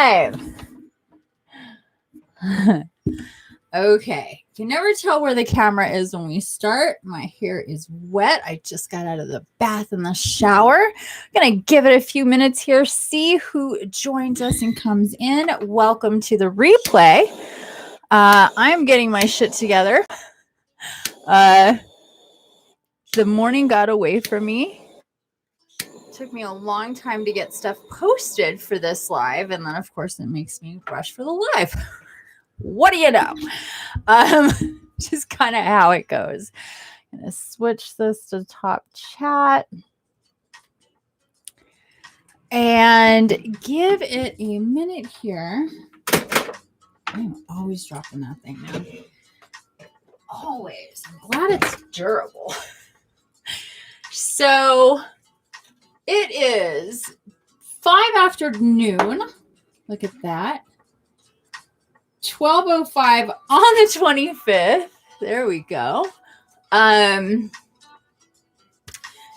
live. Okay. Can never tell where the camera is when we start. My hair is wet. I just got out of the bath and the shower. I'm going to give it a few minutes here, see who joins us and comes in. Welcome to the replay. I'm getting my shit together. The morning got away from me. It took me a long time to get stuff posted for this live. And then, of course, it makes me rush for the live. What do you know? Just kind of how it goes. I'm going to switch this to top chat and give it a minute here. I'm always dropping that thing now. Always. I'm glad it's durable. So it is 5 after noon. Look at that. 12:05 on the 25th. There we go.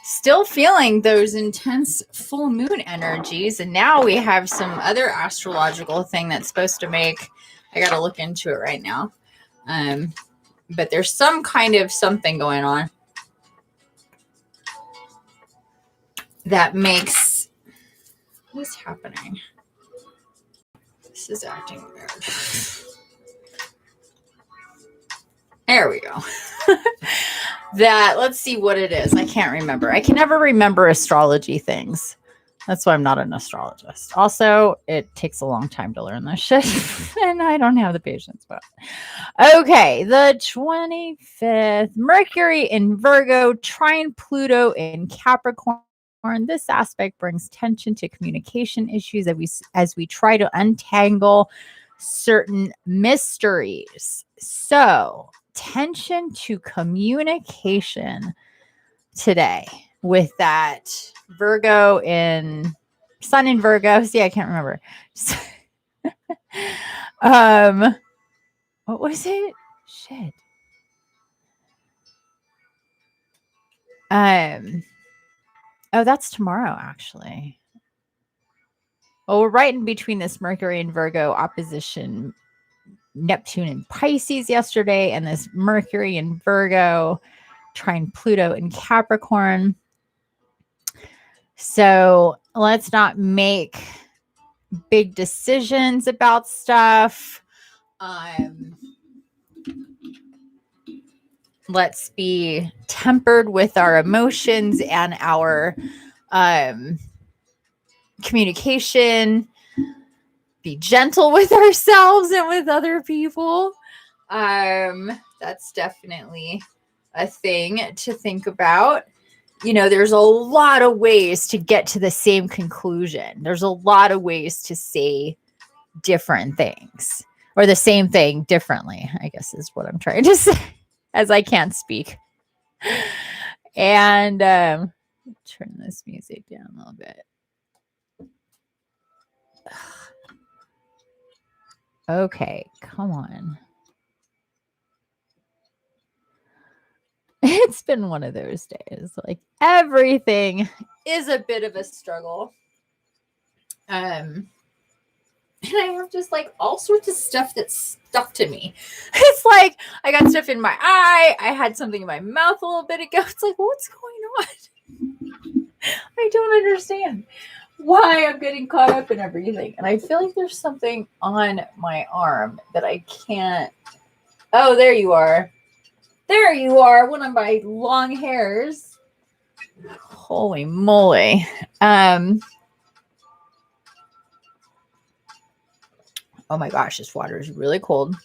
Still feeling those intense full moon energies. And now we have some other astrological thing that's supposed to make, I got to look into it right now. But there's some kind of something going on that makes, what is happening? This is acting weird. There we go. That, let's see what it is. I can't remember. I can never remember astrology things. That's why I'm not an astrologist. Also, it takes a long time to learn this shit. And I don't have the patience. But okay, the 25th. Mercury in Virgo, trine Pluto in Capricorn. This aspect brings tension to communication issues as we try to untangle certain mysteries. So, tension to communication today with that Virgo in Sun in Virgo. See, I can't remember. What was it? Shit. Oh, that's tomorrow, actually. Well, we're right in between this Mercury and Virgo opposition, Neptune and Pisces yesterday, and this Mercury and Virgo trine Pluto in Capricorn. So let's not make big decisions about stuff. Let's be tempered with our emotions and our communication. Be gentle with ourselves and with other people. That's definitely a thing to think about. You know, there's a lot of ways to get to the same conclusion. There's a lot of ways to say different things, or the same thing differently, I guess is what I'm trying to say, as I can't speak. And turn this music down a little bit. Okay, come on. It's been one of those days. Like, everything is a bit of a struggle. And I have just like all sorts of stuff that's stuck to me. It's like I got stuff in my eye. I had something in my mouth a little bit ago. It's like, what's going on? I don't understand why I'm getting caught up in everything. And I feel like there's something on my arm that I can't. Oh, there you are. There you are. One of my long hairs. Holy moly. Oh my gosh, this water is really cold.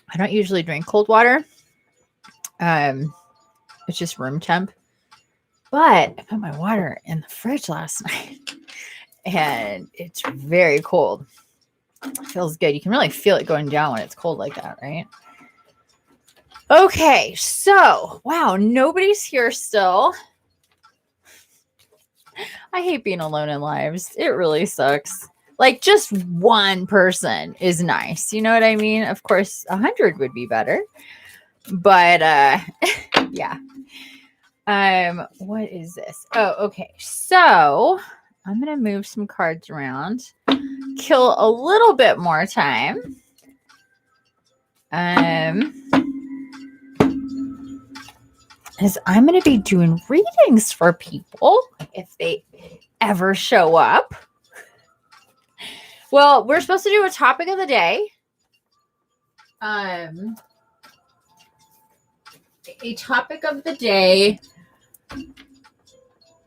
I don't usually drink cold water. It's just room temp. But I put my water in the fridge last night and it's very cold. It feels good. You can really feel it going down when it's cold like that, right? Okay, so wow, nobody's here still. I hate being alone in lives. It really sucks. Like, just one person is nice. You know what I mean? Of course, 100 would be better. But yeah. What is this? Oh, okay. So I'm going to move some cards around, kill a little bit more time. As I'm going to be doing readings for people if they ever show up. Well, we're supposed to do a topic of the day. A topic of the day.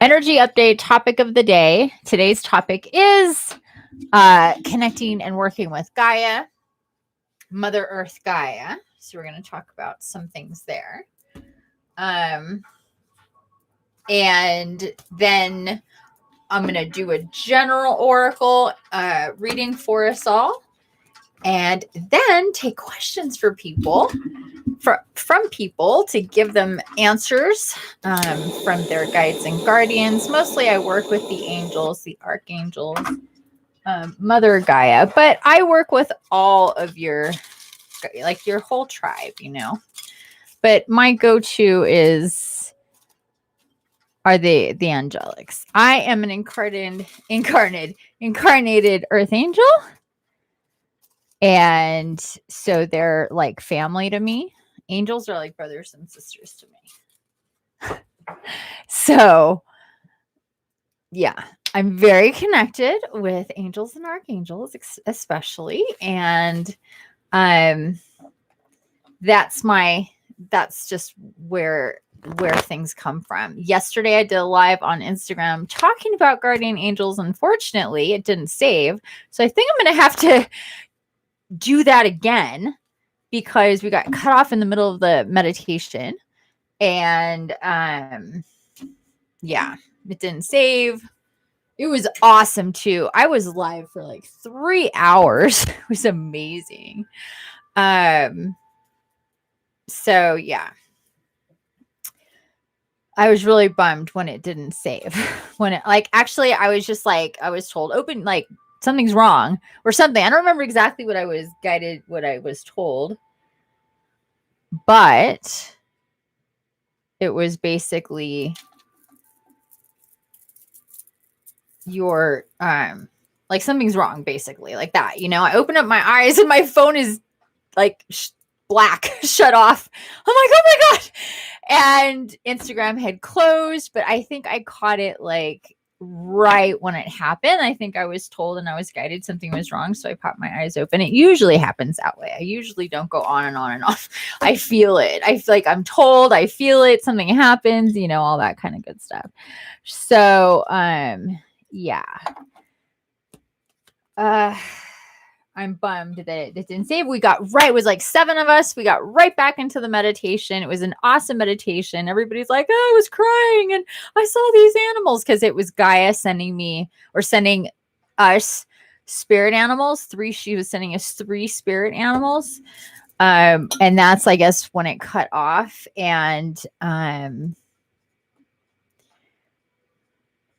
Energy update topic of the day. Today's topic is connecting and working with Gaia, Mother Earth Gaia. So we're going to talk about some things there. And then I'm going to do a general oracle reading for us all. And then take questions for people, from people to give them answers from their guides and guardians. Mostly I work with the angels, the archangels, Mother Gaia. But I work with all of your whole tribe, you know. But my go-to are the Angelics. I am an incarnated earth angel. And so they're like family to me. Angels are like brothers and sisters to me. So, yeah, I'm very connected with angels and archangels, especially. And that's just where things come from. Yesterday, I did a live on Instagram talking about guardian angels. Unfortunately, it didn't save. So I think I'm going to have to do that again because we got cut off in the middle of the meditation. And yeah, it didn't save. It was awesome too. I was live for like 3 hours. It was amazing. So yeah, I was really bummed when it didn't save. When it actually, I was just like, I was told open, like something's wrong or something. I don't remember exactly what I was told, but it was basically your like something's wrong, basically, like that, you know. I open up my eyes and my phone is like black, shut off. I'm like, oh my god. And Instagram had closed, but I think I caught it like right when it happened. I think I was told and I was guided something was wrong, so I popped my eyes open. It usually happens that way. I usually don't go on and on and off. I feel it. I feel like I'm told, I feel it, something happens, you know, all that kind of good stuff. So yeah. I'm bummed that it didn't save. It was like 7 of us. We got right back into the meditation. It was an awesome meditation. Everybody's like, oh, I was crying and I saw these animals, because it was Gaia sending us spirit animals. She was sending us 3 spirit animals. And that's, I guess, when it cut off. And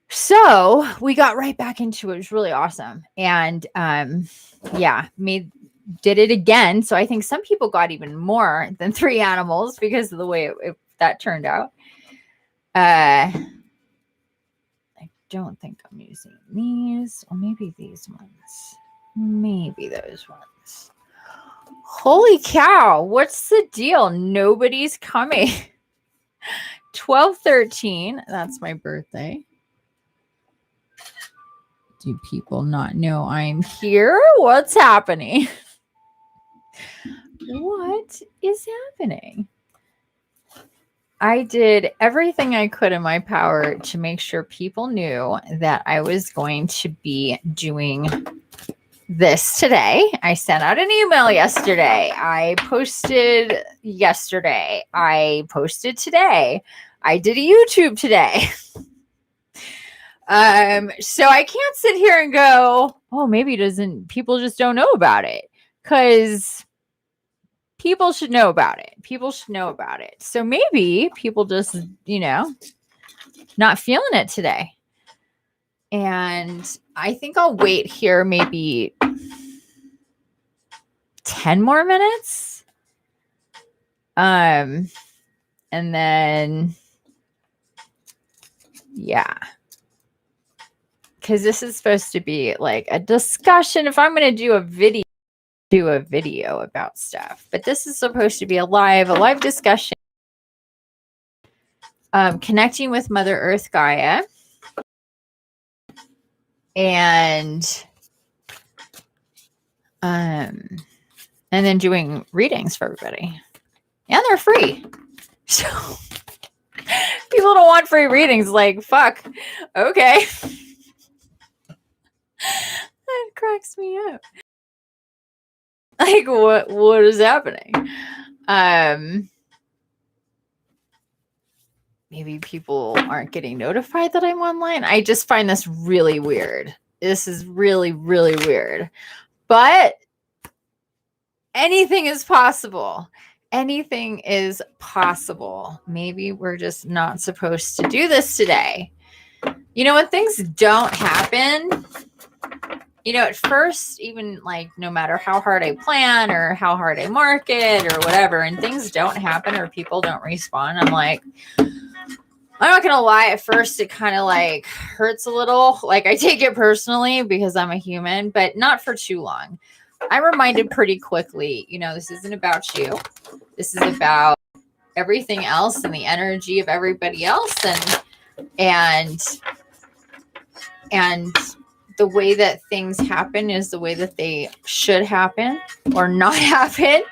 so we got right back into it. It was really awesome. And yeah, did it again. So I think some people got even more than 3 animals because of the way that turned out. I don't think I'm using these, or maybe these ones. Maybe those ones. Holy cow. What's the deal? Nobody's coming. 12/13. That's my birthday. Do people not know I'm here? What's happening? What is happening? I did everything I could in my power to make sure people knew that I was going to be doing this today. I sent out an email yesterday. I posted yesterday. I posted today. I did a YouTube today. So I can't sit here and go, oh, maybe people just don't know about it, because people should know about it. People should know about it. So maybe people just, you know, not feeling it today. And I think I'll wait here maybe 10 more minutes. And then, yeah. because this is supposed to be like a discussion. If I'm going to do a video about stuff, but this is supposed to be a live discussion. Connecting with Mother Earth Gaia, and then doing readings for everybody, and they're free. So people don't want free readings. Like, fuck. Okay. That cracks me up. Like, what is happening? Maybe people aren't getting notified that I'm online. I just find this really weird. This is really, really weird. But anything is possible. Anything is possible. Maybe we're just not supposed to do this today. You know, when things don't happen, you know, at first, even like no matter how hard I plan or how hard I market or whatever, and things don't happen or people don't respond, I'm like, I'm not going to lie. At first, it kind of like hurts a little. Like, I take it personally because I'm a human, but not for too long. I'm reminded pretty quickly, you know, this isn't about you. This is about everything else and the energy of everybody else, and the way that things happen is the way that they should happen, or not happen,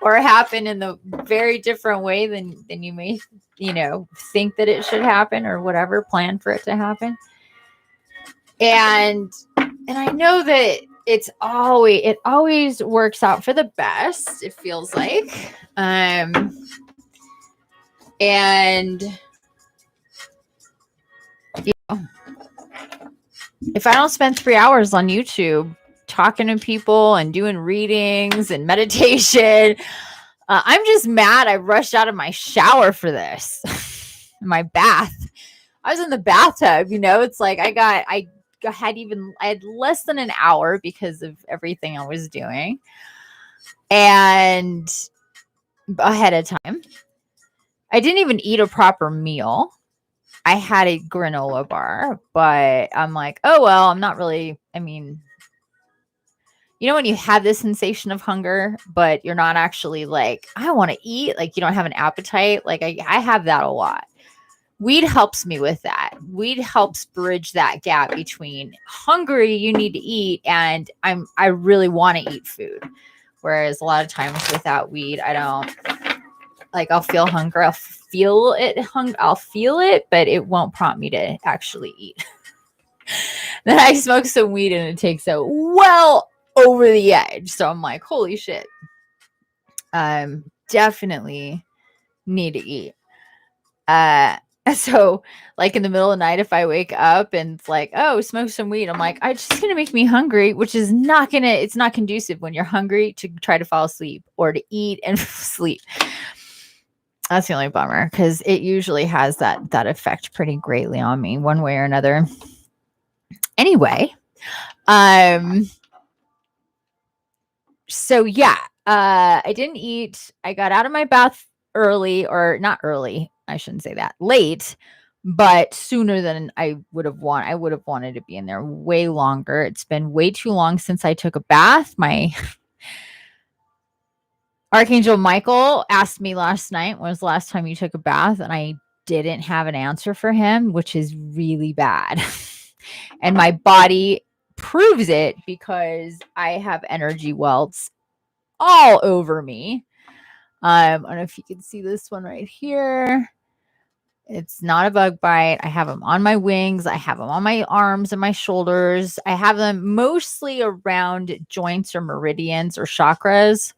or happen in the very different way than you may, you know, think that it should happen, or whatever, plan for it to happen. And I know that it always works out for the best, it feels like. And you know, if I don't spend 3 hours on YouTube talking to people and doing readings and meditation, I'm just mad I rushed out of my shower for this. My bath. I was in the bathtub, you know, it's like I had less than an hour because of everything I was doing, and ahead of time. I didn't even eat a proper meal. I had a granola bar, but I'm like, oh, well, I'm not really, I mean, you know, when you have this sensation of hunger, but you're not actually like, I want to eat, like you don't have an appetite. Like I have that a lot. Weed helps me with that. Weed helps bridge that gap between hungry, you need to eat, and I really want to eat food. Whereas a lot of times without weed, I don't, like, I'll feel hunger. I'll feel it, but it won't prompt me to actually eat. Then I smoke some weed and it takes it well over the edge. So I'm like, holy shit. Definitely need to eat. So like in the middle of the night, if I wake up and it's like, oh, smoke some weed, I'm like, it's just going to make me hungry, which is it's not conducive when you're hungry to try to fall asleep or to eat and sleep. That's the only bummer, because it usually has that effect pretty greatly on me one way or another. Anyway, so yeah, I didn't eat. I got out of my bath early, or not early. I shouldn't say that. Late, but sooner than I would have wanted. I would have wanted to be in there way longer. It's been way too long since I took a bath. My Archangel Michael asked me last night, when was the last time you took a bath? And I didn't have an answer for him, which is really bad. And my body proves it because I have energy welts all over me. I don't know if you can see this one right here. It's not a bug bite. I have them on my wings. I have them on my arms and my shoulders. I have them mostly around joints or meridians or chakras,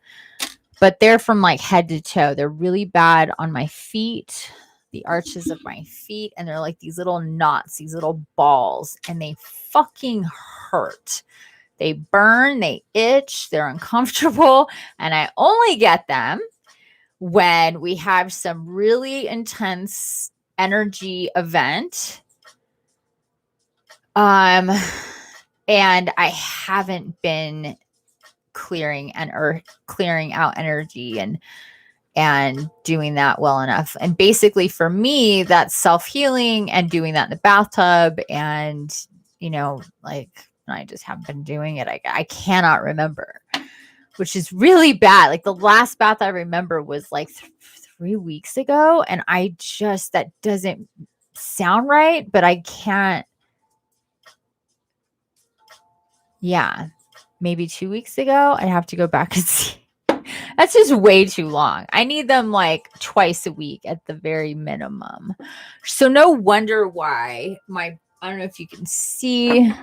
but they're from like head to toe. They're really bad on my feet, the arches of my feet, and they're like these little knots, these little balls, and they fucking hurt. They burn, they itch, they're uncomfortable, and I only get them when we have some really intense energy event. And I haven't been clearing out energy and doing that well enough. And basically for me, that's self-healing and doing that in the bathtub and like I just haven't been doing it. I cannot remember, which is really bad. Like the last bath I remember was like 3 weeks ago. And that doesn't sound right, but I can't. Yeah. Maybe 2 weeks ago. I'd have to go back and see. That's just way too long. I need them like twice a week at the very minimum. So no wonder why I don't know if you can see,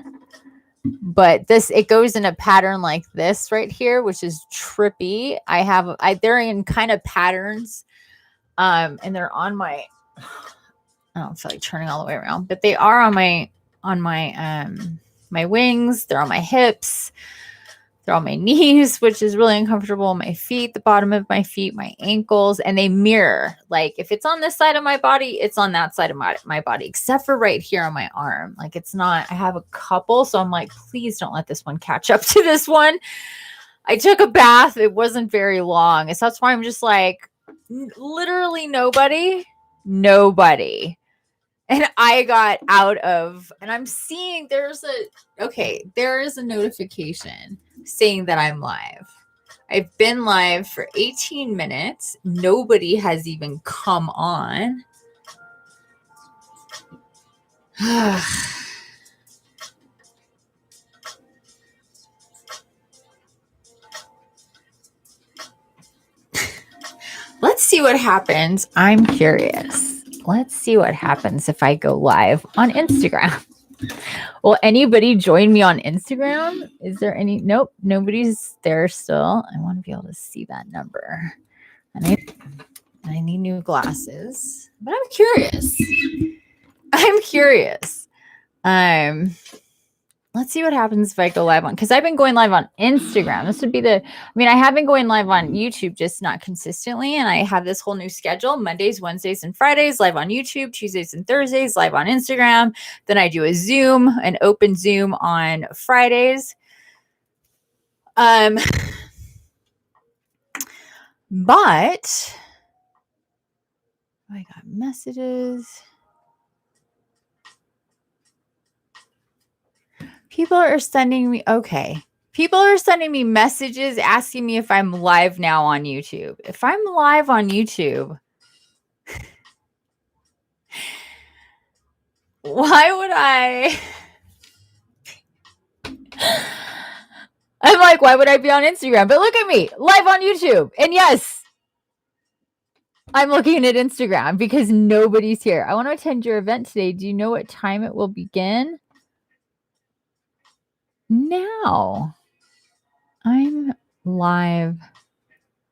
but it goes in a pattern like this right here, which is trippy. They're in kind of patterns. And they're on my, I don't feel like turning all the way around, but they are on my my wings. They're on my hips. They're on my knees, which is really uncomfortable. My feet, the bottom of my feet, my ankles, and they mirror. Like if it's on this side of my body, it's on that side of my body, except for right here on my arm. Like it's not, I have a couple. So I'm like, please don't let this one catch up to this one. I took a bath. It wasn't very long. So that's why I'm just like, literally nobody. And I got out of, and I'm seeing there is a notification saying that I'm live. I've been live for 18 minutes. Nobody has even come on. Let's see what happens. I'm curious. Let's see what happens if I go live on Instagram. Will anybody join me on Instagram? Is there any? Nope. Nobody's there still. I want to be able to see that number. And I need new glasses. But I'm curious. Let's see what happens if I go live on, because I've been going live on Instagram. This would be I have been going live on YouTube, just not consistently. And I have this whole new schedule: Mondays, Wednesdays, and Fridays, live on YouTube, Tuesdays and Thursdays, live on Instagram. Then I do an open Zoom on Fridays. But I got messages. People are sending me messages asking me if I'm live now on YouTube. If I'm live on YouTube, why would I'm like, why would I be on Instagram? But look at me, live on YouTube. And yes, I'm looking at Instagram because nobody's here. I want to attend your event today. Do you know what time it will begin? Now. I'm live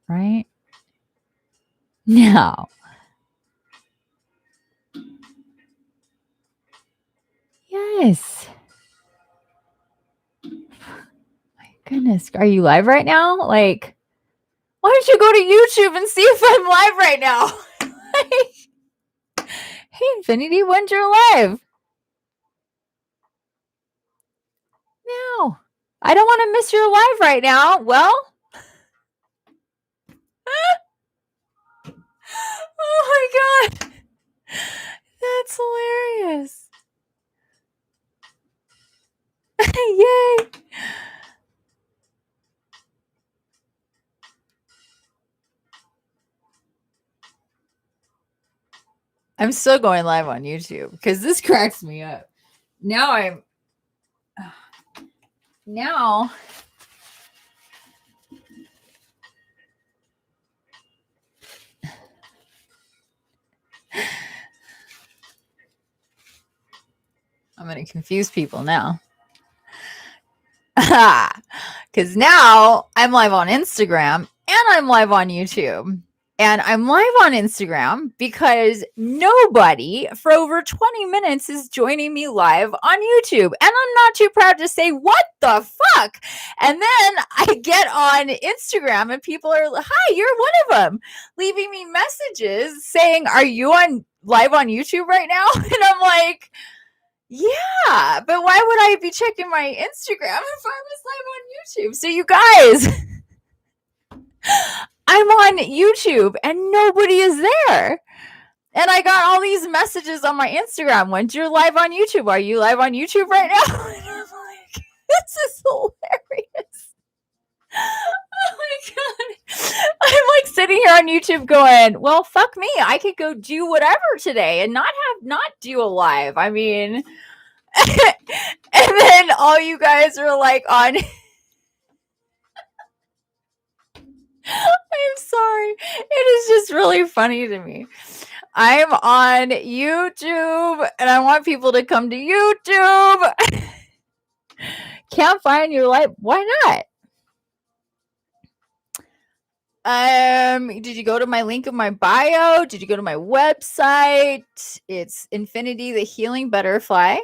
right now. Yes. My goodness. Are you live right now? Like, why don't you go to YouTube and see if I'm live right now? Hey, Infinity, when's your live? No. I don't want to miss your live right now. Well. Oh my God. That's hilarious. Yay. I'm still going live on YouTube because this cracks me up. Now I'm going to confuse people now. Because now I'm live on Instagram and I'm live on YouTube. And I'm live on Instagram because nobody for over 20 minutes is joining me live on YouTube. And I'm not too proud to say, what the fuck? And then I get on Instagram and people are, hi, you're one of them, leaving me messages saying, are you live on YouTube right now? And I'm like, yeah, but why would I be checking my Instagram if I was live on YouTube? So you guys, I'm on YouTube and nobody is there. And I got all these messages on my Instagram. When you're live on YouTube, are you live on YouTube right now? And I'm like, this is hilarious. Oh my God. I'm like sitting here on YouTube going, well, fuck me. I could go do whatever today and not do a live. I mean, and then all you guys are like on. I'm sorry. It is just really funny to me. I'm on YouTube and I want people to come to YouTube. Can't find your life. Why not? Did you go to my link in my bio? Did you go to my website? It's Infinity the Healing Butterfly.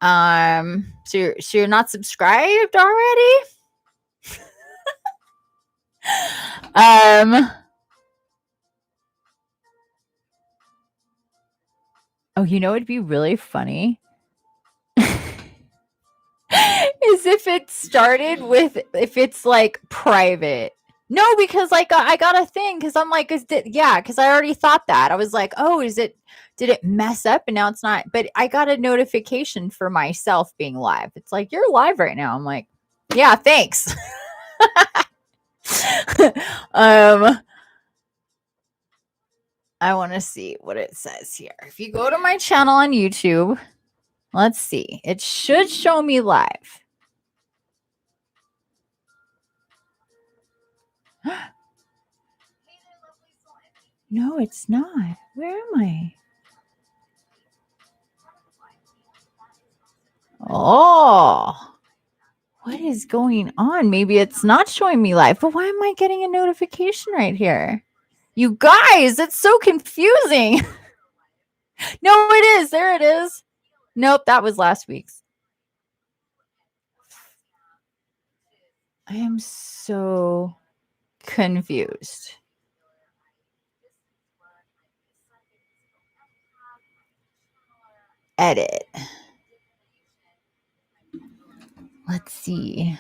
So you're not subscribed already? Oh, you know, it'd be really funny is if it started with, if it's like private. No, because like I got a thing because I'm like, because I already thought that. I was like, oh, did it mess up and now it's not? But I got a notification for myself being live. It's like, you're live right now. I'm like, yeah, thanks. I want to see what it says here. If you go to my channel on YouTube, let's see. It should show me live. No, it's not. Where am I? Oh, what is going on? Maybe it's not showing me live, but why am I getting a notification right here? You guys, it's so confusing. No, it is. There it is. Nope, that was last week's. I am so confused. Edit. Let's see.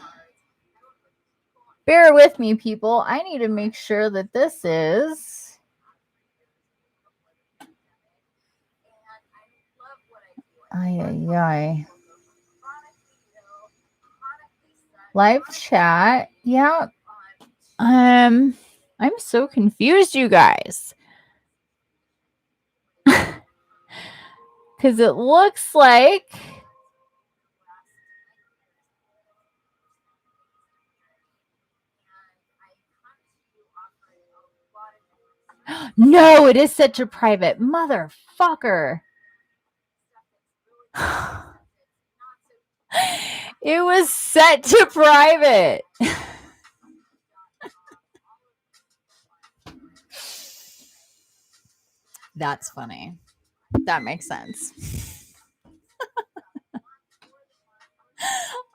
Bear with me, people. I need to make sure that this is. Ay. Live chat. Yeah. I'm so confused, you guys. Because it looks like. No, it is set to private. Motherfucker. It was set to private. That's funny. That makes sense.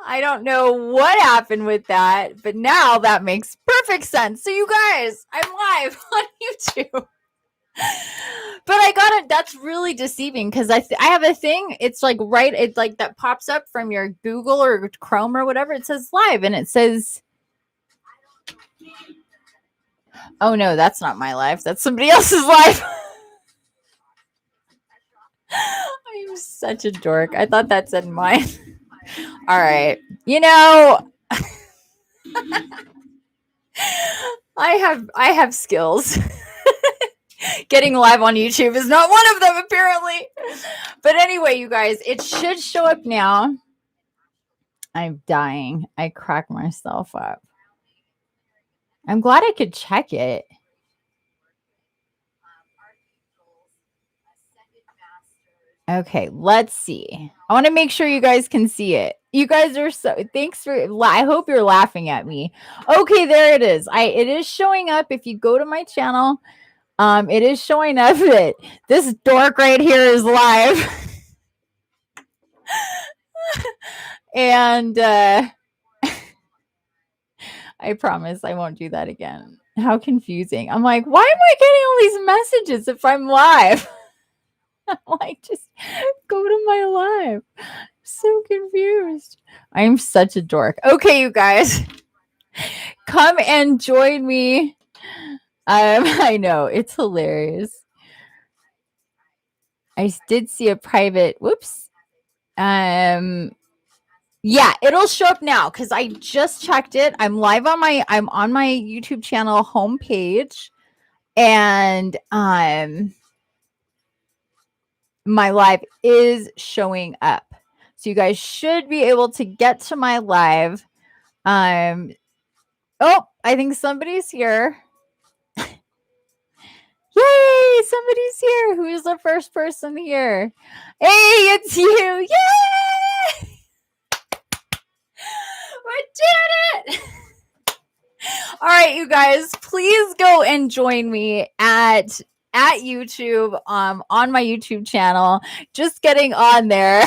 I don't know what happened with that, but now that makes perfect sense. So you guys, I'm live on YouTube. But I got it. That's really deceiving because I have a thing. It's like it's like that pops up from your Google or Chrome or whatever. It says live and it says, oh no, that's not my live. That's somebody else's live. I'm such a dork. I thought that said mine. All right. You know, I have skills. Getting live on YouTube is not one of them, apparently. But anyway, you guys, it should show up now. I'm dying. I cracked myself up. I'm glad I could check it. Okay, let's see. I want to make sure you guys can see it. You guys are thanks for, I hope you're laughing at me. Okay, there it is. It is showing up. If you go to my channel, it is showing up that this dork right here is live. And I promise I won't do that again. How confusing. I'm like, why am I getting all these messages if I'm live? I'm like, just go to my live. So confused. I'm such a dork. Okay, you guys. Come and join me. I know. It's hilarious. I did see a private. Whoops. Yeah, it'll show up now because I just checked it. I'm on my YouTube channel homepage, and my live is showing up. So you guys should be able to get to my live. Oh, I think somebody's here. Yay, somebody's here. Who is the first person here? Hey, it's you. Yay! We did it. All right, you guys, please go and join me at YouTube on my YouTube channel. Just getting on there.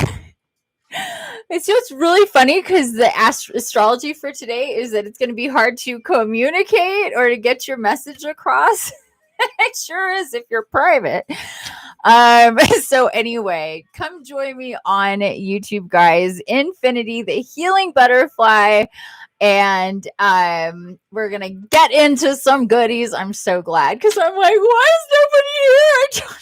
It's just really funny because the astrology for today is that it's going to be hard to communicate or to get your message across. It sure is if you're private. So anyway, come join me on YouTube, guys. Infinity, the healing butterfly. And we're gonna get into some goodies. I'm so glad because I'm like, why is nobody here?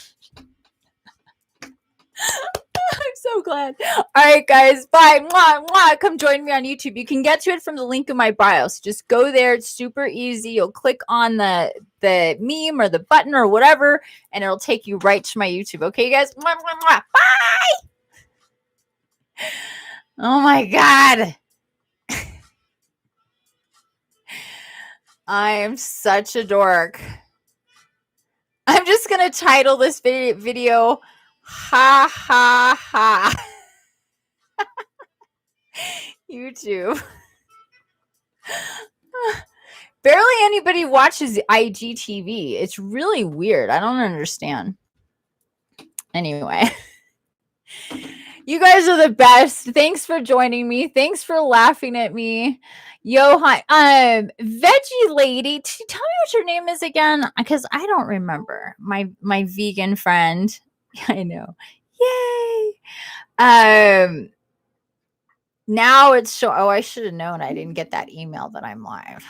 I'm so glad. All right, guys. Bye. Mwah, mwah. Come join me on YouTube. You can get to it from the link in my bio. So just go there. It's super easy. You'll click on the meme or the button or whatever, and it'll take you right to my YouTube. Okay, guys? Mwah, mwah, mwah. Bye. Oh my God. I am such a dork. I'm just going to title this video, Ha Ha Ha. YouTube. Barely anybody watches IGTV. It's really weird. I don't understand. Anyway. You guys are the best. Thanks for joining me. Thanks for laughing at me. Yo, hi. Veggie lady, tell me what your name is again, because I don't remember. My vegan friend. I know. Yay. Now it's show. Oh, I should have known. I didn't get that email that I'm live.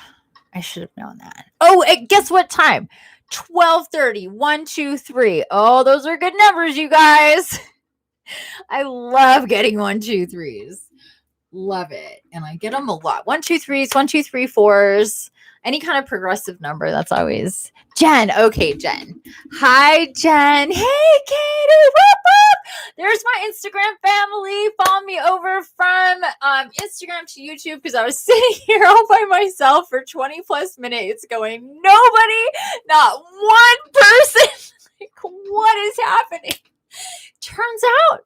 I should have known that. Oh, guess what time? 12:30. 1, 2, 3. Oh, those are good numbers, you guys. I love getting 1, 2, 3s. Love it. And I get them a lot. 1, 2, 3s, 1, 2, 3, 4s. Any kind of progressive number. That's always Jen. Okay, Jen. Hi, Jen. Hey, Katie. Whoop, whoop. There's my Instagram family. Follow me over from Instagram to YouTube because I was sitting here all by myself for 20 plus minutes going, nobody, not one person. Like, what is happening? Turns out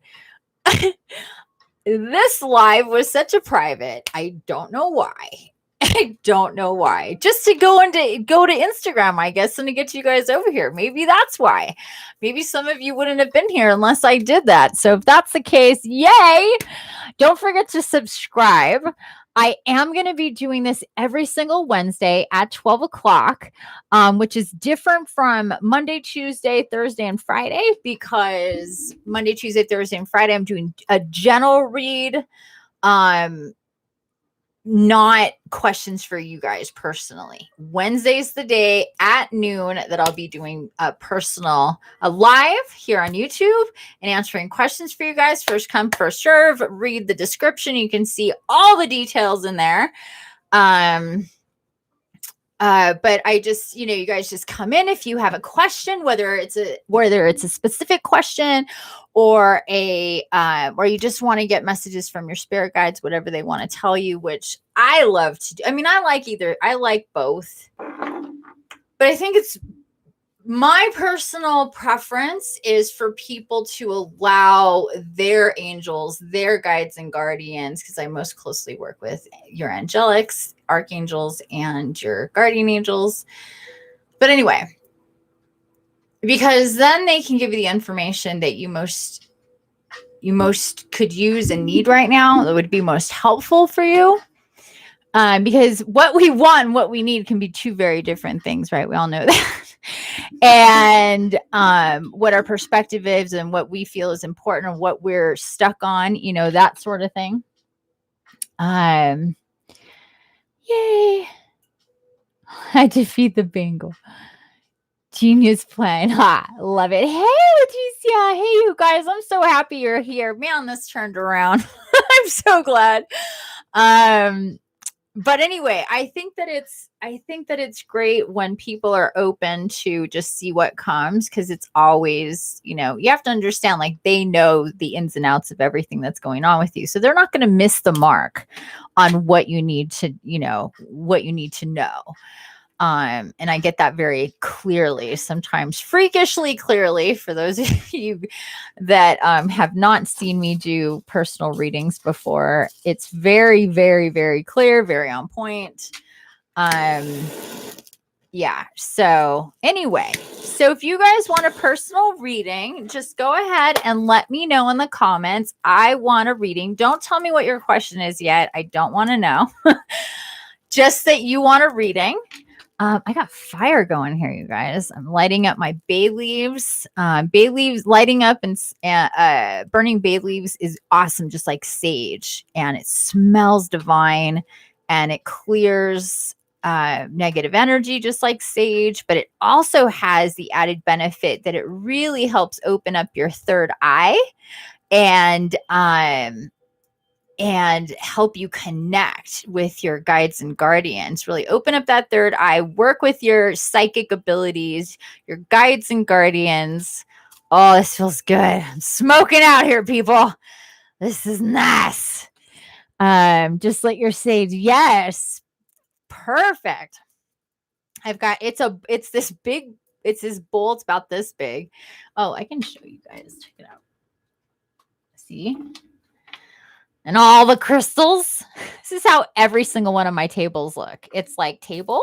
this live was such a private. I don't know why. I don't know why. Just to go to Instagram, I guess, and to get you guys over here. Maybe that's why. Maybe some of you wouldn't have been here unless I did that. So if that's the case, yay! Don't forget to subscribe. I am going to be doing this every single Wednesday at 12 o'clock, which is different from Monday, Tuesday, Thursday, and Friday, because Monday, Tuesday, Thursday, and Friday, I'm doing a general read, not questions for you guys personally. Wednesday's the day at noon that I'll be doing a live here on YouTube and answering questions for you guys. First come, first serve. Read the description. You can see all the details in there. But I just, you guys just come in if you have a question, whether it's a specific question or or you just want to get messages from your spirit guides, whatever they want to tell you, which I love to do. I mean, I like both, but I think it's my personal preference is for people to allow their angels, their guides and guardians, because I most closely work with your angelics, archangels, and your guardian angels. But anyway, because then they can give you the information that you most could use and need right now, that would be most helpful for you. Because what we want and what we need can be two very different things, right? We all know that. And what our perspective is and what we feel is important and what we're stuck on, that sort of thing. Yay. I defeat the Bengal. Genius plan. Ha, love it. Hey, Leticia. Hey, you guys. I'm so happy you're here. Man, this turned around. I'm so glad. But anyway, I think that it's great when people are open to just see what comes, because it's always, you have to understand, like, they know the ins and outs of everything that's going on with you. So they're not going to miss the mark on what you need to, what you need to know. And I get that very clearly, sometimes freakishly clearly, for those of you that have not seen me do personal readings before. It's very, very, very clear, very on point. Yeah. So anyway, so if you guys want a personal reading, just go ahead and let me know in the comments. I want a reading. Don't tell me what your question is yet. I don't want to know. Just that you want a reading. I got fire going here, you guys. I'm lighting up my bay leaves. Bay leaves, lighting up and burning bay leaves is awesome, just like sage. And it smells divine, and it clears negative energy, just like sage. But it also has the added benefit that it really helps open up your third eye and help you connect with your guides and guardians. Really open up that third eye, work with your psychic abilities, your guides and guardians. Oh, this feels good. I'm smoking out here, people. This is nice. Just let your sage. Yes. Perfect. I've got, it's this bowl. It's about this big. Oh, I can show you guys. Check it out. See? And all the crystals. This is how every single one of my tables look. It's like table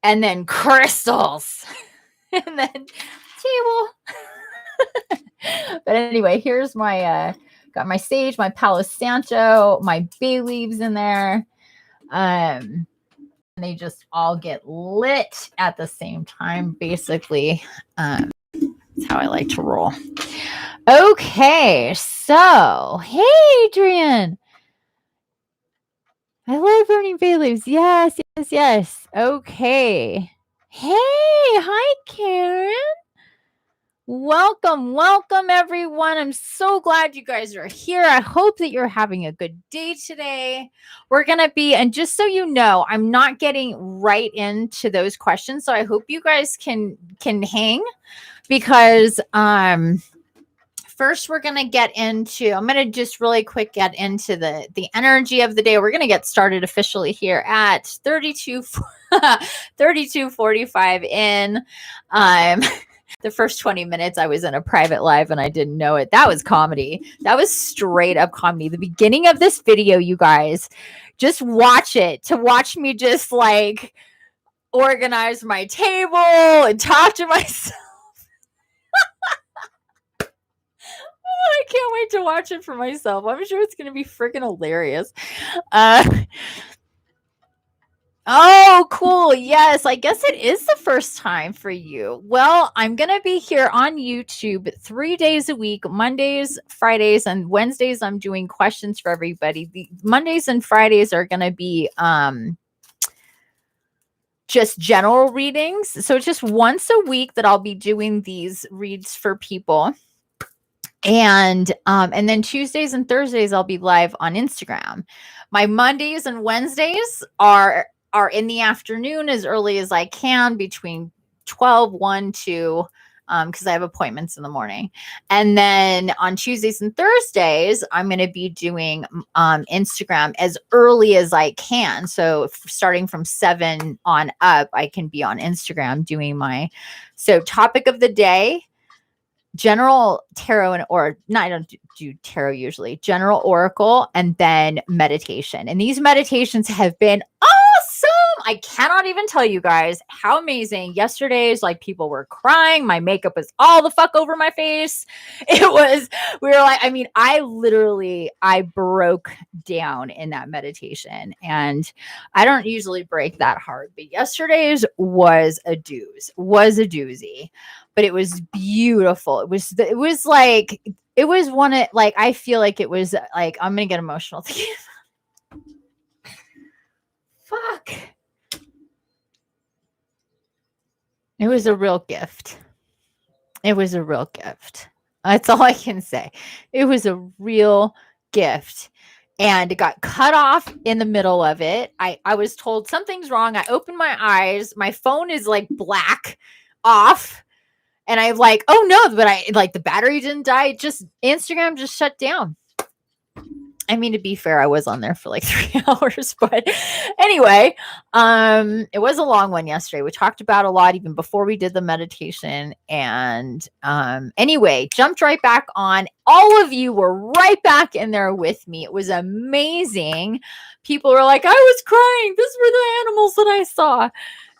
and then crystals and then table. But anyway, here's my, got my sage, my Palo Santo, my bay leaves in there. And they just all get lit at the same time, basically. That's how I like to roll. Okay, so hey, Adrian. I love burning bay leaves. Yes, yes, yes. Okay. Hey, hi, Karen. Welcome, welcome, everyone. I'm so glad you guys are here. I hope that you're having a good day today. We're going to be, and just so you know, I'm not getting right into those questions, so I hope you guys can hang, because first, we're going to get into, I'm going to just really quick get into the energy of the day. We're going to get started officially here at 32:45 in. The first 20 minutes I was in a private live and I didn't know it. That was comedy. That was straight up comedy. The beginning of this video, you guys, just watch it to watch me just like organize my table and talk to myself. I can't wait to watch it for myself. I'm sure it's going to be freaking hilarious. Oh, cool. Yes, I guess it is the first time for you. Well, I'm going to be here on YouTube 3 days a week, Mondays, Fridays, and Wednesdays. I'm doing questions for everybody. The Mondays and Fridays are going to be just general readings. So it's just once a week that I'll be doing these reads for people. And then Tuesdays and Thursdays I'll be live on Instagram. My Mondays and Wednesdays are in the afternoon as early as I can, between 12, 1, 2, because I have appointments in the morning. And then on Tuesdays and Thursdays, I'm going to be doing Instagram as early as I can. So starting from 7 on up, I can be on Instagram doing so topic of the day, general tarot I don't do tarot usually, general oracle, and then meditation. And these meditations have been awesome. I cannot even tell you guys how amazing. Yesterday's like people were crying. My makeup was all the fuck over my face. We were like, I mean, I broke down in that meditation, and I don't usually break that hard, but yesterday's was a doozy. But it was beautiful. It was one of, like, I feel like it was like, I'm going to get emotional. Fuck. It was a real gift. It was a real gift. That's all I can say. It was a real gift. And it got cut off in the middle of it. I was told something's wrong. I opened my eyes. My phone is like black off. And I'm like, oh no, but I like the battery didn't die. Just Instagram just shut down. I mean, to be fair, I was on there for like 3 hours, but anyway, it was a long one yesterday. We talked about a lot even before we did the meditation. And anyway, jumped right back on. All of you were right back in there with me. It was amazing. People were like, I was crying. These were the animals that I saw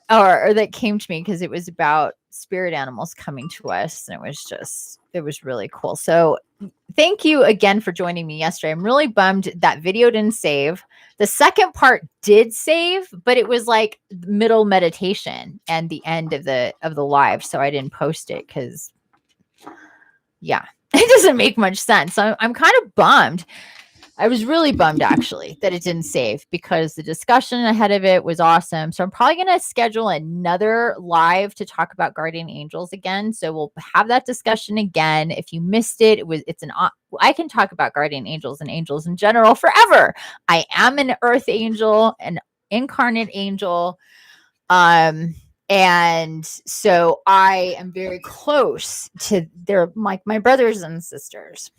or that came to me, because it was about spirit animals coming to us. And it was really cool. So thank you again for joining me yesterday. I'm really bummed that video didn't save. The second part did save, but it was like middle meditation and the end of the live. So I didn't post it because it doesn't make much sense. So I'm kind of bummed. I was really bummed actually that it didn't save, because the discussion ahead of it was awesome. So I'm probably going to schedule another live to talk about guardian angels again. So we'll have that discussion again. If you missed it, I can talk about guardian angels and angels in general forever. I am an earth angel, an incarnate angel. And so I am very close to my brothers and sisters.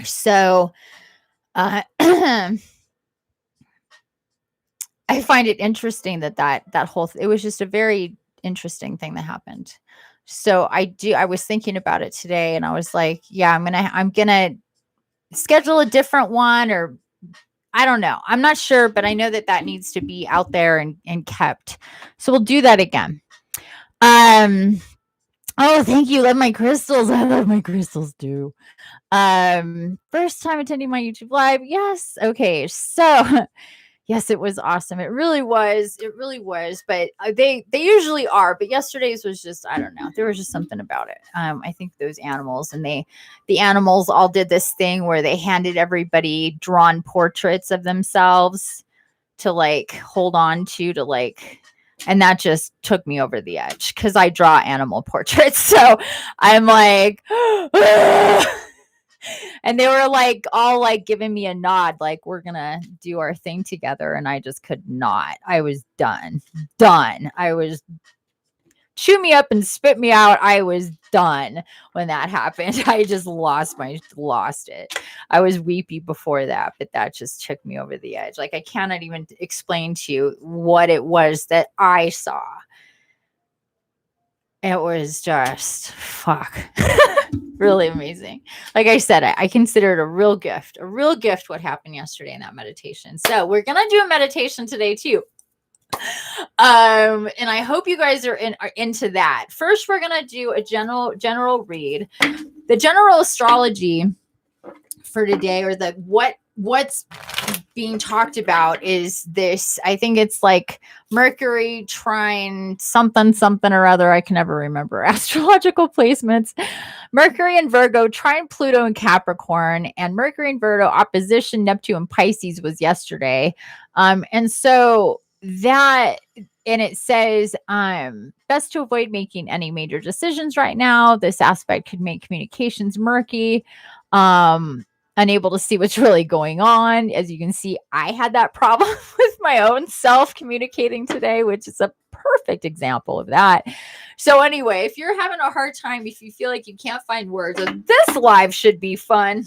So I find it interesting that whole it was just a very interesting thing that happened. So I was thinking about it today, and I was like, yeah, I'm gonna schedule a different one, or I don't know. I'm not sure, but I know that needs to be out there and kept. So we'll do that again. Oh, thank you. Love my crystals. I love my crystals too. First time attending my YouTube live. Yes. Okay. So yes, it was awesome. It really was. But they usually are. But yesterday's was just, I don't know. There was just something about it. I think those animals, and the animals all did this thing where they handed everybody drawn portraits of themselves to like hold on to like. And that just took me over the edge, because I draw animal portraits. So I'm like, and they were like all like giving me a nod, like we're gonna do our thing together. And I just could not. I was done. I was chew me up and spit me out. I was done when that happened. I just lost it. I was weepy before that, but that just took me over the edge. Like I cannot even explain to you what it was that I saw. It was just really amazing. Like I said, I consider it a real gift what happened yesterday in that meditation. So we're going to do a meditation today too. And I hope you guys are into that. First, we're going to do a general read. The general astrology for today, or what's being talked about, is this. I think it's like Mercury trine something or other. I can never remember astrological placements. Mercury and Virgo trine Pluto and Capricorn, and Mercury and Virgo opposition Neptune and Pisces was yesterday. And so that, and it says best to avoid making any major decisions right now. This aspect could make communications murky. Unable to see what's really going on. As you can see, I had that problem with my own self communicating today, which is a perfect example of that. So anyway, if you're having a hard time, if you feel like you can't find words, this live should be fun.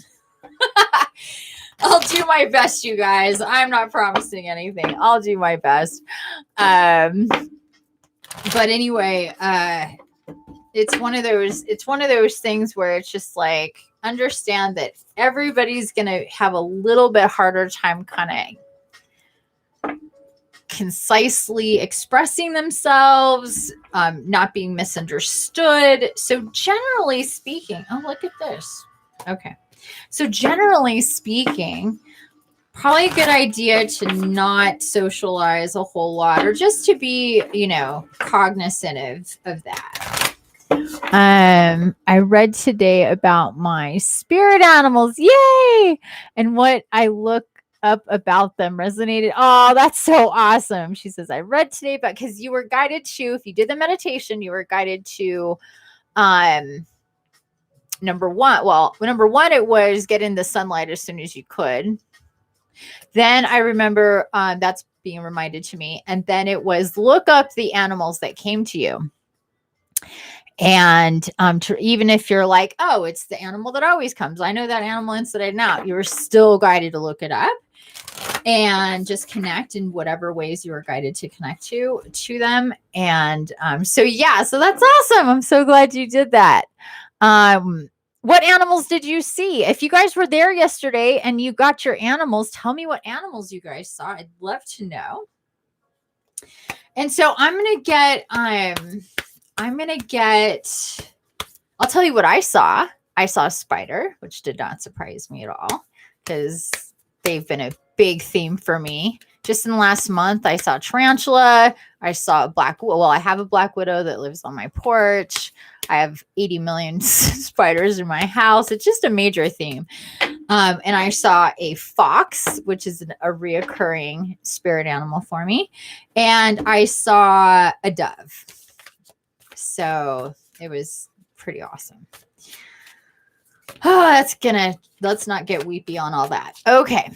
I'll do my best, you guys. I'm not promising anything. I'll do my best. But anyway, it's one of those things where it's just like, understand that everybody's going to have a little bit harder time kind of concisely expressing themselves, not being misunderstood. So generally speaking, oh, look at this. Okay. So generally speaking, probably a good idea to not socialize a whole lot, or just to be, cognizant of that. I read today about my spirit animals. Yay! And what I look up about them resonated. Oh, that's so awesome. She says, I read today, but because you were guided to, if you did the meditation, you were guided to number one, it was get in the sunlight as soon as you could. Then I remember that's being reminded to me. And then it was look up the animals that came to you. And even if you're like, oh, it's the animal that always comes, I know that animal inside and out, you were still guided to look it up and just connect in whatever ways you were guided to connect to them. And so that's awesome. I'm so glad you did that. What animals did you see? If you guys were there yesterday and you got your animals, tell me what animals you guys saw. I'd love to know. And so I'm going to get, I'll tell you what I saw. I saw a spider, which did not surprise me at all because they've been a big theme for me. Just in the last month, I saw tarantula. I saw I have a black widow that lives on my porch. I have 80 million spiders in my house. It's just a major theme. And I saw a fox, which is a reoccurring spirit animal for me. And I saw a dove. So it was pretty awesome. Oh, let's not get weepy on all that. Okay.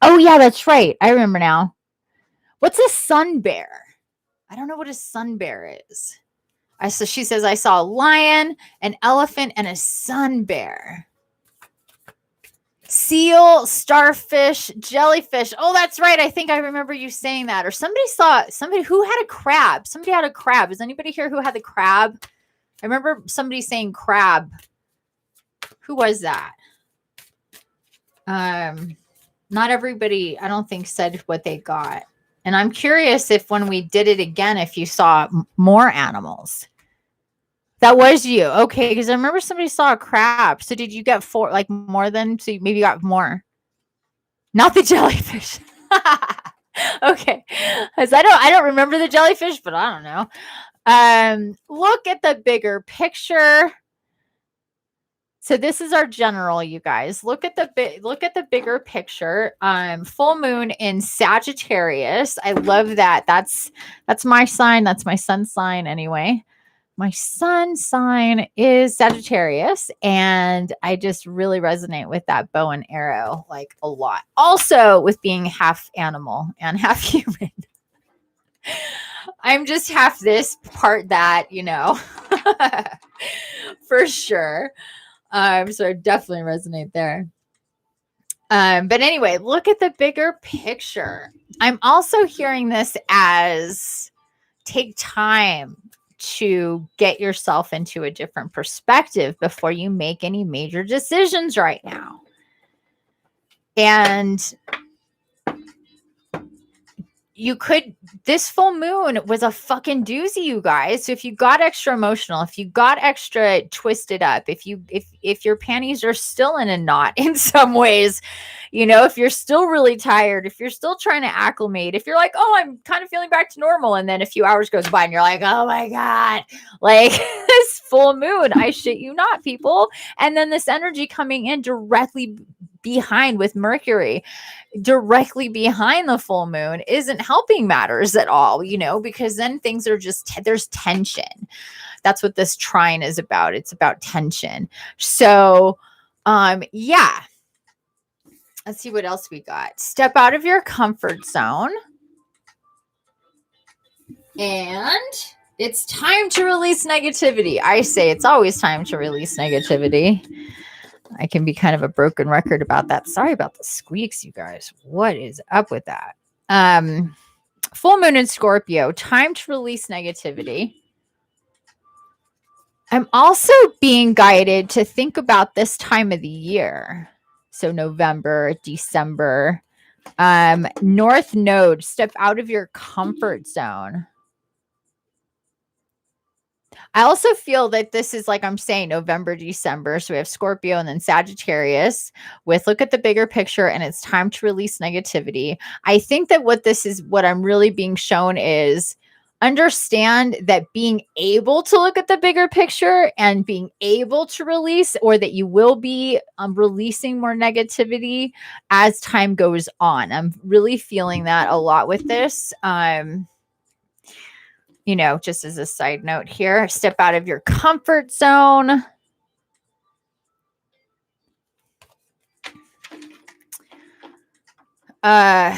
Oh yeah, that's right. I remember now. What's a sun bear? I don't know what a sun bear is. She says, I saw a lion, an elephant, and a sun bear. Seal, starfish, jellyfish. Oh, that's right. I think I remember you saying that. Or somebody who had a crab. Somebody had a crab. Is anybody here who had the crab? I remember somebody saying crab. Who was that? Not everybody, I don't think, said what they got. And I'm curious if when we did it again, if you saw more animals. That was you. Okay. Because I remember somebody saw a crab. So did you get more than, so maybe you got more? Not the jellyfish. Okay. Because I don't remember the jellyfish, but I don't know. Look at the bigger picture. So this is our general, you guys. Look at the bigger picture. Full moon in Sagittarius. I love that. That's my sign. That's my sun sign anyway. My sun sign is Sagittarius, and I just really resonate with that bow and arrow like a lot. Also with being half animal and half human. I'm just half this, part that, for sure. So I definitely resonate there. But anyway, look at the bigger picture. I'm also hearing this as take time to get yourself into a different perspective before you make any major decisions right now. And this full moon was a fucking doozy, you guys. So if you got extra emotional, if you got extra twisted up, if your panties are still in a knot in some ways, if you're still really tired, if you're still trying to acclimate, if you're like, oh, I'm kind of feeling back to normal. And then a few hours goes by and you're like, oh my God, like this full moon, I shit you not, people. And then this energy coming in directly behind with Mercury, directly behind the full moon, isn't helping matters at all, because then things are there's tension. That's what this trine is about. It's about tension. So, yeah. Let's see what else we got. Step out of your comfort zone. And it's time to release negativity. I say it's always time to release negativity. I can be kind of a broken record about that. Sorry about the squeaks, you guys. What is up with that? Full moon in Scorpio. Time to release negativity. I'm also being guided to think about this time of the year. So November, December. North Node. Step out of your comfort zone. I also feel that this is, like I'm saying, November, December. So we have Scorpio and then Sagittarius with look at the bigger picture, and it's time to release negativity. I think that what I'm really being shown is understand that being able to look at the bigger picture and being able to release, or that you will be releasing more negativity as time goes on. I'm really feeling that a lot with this. You know, just as a side note here, step out of your comfort zone. I'm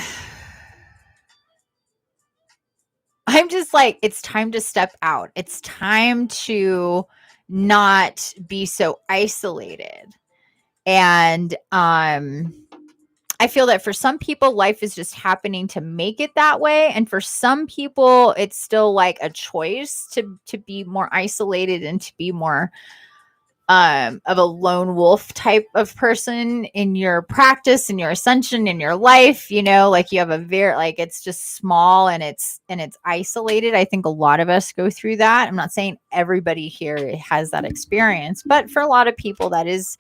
just like, it's time to step out. It's time to not be so isolated. And I feel that for some people, life is just happening to make it that way. And for some people, it's still like a choice to be more isolated and to be more of a lone wolf type of person in your practice, in your ascension, in your life. You know, like you have a very, like, it's just small and it's isolated. I think a lot of us go through that. I'm not saying everybody here has that experience, but for a lot of people that is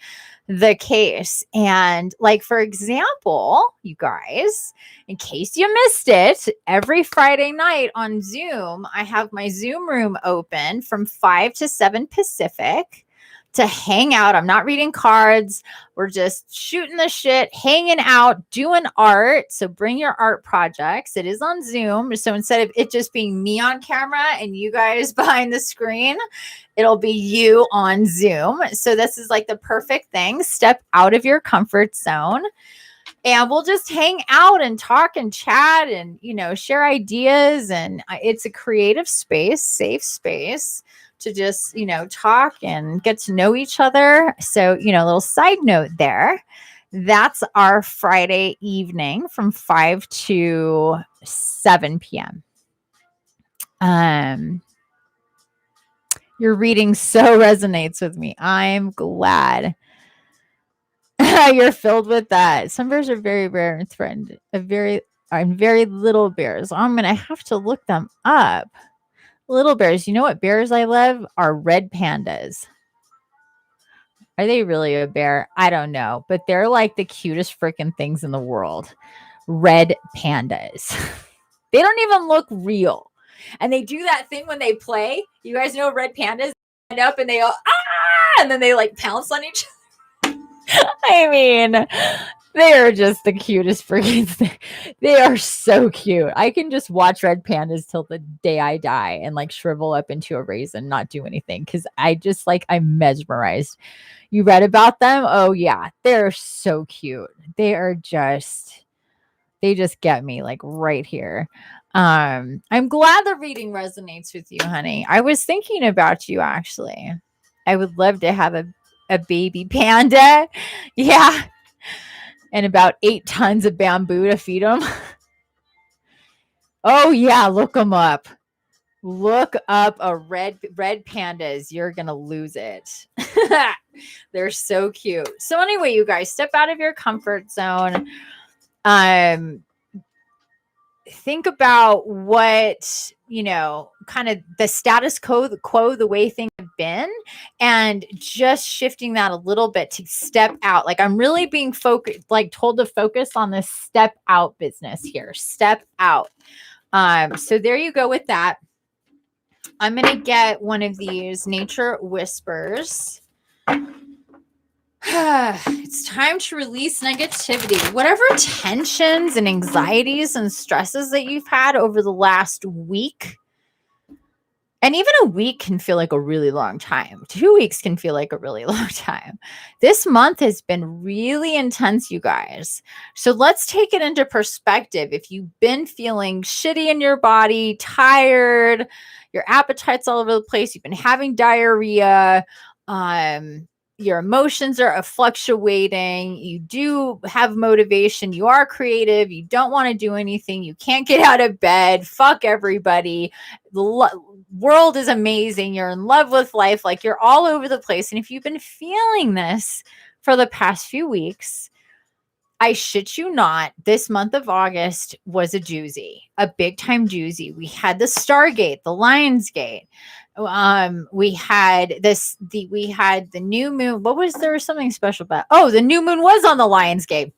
the case. And like, for example, you guys, in case you missed it, every Friday night on Zoom, I have my Zoom room open from 5 to 7 Pacific to hang out. I'm not reading cards. We're just shooting the shit, hanging out, doing art. So bring your art projects. It is on Zoom. So instead of it just being me on camera and you guys behind the screen, it'll be you on Zoom. So this is like the perfect thing. Step out of your comfort zone and we'll just hang out and talk and chat and, you know, share ideas. And it's a creative space, safe space to just, you know, talk and get to know each other. So, you know, a little side note there. That's our Friday evening from 5 to 7 p.m. Your reading so resonates with me. I'm glad you're filled with that. Some bears are very rare and threatened. I'm very little bears. I'm going to have to look them up. Little bears. You know what bears I love are red pandas. Are they really a bear? I don't know, but they're like the cutest freaking things in the world. Red pandas. They don't even look real. And they do that thing when they play. You guys know red pandas stand up and they all, and then they like pounce on each other. I mean, they are just the cutest freaking thing. They are so cute. I can just watch red pandas till the day I die and like shrivel up into a raisin, not do anything. Cause I just like, I'm mesmerized. You read about them? Oh yeah. They're so cute. They just get me like right here. I'm glad the reading resonates with you, honey. I was thinking about you actually. I would love to have a baby panda. Yeah. And about 8 tons of bamboo to feed them. Oh yeah, look them up. Look up a red pandas. You're gonna lose it. They're so cute. So anyway, you guys, step out of your comfort zone. Think about what, you know, kind of the status quo, the way things have been, and just shifting that a little bit to step out. Like I'm really being focused, like told to focus on this step out business here. Step out. So there you go with that. I'm going to get one of these nature whispers. It's time to release negativity. Whatever tensions and anxieties and stresses that you've had over the last week, and even a week can feel like a really long time. 2 weeks can feel like a really long time. This month has been really intense, you guys. So let's take it into perspective. If you've been feeling shitty in your body, tired, your appetite's all over the place, you've been having diarrhea, your emotions are fluctuating, you do have motivation, you are creative, you don't want to do anything, you can't get out of bed, fuck everybody, the world is amazing, you're in love with life, like you're all over the place. And if you've been feeling this for the past few weeks, I shit you not, this month of August was a doozy, a big time doozy. We had the Stargate, the Lionsgate. We had the new moon. What was there something special about? Oh, the new moon was on the Lionsgate.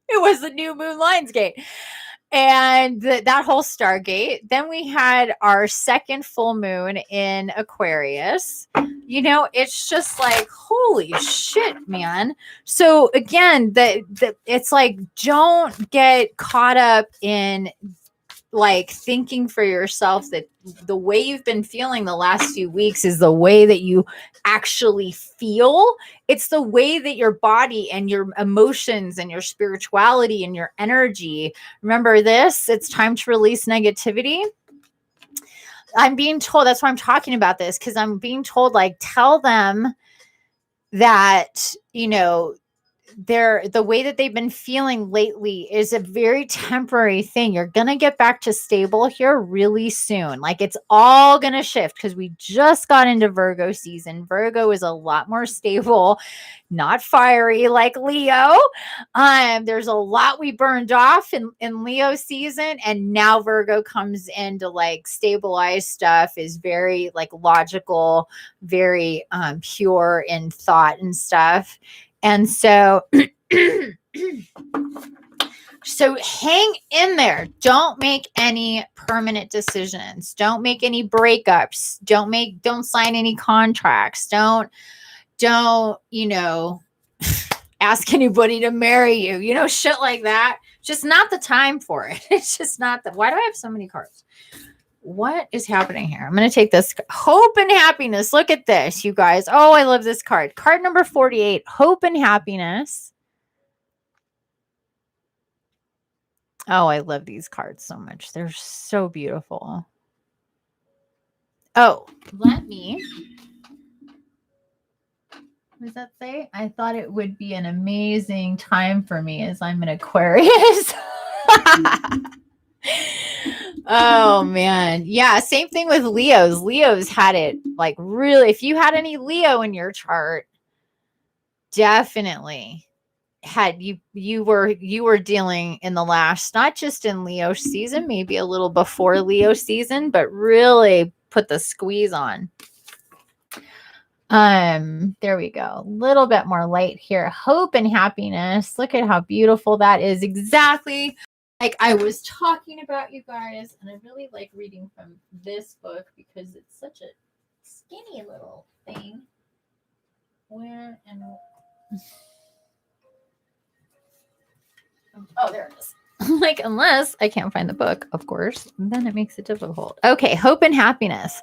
It was the new moon Lionsgate. And that whole Stargate. Then we had our second full moon in Aquarius. You know, it's just like, holy shit, man. So again, it's like, don't get caught up in like thinking for yourself that the way you've been feeling the last few weeks is the way that you actually feel. It's the way that your body and your emotions and your spirituality and your energy. Remember this, it's time to release negativity. I'm being told, that's why I'm talking about this, because I'm being told, like, tell them that, you know, the way that they've been feeling lately is a very temporary thing. You're going to get back to stable here really soon. Like, it's all going to shift because we just got into Virgo season. Virgo is a lot more stable, not fiery like Leo. There's a lot we burned off in Leo season, and now Virgo comes in to like stabilize stuff, is very like logical, very pure in thought and stuff. And so, so hang in there. Don't make any permanent decisions. Don't make any breakups. Don't sign any contracts. Don't, you know, ask anybody to marry you, you know, shit like that. Just not the time for it. It's just not that. Why do I have so many cards? What is happening here? I'm going to take this. Hope and happiness. Look at this, you guys. Oh, I love this card. Card number 48, hope and happiness. Oh, I love these cards so much. They're so beautiful. Oh, let me. What does that say? I thought it would be an amazing time for me as I'm an Aquarius. Oh man. Yeah, same thing with Leos. Leos had it like really, if you had any Leo in your chart, definitely had you were dealing in the last, not just in Leo season, maybe a little before Leo season, but really put the squeeze on. There we go. A little bit more light here. Hope and happiness. Look at how beautiful that is. Exactly like I was talking about, you guys. And I really like reading from this book because it's such a skinny little thing. Where and oh, there it is. Like, unless I can't find the book, of course, then it makes it difficult. Okay, hope and happiness.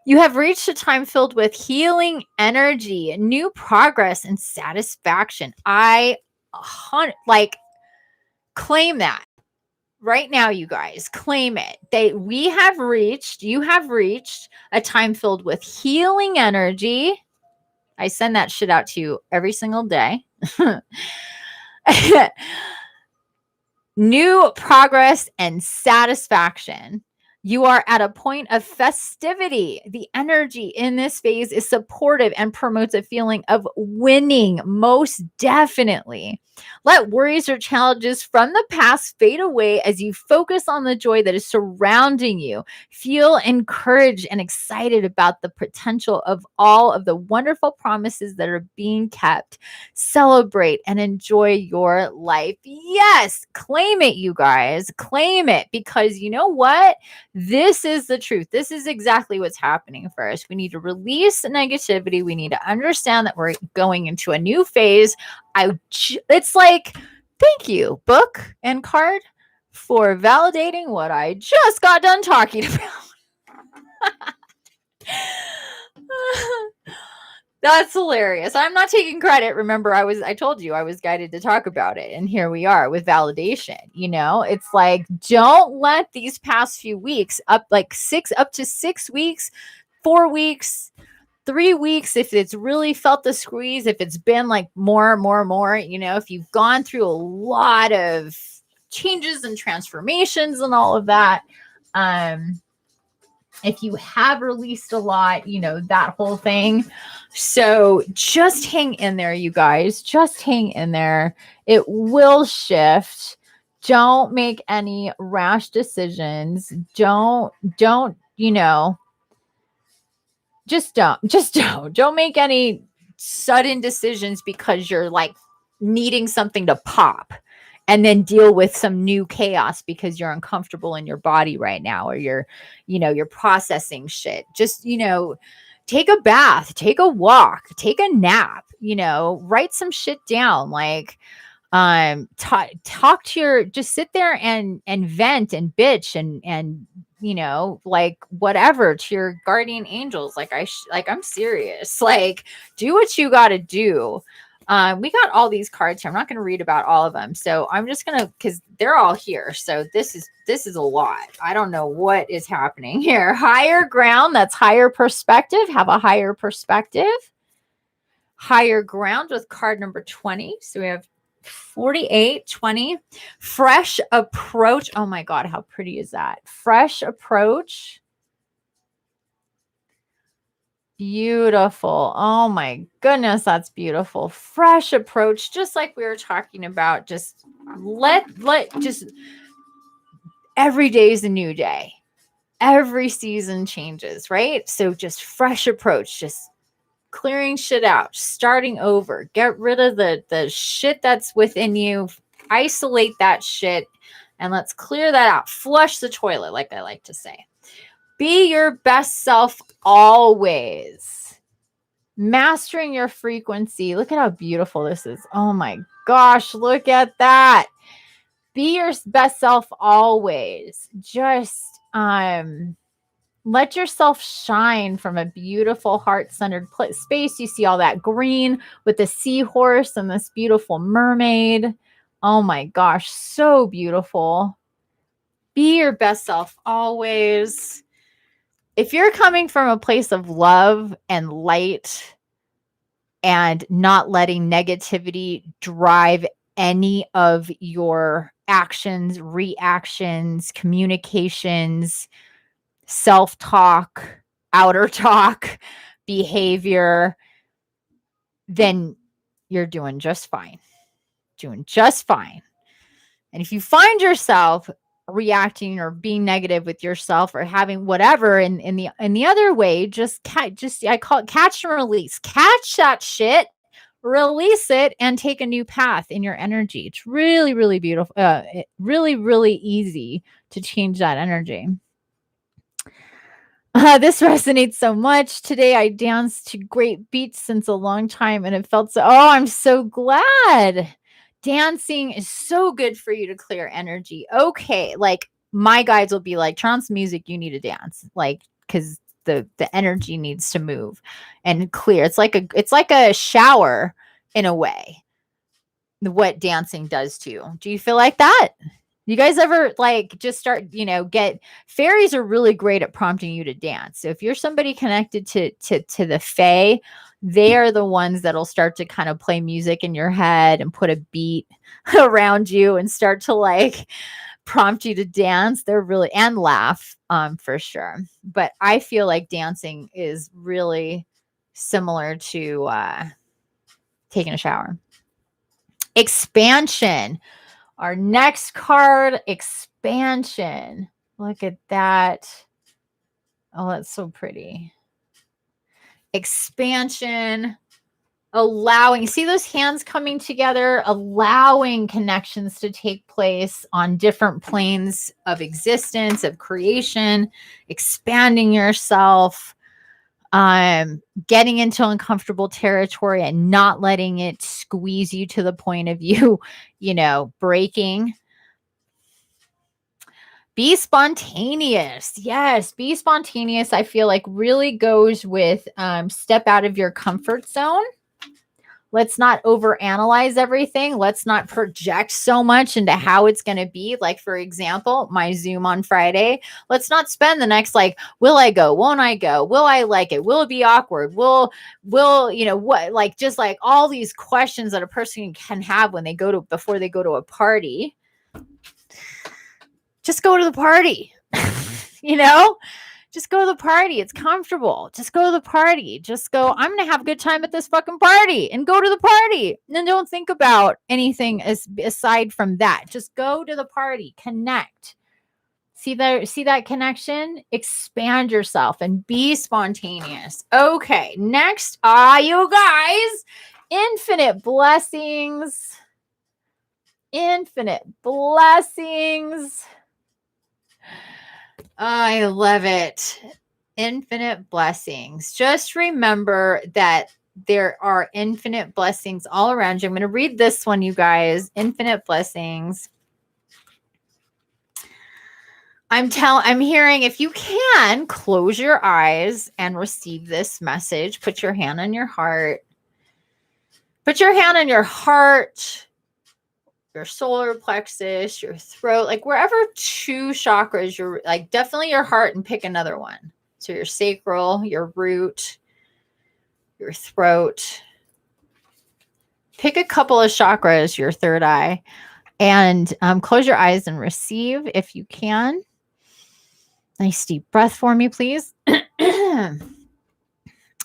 You have reached a time filled with healing energy, new progress, and satisfaction. I like claim that right now, you guys. Claim it. You have reached a time filled with healing energy. I send that shit out to you every single day. New progress and satisfaction. You are at a point of festivity. The energy in this phase is supportive and promotes a feeling of winning, most definitely. Let worries or challenges from the past fade away as you focus on the joy that is surrounding you. Feel encouraged and excited about the potential of all of the wonderful promises that are being kept. Celebrate and enjoy your life. Yes, claim it, you guys. Claim it, because you know what? This is the truth. This is exactly what's happening for us. We need to release negativity. We need to understand that we're going into a new phase. It's like, thank you, book and card, for validating what I just got done talking about. That's hilarious. I'm not taking credit. Remember, I told you I was guided to talk about it. And here we are with validation. You know, it's like, don't let these past few weeks up to 6 weeks, 4 weeks, 3 weeks, if it's really felt the squeeze, if it's been like more, you know, if you've gone through a lot of changes and transformations and all of that, if you have released a lot, you know, that whole thing. So just hang in there, you guys. Just hang in there. It will shift. Don't make any rash decisions. Don't, you know, just don't make any sudden decisions because you're like needing something to pop. and then deal with some new chaos because you're uncomfortable in your body right now, or you're processing shit. Just, take a bath, take a walk, take a nap, write some shit down. Like, talk to just sit there and vent and bitch and like whatever to your guardian angels. Like I'm serious. Like, do what you got to do. We got all these cards here. I'm not going to read about all of them, so I'm just gonna, because they're all here. So this is a lot. I don't know what is happening here. Higher ground, that's higher perspective. Have a higher perspective. Higher ground with card number 20. So we have 48, 20. Fresh approach. Oh my God, how pretty is that? Fresh approach. Beautiful. Oh my goodness, that's beautiful. Fresh approach, just like we were talking about. Just just every day is a new day. Every season changes, right? So just fresh approach, just clearing shit out, starting over, get rid of the shit that's within you, isolate that shit, and let's clear that out. Flush the toilet, like I like to say. Be your best self always. Mastering your frequency. Look at how beautiful this is. Oh my gosh, look at that. Be your best self always. Just let yourself shine from a beautiful heart-centered space. You see all that green with the seahorse and this beautiful mermaid. Oh my gosh, so beautiful. Be your best self always. If you're coming from a place of love and light and not letting negativity drive any of your actions, reactions, communications, self-talk, outer talk, behavior, then you're doing just fine. Doing just fine. And if you find yourself reacting or being negative with yourself or having whatever in the other way, I call it catch and release. Catch that shit, release it, and take a new path in your energy. It's really, really beautiful. Really, really easy to change that energy. This resonates so much. Today I danced to great beats since a long time and it felt so, oh, I'm so glad. Dancing is so good for you to clear energy. Okay, like my guides will be like, trance music, you need to dance. Like, because the energy needs to move and clear. It's like a shower in a way, what dancing does to you. Do you feel like that? You guys ever like just start, fairies are really great at prompting you to dance. So if you're somebody connected to the fae, they are the ones that'll start to kind of play music in your head and put a beat around you and start to like prompt you to dance. They're really, and laugh, for sure. But I feel like dancing is really similar to taking a shower. Expansion. Our next card, expansion. Look at that. Oh, that's so pretty. Expansion. Allowing, see those hands coming together, allowing connections to take place on different planes of existence, of creation, expanding yourself, getting into uncomfortable territory and not letting it squeeze you to the point of you, breaking. Be spontaneous. Yes, be spontaneous. I feel like really goes with step out of your comfort zone. Let's not overanalyze everything. Let's not project so much into how it's going to be. Like, for example, my Zoom on Friday. Let's not spend the next, like, will I go? Won't I go? Will I like it? Will it be awkward? Will, what? Like, just like all these questions that a person can have when they before they go to a party. Just go to the party, just go to the party. It's comfortable. Just go to the party. Just go, I'm going to have a good time at this fucking party, and go to the party. And then don't think about anything aside from that. Just go to the party, connect. See that connection? Expand yourself and be spontaneous. Okay. Next, you guys, infinite blessings. infinite blessings. I love it. Infinite blessings. Just remember that there are infinite blessings all around you. I'm going to read this one, you guys. Infinite blessings. I'm hearing, if you can, close your eyes and receive this message. Put your hand on your heart. Put your hand on your heart, your solar plexus, your throat, like wherever two chakras, you're like definitely your heart, and pick another one. So your sacral, your root, your throat. Pick a couple of chakras, your third eye, and close your eyes and receive if you can. Nice deep breath for me, please.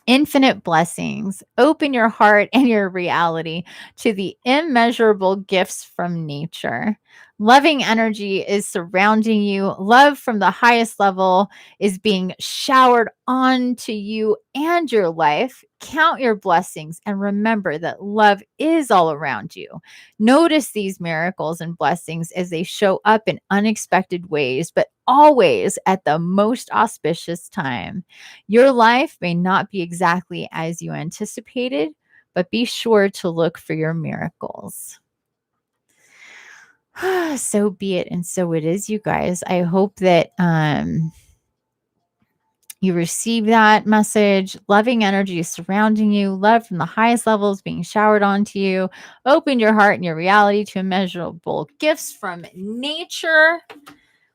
Infinite blessings. Open your heart and your reality to the immeasurable gifts from nature. Loving energy is surrounding you. Love from the highest level is being showered onto you and your life. Count your blessings and remember that love is all around you. Notice these miracles and blessings as they show up in unexpected ways, but always at the most auspicious time. Your life may not be exactly as you anticipated, but be sure to look for your miracles. So be it, and so it is, you guys. I hope that you receive that message. Loving energy is surrounding you. Love from the highest levels being showered onto you. Open your heart and your reality to immeasurable gifts from nature.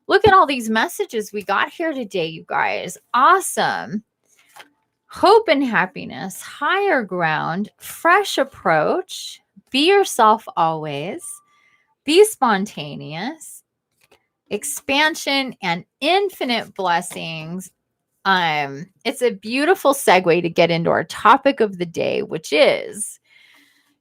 Look at all these messages we got here today, you guys. Awesome. Hope and happiness, higher ground, fresh approach, be yourself always, be spontaneous, expansion, and infinite blessings. It's a beautiful segue to get into our topic of the day, which is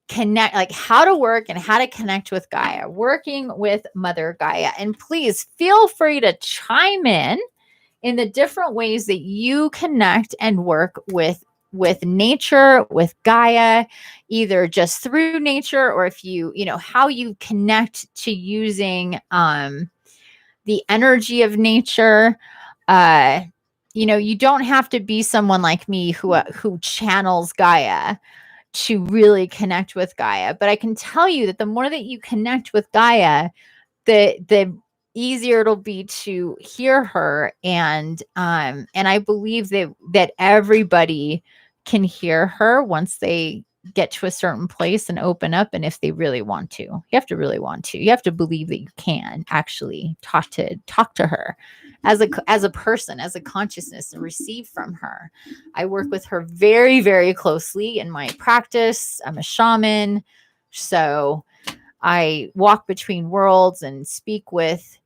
connect, like how to work and how to connect with Gaia, working with Mother Gaia. And please feel free to chime in the different ways that you connect and work with nature, with Gaia, either just through nature, or if you know, how you connect to using the energy of nature. You know, you don't have to be someone like me who channels Gaia to really connect with Gaia. But I can tell you that the more that you connect with Gaia, the easier it'll be to hear her. And I believe that everybody can hear her once they get to a certain place and open up. And if they really want to, you have to really want to, you have to believe that you can actually talk to her as a person, as a consciousness, and receive from her. I work with her very, very closely in my practice. I'm a shaman. So I walk between worlds and speak with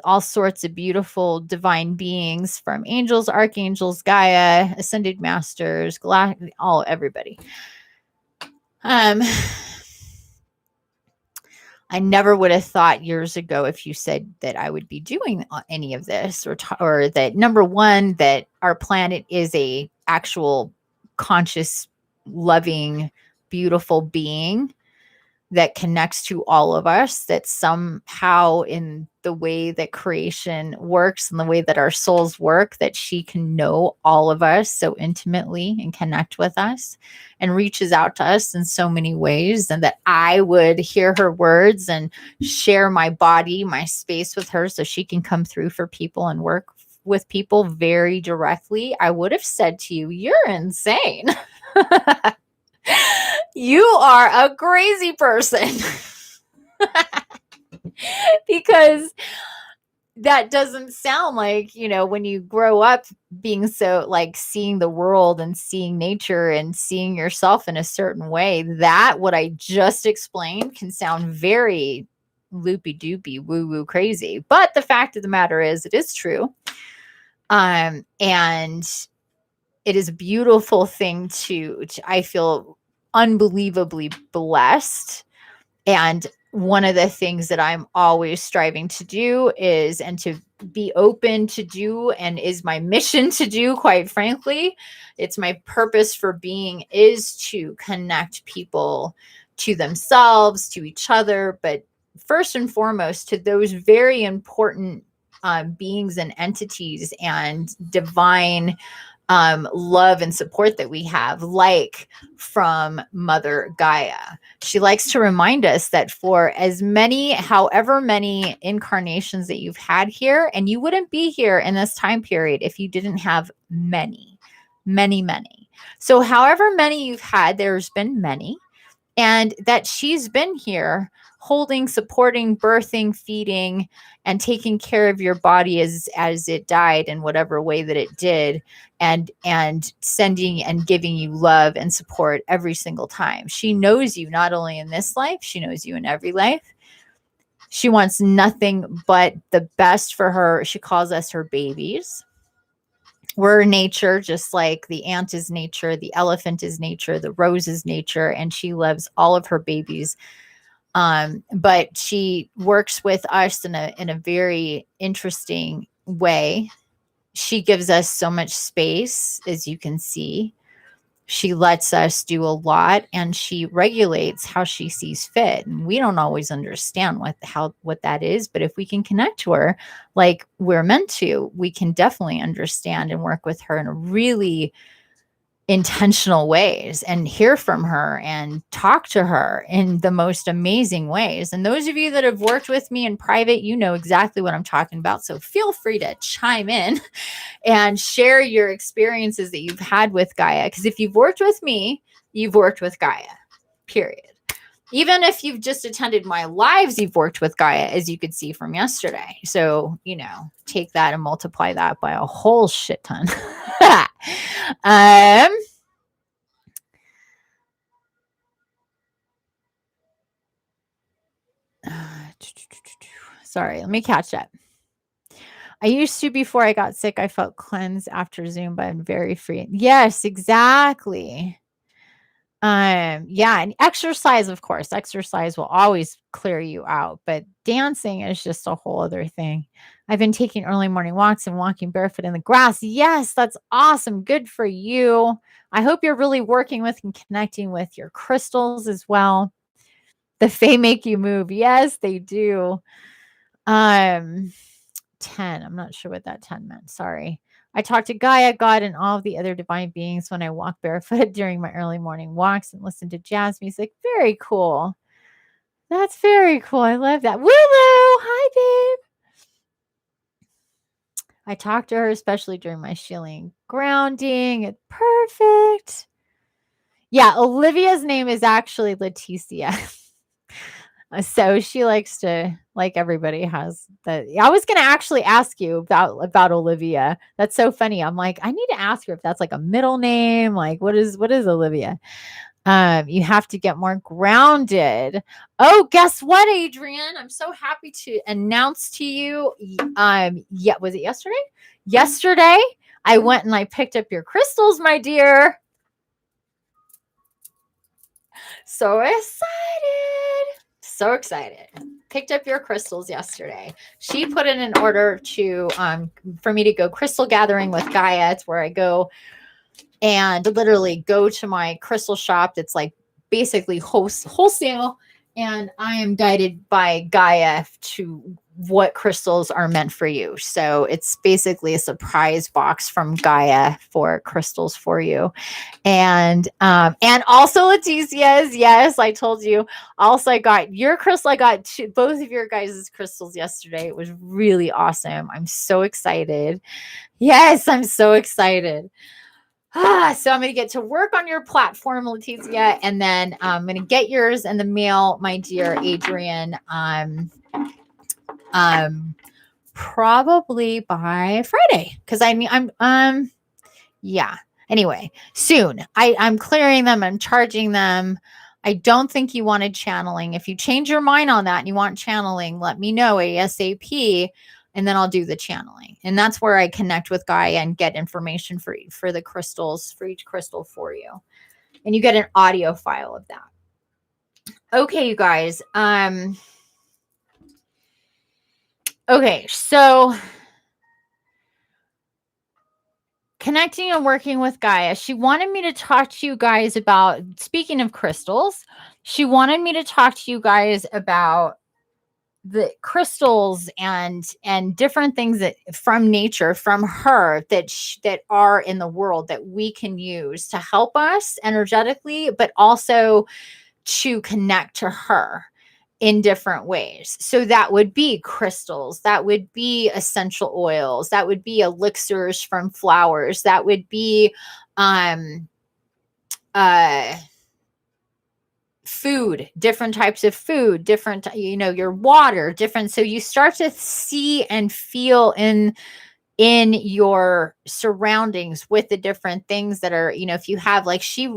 all sorts of beautiful divine beings, from angels, archangels, Gaia, ascended masters, everybody. I never would have thought years ago, if you said that I would be doing any of this, or that, number one, that our planet is a actual conscious, loving, beautiful being that connects to all of us, that somehow in the way that creation works and the way that our souls work, that she can know all of us so intimately and connect with us and reaches out to us in so many ways, and that I would hear her words and share my body, my space with her so she can come through for people and work with people very directly. I would have said to you, you're insane. You are a crazy person. Because that doesn't sound like, you know, when you grow up being so like seeing the world and seeing nature and seeing yourself in a certain way, that what I just explained can sound very loopy doopy, woo woo crazy. But the fact of the matter is, it is true. And it is a beautiful thing to I feel unbelievably blessed. And one of the things that I'm always striving to do is, and to be open to do, and is my mission to do, quite frankly, it's my purpose for being, is to connect people to themselves, to each other, but first and foremost to those very important beings and entities and divine love and support that we have, like from Mother Gaia. She likes to remind us that for as many, however many incarnations that you've had here, and you wouldn't be here in this time period if you didn't have many, many, many. So however many you've had, there's been many, and that she's been here holding, supporting, birthing, feeding, and taking care of your body as it died in whatever way that it did, and sending and giving you love and support every single time. She knows you not only in this life, she knows you in every life. She wants nothing but the best for her. She calls us her babies. We're nature, just like the ant is nature, the elephant is nature, the rose is nature, and she loves all of her babies. But she works with us in a very interesting way. She gives us so much space, as you can see. She lets us do a lot, and she regulates how she sees fit. And we don't always understand what that is, but if we can connect to her like we're meant to, we can definitely understand and work with her in a really intentional ways and hear from her and talk to her in the most amazing ways. And those of you that have worked with me in private, you know exactly what I'm talking about. So feel free to chime in and share your experiences that you've had with Gaia. Because if you've worked with me, you've worked with Gaia, period. Even if you've just attended my lives, you've worked with Gaia, as you could see from yesterday. So, take that and multiply that by a whole shit ton. Sorry, let me catch up. I used to, before I got sick, I felt cleansed after Zoom, but I'm very free. Yes, exactly. Yeah, and exercise, of course. Exercise will always clear you out, but dancing is just a whole other thing. I've been taking early morning walks and walking barefoot in the grass. Yes, that's awesome. Good for you. I hope you're really working with and connecting with your crystals as well. The Fae make you move. Yes, they do. 10. I'm not sure what that 10 meant. Sorry. I talk to Gaia, God, and all of the other divine beings when I walk barefoot during my early morning walks and listen to jazz music. Very cool. That's very cool. I love that. Willow, hi, babe. I talk to her, especially during my shielding grounding. It's perfect. Yeah, Olivia's name is actually Leticia. So she likes to, like everybody has that. I was going to actually ask you about Olivia. That's so funny. I'm like, I need to ask her if that's like a middle name. Like, what is Olivia? You have to get more grounded. Oh, guess what, Adrian? I'm so happy to announce to you. Yeah, was it yesterday? Yesterday, I went and I picked up your crystals, my dear. So excited. So excited. Picked up your crystals yesterday. She put in an order to for me to go crystal gathering with Gaia. It's where I go and literally go to my crystal shop that's like basically wholesale, and I am guided by Gaia to what crystals are meant for you. So it's basically a surprise box from Gaia for crystals for you. And also Leticia's. Yes, I told you. Also, I got your crystal. I got both of your guys' crystals yesterday. It was really awesome. I'm so excited. Yes, I'm so excited. So I'm going to get to work on your platform, Leticia, and then I'm going to get yours in the mail, my dear Adrian. Probably by Friday, because yeah. Anyway, soon. I'm clearing them. I'm charging them. I don't think you wanted channeling. If you change your mind on that and you want channeling, let me know ASAP, and then I'll do the channeling. And that's where I connect with Gaia and get information for the crystals, for each crystal for you. And you get an audio file of that. Okay, you guys. Okay, so connecting and working with Gaia. She wanted me to talk to you guys about, speaking of crystals, she wanted me to talk to you guys about the crystals and different things that from nature, from her, that are in the world that we can use to help us energetically, but also to connect to her in different ways. So that would be crystals, that would be essential oils, that would be elixirs from flowers, that would be food, different types of food, different, your water, different. So you start to see and feel in your surroundings with the different things that are, if you have, like, she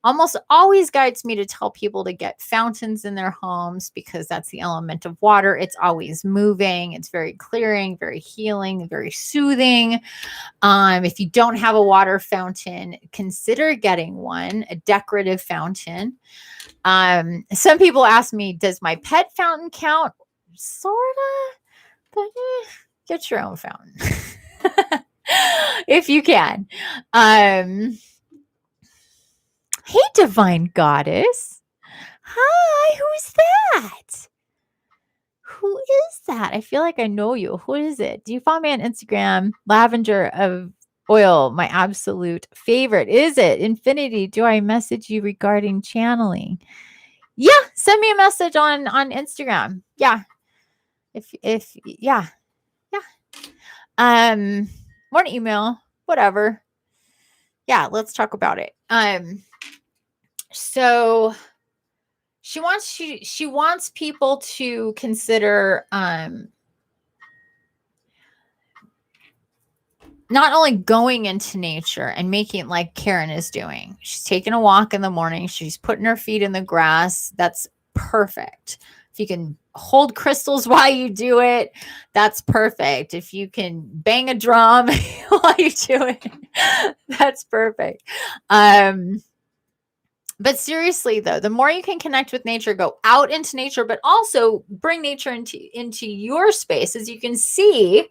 almost always guides me to tell people to get fountains in their homes, because that's the element of water. It's always moving. It's very clearing, very healing, very soothing. If you don't have a water fountain, consider getting one, a decorative fountain. Some people ask me, does my pet fountain count? Sorta, but get your own fountain if you can. Hey, Divine Goddess. Hi, who's that? Who is that? I feel like I know you. Who is it? Do you follow me on Instagram? Lavender of Oil, my absolute favorite. Is it Infinity? Do I message you regarding channeling? Yeah, send me a message on Instagram. Yeah. If yeah. Or an email, whatever. Yeah, let's talk about it. So she wants people to consider not only going into nature and making, like Karen is doing. She's taking a walk in the morning. She's putting her feet in the grass. That's perfect. If you can hold crystals while you do it, that's perfect. If you can bang a drum while you do it, that's perfect. But seriously, though, the more you can connect with nature, go out into nature, but also bring nature into your space. As you can see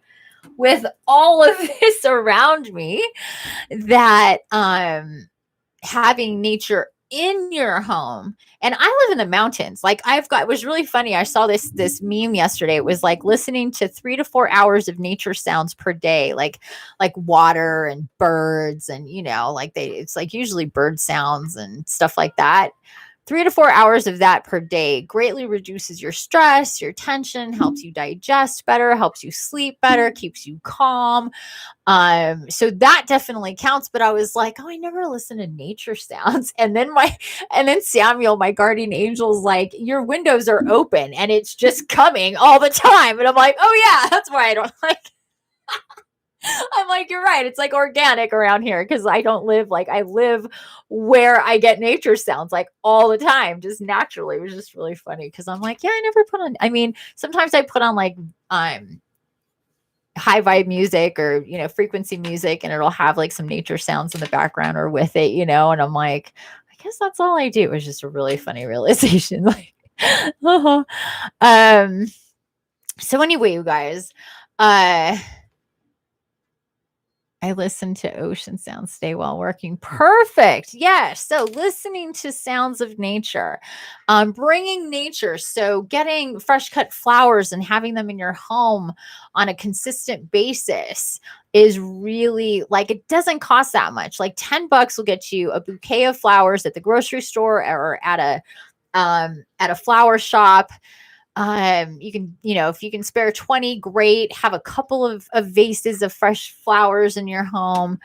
with all of this around me, that having nature in your home. And I live in the mountains. Like, it was really funny. I saw this meme yesterday. It was like listening to 3 to 4 hours of nature sounds per day, like water and birds, and it's like usually bird sounds and stuff like that. 3 to 4 hours of that per day greatly reduces your stress, your tension, helps you digest better, helps you sleep better, keeps you calm. So that definitely counts. But I was like, oh, I never listen to nature sounds. And then Samuel, my guardian angel's like, your windows are open and it's just coming all the time. And I'm like, oh yeah, that's why I don't like. I'm like, you're right. It's like organic around here, because I don't live I live where I get nature sounds like all the time, just naturally. It was just really funny, because I'm like, yeah, I never put on. I mean, sometimes I put on high vibe music or frequency music, and it'll have like some nature sounds in the background or with it, and I'm like, I guess that's all I do. It was just a really funny realization. So anyway, you guys, I listen to ocean sounds today while working. Perfect. Yes. So listening to sounds of nature, bringing nature. So getting fresh cut flowers and having them in your home on a consistent basis is really, it doesn't cost that much. Like $10 will get you a bouquet of flowers at the grocery store or at a flower shop. You can, if you can spare 20, great. Have a couple of vases of fresh flowers in your home.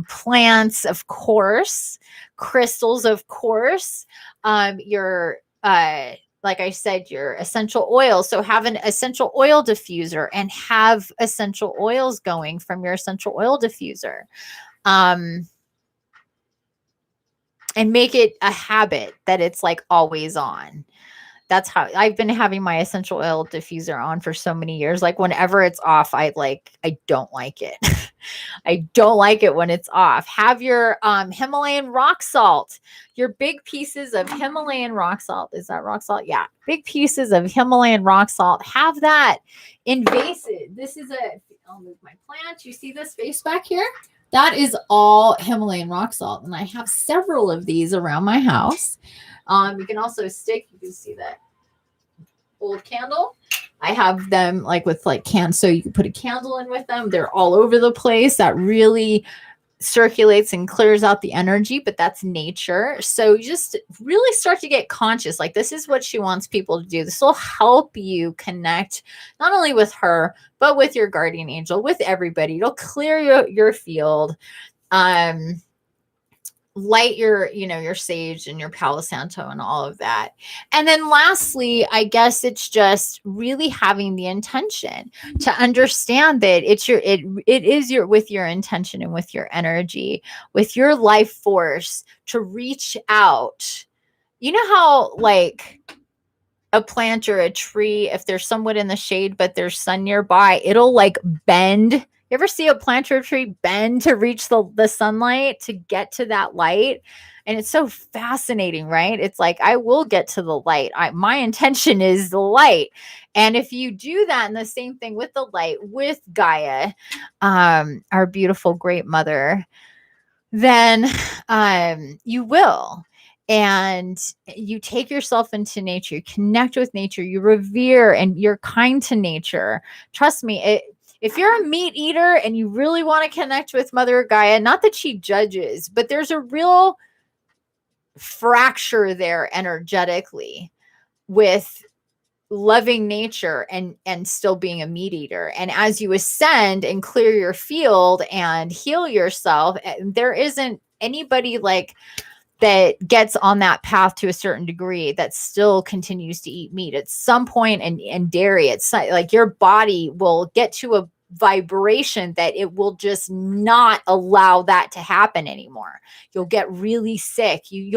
Plants, of course, crystals, of course. Your, like I said, your essential oils. So have an essential oil diffuser and have essential oils going from your essential oil diffuser. And make it a habit that it's like always on. That's how I've been having my essential oil diffuser on for so many years. Like whenever it's off, I don't like it. I don't like it when it's off. Have your Himalayan rock salt, your big pieces of Himalayan rock salt. Is that rock salt? Yeah. Big pieces of Himalayan rock salt. Have that in vases. I'll move my plant. You see this vase back here? That is all Himalayan rock salt. And I have several of these around my house. You can also you can see that old candle. I have them like with like so you can put a candle in with them. They're all over the place. That really circulates and clears out the energy, but that's nature. So you just really start to get conscious. Like, this is what she wants people to do. This will help you connect not only with her, but with your guardian angel, with everybody. It'll clear your field. Light your, your sage and your Palo Santo and all of that. And then lastly, I guess it's just really having the intention to understand that it is with your intention and with your energy, with your life force to reach out. You know how like a plant or a tree, if there's somewhat in the shade, but there's sun nearby, it'll like bend. You ever see a plant or a tree bend to reach the sunlight, to get to that light? And it's so fascinating, right? It's like, I will get to the light. My intention is the light. And if you do that, and the same thing with the light, with Gaia, our beautiful great mother, then you will. And you take yourself into nature, you connect with nature, you revere, and you're kind to nature. Trust me, if you're a meat eater and you really want to connect with Mother Gaia, not that she judges, but there's a real fracture there energetically with loving nature and still being a meat eater. And as you ascend and clear your field and heal yourself, there isn't anybody like that gets on that path to a certain degree that still continues to eat meat at some point, and dairy. It's like your body will get to a vibration that it will just not allow that to happen anymore. You'll get really sick. You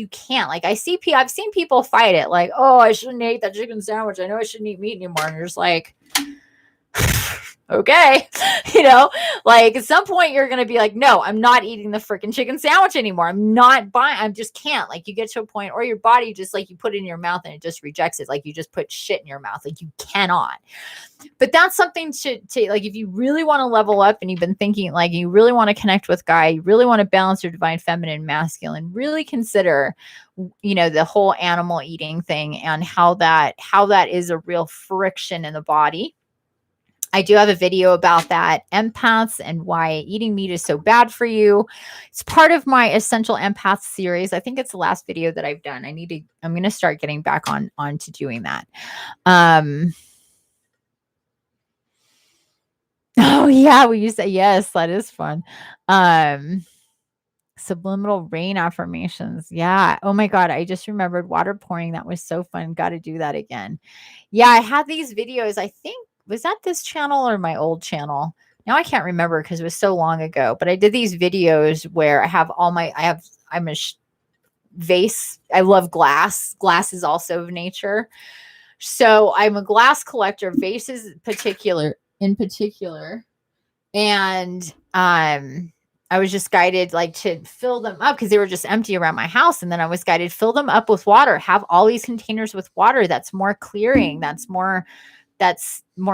can't. Like, I've seen people fight it, like, oh, I shouldn't eat that chicken sandwich. I know I shouldn't eat meat anymore. And you're just like, okay, like at some point you're going to be like, no, I'm not eating the freaking chicken sandwich anymore. I'm not buying, I just can't. Like, you get to a point, or your body just like, you put it in your mouth and it just rejects it. Like, you just put shit in your mouth. Like, you cannot. But that's something to like, if you really want to level up and you've been thinking like you really want to connect with Gaia, you really want to balance your divine feminine, masculine, really consider, the whole animal eating thing and how that is a real friction in the body. I do have a video about that, empaths and why eating meat is so bad for you. It's part of my Essential Empath series. I think it's the last video that I've done. I'm going to start getting back on to doing that. Oh yeah, we used to, yes, that is fun. Subliminal rain affirmations. Yeah. Oh my God. I just remembered water pouring. That was so fun. Got to do that again. Yeah. I had these videos. I think, was that this channel or my old channel? Now I can't remember because it was so long ago, but I did these videos where I have I'm a vase. I love glass. Glass is also of nature. So I'm a glass collector, vases in particular. And, I was just guided like to fill them up because they were just empty around my house. And then I was guided, fill them up with water, have all these containers with water. That's more clearing. That's more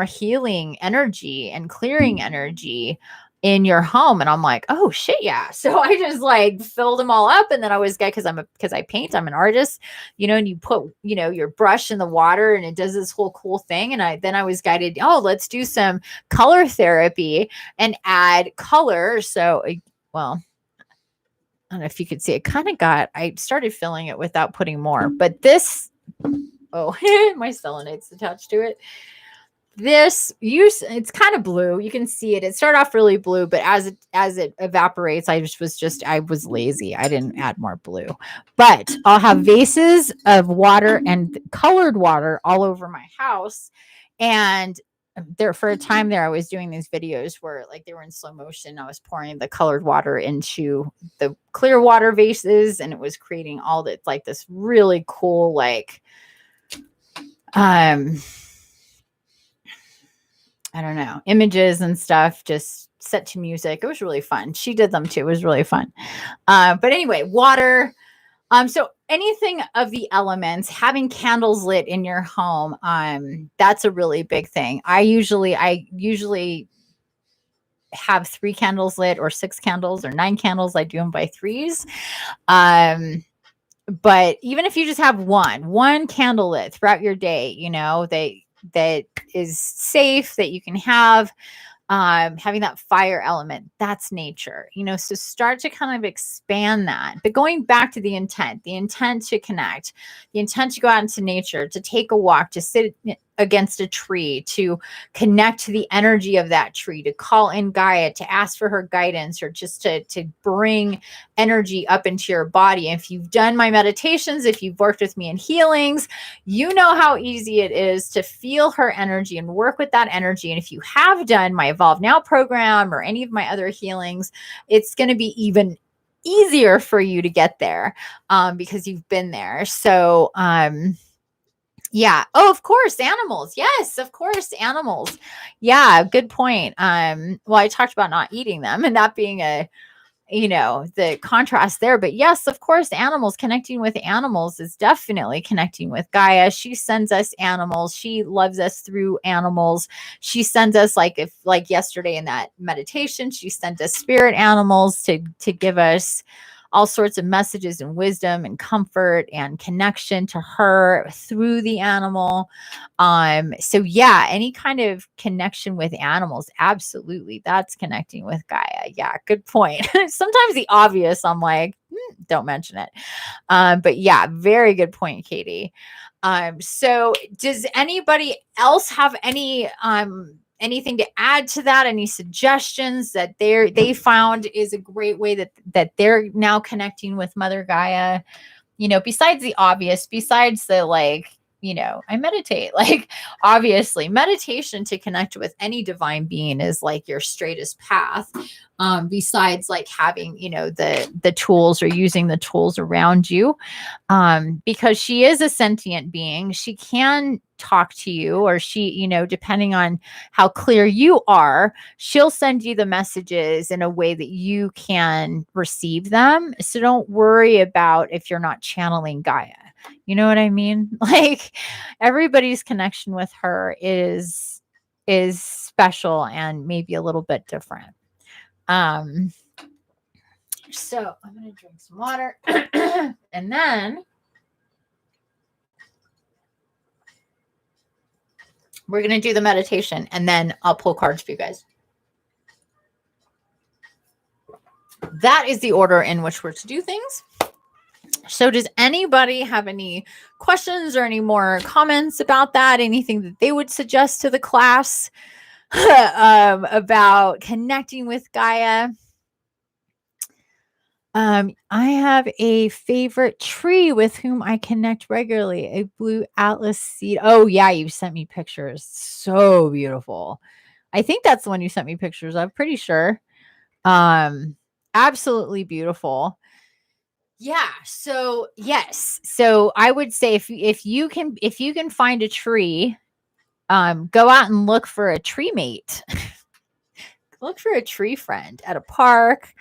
healing energy and clearing energy in your home. And I'm like, oh shit. Yeah. So I just like filled them all up. And then I was because I paint, I'm an artist, and you put, your brush in the water and it does this whole cool thing. And I was guided, oh, let's do some color therapy and add color. So, well, I don't know if you could see it I started filling it without putting more, but this, oh, my selenoid's attached to it. It's kind of blue. You can see it. It started off really blue, but as it evaporates, I was lazy. I didn't add more blue, but I'll have vases of water and colored water all over my house. And there, for a time there, I was doing these videos where like they were in slow motion. I was pouring the colored water into the clear water vases, and it was creating all that, like this really cool, like, I don't know, images and stuff just set to music. It was really fun. She did them too. It was really fun. But anyway, water. So anything of the elements, having candles lit in your home, that's a really big thing. I usually have 3 candles lit, or 6 candles, or 9 candles. I do them by threes. but even if you just have one candle lit throughout your day, you know, that is safe, that you can have, having that fire element, that's nature, you know. So start to kind of expand that. But going back to the intent to connect, the intent to go out into nature, to take a walk, to sit against a tree, to connect to the energy of that tree, to call in Gaia, to ask for her guidance, or just to bring energy up into your body. If you've done my meditations, if you've worked with me in healings, you know how easy it is to feel her energy and work with that energy. And if you have done my Evolve Now program or any of my other healings, it's going to be even easier for you to get there, because you've been there. So, yeah. Oh, of course, animals. Yes, of course, animals. Yeah, good point. Well, I talked about not eating them and that being a, you know, the contrast there. But yes, of course, animals, connecting with animals is definitely connecting with Gaia. She sends us animals. She loves us through animals. She sends us, like yesterday in that meditation, she sent us spirit animals to give us all sorts of messages and wisdom and comfort and connection to her through the animal. So yeah, any kind of connection with animals, absolutely, that's connecting with Gaia. Yeah, good point. Sometimes the obvious, I'm like, don't mention it. But yeah, very good point, Katie. So does anybody else have any anything to add to that? Any suggestions that they found is a great way that they're now connecting with Mother Gaia? You know, besides the obvious, besides the, like, you know, I meditate. Like, obviously, meditation to connect with any divine being is like your straightest path. Besides, like, having, you know, the tools or using the tools around you, because she is a sentient being. She can talk to you, or she, you know, depending on how clear you are, she'll send you the messages in a way that you can receive them. So don't worry about if you're not channeling Gaia. You know what I mean? Like, everybody's connection with her is special and maybe a little bit different. So I'm going to drink some water and then we're going to do the meditation and then I'll pull cards for you guys. That is the order in which we're to do things. So does anybody have any questions or any more comments about that? Anything that they would suggest to the class about connecting with Gaia? I have a favorite tree with whom I connect regularly, a blue atlas seed. Oh yeah, you sent me pictures. So beautiful. I think that's the one you sent me pictures of, pretty sure. Absolutely beautiful. Yeah. So yes. So I would say if you can find a tree, go out and look for a tree mate. Look for a tree friend at a park,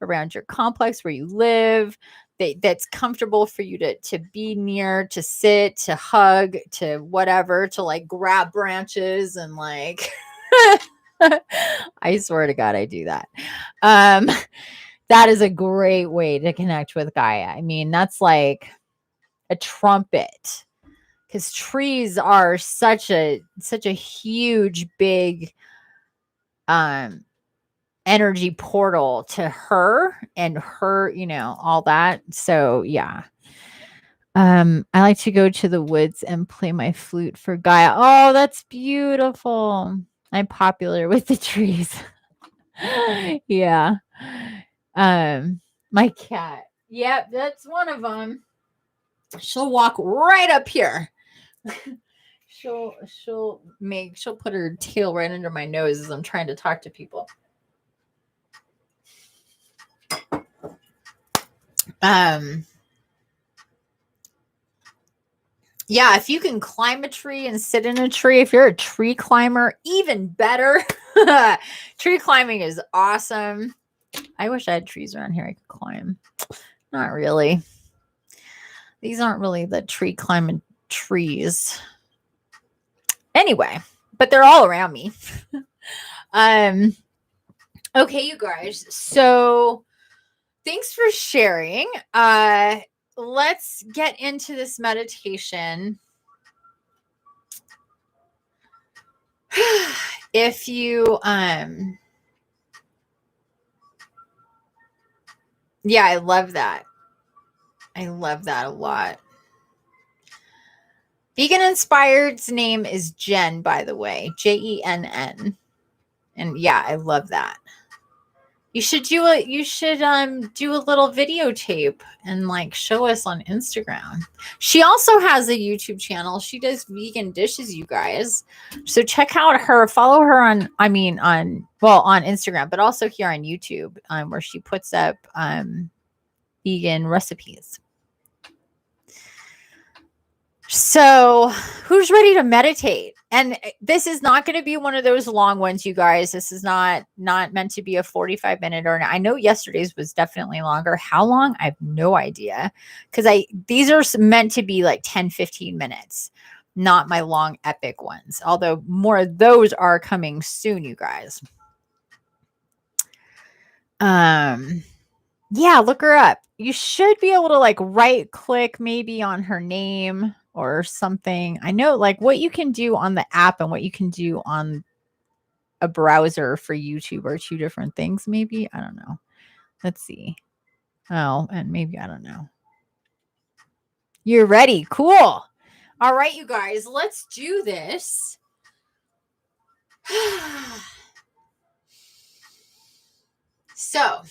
around your complex where you live, that's comfortable for you to be near, to sit, to hug, to whatever, to like grab branches and like I swear to God, I do that. That is a great way to connect with Gaia. I mean, that's like a trumpet, because trees are such a huge, big energy portal to her and her, you know, all that. So yeah. I like to go to the woods and play my flute for Gaia. Oh, that's beautiful. I'm popular with the trees. Yeah. My cat. Yep, that's one of them. She'll walk right up here. she'll put her tail right under my nose as I'm trying to talk to people. Yeah, if you can climb a tree and sit in a tree, if you're a tree climber, even better. Tree climbing is awesome. I wish I had trees around here I could climb. Not really. These aren't really the tree climbing trees. Anyway, but they're all around me. Okay, you guys. So thanks for sharing. let's get into this meditation. If you, yeah, I love that. I love that a lot. Vegan Inspired's name is Jen, by the way, Jenn. And yeah, I love that. You should do a little videotape and like show us on Instagram. She also has a YouTube channel. She does vegan dishes, you guys. So check out her, follow her on Instagram, but also here on YouTube, where she puts up vegan recipes. So who's ready to meditate? And this is not going to be one of those long ones, you guys. This is not meant to be a 45-minute, or I know yesterday's was definitely longer. How long? I have no idea, because these are meant to be like 10-15 minutes, not my long epic ones. Although more of those are coming soon, you guys. Yeah, look her up. You should be able to like right click maybe on her name or something. I know like what you can do on the app and what you can do on a browser for YouTube are two different things, maybe. I don't know. Let's see. Oh, and maybe, I don't know. You're ready. Cool. All right, you guys, let's do this. So,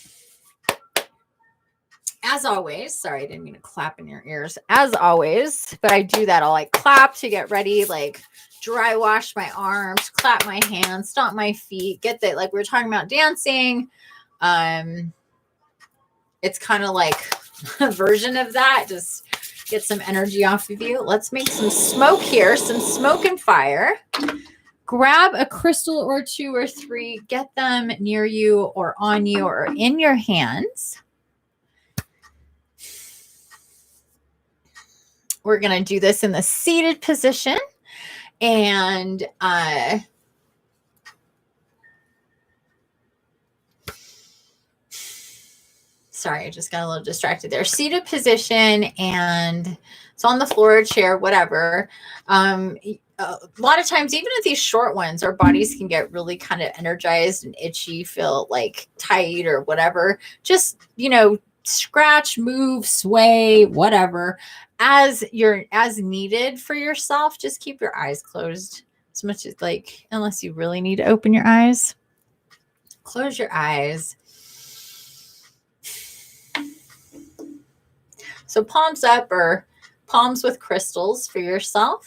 as always, sorry, I didn't mean to clap in your ears. As always, but I do that. I'll like clap to get ready, like dry wash my arms, clap my hands, stomp my feet, get that. Like we were talking about dancing. It's kind of like a version of that. Just get some energy off of you. Let's make some smoke here, some smoke and fire. Grab a crystal or 2 or 3, get them near you or on you or in your hands. We're going to do this in the seated position. And sorry, I just got a little distracted there. Seated position, and it's on the floor, chair, whatever. A lot of times, even at these short ones, our bodies can get really kind of energized and itchy, feel like tight or whatever. Just, scratch, move, sway, whatever, as needed for yourself. Just keep your eyes closed as much as unless you really need to open your eyes. Close your eyes. So palms up or palms with crystals for yourself.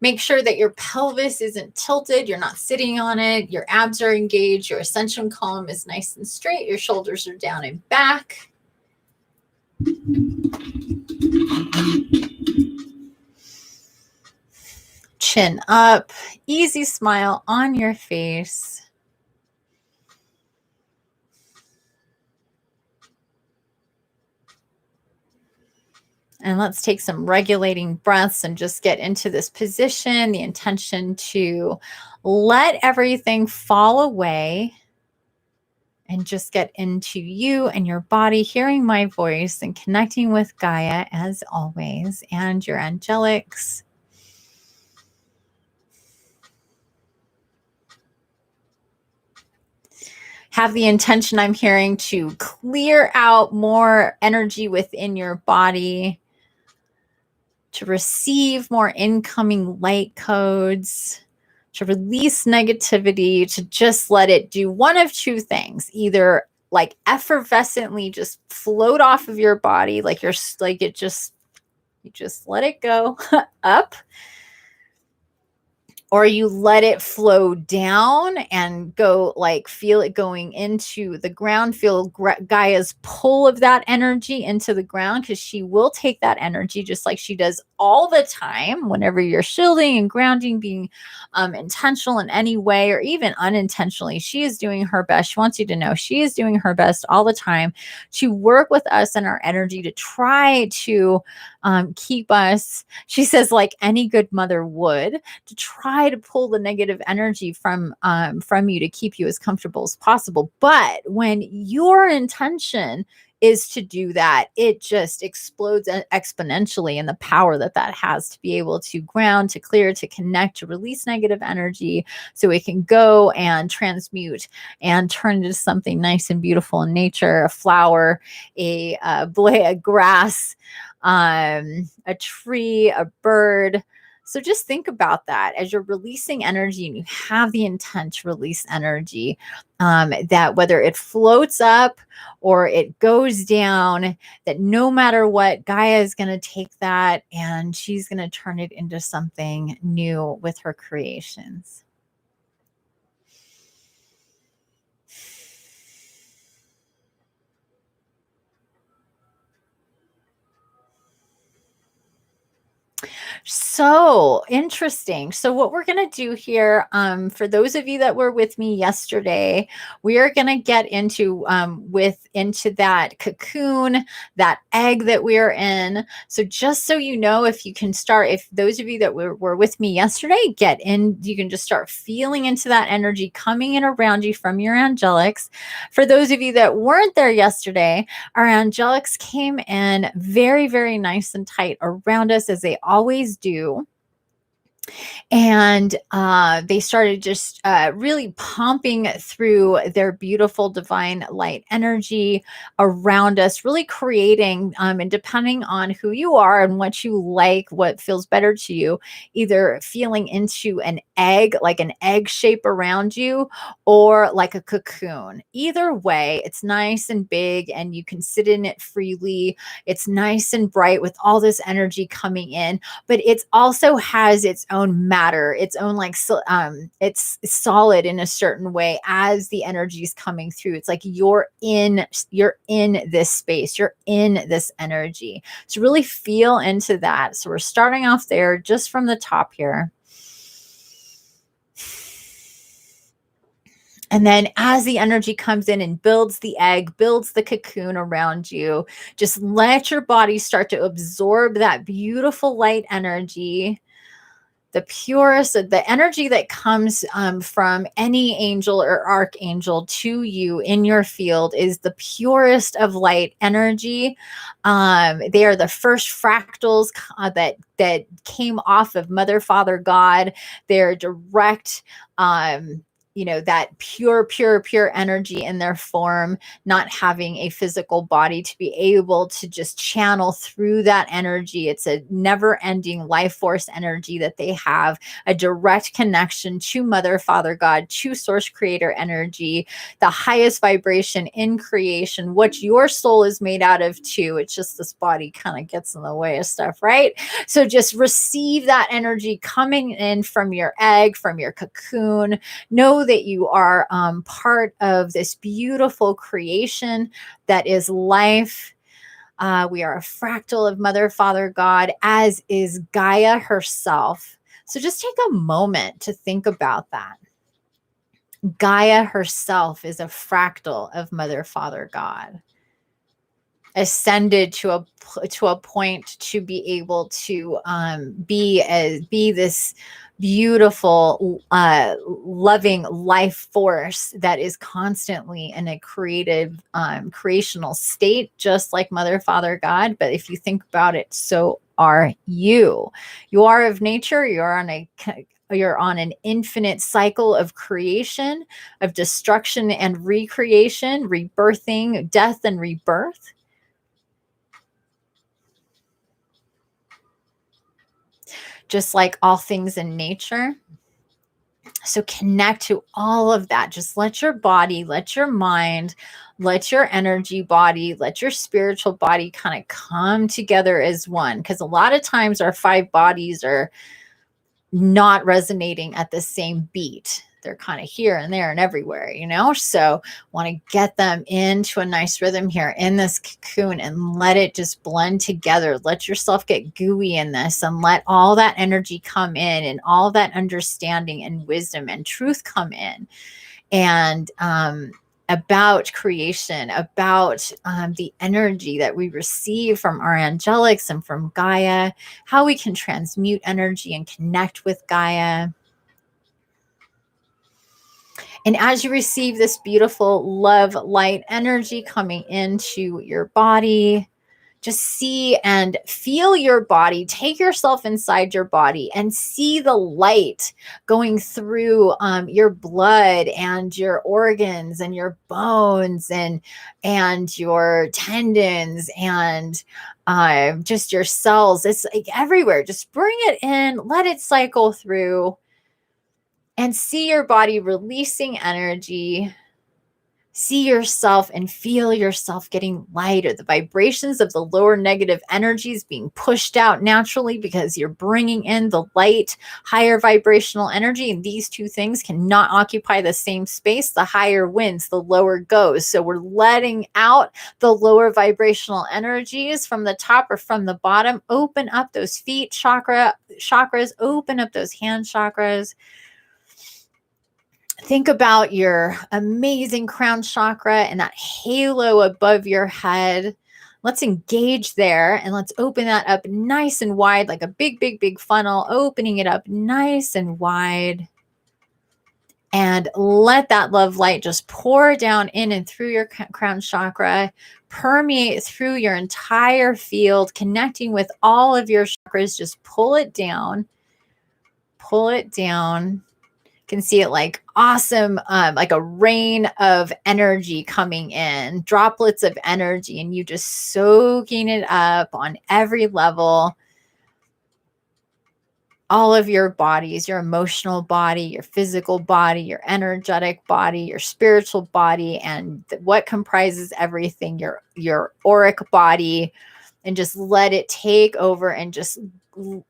Make sure that your pelvis isn't tilted. You're not sitting on it. Your abs are engaged. Your ascension column is nice and straight. Your shoulders are down and back. Chin up. Easy smile on your face. And let's take some regulating breaths and just get into this position, the intention to let everything fall away and just get into you and your body, hearing my voice and connecting with Gaia as always, and your angelics. Have the intention, I'm hearing, to clear out more energy within your body, to receive more incoming light codes, to release negativity, to just let it do one of two things. Either like effervescently just float off of your body, you just let it go up, or you let it flow down and go, feel it going into the ground, feel Gaia's pull of that energy into the ground, because she will take that energy just like she does all the time whenever you're shielding and grounding, being intentional in any way or even unintentionally. She is doing her best. She wants you to know she is doing her best all the time to work with us and our energy to try to keep us, she says, like any good mother would, to try to pull the negative energy from you to keep you as comfortable as possible. But when your intention is to do that, it just explodes exponentially in the power that that has to be able to ground, to clear, to connect, to release negative energy so it can go and transmute and turn into something nice and beautiful in nature, a flower, a blade, a grass, a tree, a bird. So just think about that as you're releasing energy and you have the intent to release energy, that whether it floats up or it goes down, that no matter what, Gaia is going to take that and she's going to turn it into something new with her creations. So interesting. So what we're going to do here, for those of you that were with me yesterday, we are going to get into into that cocoon, that egg that we are in. So just so you know, if you can start, if those of you that were with me yesterday get in, you can just start feeling into that energy coming in around you from your angelics. For those of you that weren't there yesterday, our angelics came in very, very nice and tight around us, as they always do. And they started just really pumping through their beautiful divine light energy around us, really creating, and depending on who you are and what you like, what feels better to you, either feeling into an egg, like an egg shape around you, or like a cocoon. Either way, it's nice and big and you can sit in it freely. It's nice and bright with all this energy coming in, but it also has its own matter, its own it's solid in a certain way as the energy is coming through. It's like you're in this space, you're in this energy. So really feel into that. So we're starting off there just from the top here. And then as the energy comes in and builds the egg, builds the cocoon around you, just let your body start to absorb that beautiful light energy. The purest, the energy that comes from any angel or archangel to you in your field is the purest of light energy. They are the first fractals that came off of Mother, Father, God. They're direct, that pure energy in their form, not having a physical body to be able to just channel through that energy. It's a never ending life force energy that they have, a direct connection to Mother, Father, God, to Source Creator energy, the highest vibration in creation, what your soul is made out of too. It's just this body kind of gets in the way of stuff, right? So just receive that energy coming in from your egg, from your cocoon. Know that you are part of this beautiful creation that is life. We are a fractal of Mother, Father, God, as is Gaia herself. So just take a moment to think about that. Gaia herself is a fractal of Mother, Father, God, ascended to a point to be able to be this beautiful, loving life force that is constantly in a creative, creational state, just like Mother, Father, God. But if you think about it, so are you. You are of nature. You're on an infinite cycle of creation, of destruction and recreation, rebirthing, death and rebirth. Just like all things in nature. So connect to all of that. Just let your body, let your mind, let your energy body, let your spiritual body kind of come together as one. Because a lot of times our 5 bodies are not resonating at the same beat. They're kind of here and there and everywhere, so want to get them into a nice rhythm here in this cocoon and let it just blend together. Let yourself get gooey in this and let all that energy come in and all that understanding and wisdom and truth come in. And about creation, about the energy that we receive from our angelics and from Gaia, how we can transmute energy and connect with Gaia. And as you receive this beautiful love, light energy coming into your body, just see and feel your body. Take yourself inside your body and see the light going through your blood and your organs and your bones and your tendons and just your cells. It's like everywhere. Just bring it in, let it cycle through, and see your body releasing energy. See yourself and feel yourself getting lighter. The vibrations of the lower negative energies being pushed out naturally because you're bringing in the light, higher vibrational energy. And these two things cannot occupy the same space. The higher wins, the lower goes. So we're letting out the lower vibrational energies from the top or from the bottom. Open up those feet chakras, open up those hand chakras. Think about your amazing crown chakra and that halo above your head. Let's engage there and let's open that up nice and wide, like a big, big, big funnel, opening it up nice and wide. And let that love light just pour down in and through your crown chakra, permeate through your entire field, connecting with all of your chakras. Just pull it down, pull it down. Can see it like awesome, like a rain of energy coming in, droplets of energy, and you just soaking it up on every level. All of your bodies, your emotional body, your physical body, your energetic body, your spiritual body, and what comprises everything, your auric body, and just let it take over and just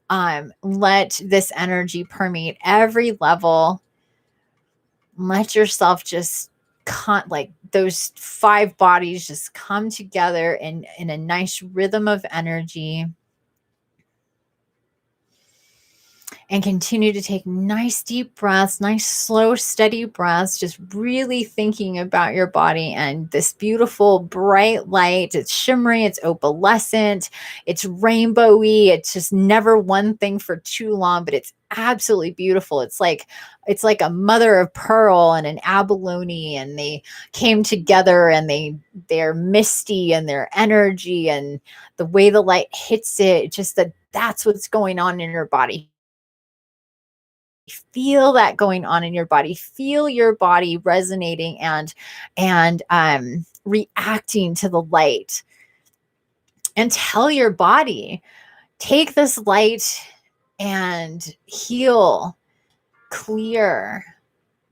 let this energy permeate every level. Let yourself just like those 5 bodies just come together in a nice rhythm of energy. And continue to take nice deep breaths, nice slow steady breaths, just really thinking about your body and this beautiful bright light. It's shimmery, it's opalescent, it's rainbowy. It's just never one thing for too long, but it's absolutely beautiful. It's like a mother of pearl and an abalone, and they came together and they're misty and their energy and the way the light hits it, just that's what's going on in your body. Feel that going on in your body. Feel your body resonating and reacting to the light. And tell your body, take this light and heal, clear.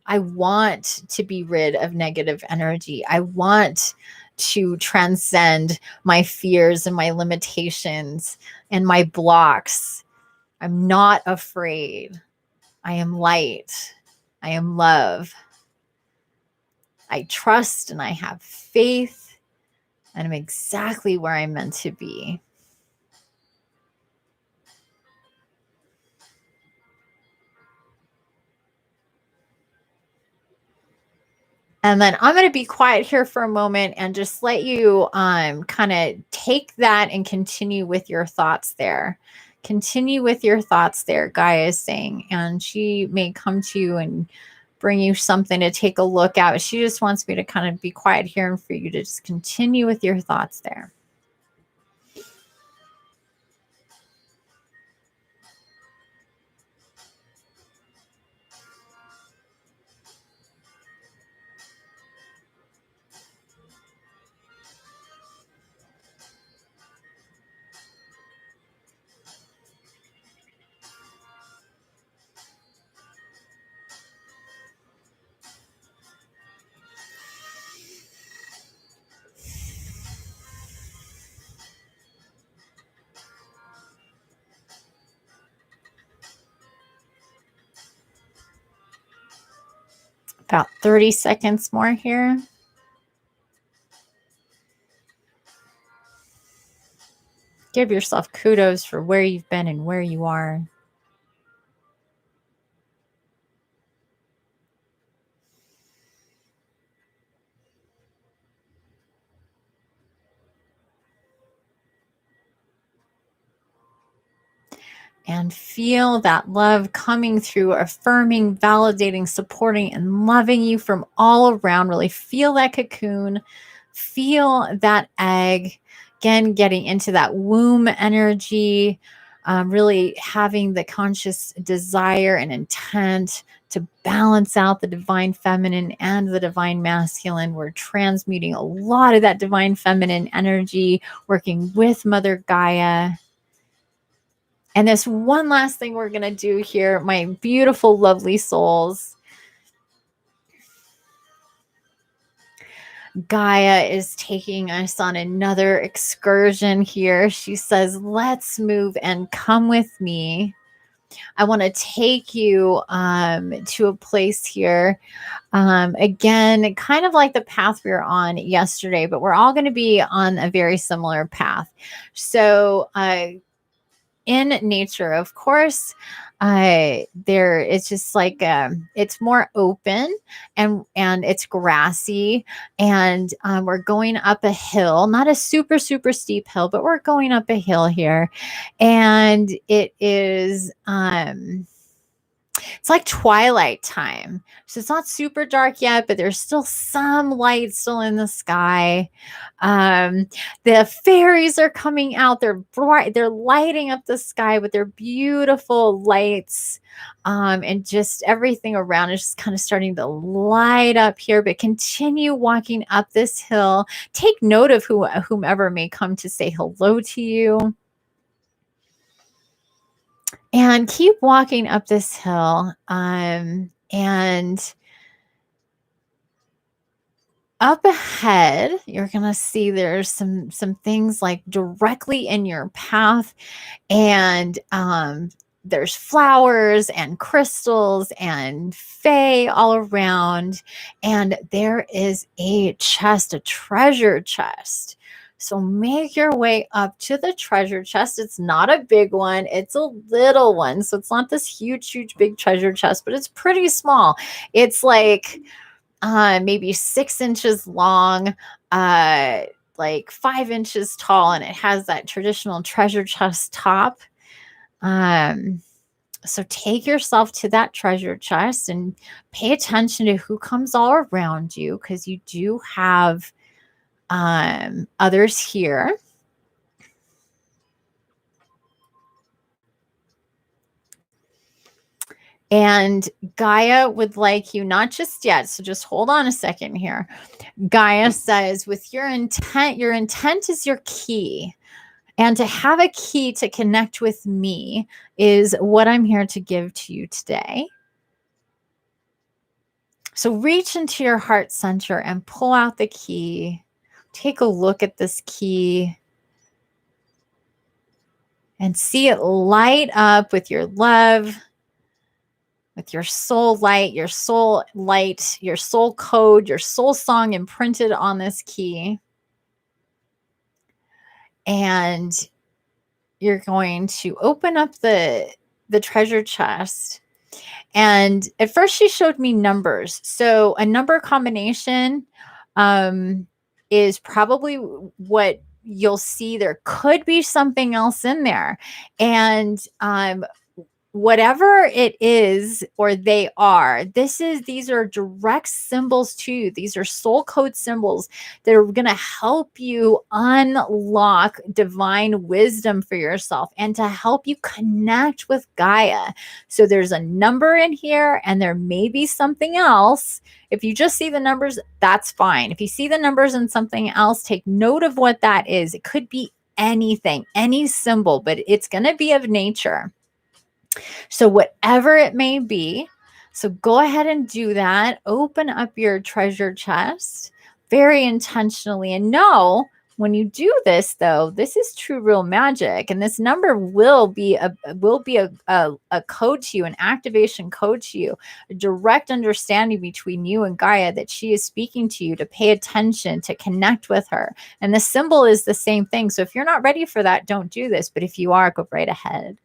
I want to be rid of negative energy. I want to transcend my fears and my limitations and my blocks. I'm not afraid. I am light. I am love. I trust and I have faith, and I'm exactly where I'm meant to be. And then I'm going to be quiet here for a moment and just let you kind of take that and continue with your thoughts there. Continue with your thoughts there, Gaia is saying. And she may come to you and bring you something to take a look at. She just wants me to kind of be quiet here and for you to just continue with your thoughts there. About 30 seconds more here. Give yourself kudos for where you've been and where you are. And feel that love coming through, affirming, validating, supporting, and loving you from all around. Really feel that cocoon. Feel that egg. Again, getting into that womb energy, really having the conscious desire and intent to balance out the divine feminine and the divine masculine. We're transmuting a lot of that divine feminine energy, working with Mother Gaia. And this one last thing we're going to do here, my beautiful, lovely souls. Gaia is taking us on another excursion here. She says, let's move and come with me. I want to take you to a place here. Again, kind of like the path we were on yesterday, but we're all going to be on a very similar path. So, in nature, of course, there it's just like it's more open and it's grassy, and we're going up a hill, not a super steep hill, but we're going up a hill here, and it is it's like twilight time. So it's not super dark yet, but there's still some light still in the sky. The fairies are coming out. They're bright. They're lighting up the sky with their beautiful lights. And just everything around is just kind of starting to light up here, but continue walking up this hill. Take note of whomever may come to say hello to you. And keep walking up this hill. And up ahead, you're going to see there's some things like directly in your path. And there's flowers and crystals and fae all around. And there is a chest, a treasure chest. So make your way up to the treasure chest. It's not a big one. It's a little one. So it's not this huge, big treasure chest, but it's pretty small. It's like maybe 6 inches long, like 5 inches tall. And it has that traditional treasure chest top. So take yourself to that treasure chest and pay attention to who comes all around you, because you do have others here. And Gaia would like you, not just yet, so just hold on a second here. Gaia says, with your intent is your key. And to have a key to connect with me is what I'm here to give to you today. So reach into your heart center and pull out the key. Take a look at this key and see it light up with your love, with your soul light, your soul code, your soul song imprinted on this key. And you're going to open up the treasure chest. And at first she showed me numbers. So a number combination is probably what you'll see. There could be something else in there. And whatever it is or they are, these are direct symbols too. These are soul code symbols that are going to help you unlock divine wisdom for yourself and to help you connect with Gaia. So there's a number in here and there may be something else. If you just see the numbers, that's fine. If you see the numbers and something else, take note of what that is. It could be anything, any symbol, but it's going to be of nature. So whatever it may be, so go ahead and do that. Open up your treasure chest very intentionally, and know when you do this, though, this is true real magic, and this number will be a code to you, an activation code to you, a direct understanding between you and Gaia that she is speaking to you to pay attention, to connect with her. And the symbol is the same thing. So if you're not ready for that, don't do this. But if you are, go right ahead.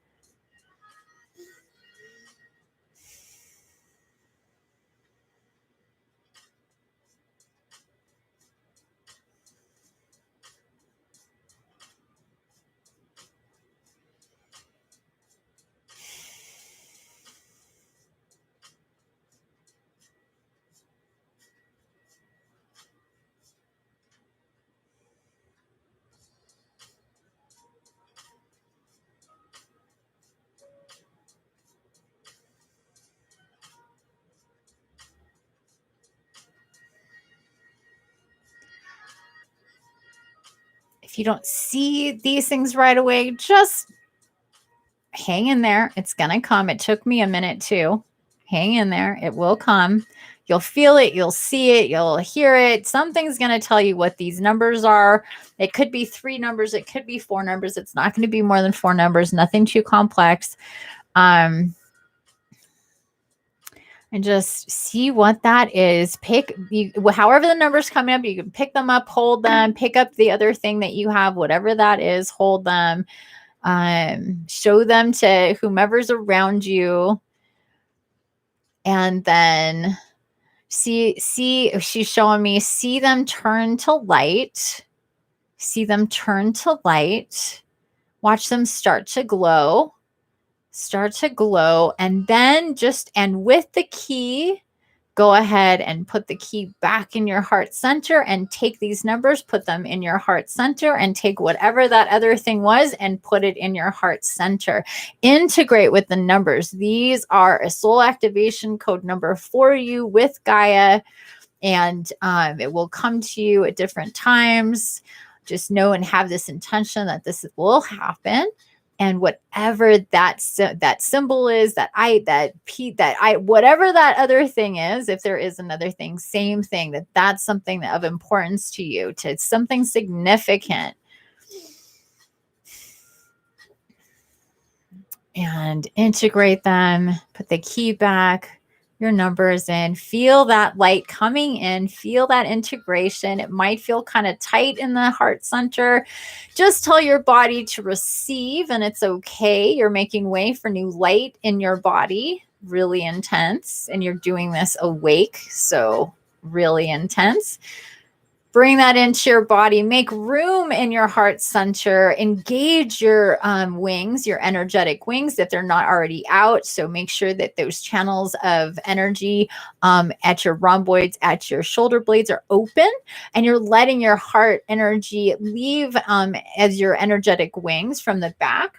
If you don't see these things right away, just hang in there. It's going to come. It took me a minute too. Hang in there. It will come. You'll feel it. You'll see it. You'll hear it. Something's going to tell you what these numbers are. It could be 3 numbers. It could be 4 numbers. It's not going to be more than 4 numbers. Nothing too complex. And just see what that is. However the numbers come up, you can pick them up, hold them, pick up the other thing that you have, whatever that is, hold them, show them to whomever's around you. And then see, she's showing me, see them turn to light. See them turn to light. Watch them start to glow. And then and with the key, go ahead and put the key back in your heart center and take these numbers, put them in your heart center, and take whatever that other thing was and put it in your heart center. Integrate with the numbers. These are a soul activation code number for you with Gaia, and it will come to you at different times. Just know and have this intention that this will happen. And whatever that symbol is, whatever that other thing is, if there is another thing, same thing, that's something of importance to you, to something significant. And integrate them, put the key back, your numbers in, feel that light coming in, feel that integration. It might feel kind of tight in the heart center. Just tell your body to receive, and it's okay. You're making way for new light in your body, really intense, and you're doing this awake, so really intense. Bring that into your body. Make room in your heart center. Engage your wings, your energetic wings, if they're not already out. So make sure that those channels of energy at your rhomboids, at your shoulder blades are open, and you're letting your heart energy leave as your energetic wings from the back.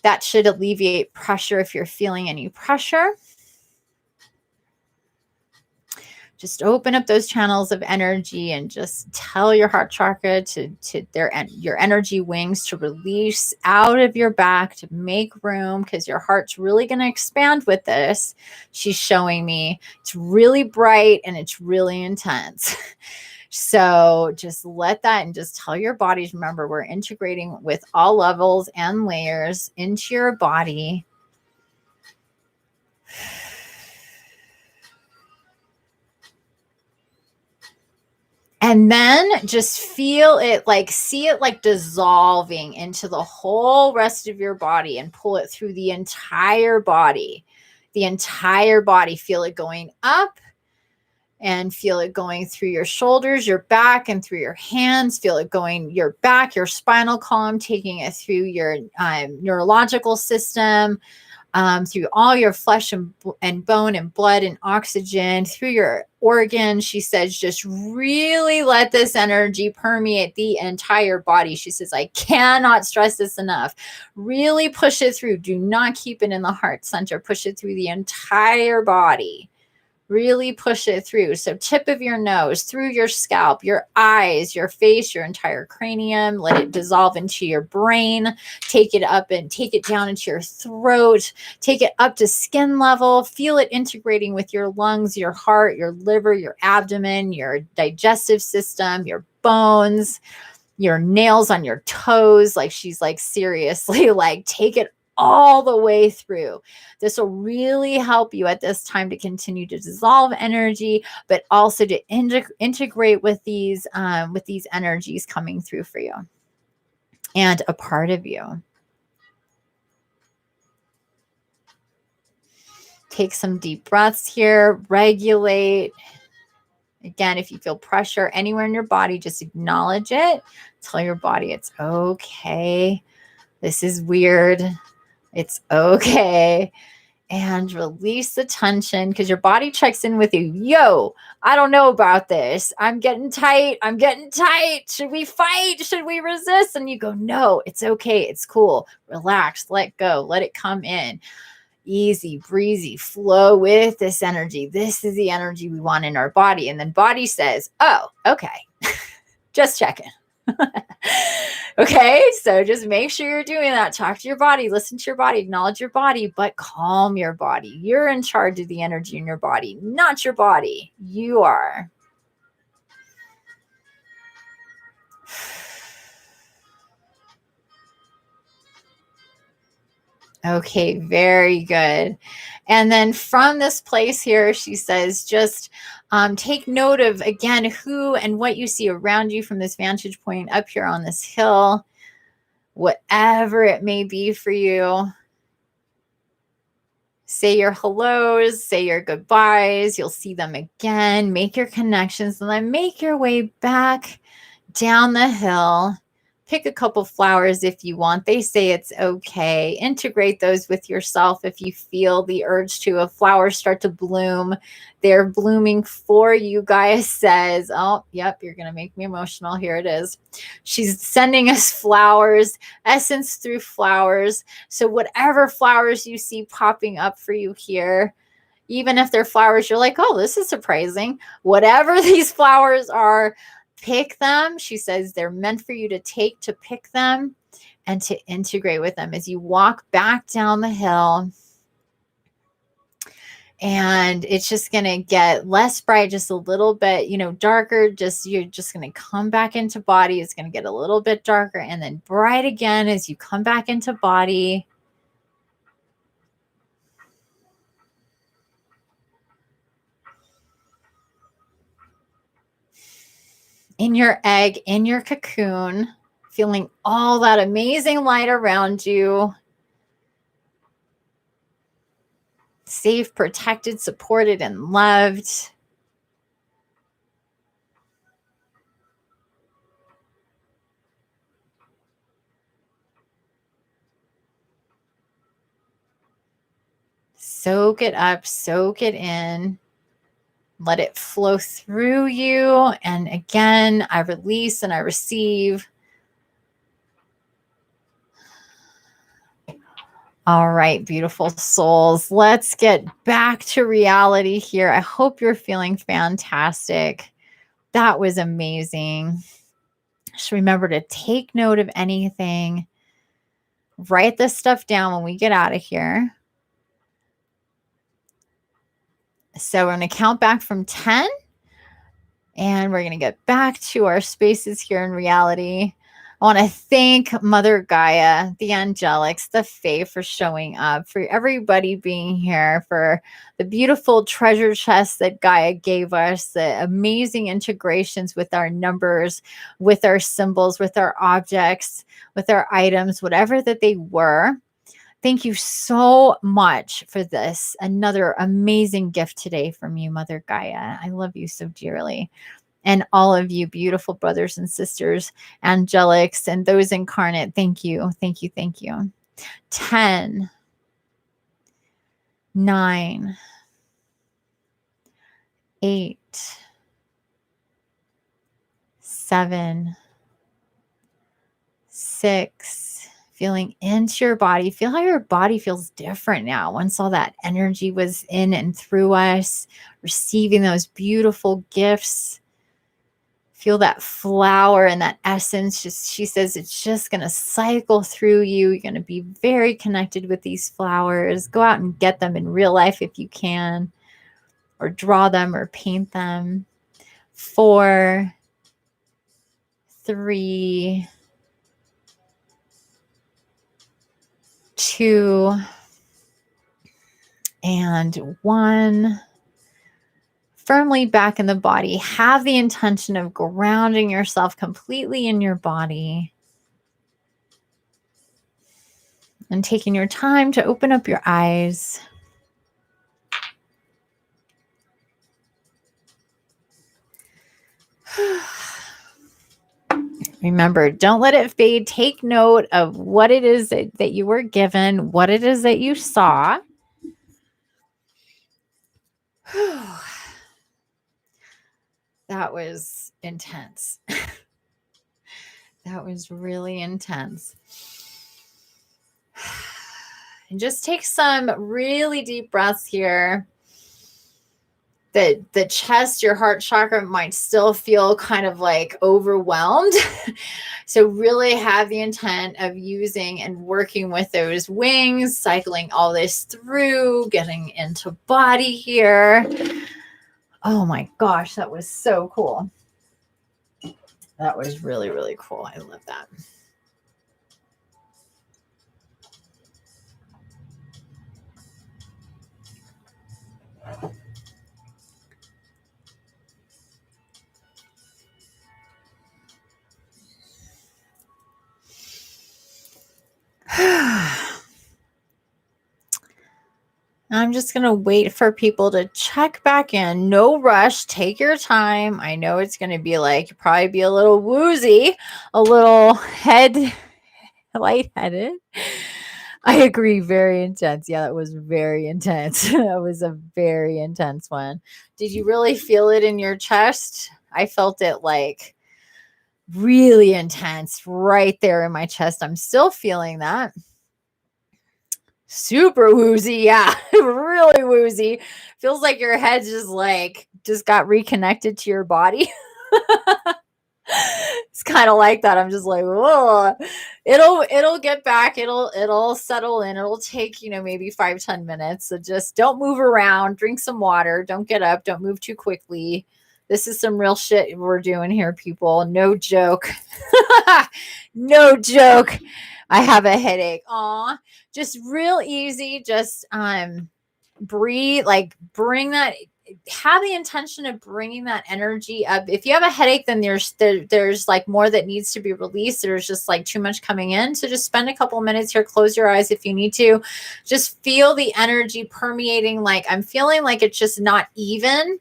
That should alleviate pressure if you're feeling any pressure. Just open up those channels of energy and just tell your heart chakra your energy wings to release out of your back, to make room, because your heart's really going to expand with this. She's showing me it's really bright and it's really intense. So just let that, and just tell your bodies, remember, we're integrating with all levels and layers into your body. And then just feel it, see it dissolving into the whole rest of your body, and pull it through the entire body. The entire body. Feel it going up, and feel it going through your shoulders, your back, and through your hands. Feel it going your back, your spinal column, taking it through your neurological system, through all your flesh and bone and blood and oxygen, through your organs. She says, just really let this energy permeate the entire body. She says, I cannot stress this enough. Really push it through. Do not keep it in the heart center. Push it through the entire body. Really push it through. So tip of your nose, through your scalp, your eyes, your face, your entire cranium. Let it dissolve into your brain. Take it up and take it down into your throat. Take it up to skin level. Feel it integrating with your lungs, your heart, your liver, your abdomen, your digestive system, your bones, your nails on your toes. She's seriously, take it all the way through. This will really help you at this time to continue to dissolve energy, but also to integrate with these energies coming through for you and a part of you. Take some deep breaths here. Regulate. Again, if you feel pressure anywhere in your body, just acknowledge it. Tell your body it's okay. This is weird. It's okay. And release the tension, because your body checks in with you. Yo, I don't know about this. I'm getting tight. Should we fight? Should we resist? And you go, no, it's okay. It's cool. Relax. Let go. Let it come in. Easy breezy, flow with this energy. This is the energy we want in our body. And then body says, oh, okay. Just checking. Okay, so just make sure you're doing that. Talk to your body, listen to your body, acknowledge your body, but calm your body. You're in charge of the energy in your body, not your body. You are. Okay, very good. And then from this place here, she says, just take note of, again, who and what you see around you from this vantage point up here on this hill, whatever it may be for you. Say your hellos, say your goodbyes. You'll see them again. Make your connections and then make your way back down the hill. Pick a couple flowers if you want. They say it's okay. Integrate those with yourself if you feel the urge to. If flowers start to bloom, they're blooming for you. Gaia says, oh, yep, you're going to make me emotional. Here it is. She's sending us flowers, essence through flowers. So whatever flowers you see popping up for you here, even if they're flowers, you're like, oh, this is surprising. Whatever these flowers are, pick them. She says they're meant for you to take, to pick them and to integrate with them as you walk back down the hill. And it's just going to get less bright, just a little bit, darker. You're just going to come back into body. It's going to get a little bit darker and then bright again as you come back into body. In your egg, in your cocoon, feeling all that amazing light around you. Safe, protected, supported, and loved. Soak it up, soak it in. Let it flow through you. And again, I release and I receive. All right, beautiful souls. Let's get back to reality here. I hope you're feeling fantastic. That was amazing. Just remember to take note of anything. Write this stuff down when we get out of here. So we're going to count back from 10. And we're going to get back to our spaces here in reality. I want to thank Mother Gaia, the Angelics, the Fae for showing up, for everybody being here, for the beautiful treasure chests that Gaia gave us, the amazing integrations with our numbers, with our symbols, with our objects, with our items, whatever that they were. Thank you so much for this. Another amazing gift today from you, Mother Gaia. I love you so dearly. And all of you beautiful brothers and sisters, angelics, and those incarnate, thank you, thank you, thank you. 10, 9, 8, 7, 6, feeling into your body. Feel how your body feels different now once all that energy was in and through us, receiving those beautiful gifts. Feel that flower and that essence. She says it's just going to cycle through you. You're going to be very connected with these flowers. Go out and get them in real life if you can, or draw them or paint them. 4, 3, 2, and 1. Firmly back in the body. Have the intention of grounding yourself completely in your body and taking your time to open up your eyes. Remember, don't let it fade. Take note of what it is that you were given, what it is that you saw. That was intense. That was really intense. And just take some really deep breaths here. the chest, your heart chakra might still feel kind of like overwhelmed. So really have the intent of using and working with those wings, cycling all this through, getting into body here. Oh my gosh, that was so cool. That was really, really cool. I love that. I'm just going to wait for people to check back in. No rush. Take your time. I know it's going to be like, probably be a little woozy, a little lightheaded. I agree. Very intense. Yeah, that was very intense. That was a very intense one. Did you really feel it in your chest? I felt it like really intense right there in my chest. I'm still feeling that. Super woozy. Yeah, really woozy. Feels like your head just got reconnected to your body. It's kind of like that. I'm just like, whoa. It'll get back. It'll settle in. It'll take, maybe 5-10 minutes. So just don't move around, drink some water, don't get up, don't move too quickly. This is some real shit we're doing here, people. No joke. No joke. I have a headache. Aw, just real easy. Just breathe, bring that, have the intention of bringing that energy up. If you have a headache, then there's like more that needs to be released. There's just like too much coming in. So just spend a couple minutes here. Close your eyes if you need to. Just feel the energy permeating. Like I'm feeling like it's just not even.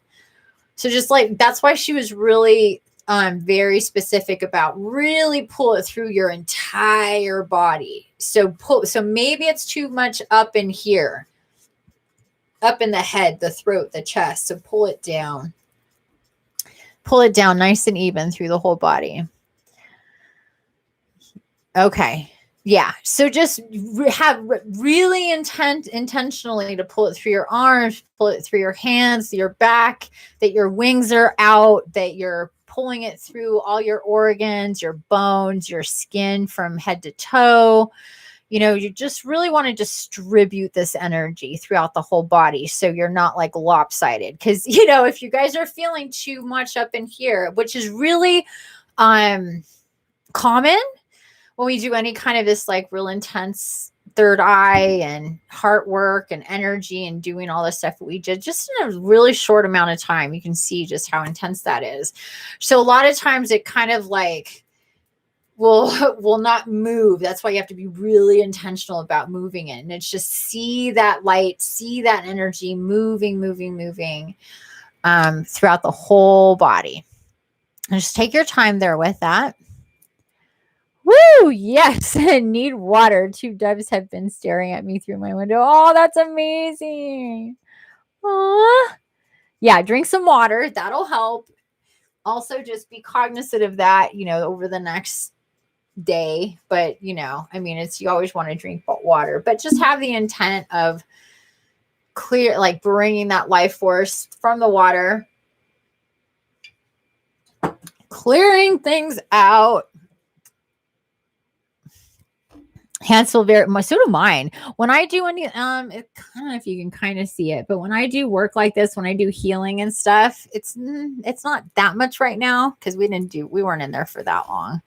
So just like, that's why she was really very specific about really pull it through your entire body. So maybe it's too much up in here, up in the head, the throat, the chest. So pull it down nice and even through the whole body. Okay. Yeah. So just have really intentionally to pull it through your arms, pull it through your hands, your back, that your wings are out, that you're pulling it through all your organs, your bones, your skin from head to toe. You just really want to distribute this energy throughout the whole body. So you're not like lopsided. Cause if you guys are feeling too much up in here, which is really, common when we do any kind of this like real intense third eye and heart work and energy and doing all this stuff that we did just in a really short amount of time, you can see just how intense that is. So a lot of times it kind of like, will not move. That's why you have to be really intentional about moving it. And it's just see that light, see that energy moving throughout the whole body. And just take your time there with that. Woo! Yes, I need water. 2 doves have been staring at me through my window. Oh, that's amazing. Aww. Yeah, drink some water. That'll help. Also, just be cognizant of that, over the next day. But you always want to drink water, but just have the intent of clear, like bringing that life force from the water, clearing things out. Hands feel very much, so do mine. When I do any, I don't know if you can kind of see it, but when I do work like this, when I do healing and stuff, it's not that much right now because we weren't in there for that long.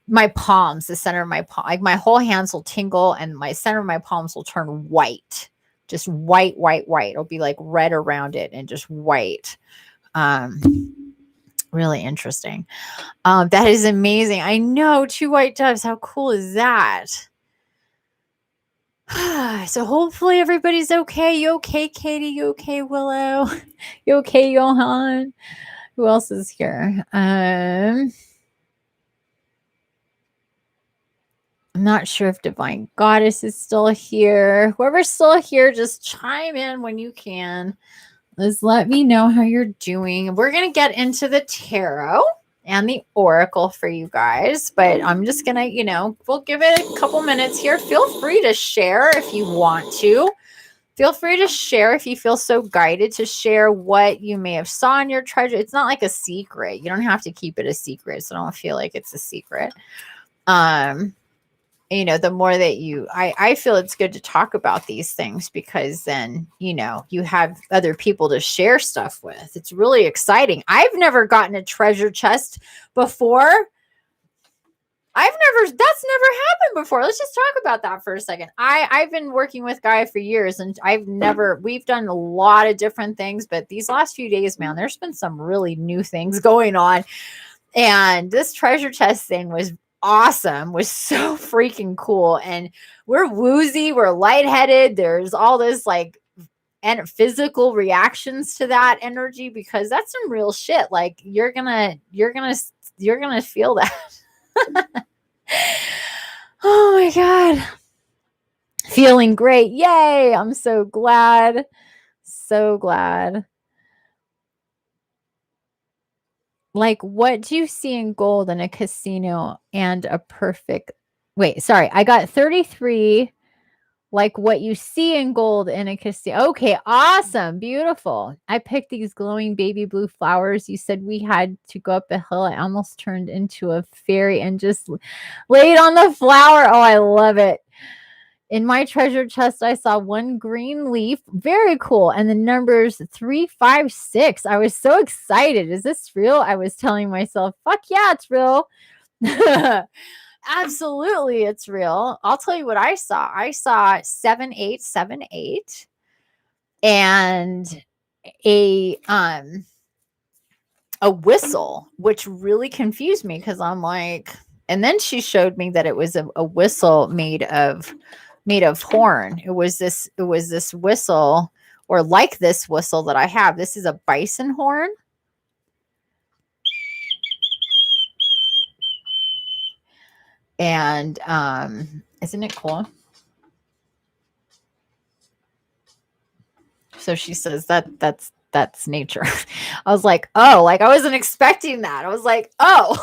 My palms, the center of my palm, like my whole hands will tingle and my center of my palms will turn white, just white. It'll be like red around it and just white. Really interesting. That is amazing. I know, 2 white doves. How cool is that? So hopefully everybody's okay. You okay, Katie? You okay, Willow? You okay, Johan? Who else is here? I'm not sure if Divine Goddess is still here. Whoever's still here, just chime in when you can. Just let me know how you're doing. We're going to get into the tarot and the oracle for you guys, but I'm just going to, we'll give it a couple minutes here. Feel free to share if you want to. Feel free to share if you feel so guided to share what you may have saw in your treasure. It's not like a secret. You don't have to keep it a secret. So don't feel like it's a secret. You know, the more that I feel it's good to talk about these things, because then, you know, you have other people to share stuff with. It's really exciting. I've never gotten a treasure chest before. That's never happened before. Let's just talk about that for a second. I've been working with GAIA for years, and we've done a lot of different things, but these last few days, man, there's been some really new things going on. And this treasure chest thing was awesome, was so freaking cool. And we're woozy, we're lightheaded. There's all this like and physical reactions to that energy, because that's some real shit. Like you're gonna feel that. Oh my God. Feeling great. Yay. I'm so glad. So glad. Like, what do you see in gold in a casino and a perfect... Wait, sorry. I got 33. Like what you see in gold in a casino. Okay, awesome. Beautiful. I picked these glowing baby blue flowers. You said we had to go up a hill. I almost turned into a fairy and just laid on the flower. Oh, I love it. In my treasure chest, I saw one green leaf. Very cool. And the numbers 3, 5, 6. I was so excited. Is this real? I was telling myself, fuck yeah, it's real. Absolutely, it's real. I'll tell you what I saw. I saw 7878 and a whistle, which really confused me, because I'm like, and then she showed me that it was a whistle made of horn. It was this whistle, or like this whistle that I have. This is a bison horn. And isn't it cool? So she says that's nature. I was like, oh, like I wasn't expecting that. I was like, oh.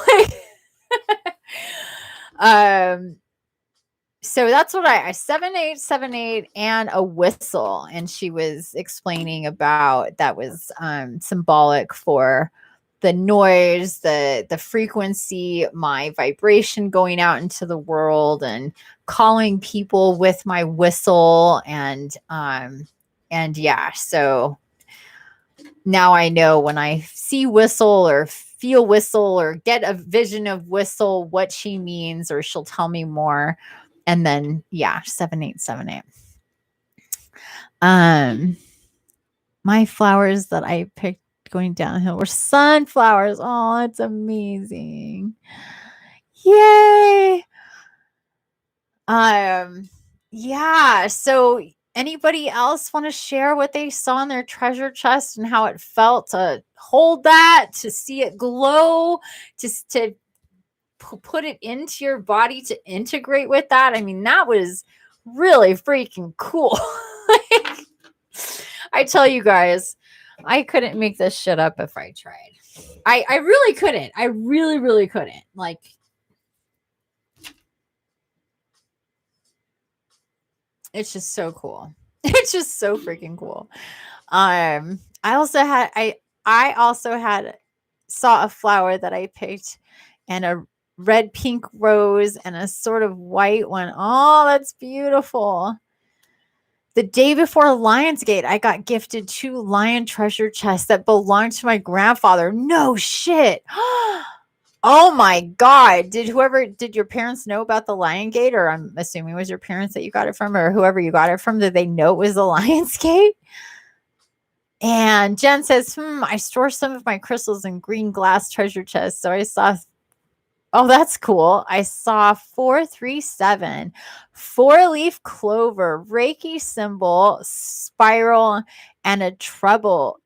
So that's what I 7878 and a whistle. And she was explaining about that was symbolic for the noise, the frequency, my vibration going out into the world, and calling people with my whistle. And yeah, so now I know when I see whistle or feel whistle or get a vision of whistle, what she means, or she'll tell me more. And then, yeah, 7878. My flowers that I picked going downhill were sunflowers. Oh, it's amazing. Yay. Yeah. So anybody else want to share what they saw in their treasure chest and how it felt to hold that, to see it glow, to put it into your body, to integrate with that? I mean, that was really freaking cool. I tell you guys, I couldn't make this shit up if I tried. I really couldn't. I really, really couldn't. Like, it's just so cool. It's just so freaking cool. I also saw a flower that I picked, and a red pink rose and a sort of white one. Oh, that's beautiful. The day before Lionsgate, I got gifted 2 lion treasure chests that belonged to my grandfather. No shit. Oh my God. Did your parents know about the Lionsgate? Or I'm assuming it was your parents that you got it from, or whoever you got it from, did they know it was the Lionsgate? And Jen says, I store some of my crystals in green glass treasure chests. So I saw, oh, that's cool. I saw 437, 4-leaf clover, Reiki symbol, spiral, and a treble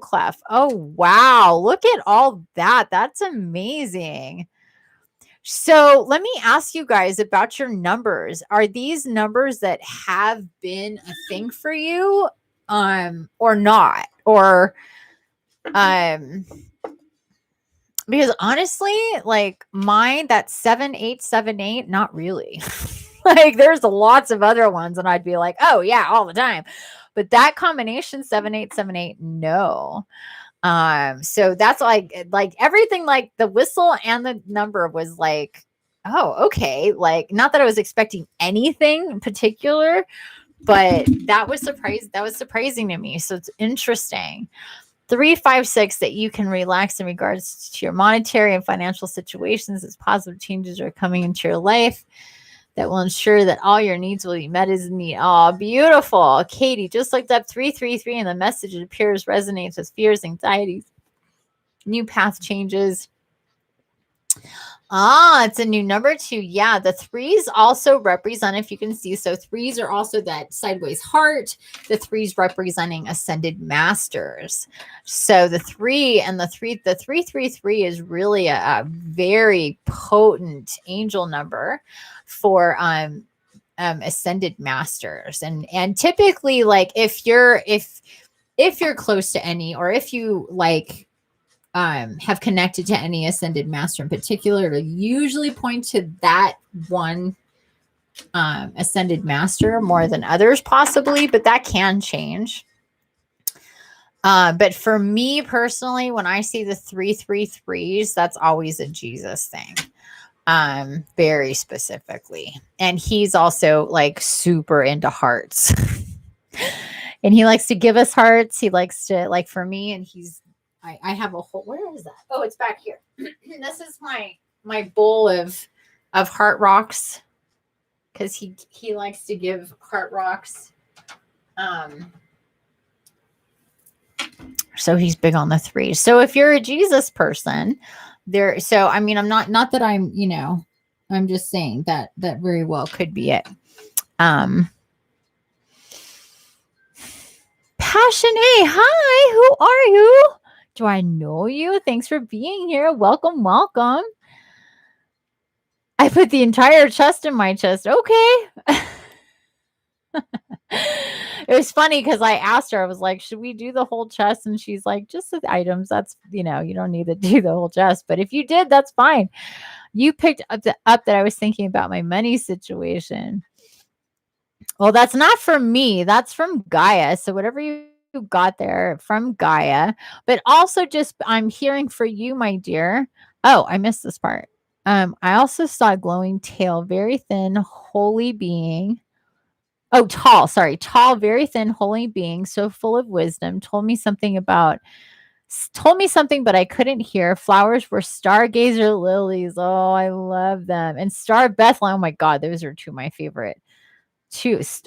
clef. Oh, wow. Look at all that. That's amazing. So let me ask you guys about your numbers. Are these numbers that have been a thing for you, or not? Or, because honestly, like mine, that 7878, not really. Like there's lots of other ones, and I'd be like, oh yeah, all the time. But that combination 7878, no. So that's like everything, like the whistle and the number was like, oh, okay. Like, not that I was expecting anything in particular, but that was surprising to me. So it's interesting. 356, that you can relax in regards to your monetary and financial situations as positive changes are coming into your life that will ensure that all your needs will be met as need. Oh, beautiful. Katie, just like that 333 in the message, it appears resonates with fears, anxieties, new path changes. It's a new number 2. Yeah, the 3s also represent, if you can see, so 3s are also that sideways heart. The 3s representing ascended masters. So the 333 is really a very potent angel number for ascended masters. And typically, like if you're close to any, or if you like have connected to any ascended master in particular, to usually point to that one ascended master more than others, possibly, but that can change. But for me personally, when I see the 333s, that's always a Jesus thing. Very specifically. And he's also like super into hearts. And he likes to give us hearts. He likes to, like, for me, and I have a whole, where is that? Oh, it's back here. This is my bowl of heart rocks, because he likes to give heart rocks. So he's big on the 3. So if you're a Jesus person, so I mean, I'm not that I'm, I'm just saying that very well could be it. Passion A, hi, who are you? Do I know you? Thanks for being here. Welcome. I put the entire chest in my chest. Okay. It was funny because I asked her, I was like, should we do the whole chest? And she's like, just the items. That's, you don't need to do the whole chest. But if you did, that's fine. You picked up that I was thinking about my money situation. Well, that's not from me. That's from GAIA. So whatever you got there from GAIA, but also just I'm hearing for you, my dear. Oh, I missed this part. I also saw a glowing tail, very thin, holy being. Oh, tall, sorry. Tall, very thin, holy being, so full of wisdom, told me something, but I couldn't hear. Flowers were stargazer lilies. Oh, I love them. And Star of Bethlehem. Oh my God, those are two of my favorite.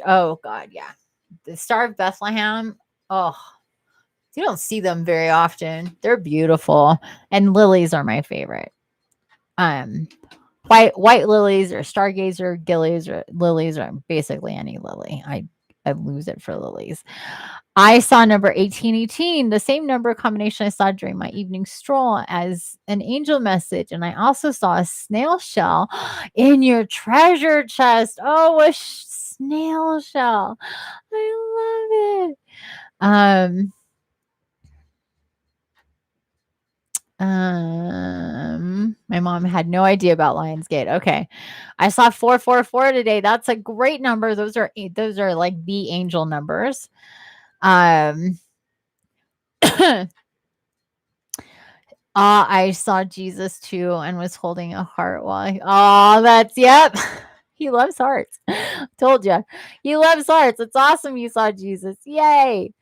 Oh God, yeah. The Star of Bethlehem. Oh, you don't see them very often. They're beautiful. And lilies are my favorite. White lilies or stargazer gillies or lilies, or basically any lily. I lose it for lilies. I saw number 1818, the same number combination I saw during my evening stroll as an angel message. And I also saw a snail shell in your treasure chest. Oh, a snail shell. I love it. My mom had no idea about Lionsgate. Okay. I saw 444 today. That's a great number. Those are like the angel numbers. I saw Jesus too and was holding a heart while that's yep. He loves hearts. Told you. He loves hearts. It's awesome you saw Jesus. Yay.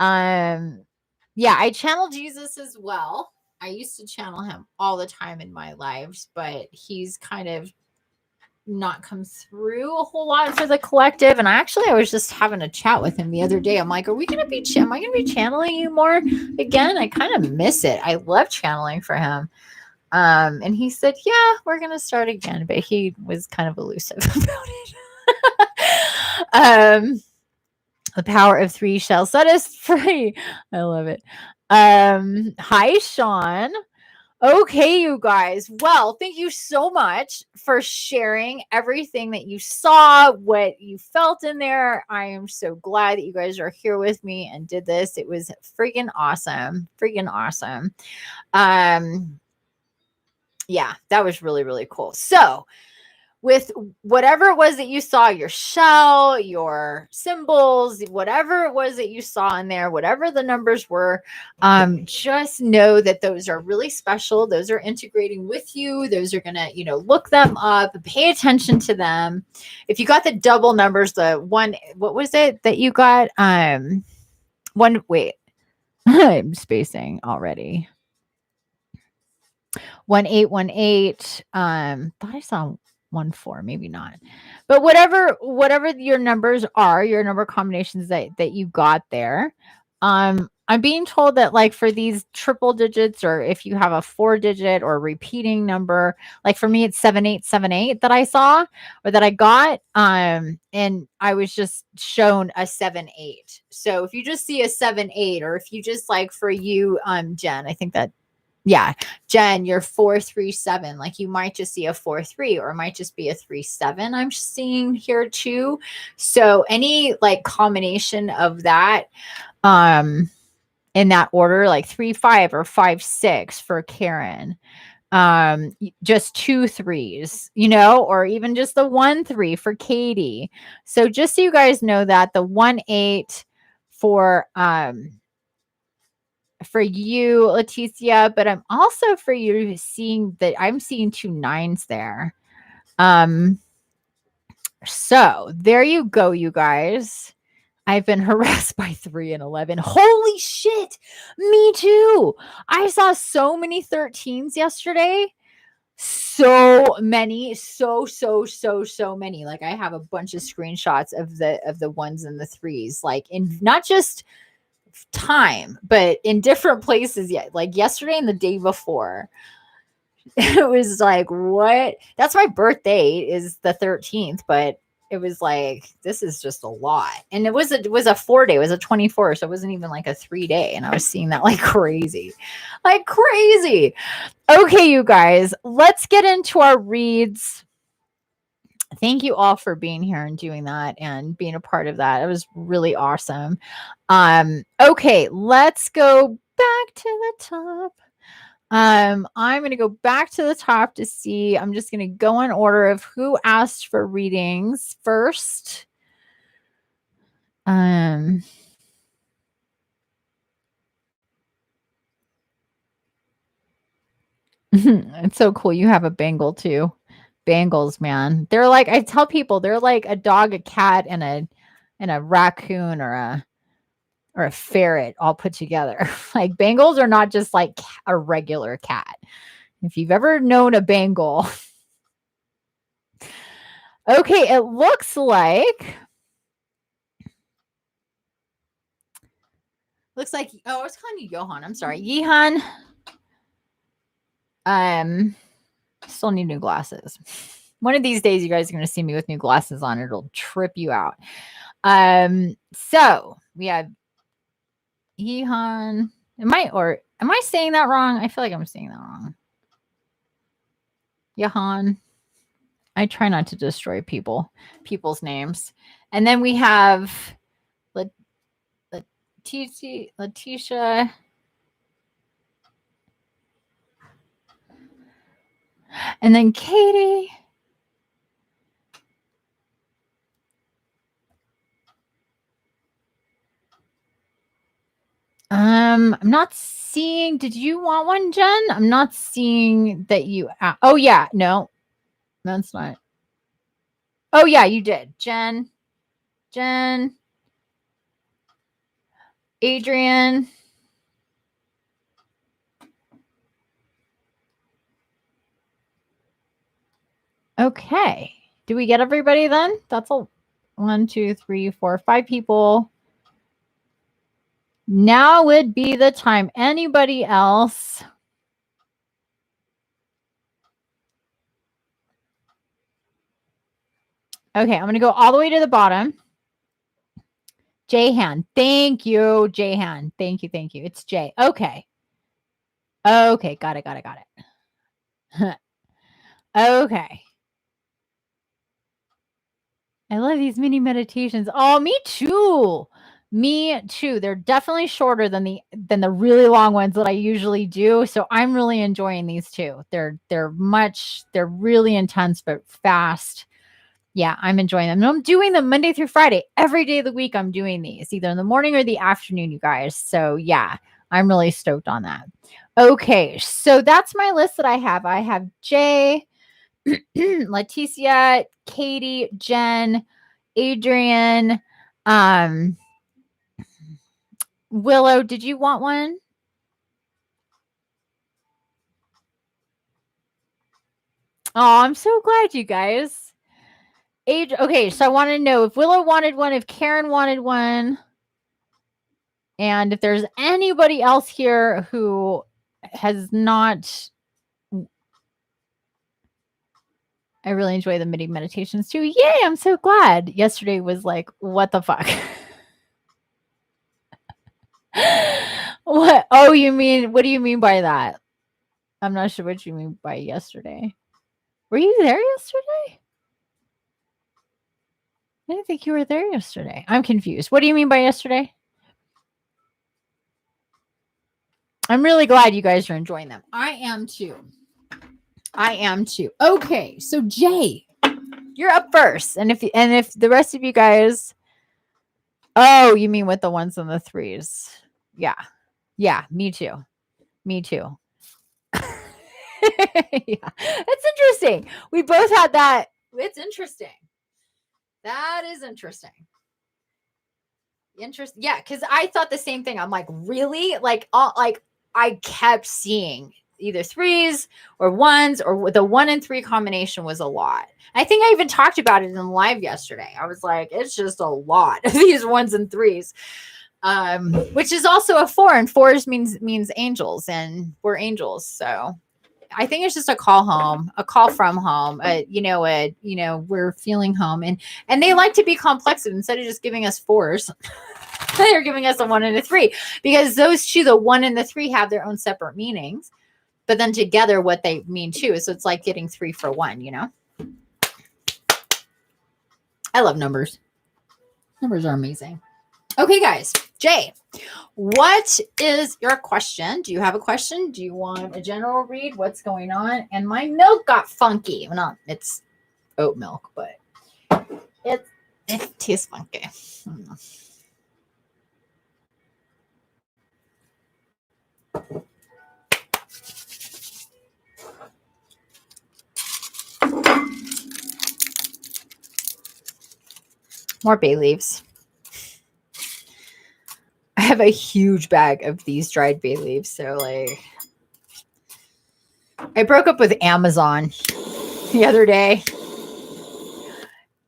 Yeah, I channel Jesus as well. I used to channel him all the time in my lives, but he's kind of not come through a whole lot for the collective. And I was just having a chat with him the other day. I'm like, am I going to be channeling you more again? I kind of miss it. I love channeling for him. And he said, yeah, we're going to start again, but he was kind of elusive about it. The power of 3 shall set us free. I love it. Hi, Sean. Okay, you guys. Well, thank you so much for sharing everything that you saw, what you felt in there. I am so glad that you guys are here with me and did this. It was freaking awesome. Yeah, that was really, really cool. So with whatever it was that you saw, your shell, your symbols, whatever it was that you saw in there, whatever the numbers were, just know that those are really special. Those are integrating with you. Those are going to, look them up, pay attention to them. If you got the double numbers, the one, what was it that you got? Wait, I'm spacing already. 1818. Thought I saw 14, maybe not. But whatever your numbers are, your number combinations that you got there. I'm being told that like for these triple digits, or if you have a 4-digit or repeating number, like for me it's 7878 that I saw or that I got. And I was just shown a 78. So if you just see a 78, or if you just like for you, Jen, I think that, yeah, Jen, you're 437. Like you might just see a 4-3, or it might just be a 3-7. I'm seeing here too. So any like combination of that, in that order, like 3-5 or 5-6 for Karen, just 2 3s, or even just the 1-3 for Katie. So just so you guys know that the 1-8 for you, Leticia, but I'm also for you seeing that I'm seeing 2 9s there. So there you go, you guys. I've been harassed by 3 and 11. Holy shit. Me too. I saw so many 13s yesterday. So many. So many. Like I have a bunch of screenshots of the 1s and the 3s, like in not just time, but in different places yet. Like yesterday and the day before. It was like, what? That's my birthday is the 13th, but it was like, this is just a lot. And it was a 4-day, it was a 24, so it wasn't even like a 3-day. And I was seeing that like crazy. Okay, you guys, let's get into our reads. Thank you all for being here and doing that and being a part of that. It was really awesome. Okay, let's go back to the top. I'm going to go back to the top to see. I'm just going to go in order of who asked for readings first. It's so cool. You have a Bengal too. Bengals, man. They're like, I tell people they're like a dog, a cat, and a raccoon or a ferret all put together. Like Bengals are not just like a regular cat. If you've ever known a Bengal. Okay, it looks like oh, I was calling you Johan. I'm sorry. Yehan. Still need new glasses. One of these days you guys are going to see me with new glasses on. It'll trip you out. So we have Yehan. Am I saying that wrong? I feel like I'm saying that wrong. Yehan. I try not to destroy people's names. And then we have Letitia. And then Katie. I'm not seeing. Did you want one, Jen? I'm not seeing that you. Oh yeah, no, that's not. Oh yeah, you did, Jen, Adrian. Okay, do we get everybody then? That's a 1, 2, 3, 4, 5 people. Now would be the time. Anybody else? Okay, I'm going to go all the way to the bottom. Jayhan. Thank you, Jayhan. Thank you. It's Jay. Okay. Okay, got it. Okay. I love these mini meditations. Oh, me too. Me too. They're definitely shorter than the really long ones that I usually do. So I'm really enjoying these too. They're really intense but fast. Yeah, I'm enjoying them. And I'm doing them Monday through Friday. Every day of the week I'm doing these, either in the morning or the afternoon, you guys. So yeah, I'm really stoked on that. Okay, so that's my list that I have. I have Jay, Leticia, Katie, Jen, Adrian, Willow. Did you want one? Oh, I'm so glad, you guys. Okay, so I want to know if Willow wanted one, if Karen wanted one, and if there's anybody else here who has not. I really enjoy the midi meditations too. Yay, I'm so glad. Yesterday was like, what the fuck? What? Oh, you mean, what do you mean by that? I'm not sure what you mean by yesterday. Were you there yesterday? I didn't think you were there yesterday. I'm confused. What do you mean by yesterday? I'm really glad you guys are enjoying them. I am too. Okay, so Jay, you're up first. And if the rest of you guys, oh, you mean with the ones and the threes. Yeah. Yeah, me too. Yeah. That's interesting. We both had that. It's interesting. That is interesting. Yeah, because I thought the same thing. I'm like, really? Like I kept seeing either threes or ones, or the 1 and 3 combination was a lot. I think I even talked about it in live yesterday. I was like, it's just a lot of these 1s and 3s. Which is also a 4, and 4s means angels, and we're angels. So I think it's just a call home, a call from home. We're feeling home, and they like to be complex instead of just giving us 4s. They're giving us a 1 and a 3, because those two, the 1 and the 3, have their own separate meanings, but then together what they mean too. So it's like getting 3 for 1. I love numbers. Numbers are amazing. Okay, guys. Jay, what is your question? Do you have a question? Do you want a general read? What's going on? And my milk got funky. Well, not, it's oat milk, but it tastes funky. More bay leaves. I have a huge bag of these dried bay leaves. So, like, I broke up with Amazon the other day.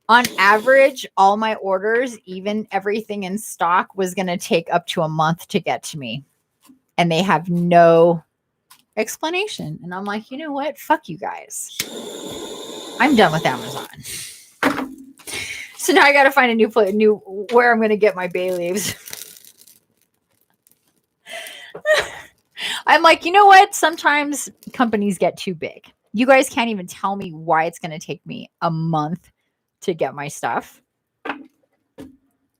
On average, all my orders, even everything in stock, was going to take up to a month to get to me. And they have no explanation. And I'm like, you know what? Fuck you guys. I'm done with Amazon. So now I got to find a new place, where I'm going to get my bay leaves. I'm like, you know what? Sometimes companies get too big. You guys can't even tell me why it's going to take me a month to get my stuff.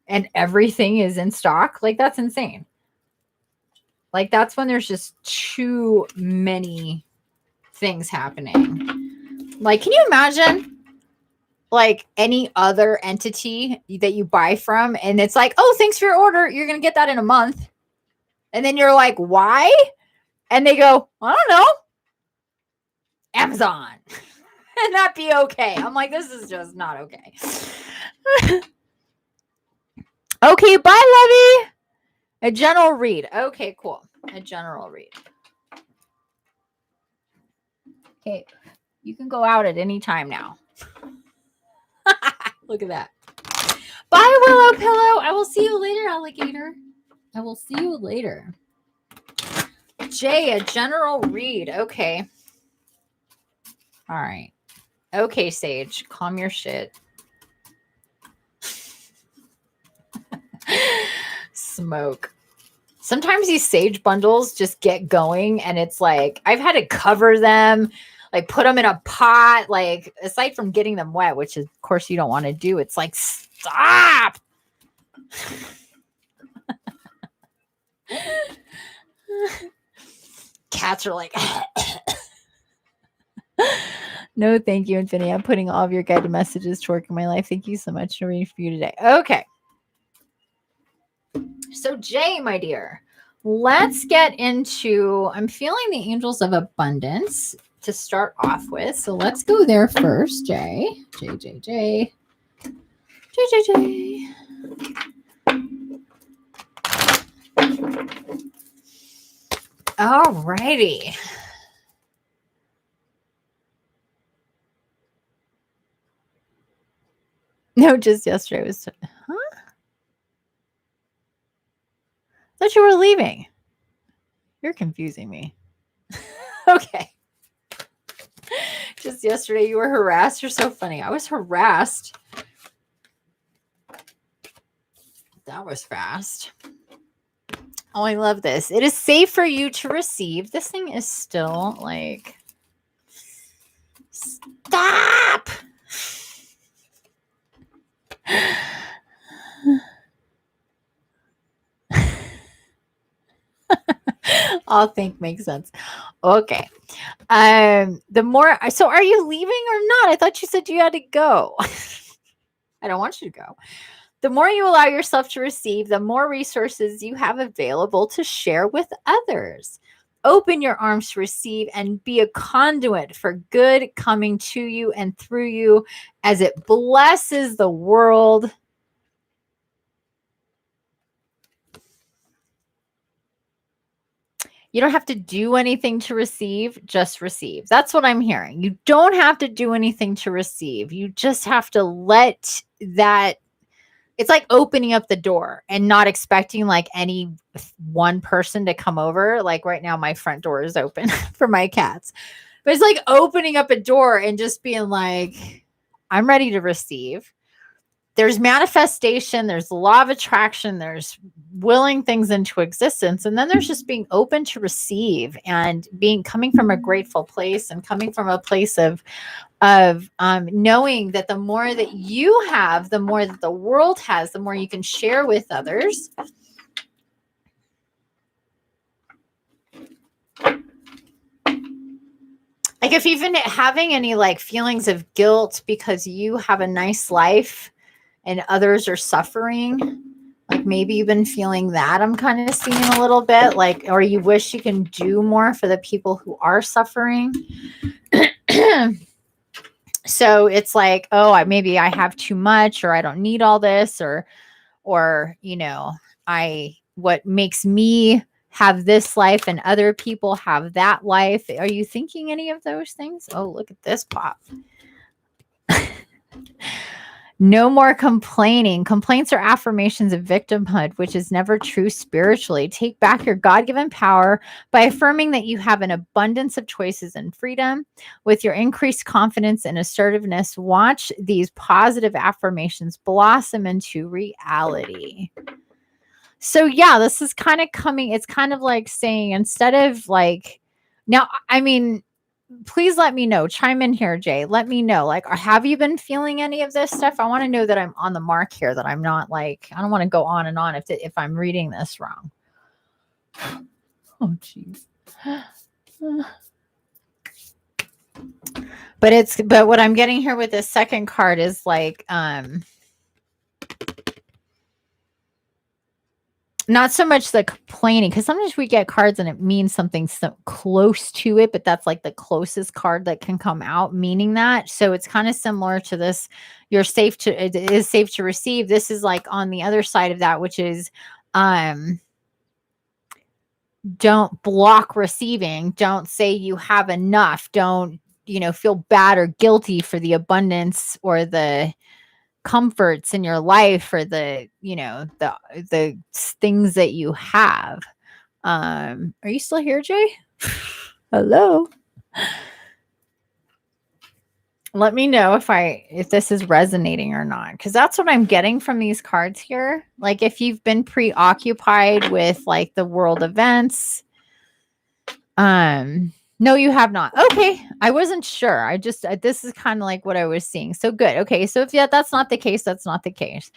And everything is in stock. Like, that's insane. Like, that's when there's just too many things happening. Like, can you imagine, like, any other entity that you buy from, and it's like, oh, thanks for your order, you're going to get that in a month. And then you're like, why? And they go, I don't know, Amazon. And that be okay. I'm like, this is just not okay. Okay, bye, Lovey. A general read. Okay, cool. A general read. Okay, you can go out at any time now. Look at that. Bye, Willow Pillow. I will see you later, alligator. I will see you later. Jay, a general read. Okay. All right. Okay, Sage. Calm your shit. Smoke. Sometimes these Sage bundles just get going, and it's like, I've had to cover them, like put them in a pot, like, aside from getting them wet, which is, of course, you don't want to do. It's like, stop. cats are like, no, thank you, Infinity. I'm putting all of your guided messages to work in my life. Thank you so much for reading for you today. Okay. So, Jay, my dear, let's get into, I'm feeling the angels of abundance to start off with. So let's go there first, Jay. J. All righty. No, just yesterday was, thought you were leaving. You're confusing me. Okay. Just yesterday you were harassed. You're so funny. I was harassed. That was fast. Oh, I love this. It is safe for you to receive. This thing is still like, stop. All think makes sense. Okay. The more, so are you leaving or not? I thought you said you had to go. I don't want you to go. The more you allow yourself to receive, the more resources you have available to share with others. Open your arms to receive and be a conduit for good coming to you and through you as it blesses the world. You don't have to do anything to receive, just receive. That's what I'm hearing. You don't have to do anything to receive. You just have to let that, it's like opening up the door and not expecting like any one person to come over. Like right now, my front door is open for my cats. But it's like opening up a door and just being like, I'm ready to receive. There's manifestation, there's law of attraction, there's willing things into existence. And then there's just being open to receive and coming from a grateful place and coming from a place of knowing that the more that you have, the more that the world has, the more you can share with others. Like if even having any like feelings of guilt because you have a nice life and others are suffering, like maybe you've been feeling that, I'm kind of seeing a little bit like, or you wish you can do more for the people who are suffering. So it's like, oh, maybe I have too much, or I don't need all this, or, you know, what makes me have this life and other people have that life. Are you thinking any of those things? Oh, look at this pop. No more complaining. Complaints are affirmations of victimhood, which is never true spiritually. Take back your God-given power by affirming that you have an abundance of choices and freedom. With your increased confidence and assertiveness, watch these positive affirmations blossom into reality. So yeah, this is kind of coming. It's kind of like saying, instead of like, now, I mean, please let me know. Chime in here, Jay. Let me know. Like, have you been feeling any of this stuff? I want to know that I'm on the mark here, that I'm not like, I don't want to go on and on if I'm reading this wrong. Oh, jeez. But what I'm getting here with this second card is like, not so much the complaining, because sometimes we get cards and it means something so close to it, but that's like the closest card that can come out meaning that. So it's kind of similar to this. It is safe to receive. This is like on the other side of that, which is don't block receiving. Don't say you have enough. Don't, feel bad or guilty for the abundance or the comforts in your life or the things that you have. Are you still here, Jay? Hello. Let me know if this is resonating or not, because that's what I'm getting from these cards here. Like if you've been preoccupied with like the world events. No, you have not. Okay. I wasn't sure. This is kind of like what I was seeing. So good. Okay. So if that's not the case, that's not the case.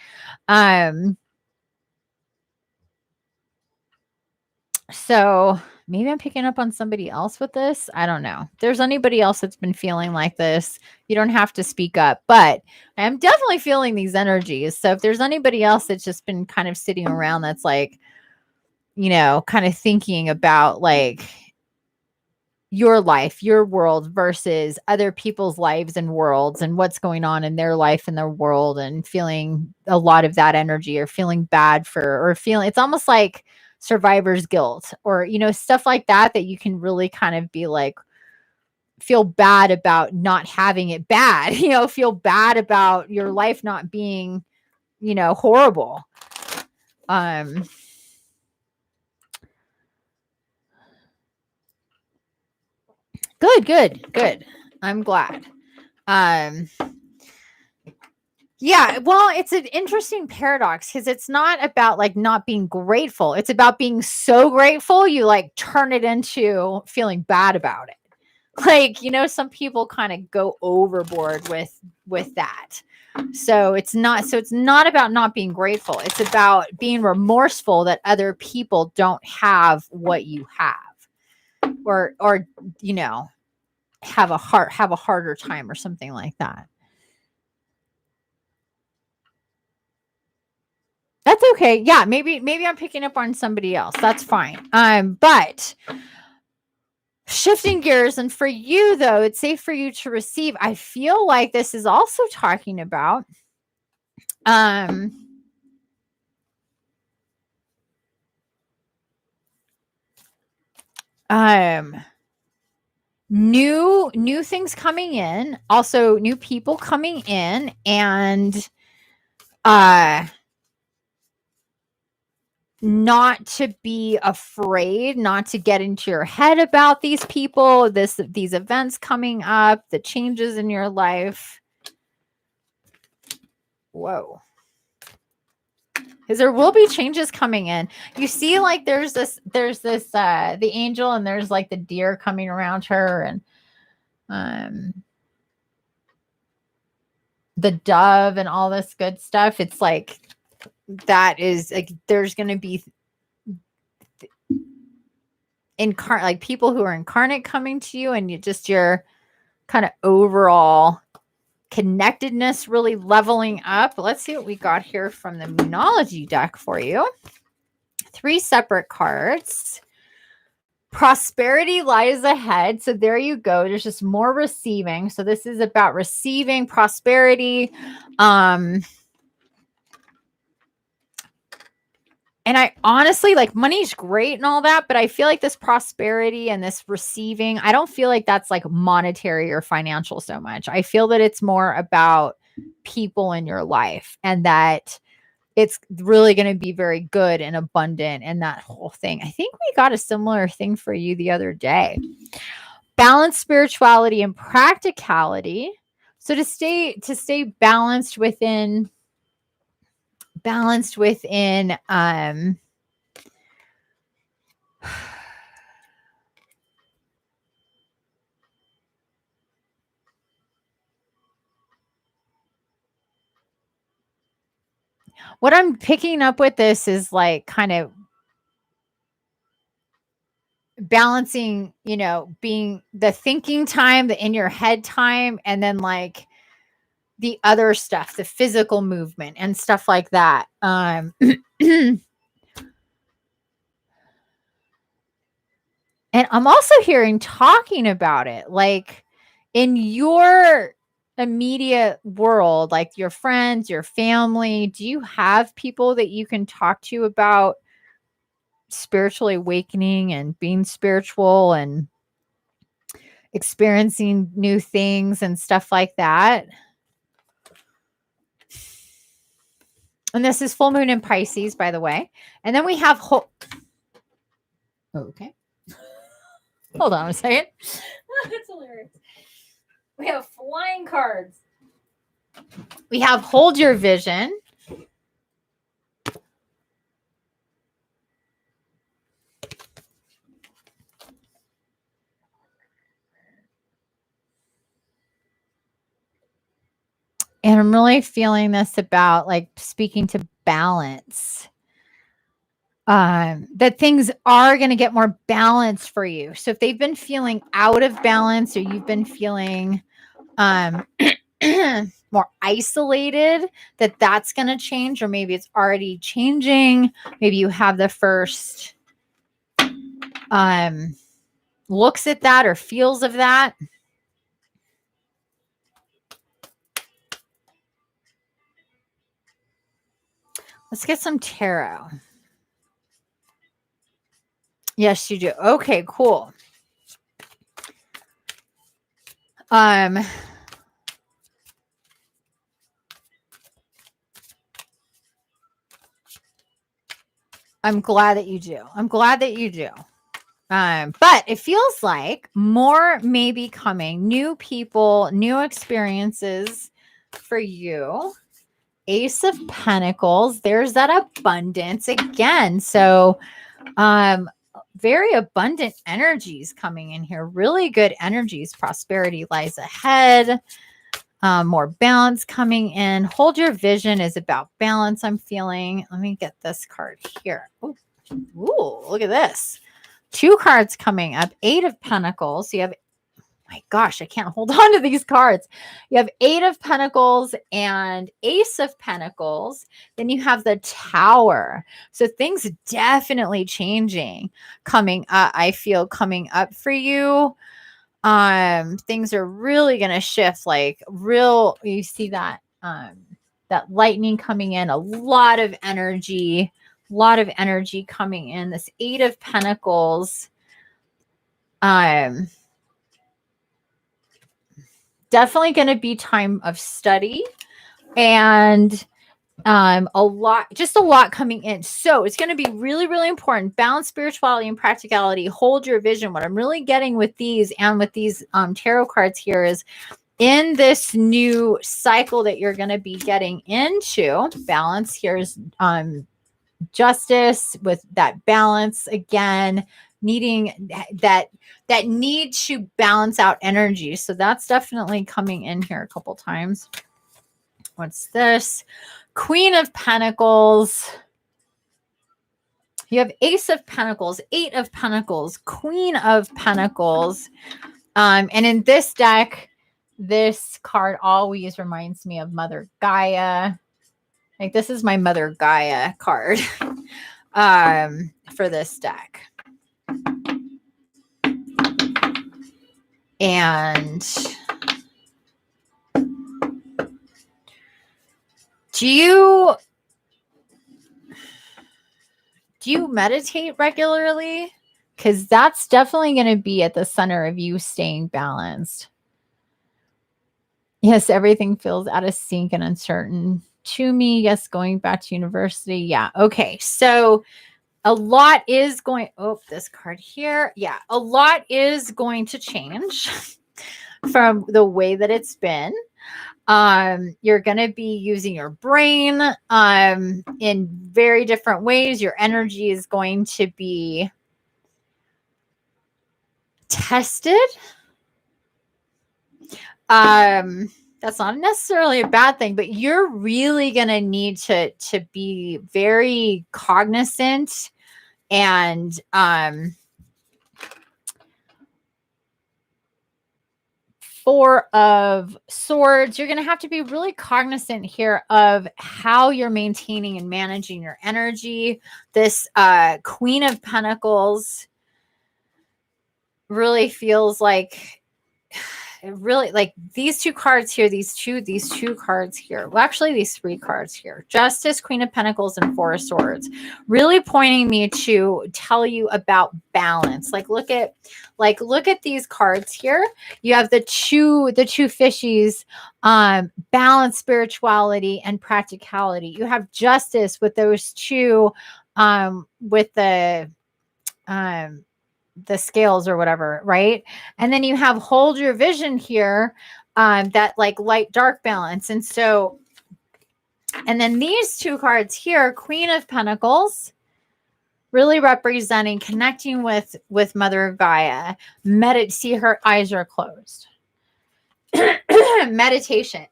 So maybe I'm picking up on somebody else with this. I don't know. If there's anybody else that's been feeling like this, you don't have to speak up, but I'm definitely feeling these energies. So if there's anybody else that's just been kind of sitting around that's like, you know, kind of thinking about like your life, your world versus other people's lives and worlds and what's going on in their life and their world, and feeling a lot of that energy, or feeling bad for, or feeling, it's almost like survivor's guilt, or, you know, stuff like that, that you can really kind of be like, feel bad about not having it bad, you know, feel bad about your life not being, you know, horrible. Good. I'm glad. Yeah, well, it's an interesting paradox because it's not about like not being grateful. It's about being so grateful you like turn it into feeling bad about it. Like, you know, some people kind of go overboard with that. So it's not about not being grateful. It's about being remorseful that other people don't have what you have, or you know, have a harder time or something like that. That's okay. Yeah, maybe I'm picking up on somebody else. That's fine. But shifting gears, and for you though, it's safe for you to receive. I feel like this is also talking about um um new things coming in, also new people coming in, and uh not to be afraid, not to get into your head about these people, these events coming up, the changes in your life. Whoa. Because there will be changes coming in. You see, like there's this the angel, and there's like the deer coming around her, and the dove and all this good stuff. It's like that is like there's gonna be incarnate, like people who are incarnate coming to you, and you just your kind of overall connectedness really leveling up. Let's see what we got here from the Moonology deck for you. 3 separate cards. Prosperity lies ahead. So there you go. There's just more receiving. So this is about receiving prosperity. And I honestly, like, money's great and all that, but I feel like this prosperity and this receiving, I don't feel like that's like monetary or financial so much. I feel that it's more about people in your life, and that it's really going to be very good and abundant and that whole thing. I think we got a similar thing for you the other day. Balance spirituality and practicality. So to stay balanced within what I'm picking up with this is like kind of balancing, you know, being the thinking time, the in your head time, and then like the other stuff, the physical movement and stuff like that. And I'm also hearing talking about it like in your immediate world, like your friends, your family. Do you have people that you can talk to about spiritually awakening and being spiritual and experiencing new things and stuff like that? And this is full moon in Pisces, by the way. And then we have okay. Hold on a second. That's hilarious. We have flying cards. We have hold your vision. And I'm really feeling this about like speaking to balance. that things are going to get more balanced for you. So if they've been feeling out of balance, or you've been feeling more isolated, that's going to change, or maybe it's already changing. Maybe you have the first looks at that or feels of that. Let's get some tarot. Yes, you do. Okay, cool. I'm glad that you do. I'm glad that you do. But it feels like more may be coming. New people, new experiences for you. Ace of Pentacles. There's that abundance again. So, very abundant energies coming in here. Really good energies. Prosperity lies ahead. More balance coming in. Hold your vision is about balance. I'm feeling. Let me get this card here. Ooh, look at this. 2 cards coming up. 8 of Pentacles. So you have, my gosh, I can't hold on to these cards. You have 8 of Pentacles and Ace of Pentacles. Then you have the Tower. So things definitely changing coming up. I feel coming up for you. Things are really going to shift, like real, you see that, that lightning coming in, a lot of energy coming in. This 8 of Pentacles, definitely going to be time of study and a lot coming in. So it's going to be really, really important. Balance spirituality and practicality. Hold your vision. What I'm really getting with these and with these tarot cards here is, in this new cycle that you're going to be getting into, balance, here's justice with that balance again, needing that need to balance out energy. So that's definitely coming in here a couple times. What's this? Queen of Pentacles. You have Ace of Pentacles, 8 of Pentacles, Queen of Pentacles. And in this deck, this card always reminds me of Mother Gaia. Like, this is my Mother Gaia card for this deck. And do you meditate regularly? Because that's definitely going to be at the center of you staying balanced. Yes, everything feels out of sync and uncertain to me. Yes, going back to university. Yeah. Okay. So a lot is going, this card here. Yeah. A lot is going to change from the way that it's been. You're going to be using your brain in very different ways. Your energy is going to be tested. That's not necessarily a bad thing, but you're really going to need to be very cognizant and Four of Swords, you're going to have to be really cognizant here of how you're maintaining and managing your energy. This Queen of Pentacles really feels like, really, like these 2 cards here, these two cards here. Well, actually, these 3 cards here. Justice, Queen of Pentacles, and 4 of Swords. Really pointing me to tell you about balance. Look at these cards here. You have the two fishies, balance, spirituality, and practicality. You have justice with those 2, with the scales or whatever, right? And then you have hold your vision here, that like light dark balance. And so, and then these 2 cards here, Queen of Pentacles, really representing connecting with Mother Gaia. See, her eyes are closed. Meditation.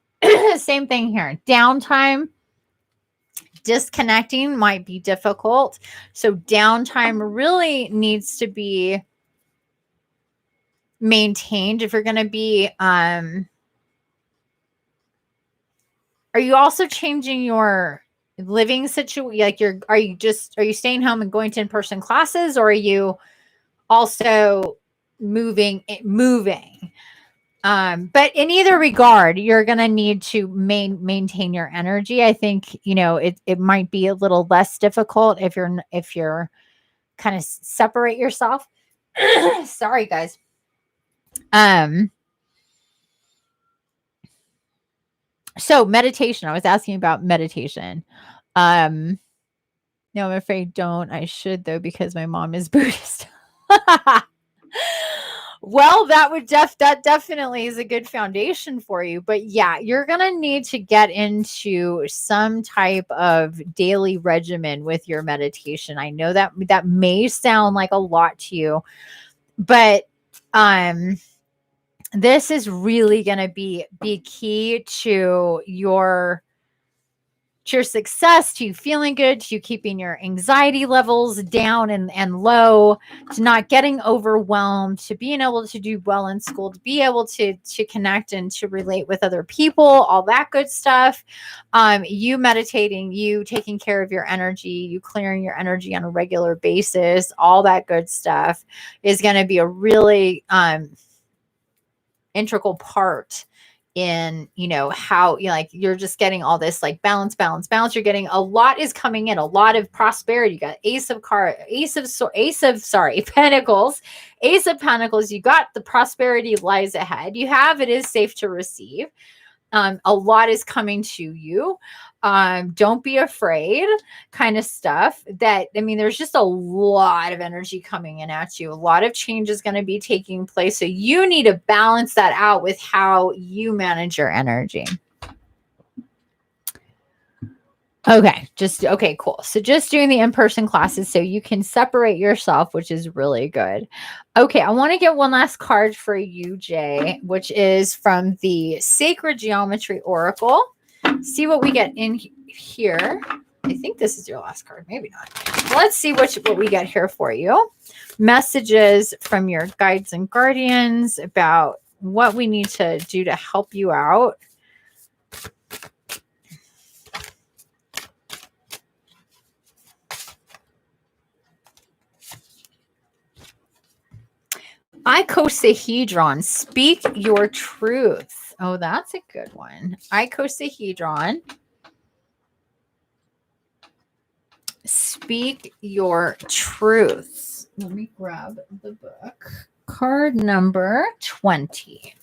Same thing here. Downtime Disconnecting might be difficult. So downtime really needs to be maintained. If you're going to be, are you also changing your living situation? Like are you staying home and going to in-person classes, or are you also moving? But in either regard, you're going to need to maintain your energy. I think, it might be a little less difficult if you're kind of separate yourself. Sorry, guys. So meditation, I was asking about meditation. No, I'm afraid don't. I should though, because my mom is Buddhist. Well, that definitely is a good foundation for you. But yeah, you're going to need to get into some type of daily regimen with your meditation. I know that may sound like a lot to you, but this is really going to be key to your success, to you feeling good, to you keeping your anxiety levels down and low, to not getting overwhelmed, to being able to do well in school, to be able to connect and to relate with other people, all that good stuff. You meditating, you taking care of your energy, you clearing your energy on a regular basis, all that good stuff is going to be a really integral part in, how you're just getting all this like balance. You're getting a lot is coming in, a lot of prosperity. You got Pentacles, Ace of Pentacles. You got the prosperity lies ahead. You have, it is safe to receive. A lot is coming to you. Don't be afraid, kind of stuff. There's just a lot of energy coming in at you. A lot of change is going to be taking place. So you need to balance that out with how you manage your energy. Okay, cool. So just doing the in-person classes so you can separate yourself, which is really good. Okay, I want to get one last card for you, Jay, which is from the Sacred Geometry Oracle. See what we get in here. I think this is your last card. Maybe not. Let's see what we get here for you. Messages from your guides and guardians about what we need to do to help you out. Icosahedron, speak your truth. Oh, that's a good one. Icosahedron, speak your truth. Let me grab the book. Card number 20.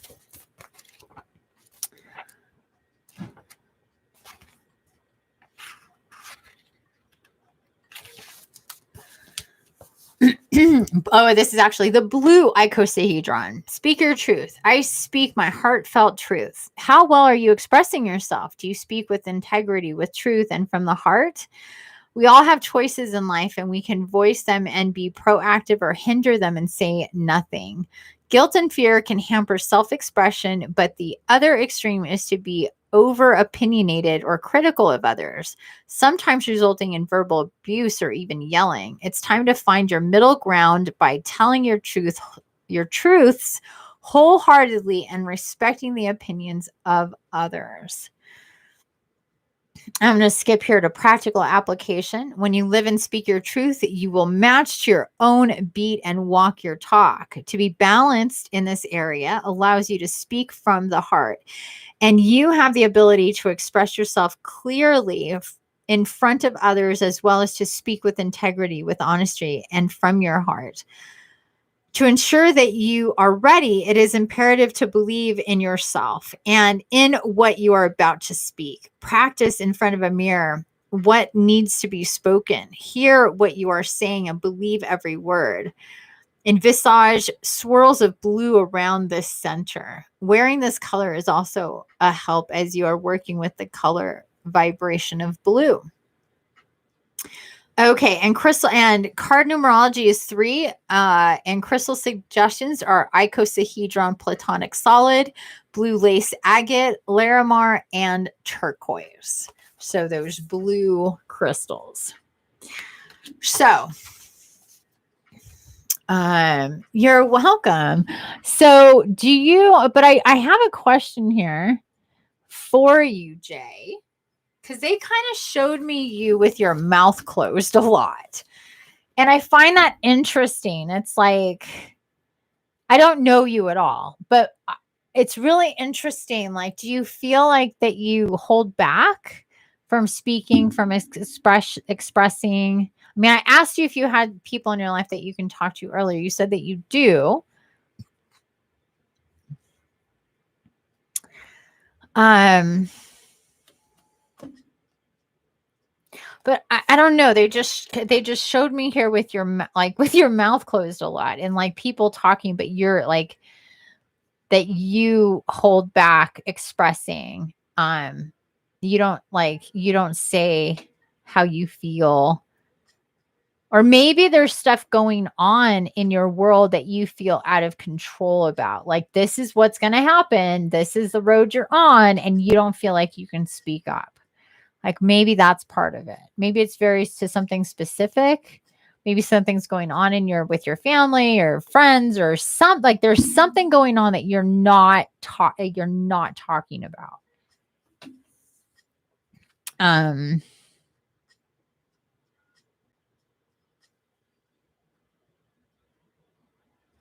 Oh, this is actually the blue icosahedron. Speak your truth. I speak my heartfelt truth. How well are you expressing yourself? Do you speak with integrity, with truth, and from the heart? We all have choices in life, and we can voice them and be proactive or hinder them and say nothing. Guilt and fear can hamper self-expression, but the other extreme is to be over opinionated or critical of others, sometimes resulting in verbal abuse or even yelling. It's time to find your middle ground by telling your truths wholeheartedly and respecting the opinions of others. I'm going to skip here to practical application. When you live and speak your truth, you will match to your own beat and walk your talk. To be balanced in this area allows you to speak from the heart. And you have the ability to express yourself clearly in front of others, as well as to speak with integrity, with honesty, and from your heart. To ensure that you are ready, it is imperative to believe in yourself and in what you are about to speak. Practice in front of a mirror what needs to be spoken. Hear what you are saying and believe every word. Envisage swirls of blue around this center. Wearing this color is also a help as you are working with the color vibration of blue. Okay, and crystal and card numerology is 3, and crystal suggestions are icosahedron platonic solid, blue lace agate, larimar, and turquoise. So those blue crystals. So you're welcome. So do you, but I have a question here for you, Jay, because they kind of showed me you with your mouth closed a lot. And I find that interesting. It's like, I don't know you at all, but it's really interesting. Like, do you feel like that you hold back from speaking, from expressing? I mean, I asked you if you had people in your life that you can talk to earlier. You said that you do. But I don't know. They just showed me here with your with your mouth closed a lot and like people talking, but you're like that you hold back expressing. You don't say how you feel. Or maybe there's stuff going on in your world that you feel out of control about. Like, this is what's going to happen. This is the road you're on. And you don't feel like you can speak up. Like, maybe that's part of it. Maybe it's very to something specific. Maybe something's going on in with your family or friends or like there's something going on that you're not talking about.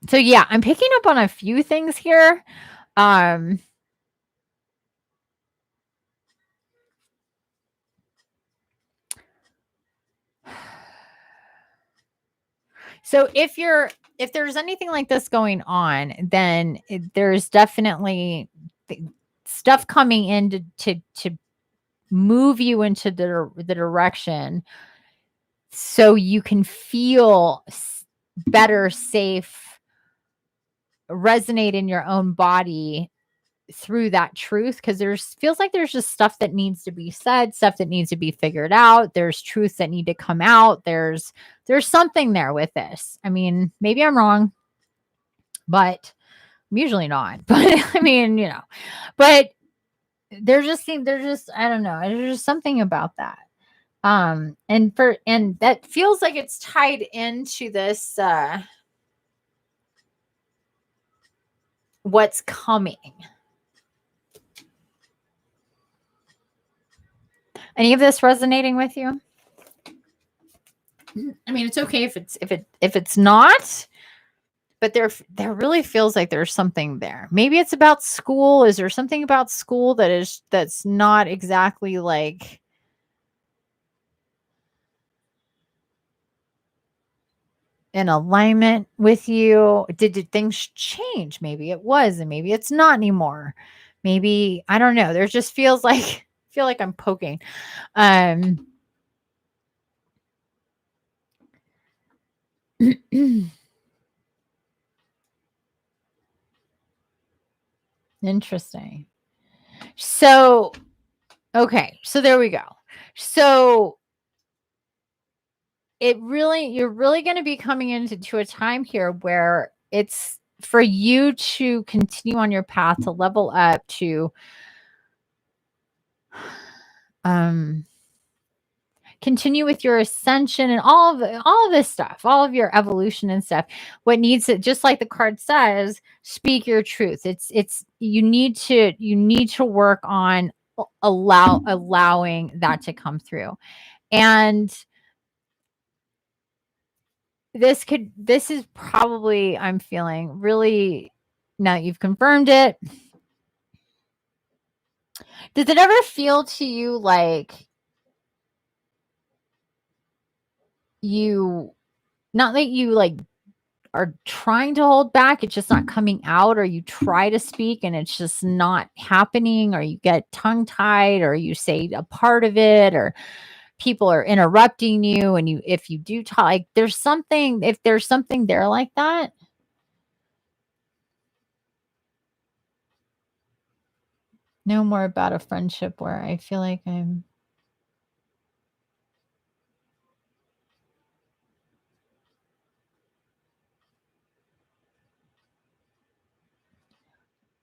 So yeah, I'm picking up on a few things here. So if there's anything like this going on, then there's definitely stuff coming in to move you into the direction so you can feel better, safe, resonate in your own body through that truth, because feels like there's just stuff that needs to be said, stuff that needs to be figured out. There's truths that need to come out. There's something there with this. I mean, maybe I'm wrong, but I'm usually not. But I mean, but there's just I don't know. There's just something about that. And that feels like it's tied into this what's coming. Any of this resonating with you? I mean, it's okay if it's not, but there really feels like there's something there. Maybe it's about school. Is there something about school that's not exactly like in alignment with you? Did things change? Maybe it was, and maybe it's not anymore. Maybe, I don't know. There just feels like feel like I'm poking. Interesting. So, okay. So there we go. So you're really going to be coming into a time here where it's for you to continue on your path to level up, to continue with your ascension and all of this stuff, all of your evolution and stuff. What needs it, just like the card says, speak your truth. It's you need to work on allowing that to come through. And this is probably, I'm feeling really, now that you've confirmed it, does it ever feel to you like not that you like are trying to hold back, it's just not coming out, or you try to speak and it's just not happening, or you get tongue tied, or you say a part of it, or people are interrupting you, and if you do talk, like there's something there like that? No more about a friendship where I feel like I'm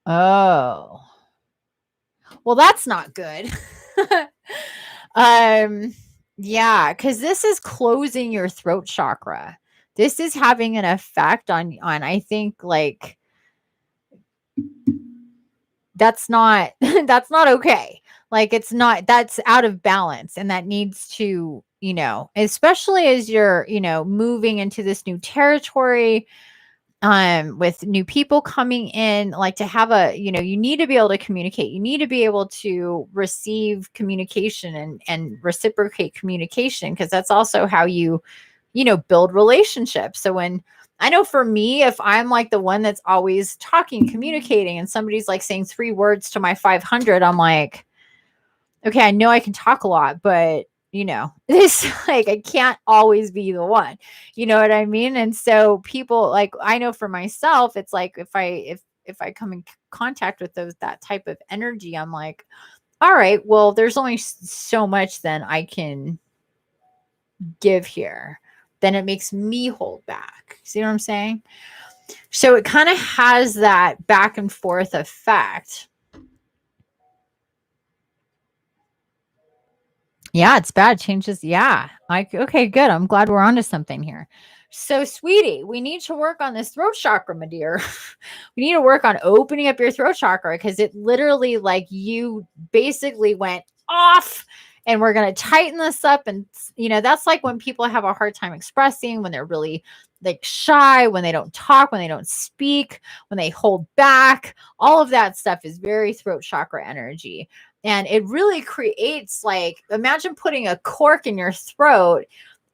oh, well, that's not good. Yeah, because this is closing your throat chakra. This is having an effect on I think, like, that's not that's not okay. Like, it's not, that's out of balance, and that needs to, especially as you're, moving into this new territory, with new people coming in, like, to have a, you need to be able to communicate, you need to be able to receive communication and reciprocate communication, because that's also how you build relationships. So when, I know for me, if I'm like the one that's always talking, communicating, and somebody's like saying 3 words to my 500, I'm like, okay, I know I can talk a lot, but this, like, I can't always be the one. You know what I mean? And so people, like, I know for myself, it's like, if I come in contact with that type of energy, I'm like, all right, well, there's only so much then I can give here. Then it makes me hold back. See what I'm saying? So it kind of has that back and forth effect. Yeah, it's bad. Changes. Yeah. Like, okay, good. I'm glad we're onto something here. So, sweetie, we need to work on this throat chakra, my dear. We need to work on opening up your throat chakra, because it literally, like, you basically went off, and we're going to tighten this up. And, that's like when people have a hard time expressing, when they're really, like, shy, when they don't talk, when they don't speak, when they hold back. All of that stuff is very throat chakra energy. And it really creates, like, imagine putting a cork in your throat.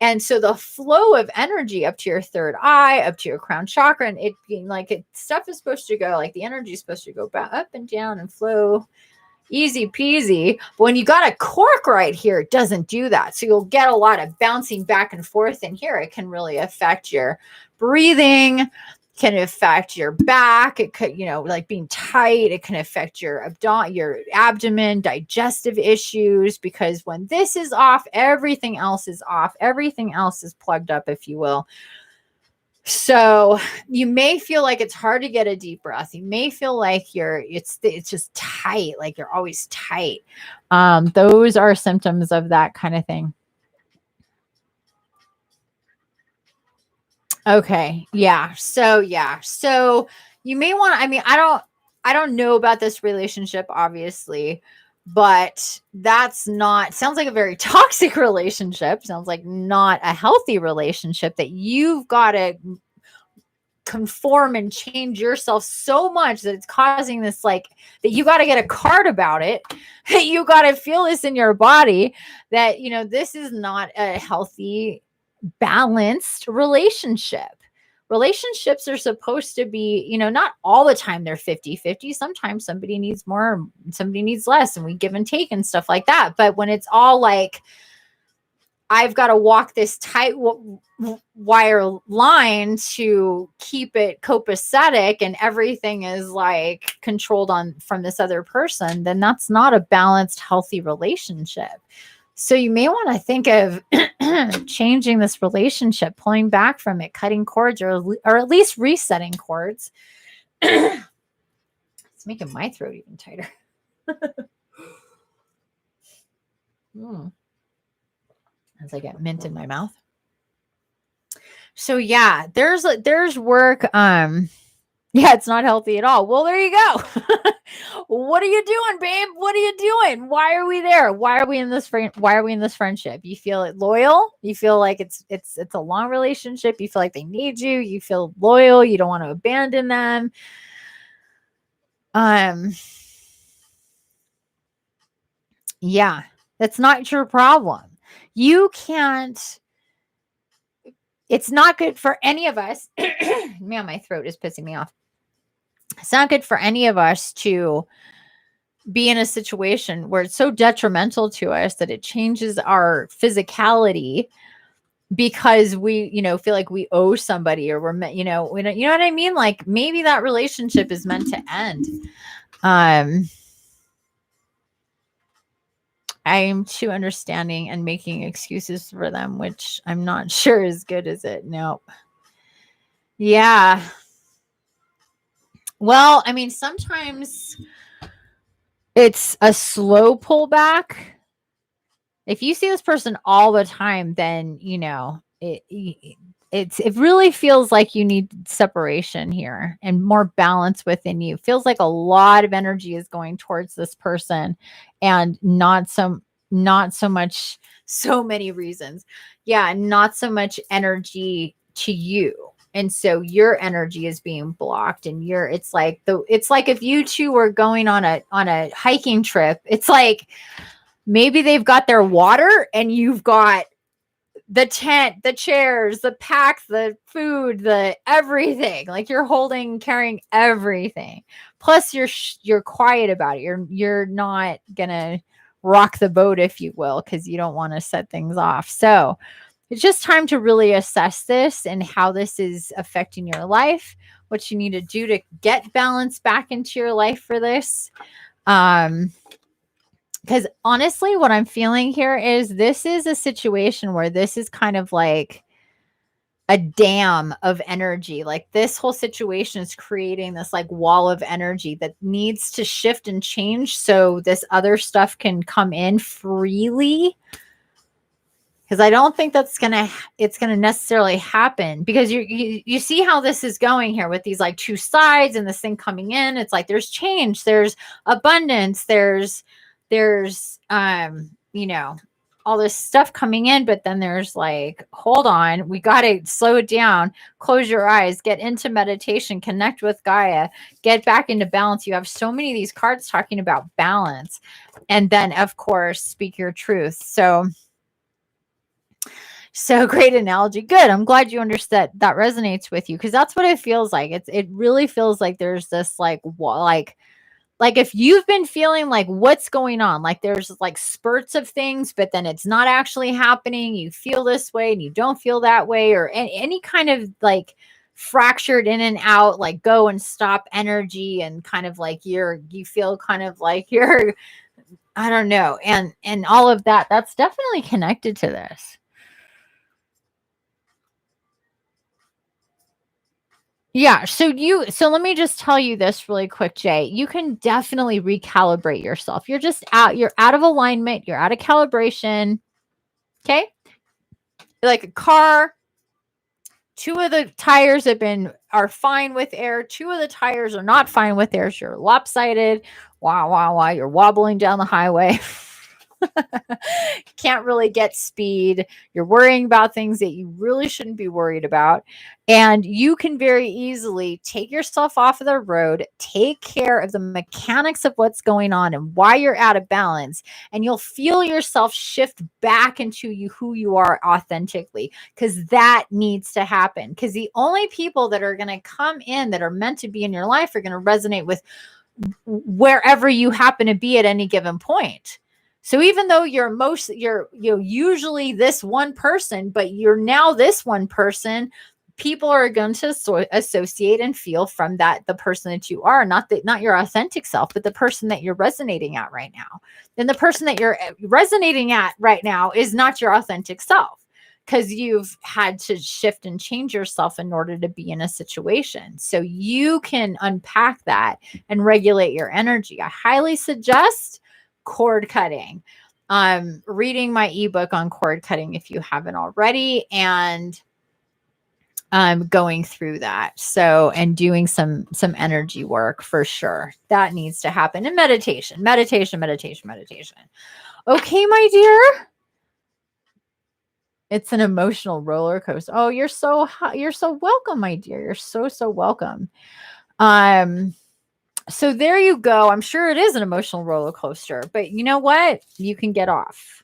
And so the flow of energy up to your third eye, up to your crown chakra, and it being like, stuff is supposed to go, like, the energy is supposed to go back up and down and flow easy peasy. But when you got a cork right here, it doesn't do that. So you'll get a lot of bouncing back and forth in here. It can really affect your breathing, can affect your back. It could, like, being tight. It can affect your abdomen, digestive issues, because when this is off, everything else is off. Everything else is plugged up, if you will. So you may feel like it's hard to get a deep breath. You may feel like it's just tight, like you're always tight. Those are symptoms of that kind of thing. Okay. Yeah. So you may want to, I mean, I don't know about this relationship, obviously, but that's not, sounds like a very toxic relationship. Sounds like not a healthy relationship, that you've got to conform and change yourself so much that it's causing this, like, that you got to get a card about it. You got to feel this in your body, that, this is not a healthy, balanced relationship. Relationships are supposed to be, not all the time they're 50-50. Sometimes somebody needs more, somebody needs less, and we give and take and stuff like that. But when it's all like, I've got to walk this tight wire line to keep it copacetic, and everything is, like, controlled from this other person, then that's not a balanced, healthy relationship. So you may want to think of changing this relationship, pulling back from it, cutting cords, or at least resetting cords. It's making my throat even tighter. As I get mint in my mouth. So yeah, there's work. Yeah, it's not healthy at all. Well, there you go. What are you doing, babe? What are you doing? Why are we there? Why are we in this friendship? You feel it loyal? You feel like it's a long relationship? You feel like they need you? You feel loyal? You don't want to abandon them? Yeah, that's not your problem. You can't. It's not good for any of us. Man, my throat is pissing me off. It's not good for any of us to be in a situation where it's so detrimental to us that it changes our physicality, because we, feel like we owe somebody, or we're meant, we don't, you know what I mean? Like, maybe that relationship is meant to end. I'm too understanding and making excuses for them, which I'm not sure is good, is it? Nope. Yeah. Well, I mean, sometimes it's a slow pullback, If you see this person all the time, then, you know, it really feels like you need separation here and more balance within you. Feels like a lot of energy is going towards this person and not so much, so many reasons. Yeah, not so much energy to you. And so your energy is being blocked, and it's like if you two were going on a hiking trip, it's like maybe they've got their water and you've got the tent, the chairs, the pack, the food, the everything. Like you're carrying everything. Plus you're quiet about it. You're not going to rock the boat, if you will, because you don't want to set things off. So it's just time to really assess this and how this is affecting your life, what you need to do to get balance back into your life for this. Because honestly, what I'm feeling here is this is a situation where this is kind of like a dam of energy. Like this whole situation is creating this like wall of energy that needs to shift and change so this other stuff can come in freely. Because I don't think it's gonna necessarily happen, because you see how this is going here with these like two sides and this thing coming in. It's like there's change, there's abundance, there's you know, all this stuff coming in, but then there's like, hold on, we got to slow it down, close your eyes, get into meditation, connect with Gaia, get back into balance. You have so many of these cards talking about balance, and then of course speak your truth. So great analogy. Good. I'm glad you understood that resonates with you, because that's what it feels like. It really feels like there's this like if you've been feeling like what's going on, like there's like spurts of things, but then it's not actually happening. You feel this way and you don't feel that way, or any kind of like fractured in and out, like go and stop energy, and kind of like you feel kind of like you're, I don't know. And all of that, that's definitely connected to this. Yeah. So let me just tell you this really quick, Jay. You can definitely recalibrate yourself. You're out of alignment. You're out of calibration. Okay. Like a car, two of the tires are fine with air. Two of the tires are not fine with air. So you're lopsided. Wow, wow, wow. You're wobbling down the highway. Can't really get speed. You're worrying about things that you really shouldn't be worried about. And you can very easily take yourself off of the road, take care of the mechanics of what's going on and why you're out of balance. And you'll feel yourself shift back into who you are authentically, because that needs to happen. Because the only people that are going to come in that are meant to be in your life are going to resonate with wherever you happen to be at any given point. So even though you're usually this one person, but you're now this one person, people are going to associate and feel from that the person that you are, not your authentic self, but the person that you're resonating at right now. Then the person that you're resonating at right now is not your authentic self, because you've had to shift and change yourself in order to be in a situation. So you can unpack that and regulate your energy. I highly suggest cord cutting. Reading my ebook on cord cutting if you haven't already, and going through that. So, and doing some energy work for sure. That needs to happen. And meditation. Okay, my dear. It's an emotional roller coaster. Oh, you're so welcome, my dear. You're so welcome. So there you go. I'm sure it is an emotional roller coaster, but you know what? You can get off.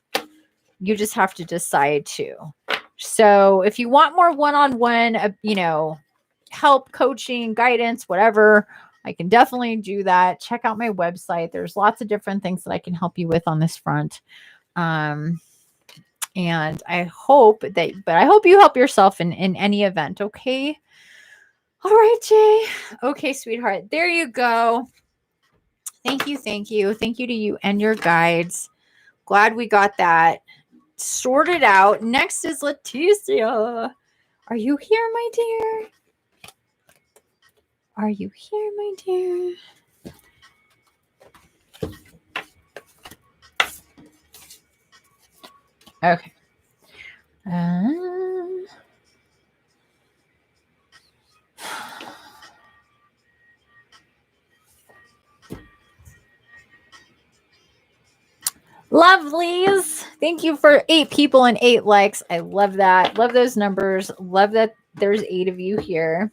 You just have to decide to. So if you want more one-on-one, help, coaching, guidance, whatever, I can definitely do that. Check out my website. There's lots of different things that I can help you with on this front. And I hope you help yourself in any event. Okay. All right, Jay. Okay, sweetheart. There you go. Thank you. Thank you. Thank you to you and your guides. Glad we got that sorted out. Next is Leticia. Are you here, my dear? Are you here, my dear? Okay. Lovelies. Thank you for 8 people and 8 likes. I love that. Love those numbers. Love that there's 8 of you here.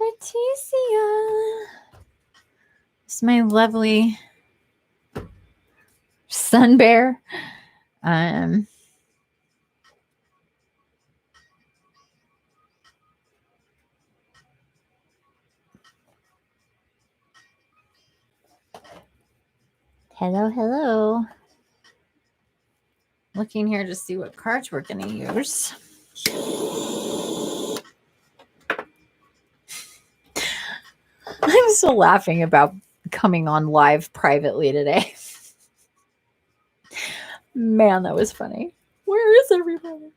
Leticia. It's my lovely sun bear. Hello, hello. Looking here to see what cards we're going to use. I'm still laughing about coming on live privately today. Man, that was funny. Where is everybody?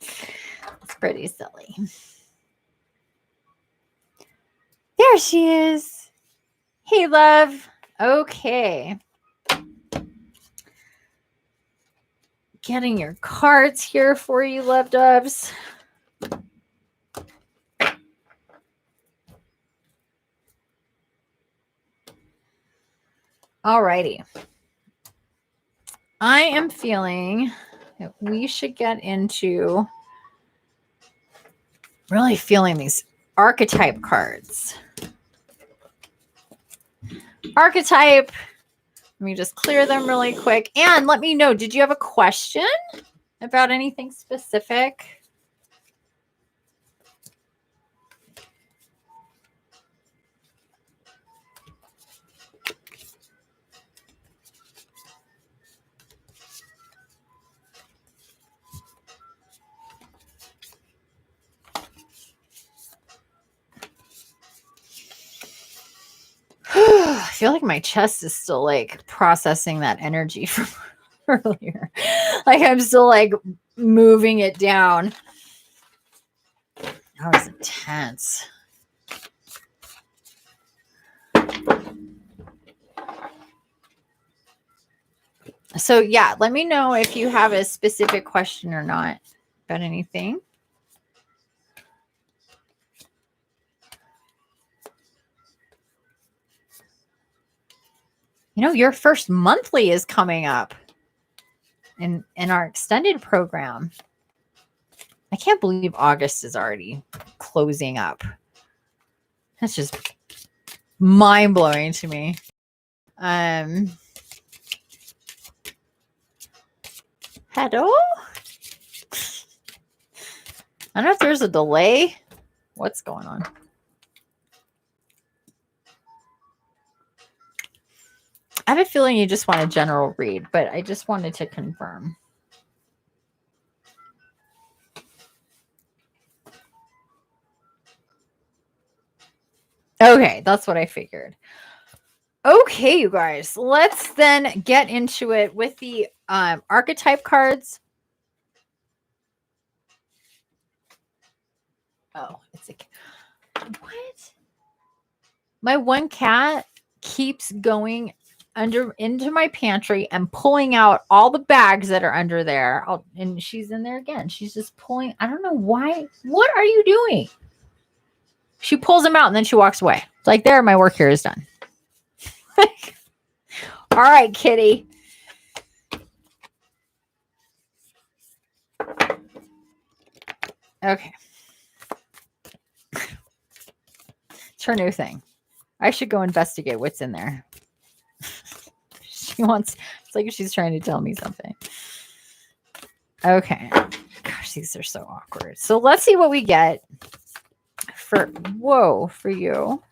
It's pretty silly. There she is. Hey, love. Okay. Getting your cards here for you, love doves. Alrighty. I am feeling that we should get into really feeling these archetype cards. Archetype. Let me just clear them really quick. And let me know, did you have a question about anything specific? I feel like my chest is still like processing that energy from earlier. Like I'm still like moving it down. That was intense. So yeah, let me know if you have a specific question or not about anything. You know, your first monthly is coming up in our extended program. I can't believe August is already closing up. That's just mind-blowing to me. Hello? I don't know if there's a delay. What's going on? I have a feeling you just want a general read, but I just wanted to confirm. Okay, that's what I figured. Okay, you guys, let's then get into it with the archetype cards. Oh, it's a what? My one cat keeps going into my pantry and pulling out all the bags that are under there. And she's in there again. She's just pulling. I don't know why. What are you doing? She pulls them out and then she walks away. It's like, there, my work here is done. All right, kitty. Okay. It's her new thing. I should go investigate what's in there. It's like she's trying to tell me something. Okay. Gosh, these are so awkward. So let's see what we get for you.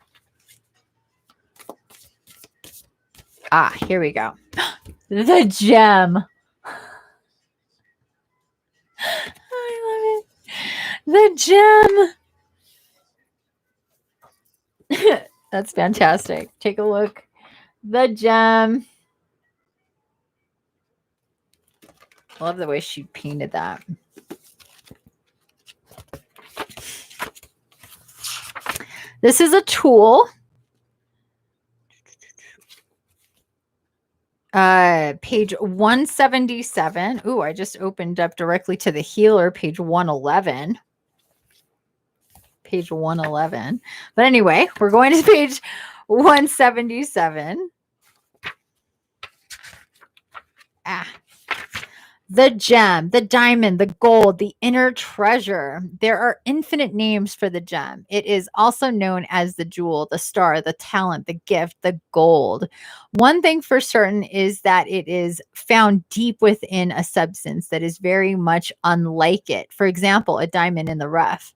Ah, here we go. The gem. I love it. The gem. That's fantastic. Take a look. The gem. I love the way she painted that. This is a tool. Page 177. Ooh, I just opened up directly to the healer, page 111. Page 111. But anyway, we're going to page 177. The gem, the diamond, the gold, the inner treasure. There are infinite names for the gem. It is also known as the jewel, the star, the talent, the gift, the gold. One thing for certain is that it is found deep within a substance that is very much unlike it. For example, a diamond in the rough.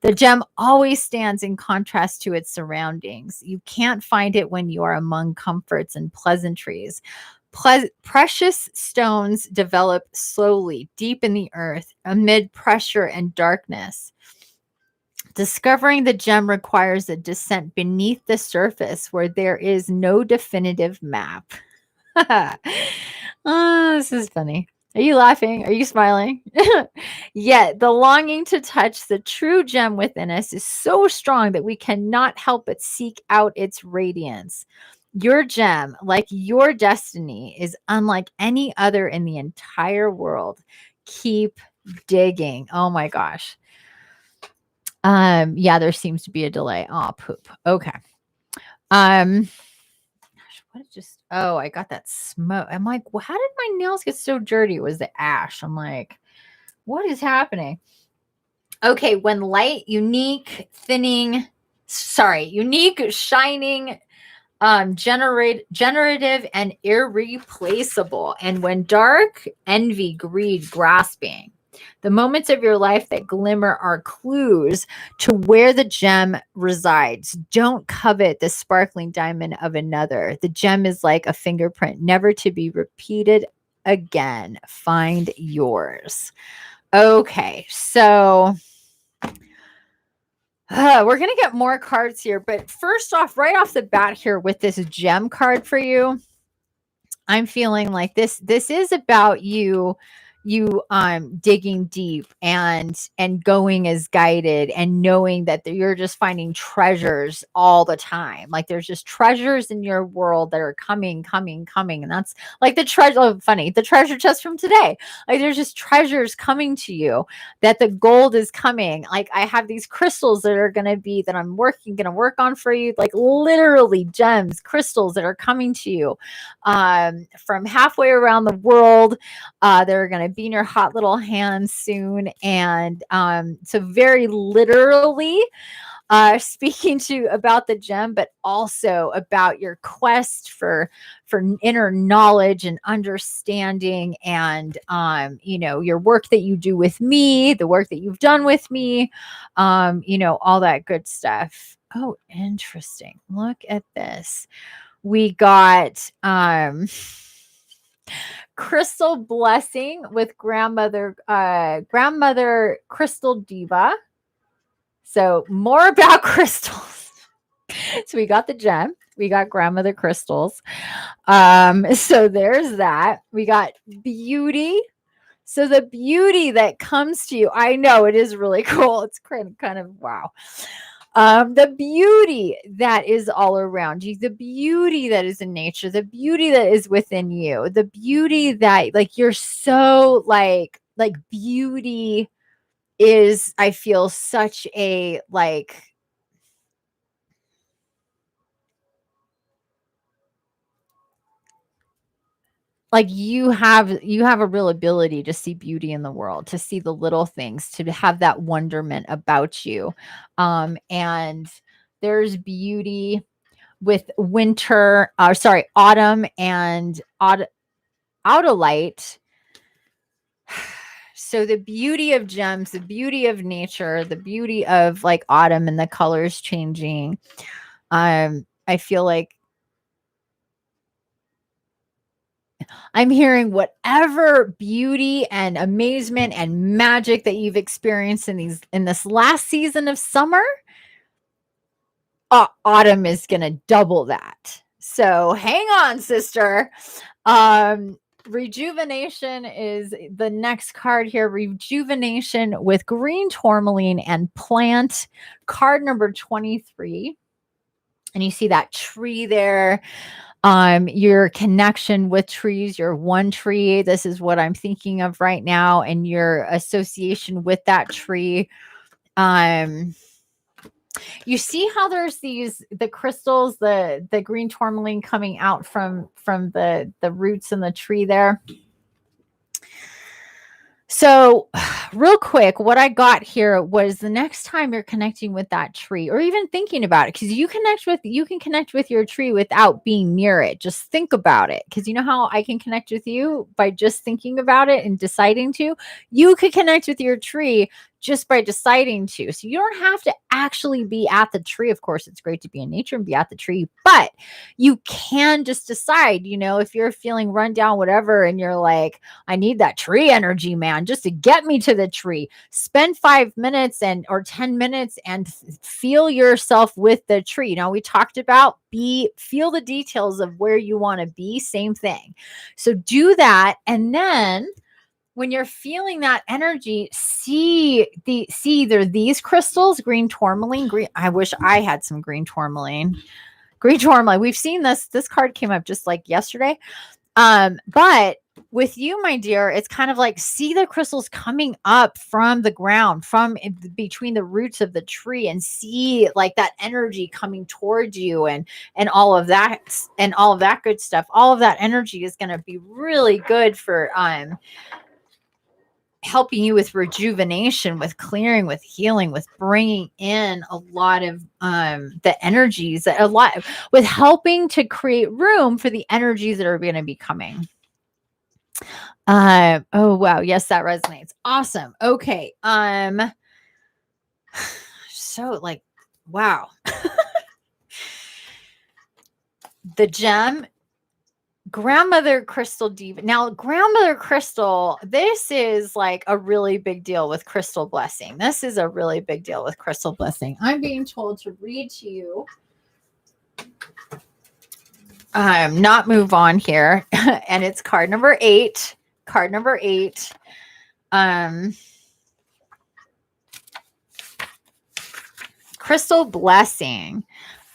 The gem always stands in contrast to its surroundings. You can't find it when you are among comforts and pleasantries. Precious stones develop slowly, deep in the earth, amid pressure and darkness. Discovering the gem requires a descent beneath the surface where there is no definitive map. Oh, this is funny. Are you laughing? Are you smiling? Yet the longing to touch the true gem within us is so strong that we cannot help but seek out its radiance. Your gem, like your destiny, is unlike any other in the entire world. Keep digging. Oh my gosh. Yeah, there seems to be a delay. Oh, poop. Okay. What just, oh, I got that smoke. I'm like, well, how did my nails get so dirty? It was the ash. I'm like, what is happening? Okay, when light, unique, shining, generative, and irreplaceable. And when dark, envy, greed, grasping. The moments of your life that glimmer are clues to where the gem resides. Don't covet the sparkling diamond of another. The gem is like a fingerprint, never to be repeated again. Find yours. Okay, so we're going to get more cards here. But first off, right off the bat here with this gem card for you, I'm feeling like this is about you digging deep and going as guided and knowing that you're just finding treasures all the time. Like there's just treasures in your world that are coming. And that's like the treasure chest from today. Like there's just treasures coming to you, that the gold is coming. Like I have these crystals that are going to I'm going to work on for you. Like literally gems, crystals that are coming to you from halfway around the world. They're going to be in your hot little hands soon. And so very literally speaking to about the gem, but also about your quest for inner knowledge and understanding, and your work that you do with me, the work that you've done with me, all that good stuff. Oh, interesting. Look at this. We got crystal blessing with grandmother crystal diva. So more about crystals. So we got the gem, we got grandmother crystals. So there's that. We got beauty. So the beauty that comes to you, I know it is really cool. It's kind of wow. The beauty that is all around you, the beauty that is in nature, the beauty that is within you, the beauty that like you're so like beauty is, I feel, such a like you have a real ability to see beauty in the world, to see the little things, to have that wonderment about you. And there's beauty with autumn and autolite. So the beauty of gems, the beauty of nature, the beauty of like autumn and the colors changing. I feel like I'm hearing whatever beauty and amazement and magic that you've experienced in this last season of summer, autumn is going to double that. So hang on, sister. Rejuvenation is the next card here. Rejuvenation with green tourmaline and plant, card number 23. And you see that tree there. Your connection with trees, your one tree. This is what I'm thinking of right now, and your association with that tree. You see how there's the crystals, the green tourmaline coming out from the roots in the tree there. So real quick, what I got here was the next time you're connecting with that tree or even thinking about it, because you can connect with your tree without being near it. Just think about it. Because you know how I can connect with you by just thinking about it and deciding to? You could connect with your tree just by deciding to. So you don't have to actually be at the tree. Of course, it's great to be in nature and be at the tree, but you can just decide, if you're feeling run down, whatever, and you're like, I need that tree energy, man, just to get me to the tree. Spend 5 minutes or 10 minutes and feel yourself with the tree. We talked about feel the details of where you want to be. Same thing. So do that. And then when you're feeling that energy, see either these crystals, green tourmaline, I wish I had some green tourmaline. Green tourmaline. We've seen this card came up just like yesterday. But with you, my dear, it's kind of like see the crystals coming up from the ground, from between the roots of the tree, and see like that energy coming towards you and all of that good stuff. All of that energy is going to be really good for helping you with rejuvenation, with clearing, with healing, with bringing in a lot of the energies, with helping to create room for the energies that are going to be coming. Oh wow, yes, that resonates. Awesome. Okay. So like, wow. The gem, Grandmother Crystal Diva. Now, Grandmother Crystal, this is like a really big deal with crystal blessing. This is a really big deal with crystal blessing. I'm being told to read to you. Not move on here. And it's card number 8. Card number 8. Crystal blessing.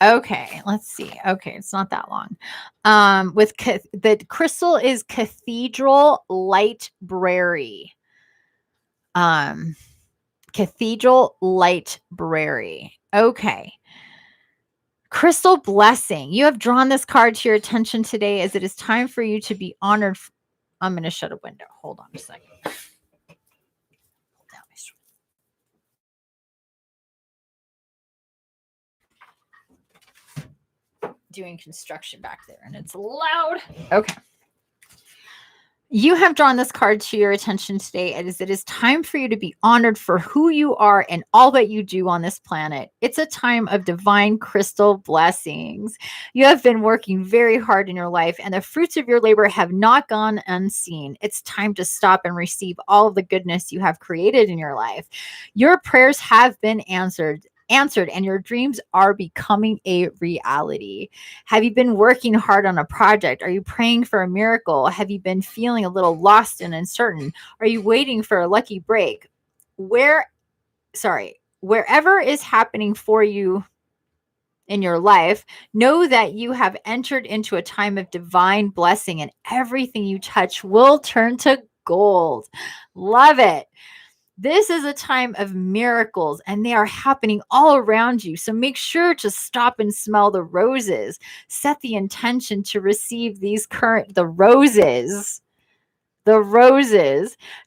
Okay, let's see. Okay, it's not that long. The crystal is Cathedral Library. Cathedral Library. Okay. Crystal blessing. You have drawn this card to your attention today as it is time for you to be honored. I'm going to shut a window. Hold on a second. Doing construction back there and it's loud. Okay. You have drawn this card to your attention today as it is time for you to be honored for who you are and all that you do on this planet. It's a time of divine crystal blessings. You have been working very hard in your life and the fruits of your labor have not gone unseen. It's time to stop and receive all of the goodness you have created in your life. Your prayers have been answered and your dreams are becoming a reality. Have you been working hard on a project? Are you praying for a miracle? Have you been feeling a little lost and uncertain? Are you waiting for a lucky break? Wherever is happening for you in your life, know that you have entered into a time of divine blessing and everything you touch will turn to gold. Love it. This is a time of miracles and they are happening all around you. So make sure to stop and smell the roses. Set the intention to receive the roses.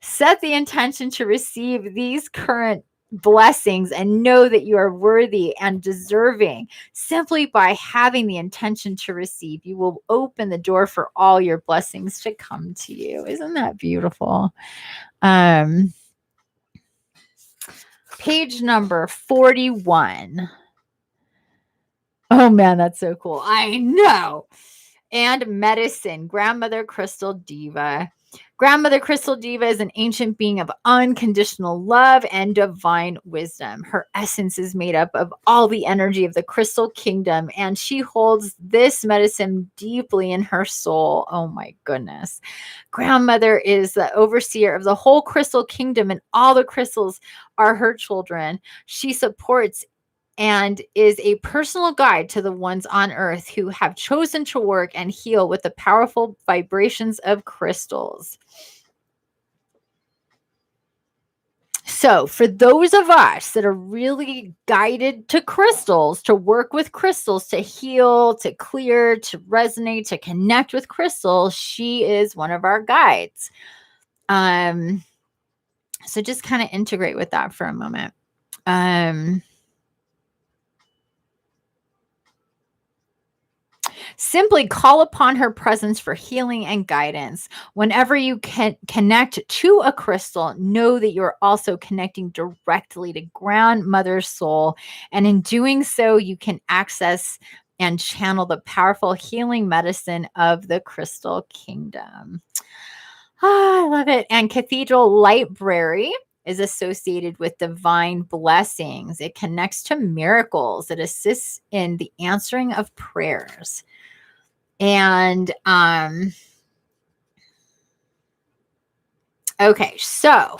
Set the intention to receive these current blessings and know that you are worthy and deserving. Simply by having the intention to receive, you will open the door for all your blessings to come to you. Isn't that beautiful? Page number 41. Oh man, that's so cool. I know. And medicine, Grandmother Crystal Diva. Grandmother Crystal Diva is an ancient being of unconditional love and divine wisdom. Her essence is made up of all the energy of the crystal kingdom, and she holds this medicine deeply in her soul. Oh my goodness. Grandmother is the overseer of the whole crystal kingdom, and all the crystals are her children. She supports and is a personal guide to the ones on earth who have chosen to work and heal with the powerful vibrations of crystals. So for those of us that are really guided to crystals, to work with crystals, to heal, to clear, to resonate, to connect with crystals, she is one of our guides. So just kind of integrate with that for a moment. Simply call upon her presence for healing and guidance. Whenever you can connect to a crystal, know that you're also connecting directly to Grandmother Soul. And in doing so, you can access and channel the powerful healing medicine of the Crystal Kingdom. I love it. And Cathedral Library is associated with divine blessings. It connects to miracles. It assists in the answering of prayers. And okay, so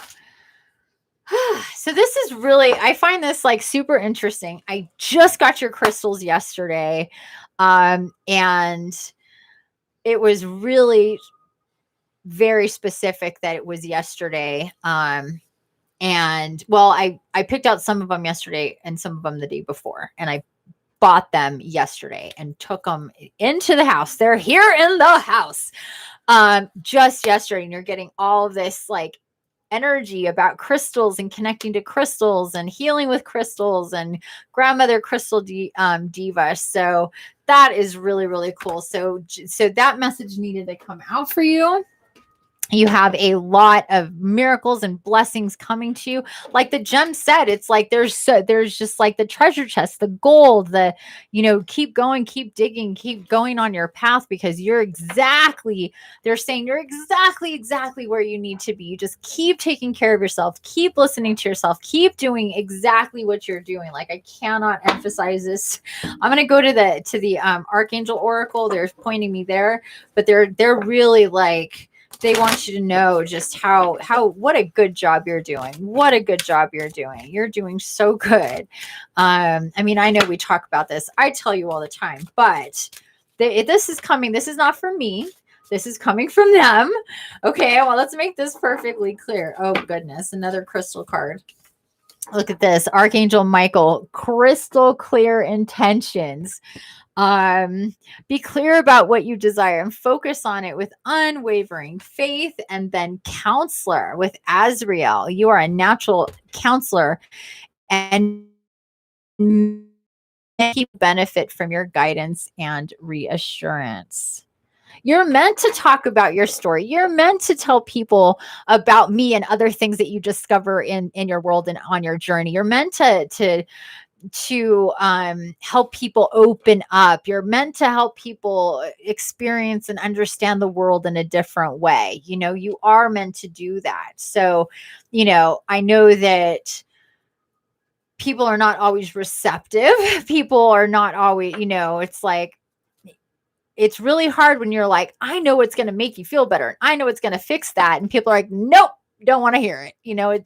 this is really, I find this like super interesting. I just got your crystals yesterday, and it was really very specific that it was yesterday. And well, I picked out some of them yesterday and some of them the day before, and I bought them yesterday and took them into the house. They're here in the house just yesterday, and you're getting all of this like energy about crystals and connecting to crystals and healing with crystals and Grandmother Crystal Diva. So that is really, really cool. So that message needed to come out for you. You have a lot of miracles and blessings coming to you. Like the gem said, it's like there's just like the treasure chest, the gold, the, keep going, keep digging, keep going on your path, because they're saying you're exactly where you need to be. You just keep taking care of yourself, keep listening to yourself, keep doing exactly what you're doing. Like, I cannot emphasize this. I'm going to go to the Archangel Oracle. They're pointing me there, but they're really like, they want you to know just what a good job you're doing. What a good job you're doing. You're doing so good. I mean, I know we talk about this. I tell you all the time, but this is coming. This is not from me. This is coming from them. Okay. Well, let's make this perfectly clear. Oh goodness. Another crystal card. Look at this. Archangel Michael, crystal clear intentions. Be clear about what you desire and focus on it with unwavering faith. And then counselor with Azrael. You are a natural counselor and you benefit from your guidance and reassurance. You're meant to talk about your story. You're meant to tell people about me and other things that you discover in your world and on your journey. You're meant to help people open up. You're meant to help people experience and understand the world in a different way. You are meant to do that. So, I know that people are not always receptive. People are not always, it's like, it's really hard when you're like, I know what's going to make you feel better. I know it's going to fix that. And people are like, nope, don't want to hear it.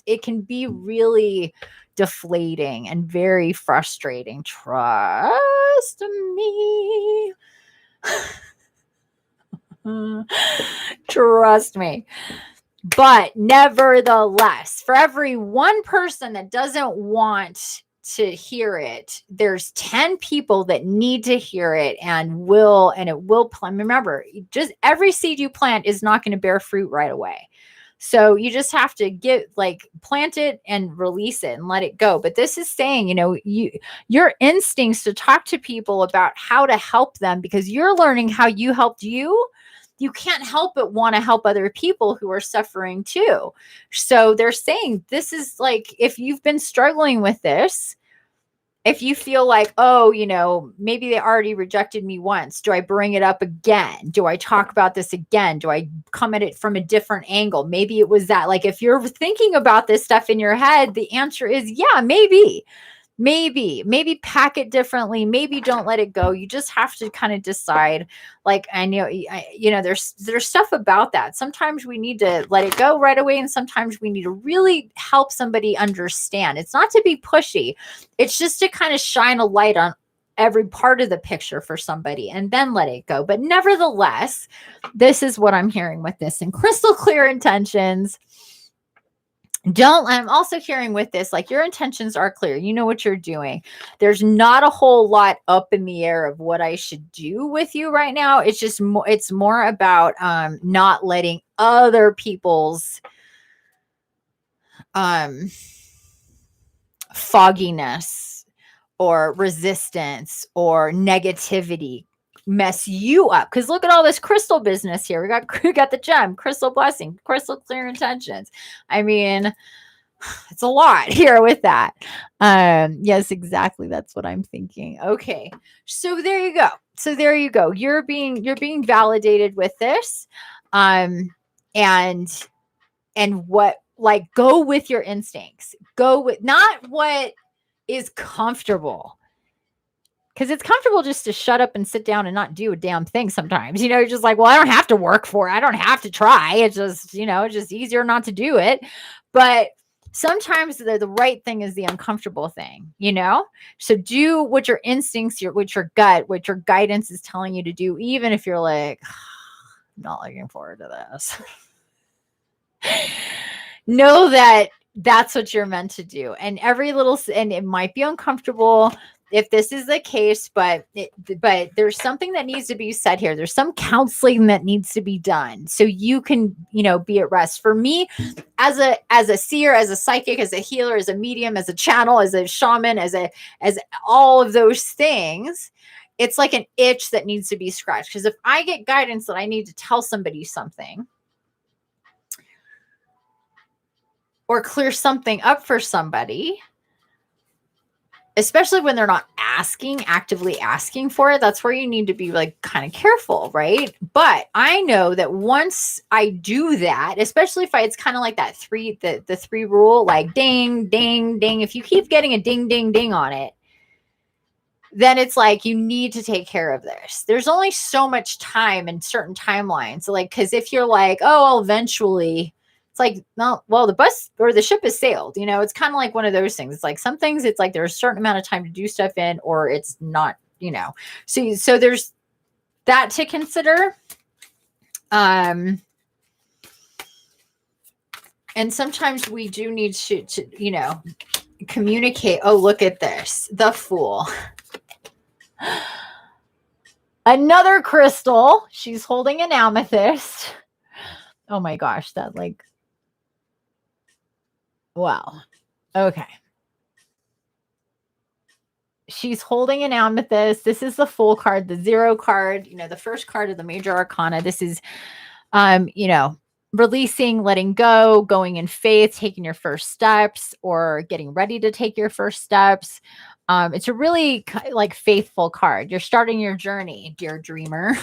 It can be really deflating and very frustrating. Trust me. Trust me. But nevertheless, for every one person that doesn't want to hear it, there's 10 people that need to hear it and it will remember, just every seed you plant is not going to bear fruit right away. So you just have to plant it and release it and let it go. But this is saying, your instincts to talk to people about how to help them, because you're learning how you helped you can't help but want to help other people who are suffering too. So they're saying this is like, if you've been struggling with this, if you feel like, oh, maybe they already rejected me once, do I bring it up again? Do I talk about this again? Do I come at it from a different angle? Maybe it was that, like, if you're thinking about this stuff in your head, the answer is, yeah, maybe. maybe pack it differently, maybe don't let it go. You just have to kind of decide. Like, I know, there's stuff about that. Sometimes we need to let it go right away, and sometimes we need to really help somebody understand. It's not to be pushy, it's just to kind of shine a light on every part of the picture for somebody and then let it go. But nevertheless, this is what I'm hearing with this, and crystal clear intentions. I'm also hearing with this, like, your intentions are clear. You know what you're doing. There's not a whole lot up in the air of what I should do with you right now. It's just it's more about not letting other people's fogginess or resistance or negativity mess you up. Because look at all this crystal business here. We got the gem, crystal blessing, crystal clear intentions. I mean, it's a lot here with that. Yes, exactly. That's what I'm thinking. Okay. So there you go. You're being validated with this. And what, like, go with your instincts. Go with not what is comfortable. Because it's comfortable just to shut up and sit down and not do a damn thing sometimes. You're just like, well, I don't have to work for it. I don't have to try. It's just, it's just easier not to do it. But sometimes the right thing is the uncomfortable thing, So do what your instincts, what your gut, what your guidance is telling you to do, even if you're like, I'm not looking forward to this. Know that that's what you're meant to do. And and it might be uncomfortable if this is the case, but there's something that needs to be said here. There's some counseling that needs to be done so you can, be at rest. For me, as a seer, as a psychic, as a healer, as a medium, as a channel, as a shaman, as all of those things, it's like an itch that needs to be scratched. Because if I get guidance that I need to tell somebody something or clear something up for somebody, especially when they're not actively asking for it, that's where you need to be, like, kind of careful, right? But I know that once I do that, especially if it's kind of like that the 3 rule, like ding, ding, ding. If you keep getting a ding, ding, ding on it, then it's like, you need to take care of this. There's only so much time and certain timelines. So, like, because if you're like, oh, well, eventually, it's like, no, well, the bus or the ship has sailed. It's kind of like one of those things. It's like some things, it's like there's a certain amount of time to do stuff in, or it's not, So there's that to consider. And sometimes we do need to communicate. Oh, look at this. The Fool. Another crystal. She's holding an amethyst. Oh my gosh, that, like, wow. Okay. She's holding an amethyst. This is the Fool card, the 0 card, the first card of the major arcana. This is, releasing, letting go, going in faith, taking your first steps, or getting ready to take your first steps. It's a really, like, faithful card. You're starting your journey, dear dreamer.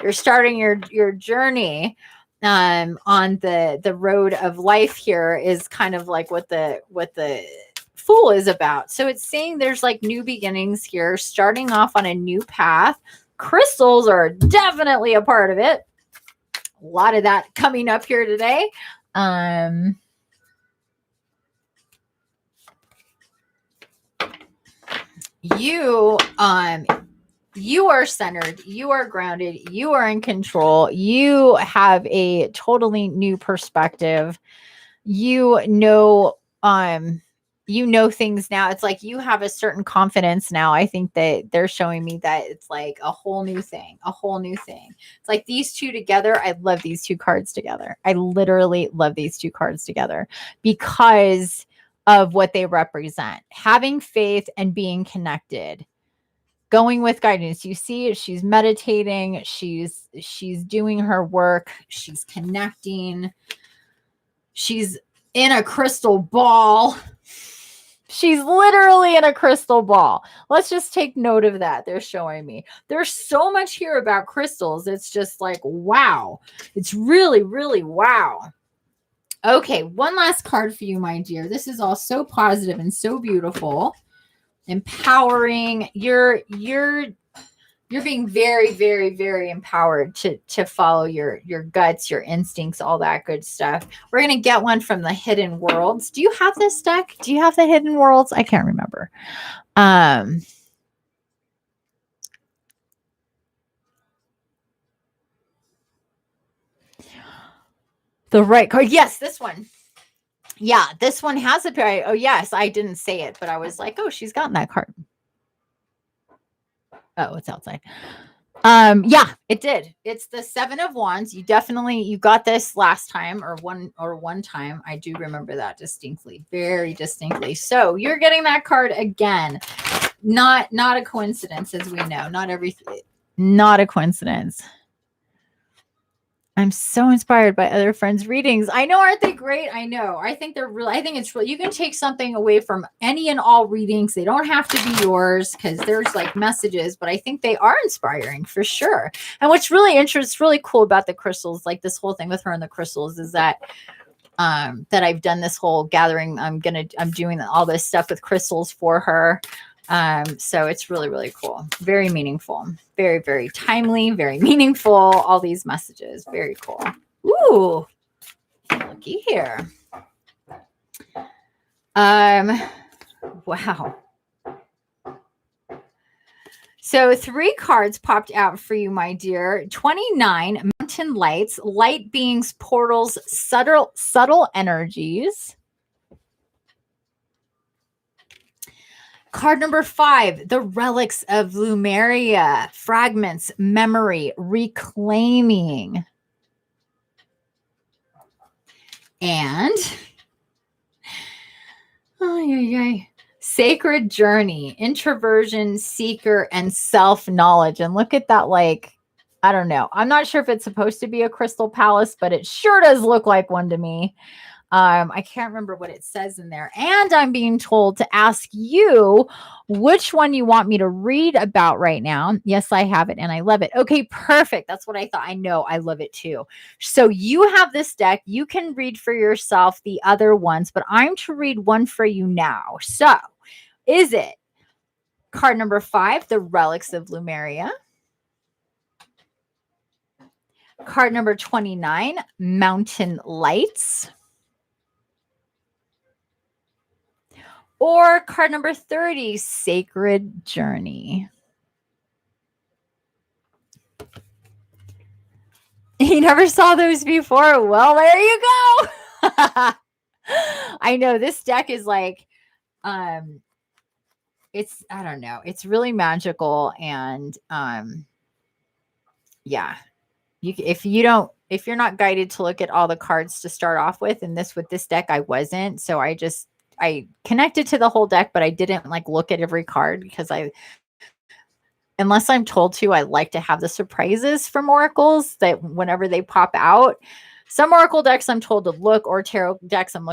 You're starting your journey on the road of life. Here is kind of like what the Fool is about. So it's saying there's, like, new beginnings here, starting off on a new path. Crystals are definitely a part of it. A lot of that coming up here today. You are centered, you are grounded, you are in control, you have a totally new perspective. Things now. It's like you have a certain confidence now. I think that they're showing me that it's like a whole new thing. It's like these two together. I love these 2 cards together. I literally love these 2 cards together because of what they represent. Having faith and being connected. Going with guidance. You see, she's meditating. She's doing her work. She's connecting. She's in a crystal ball. She's literally in a crystal ball. Let's just take note of that. They're showing me. There's so much here about crystals. It's just like, wow. It's really, really wow. Okay, one last card for you, my dear. This is all so positive and so beautiful. empowering. You're being very, very, very empowered to follow your guts, your instincts, all that good stuff. We're going to get one from the Hidden Worlds. Do you have this deck? Do you have the Hidden Worlds? I can't remember. The right card. Yes, this one. Yeah, this one has a pair. Oh, yes, I didn't say it, but I was like, oh, she's gotten that card. Oh, it's outside. Yeah, it did. It's the 7 of Wands. You got this last time or one time. I do remember that distinctly, very distinctly. So you're getting that card again. Not a coincidence, as we know. Not a coincidence. I'm so inspired by other friends' readings. I know, aren't they great? I know. I think it's really, you can take something away from any and all readings. They don't have to be yours because there's like messages, but I think they are inspiring for sure. And what's really interesting, really cool about the crystals, like this whole thing with her and the crystals, is that that I've done this whole gathering. I'm doing all this stuff with crystals for her. So it's really, really cool. Very meaningful. Very, very timely, very meaningful. All these messages. Very cool. Ooh, looky here. Wow. So 3 cards popped out for you, my dear. 29, Mountain Lights, light beings, portals, subtle energies. Card number 5, the relics of Lumeria, fragments, memory, reclaiming. And sacred journey, introversion, seeker, and self-knowledge. And look at that, like, I don't know. I'm not sure if it's supposed to be a crystal palace, but it sure does look like one to me. I can't remember what it says in there. And I'm being told to ask you which one you want me to read about right now. Yes, I have it and I love it. Okay, perfect. That's what I thought. I know I love it too. So you have this deck. You can read for yourself the other ones, but I'm to read one for you now. So is it card number 5, the relics of Lumeria? Card number 29, Mountain Lights? Or card number 30, Sacred Journey? You never saw those before? Well, there you go. I know this deck is like, it's, I don't know. It's really magical. And yeah, if you're not guided to look at all the cards to start off with, and with this deck, I wasn't. So I connected to the whole deck, but I didn't like look at every card because unless I'm told to, I like to have the surprises from oracles that whenever they pop out. Some oracle decks I'm told to look, or tarot decks I'm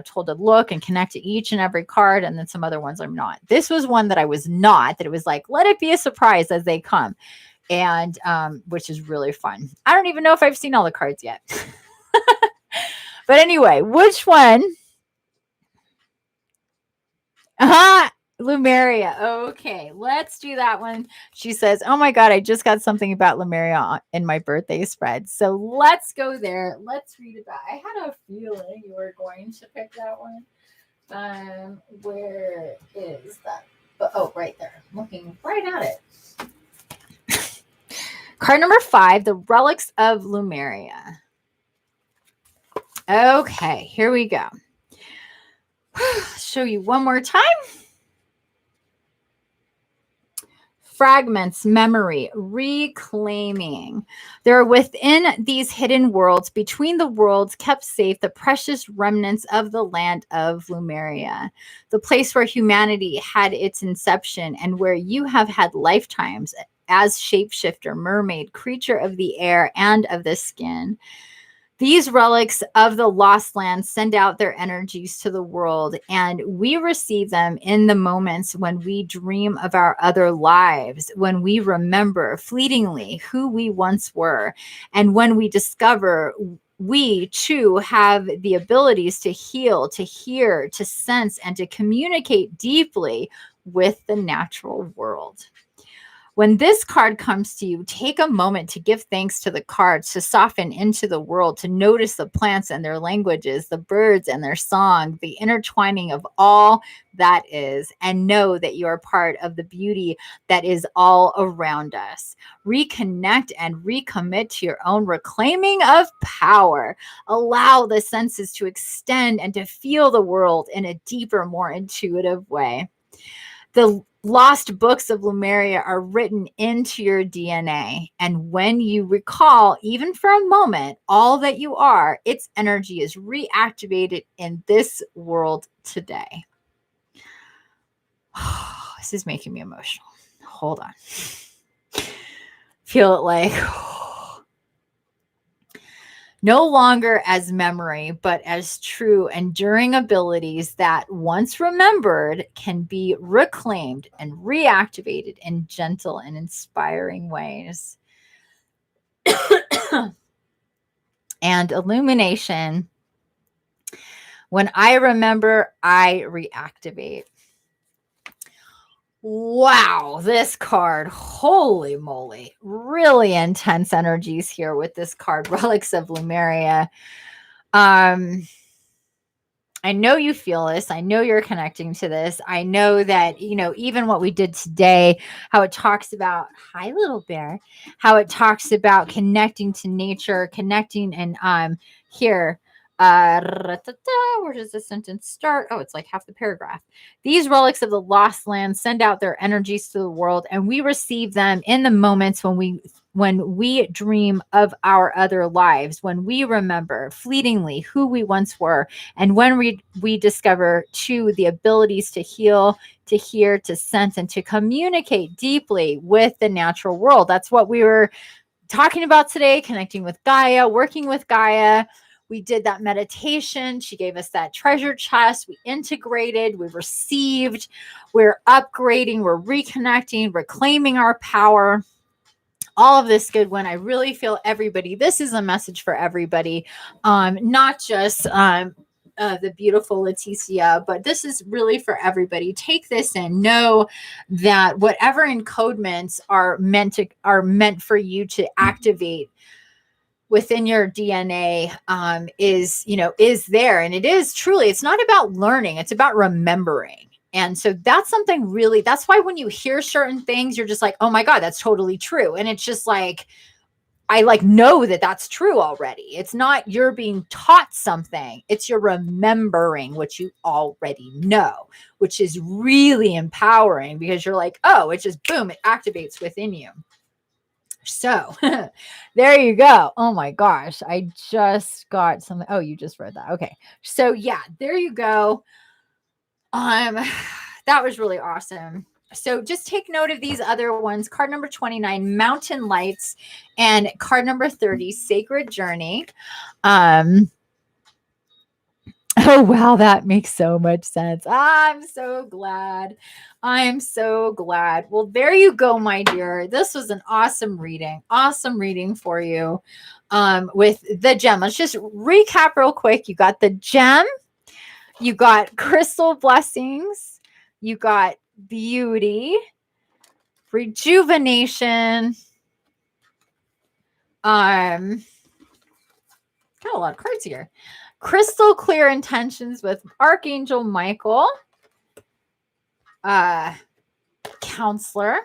told to look and connect to each and every card, and then some other ones I'm not. This was one that I was not, that it was like, let it be a surprise as they come. And which is really fun. I don't even know if I've seen all the cards yet. But anyway, which one? Lumeria. Okay, let's do that one. She says, oh my God, I just got something about Lumeria in my birthday spread. So let's go there. Let's read about it. I had a feeling you were going to pick that one. Where is that? Oh, right there. I'm looking right at it. Card number 5, the relics of Lumeria. Okay, here we go. Show you one more time. Fragments, memory, reclaiming. There are within these hidden worlds, between the worlds, kept safe the precious remnants of the land of Lumeria, the place where humanity had its inception and where you have had lifetimes as shapeshifter, mermaid, creature of the air and of the skin. These relics of the lost land send out their energies to the world, and we receive them in the moments when we dream of our other lives, when we remember fleetingly who we once were, and when we discover we too have the abilities to heal, to hear, to sense, and to communicate deeply with the natural world. When this card comes to you, take a moment to give thanks to the cards, to soften into the world, to notice the plants and their languages, the birds and their song, the intertwining of all that is, and know that you are part of the beauty that is all around us. Reconnect and recommit to your own reclaiming of power. Allow the senses to extend and to feel the world in a deeper, more intuitive way. The lost books of Lemuria are written into your DNA. And when you recall, even for a moment, all that you are, its energy is reactivated in this world today. This is making me emotional. Hold on. Feel it like no longer as memory, but as true, enduring abilities that once remembered can be reclaimed and reactivated in gentle and inspiring ways. And illumination. When I remember, I reactivate. Wow, this card, holy moly, really intense energies here with this card, Relics of Lemuria. I know you feel this. I know you're connecting to this. I know that, even what we did today, how it talks about, hi, little bear, how it talks about connecting to nature, connecting and here, where does the sentence start? Oh, it's like half the paragraph. These relics of the lost land send out their energies to the world, and we receive them in the moments when we dream of our other lives, when we remember fleetingly who we once were, and when we discover too the abilities to heal, to hear, to sense, and to communicate deeply with the natural world. That's what we were talking about today, connecting with Gaia, working with Gaia. We did that meditation. She gave us that treasure chest. We integrated, we received, we're upgrading, we're reconnecting, reclaiming our power. All of this good when I really feel everybody. This is a message for everybody, not just the beautiful Leticia, but this is really for everybody. Take this in. Know that whatever encodements are meant for you to activate within your DNA is there. And it is truly, it's not about learning, it's about remembering. And so that's something really, that's why when you hear certain things, you're just like, oh my God, that's totally true. And it's just like, I know that that's true already. It's not you're being taught something. It's you're remembering what you already know, which is really empowering because you're like, oh, it just boom, it activates within you. So there you go. Oh my gosh. I just got something. Oh, you just read that. Okay. So yeah, there you go. That was really awesome. So just take note of these other ones. Card number 29, Mountain Lights, and card number 30, Sacred Journey. Oh, wow. That makes so much sense. I'm so glad. I'm so glad. Well, there you go, my dear. This was an awesome reading. Awesome reading for you with the gem. Let's just recap real quick. You got the gem. You got crystal blessings. You got beauty, rejuvenation. Got a lot of cards here. Crystal clear intentions with Archangel Michael, Counselor,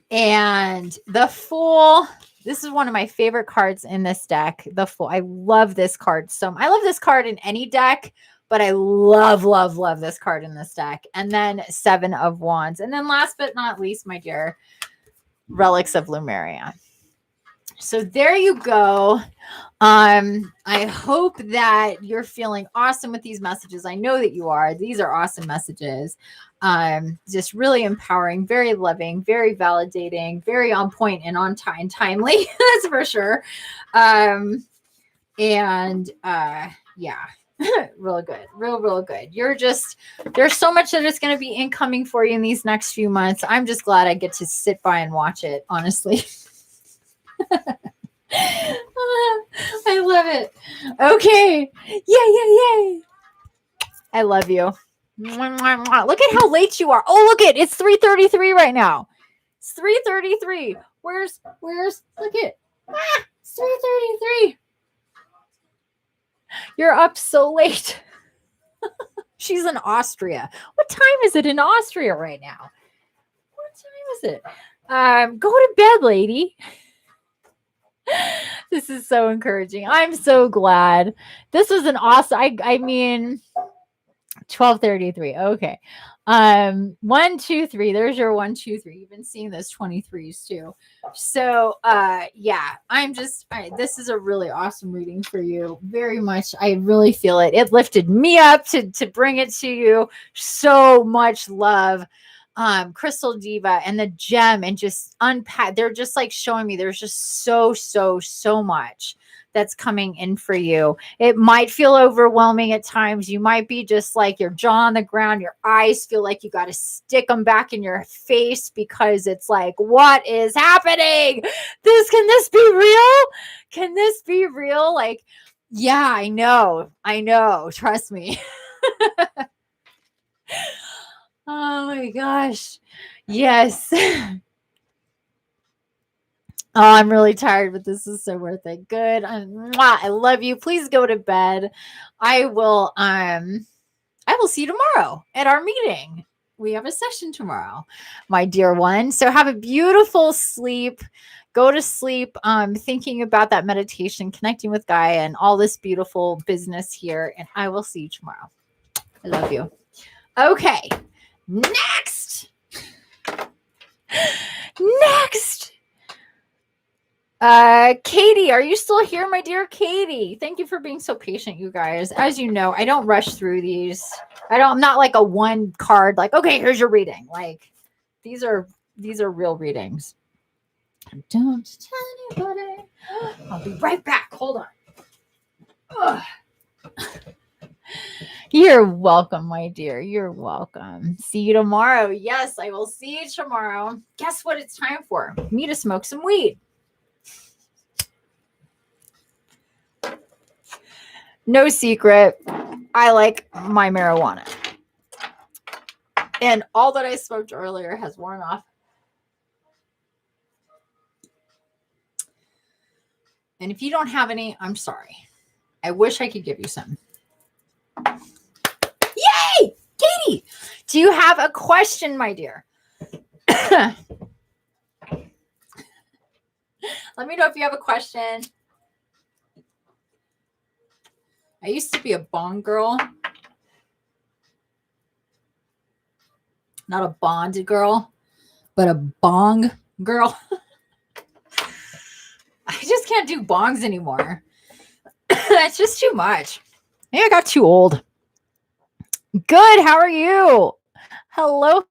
and the Fool. This is one of my favorite cards in this deck. The Fool. I love this card. I love this card in any deck, but I love, love, love this card in this deck. And then Seven of Wands. And then last but not least, my dear, Relics of Lemuria. So there you go. I hope that you're feeling awesome with these messages. I know that you are. These are awesome messages. Just really empowering, very loving, very validating, very on point and on time, timely. That's for sure. Yeah. Real good. Real good. There's so much that is going to be incoming for you in these next few months. I'm just glad I get to sit by and watch it, honestly. I love it. Okay. Yay. I love you. Look at how late you are. Oh, look it. It's 3:33 right now. It's 3:33. Where's look it. It's 3:33. You're up so late. She's in Austria. What time is it in Austria right now? What time is it? Go to bed, lady. This is so encouraging. I'm so glad. This was an awesome. I mean, 12:33. Okay. 1, 2, 3. There's your 1, 2, 3. You've been seeing those 23s too. So yeah, this is a really awesome reading for you. Very much. I really feel it. It lifted me up to bring it to you. So much love. Crystal Diva and the gem, and just unpack. They're just like showing me there's just so much that's coming in for you. It might feel overwhelming at times. You might be just like your jaw on the ground. Your eyes feel like you got to stick them back in your face because it's like, what is happening? Can this be real? Can this be real? Like, yeah, I know. Trust me. Oh my gosh. Yes. Oh, I'm really tired, but this is so worth it. Good. I love you. Please go to bed. I will see you tomorrow at our meeting. We have a session tomorrow, my dear one. So have a beautiful sleep. Go to sleep thinking about that meditation, connecting with Gaia and all this beautiful business here. And I will see you tomorrow. I love you. Okay. Next. Katie, are you still here, my dear Katie? Thank you for being so patient, you guys. As you know, I don't rush through these. I'm not like a one card, like, okay, here's your reading. Like, these are real readings. Don't tell anybody. I'll be right back. Hold on. Ugh. You're welcome, my dear. You're welcome. See you tomorrow. Yes, I will see you tomorrow. Guess what it's time for? Me to smoke some weed. No secret. I like my marijuana. And all that I smoked earlier has worn off. And if you don't have any, I'm sorry. I wish I could give you some. Yay! Katie, do you have a question, my dear? Let me know if you have a question. I used to be a bong girl. Not a bond girl, but a bong girl. I just can't do bongs anymore. That's just too much. Maybe I got too old. Good. How are you? Hello.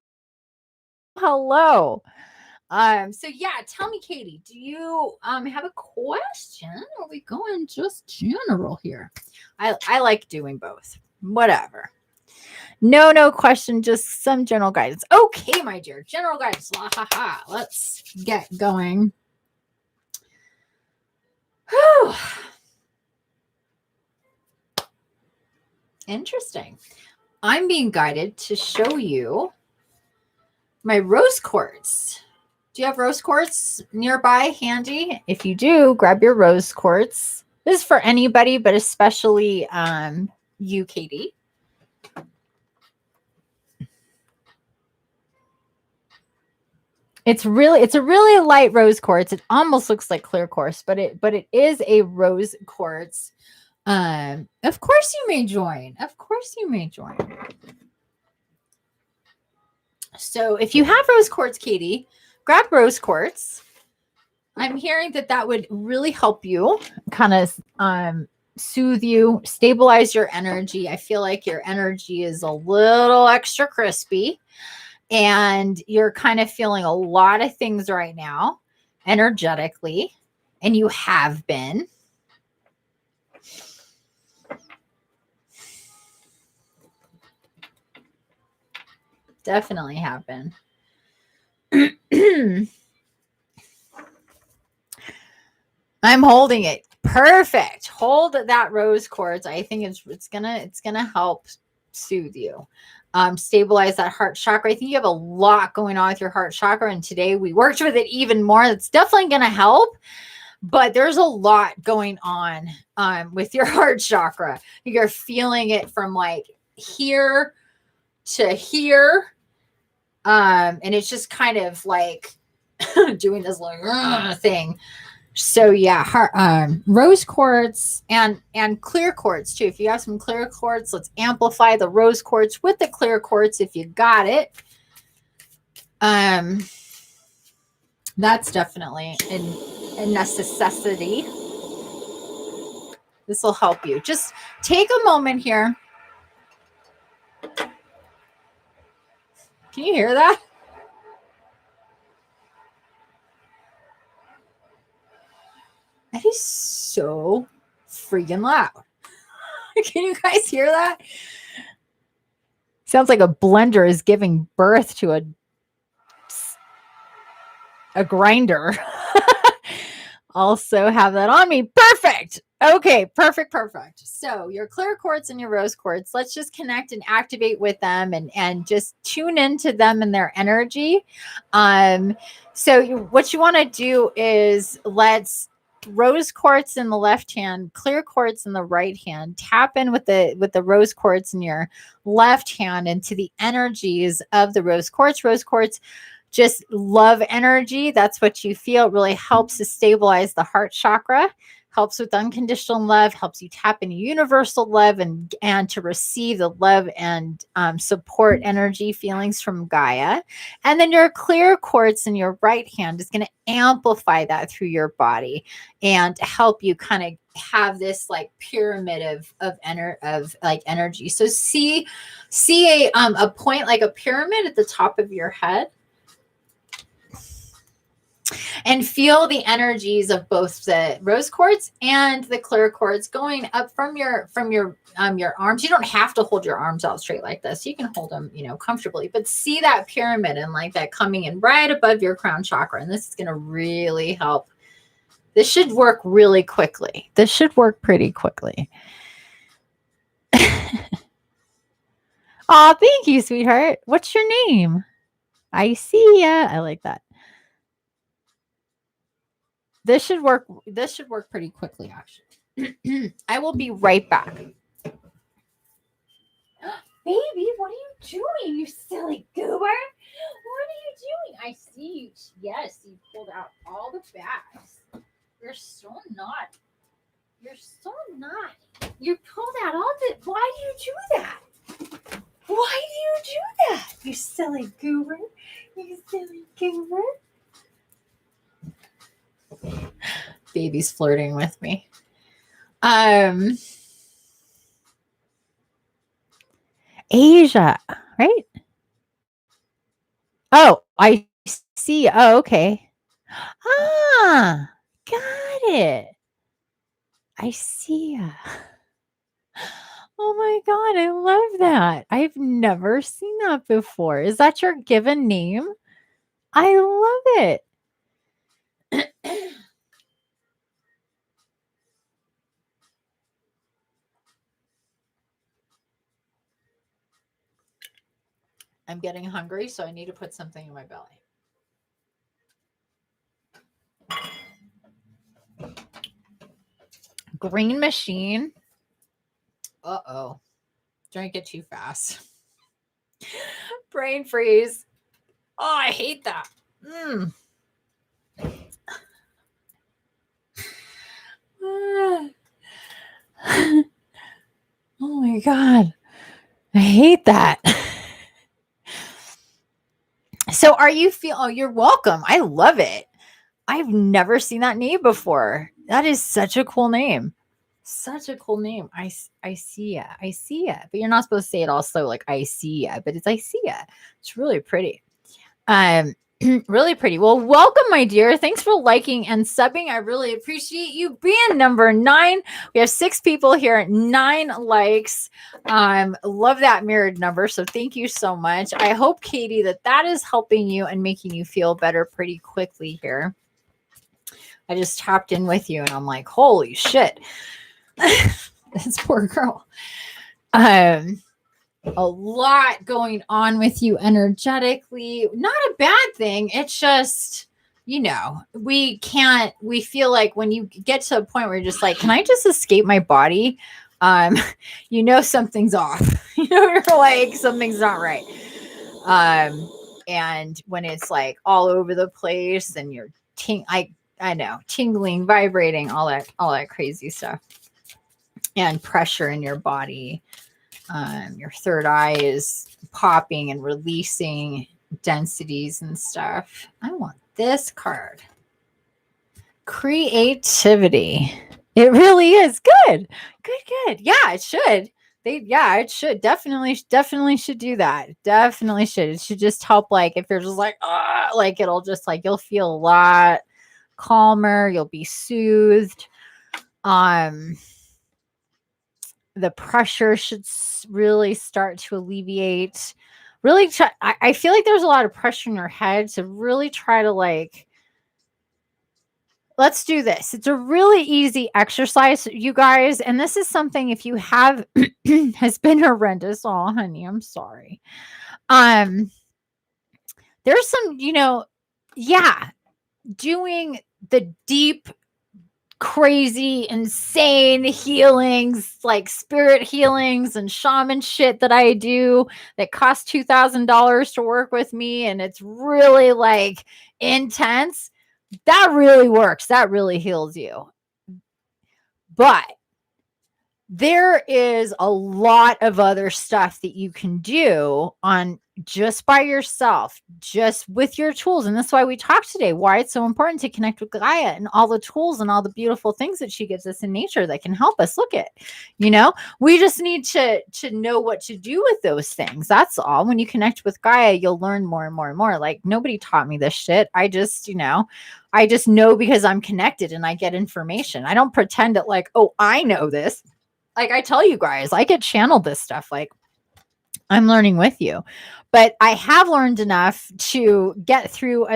So yeah, tell me, Katie, do you have a question? Or are we going just general here? I like doing both. Whatever. No question, just some general guidance. Okay, my dear. General guidance. La ha ha. Let's get going. Whew. Interesting. I'm being guided to show you my rose quartz. Do you have rose quartz nearby, handy? If you do, grab your rose quartz. This is for anybody, but especially you, Katie. It's a really light rose quartz. It almost looks like clear quartz, but it is a rose quartz. Of course you may join. So if you have rose quartz, Katie, grab rose quartz. I'm hearing that would really help you kind of soothe you, stabilize your energy. I feel like your energy is a little extra crispy and you're kind of feeling a lot of things right now energetically, and you have been. Definitely have been. I'm holding it. Perfect. Hold that rose quartz. I think it's gonna help soothe you. Stabilize that heart chakra. I think you have a lot going on with your heart chakra, and today we worked with it even more. It's definitely gonna help, but there's a lot going on with your heart chakra. You're feeling it from like here to here. And it's just kind of like doing this like thing. So yeah, rose quartz and clear quartz too. If you have some clear quartz, let's amplify the rose quartz with the clear quartz if you got it. That's definitely a necessity. This will help you. Just take a moment here. Can you hear that? That is so freaking loud. Can you guys hear that? Sounds like a blender is giving birth to a grinder. Also have that on me. Perfect. Okay, perfect. So your clear quartz and your rose quartz, let's just connect and activate with them and just tune into them and their energy. What you want to do is let's rose quartz in the left hand, clear quartz in the right hand. Tap in with the rose quartz in your left hand into the energies of the rose quartz. Rose quartz, just love energy. That's what you feel. It really helps to stabilize the heart chakra, helps with unconditional love, helps you tap into universal love and to receive the love and support energy feelings from Gaia. And then your clear quartz in your right hand is going to amplify that through your body and help you kind of have this like pyramid of energy. So see a point like a pyramid at the top of your head. And feel the energies of both the rose quartz and the clear quartz going up from your arms. You don't have to hold your arms out straight like this. You can hold them, comfortably, but see that pyramid and like that coming in right above your crown chakra. And this is going to really help. This should work really quickly. This should work pretty quickly. Oh, thank you, sweetheart. What's your name? I see ya. I like that. This should work pretty quickly, actually. I will be right back. Baby, what are you doing, you silly goober? What are you doing? I see you. Yes, you pulled out all the bags. You're so naughty. You pulled out all the... Why do you do that? You silly goober? Baby's flirting with me. Asia, right? Oh, I see. Oh, okay. Ah, got it. I see. Oh my God, I love that. I've never seen that before. Is that your given name? I love it. I'm getting hungry, so I need to put something in my belly. Green machine. Uh-oh. Drink it too fast. Brain freeze. Oh, I hate that. Oh my God. I hate that. So are you oh, you're welcome. I love it. I've never seen that name before. That is such a cool name. Such a cool name. I see ya. I see ya. But you're not supposed to say it all slow like I see ya, but it's I see ya. It's really pretty. Really pretty. Well, welcome, my dear. Thanks for liking and subbing. I really appreciate you being number 9. We have 6 people here, 9 likes. Love that mirrored number. So thank you so much. I hope, Katie, that is helping you and making you feel better pretty quickly here. I just tapped in with you and I'm like, holy shit. This poor girl. A lot going on with you energetically. Not a bad thing. It's just, we feel like when you get to a point where you're just like, can I just escape my body? Something's off. You're like, something's not right. And when it's like all over the place and you're I know, tingling, vibrating, all that crazy stuff, and pressure in your body. Your third eye is popping and releasing densities and stuff. I want this card. Creativity. It really is good. Good. Yeah, it should. It should definitely should do that. Definitely should. It should just help. Like if you're just like, it'll just like, you'll feel a lot calmer. You'll be soothed. The pressure should really start to alleviate. Really try. I feel like there's a lot of pressure in your head. So really try to like, let's do this. It's a really easy exercise, you guys. And this is something, if you have has been horrendous. Oh, honey, I'm sorry. There's some, doing the deep, crazy, insane healings, like spirit healings and shaman shit that I do that costs $2,000 to work with me. And it's really like intense. That really works. That really heals you. But there is a lot of other stuff that you can do on just by yourself, just with your tools. And that's why we talked today, why it's so important to connect with Gaia and all the tools and all the beautiful things that she gives us in nature that can help us. Look at, we just need to know what to do with those things. That's all. When you connect with Gaia, you'll learn more and more and more. Like nobody taught me this shit. I just know because I'm connected and I get information. I don't pretend that like, oh, I know this. Like I tell you guys, I get channeled this stuff. Like I'm learning with you, but I have learned enough to get to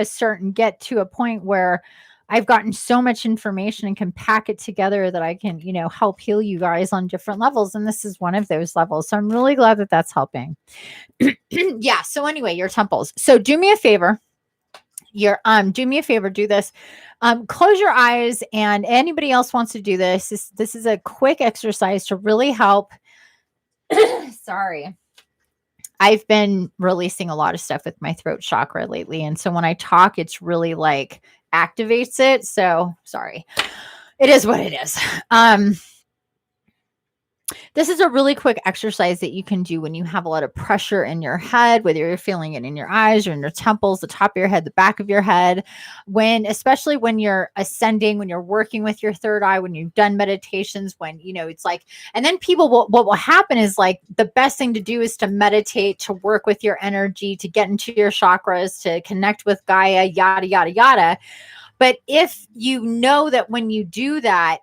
a point where I've gotten so much information and can pack it together that I can, help heal you guys on different levels. And this is one of those levels. So I'm really glad that that's helping. Yeah. So anyway, your temples. So do me a favor. Do me a favor, do this. Close your eyes, and anybody else wants to do this. This is a quick exercise to really help. Sorry. I've been releasing a lot of stuff with my throat chakra lately. And so when I talk, it's really like activates it. So sorry. It is what it is. This is a really quick exercise that you can do when you have a lot of pressure in your head, whether you're feeling it in your eyes or in your temples, the top of your head, the back of your head, especially when you're ascending, when you're working with your third eye, when you've done meditations, when, it's like, and then what will happen is like, the best thing to do is to meditate, to work with your energy, to get into your chakras, to connect with Gaia, yada, yada, yada. But if you know that when you do that,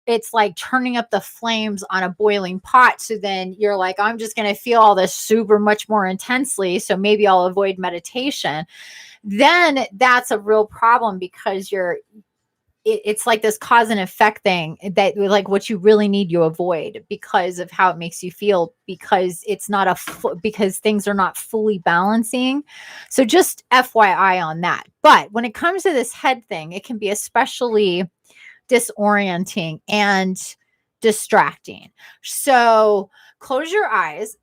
it's like turning up the flames on a boiling pot. So then you're like, I'm just going to feel all this super much more intensely. So maybe I'll avoid meditation. Then that's a real problem because it's like this cause and effect thing that like what you really need you avoid because of how it makes you feel, because it's not because things are not fully balancing. So just FYI on that. But when it comes to this head thing, it can be especially disorienting and distracting. So close your eyes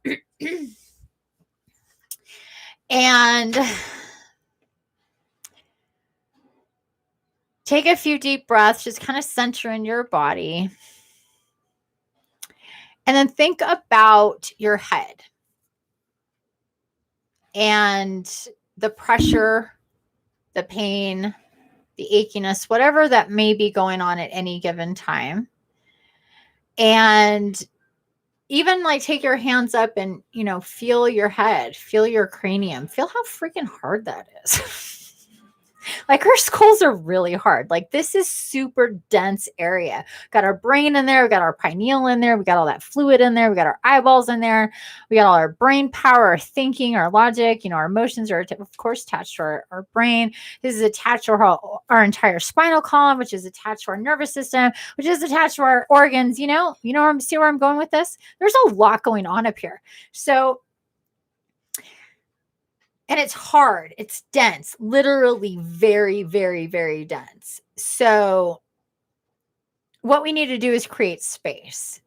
and take a few deep breaths, just kind of center in your body. And then think about your head and the pressure, the pain, the achiness, whatever that may be going on at any given time. And even like take your hands up and, feel your head, feel your cranium, feel how freaking hard that is. Like our skulls are really hard. Like this is super dense area. Got our brain in there. We got our pineal in there. We got all that fluid in there. We got our eyeballs in there. We got all our brain power, our thinking, our logic, our emotions are of course attached to our brain. This is attached to our entire spinal column, which is attached to our nervous system, which is attached to our organs. See where I'm going with this? There's a lot going on up here. So, and it's hard, it's dense, literally very, very, very dense. So what we need to do is create space.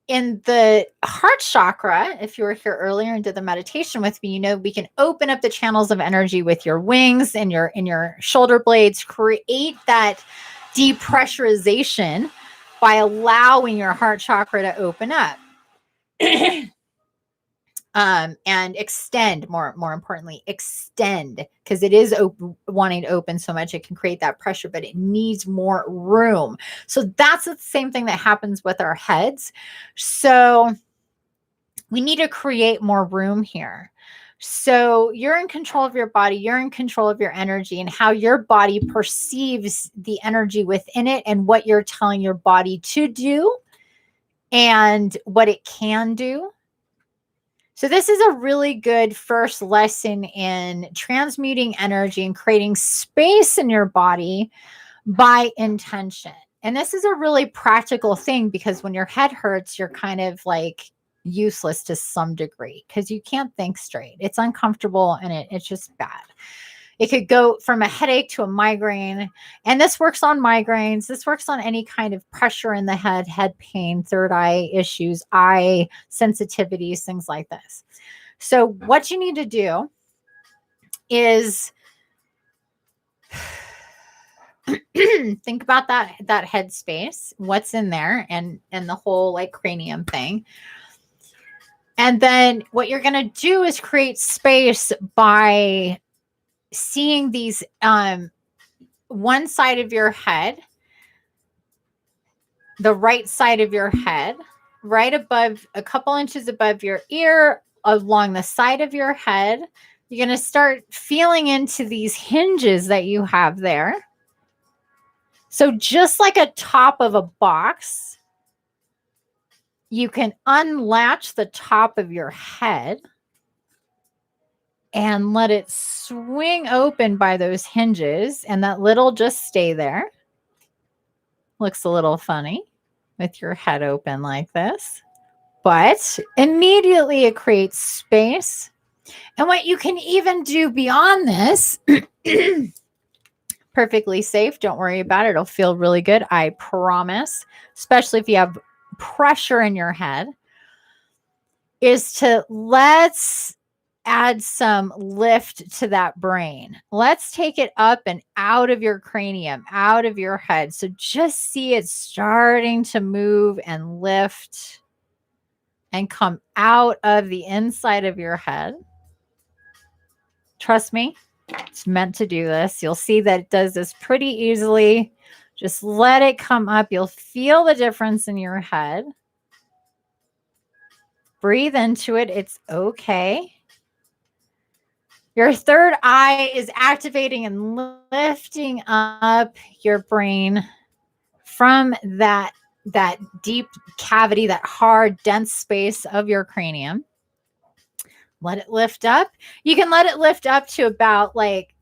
In the heart chakra, if you were here earlier and did the meditation with me, we can open up the channels of energy with your wings and your shoulder blades, create that depressurization by allowing your heart chakra to open up. And extend, more importantly, extend, because it is wanting to open so much, it can create that pressure, but it needs more room. So that's the same thing that happens with our heads. So we need to create more room here. So you're in control of your body, you're in control of your energy and how your body perceives the energy within it and what you're telling your body to do and what it can do. So this is a really good first lesson in transmuting energy and creating space in your body by intention. And this is a really practical thing because when your head hurts, you're kind of like useless to some degree because you can't think straight. It's uncomfortable and it's just bad. It could go from a headache to a migraine. And this works on migraines. This works on any kind of pressure in the head pain, third eye issues, eye sensitivities, things like this. So what you need to do is think about that head space, what's in there and the whole like cranium thing. And then what you're going to do is create space by seeing these one side of your head, the right side of your head, right above, a couple inches above your ear, along the side of your head. You're going to start feeling into these hinges that you have there. So just like a top of a box, you can unlatch the top of your head and let it swing open by those hinges, and that little just stay there. Looks a little funny with your head open like this, but immediately it creates space. And what you can even do beyond this, perfectly safe, don't worry about it, it'll feel really good, I promise, especially if you have pressure in your head, is to let's add some lift to that brain. Let's take it up and out of your cranium, out of your head. So just see it starting to move and lift and come out of the inside of your head. Trust me, it's meant to do this. You'll see that it does this pretty easily. Just let it come up. You'll feel the difference in your head. Breathe into it. It's okay. Your third eye is activating and lifting up your brain from that deep cavity, that hard, dense space of your cranium. Let it lift up. You can let it lift up to about like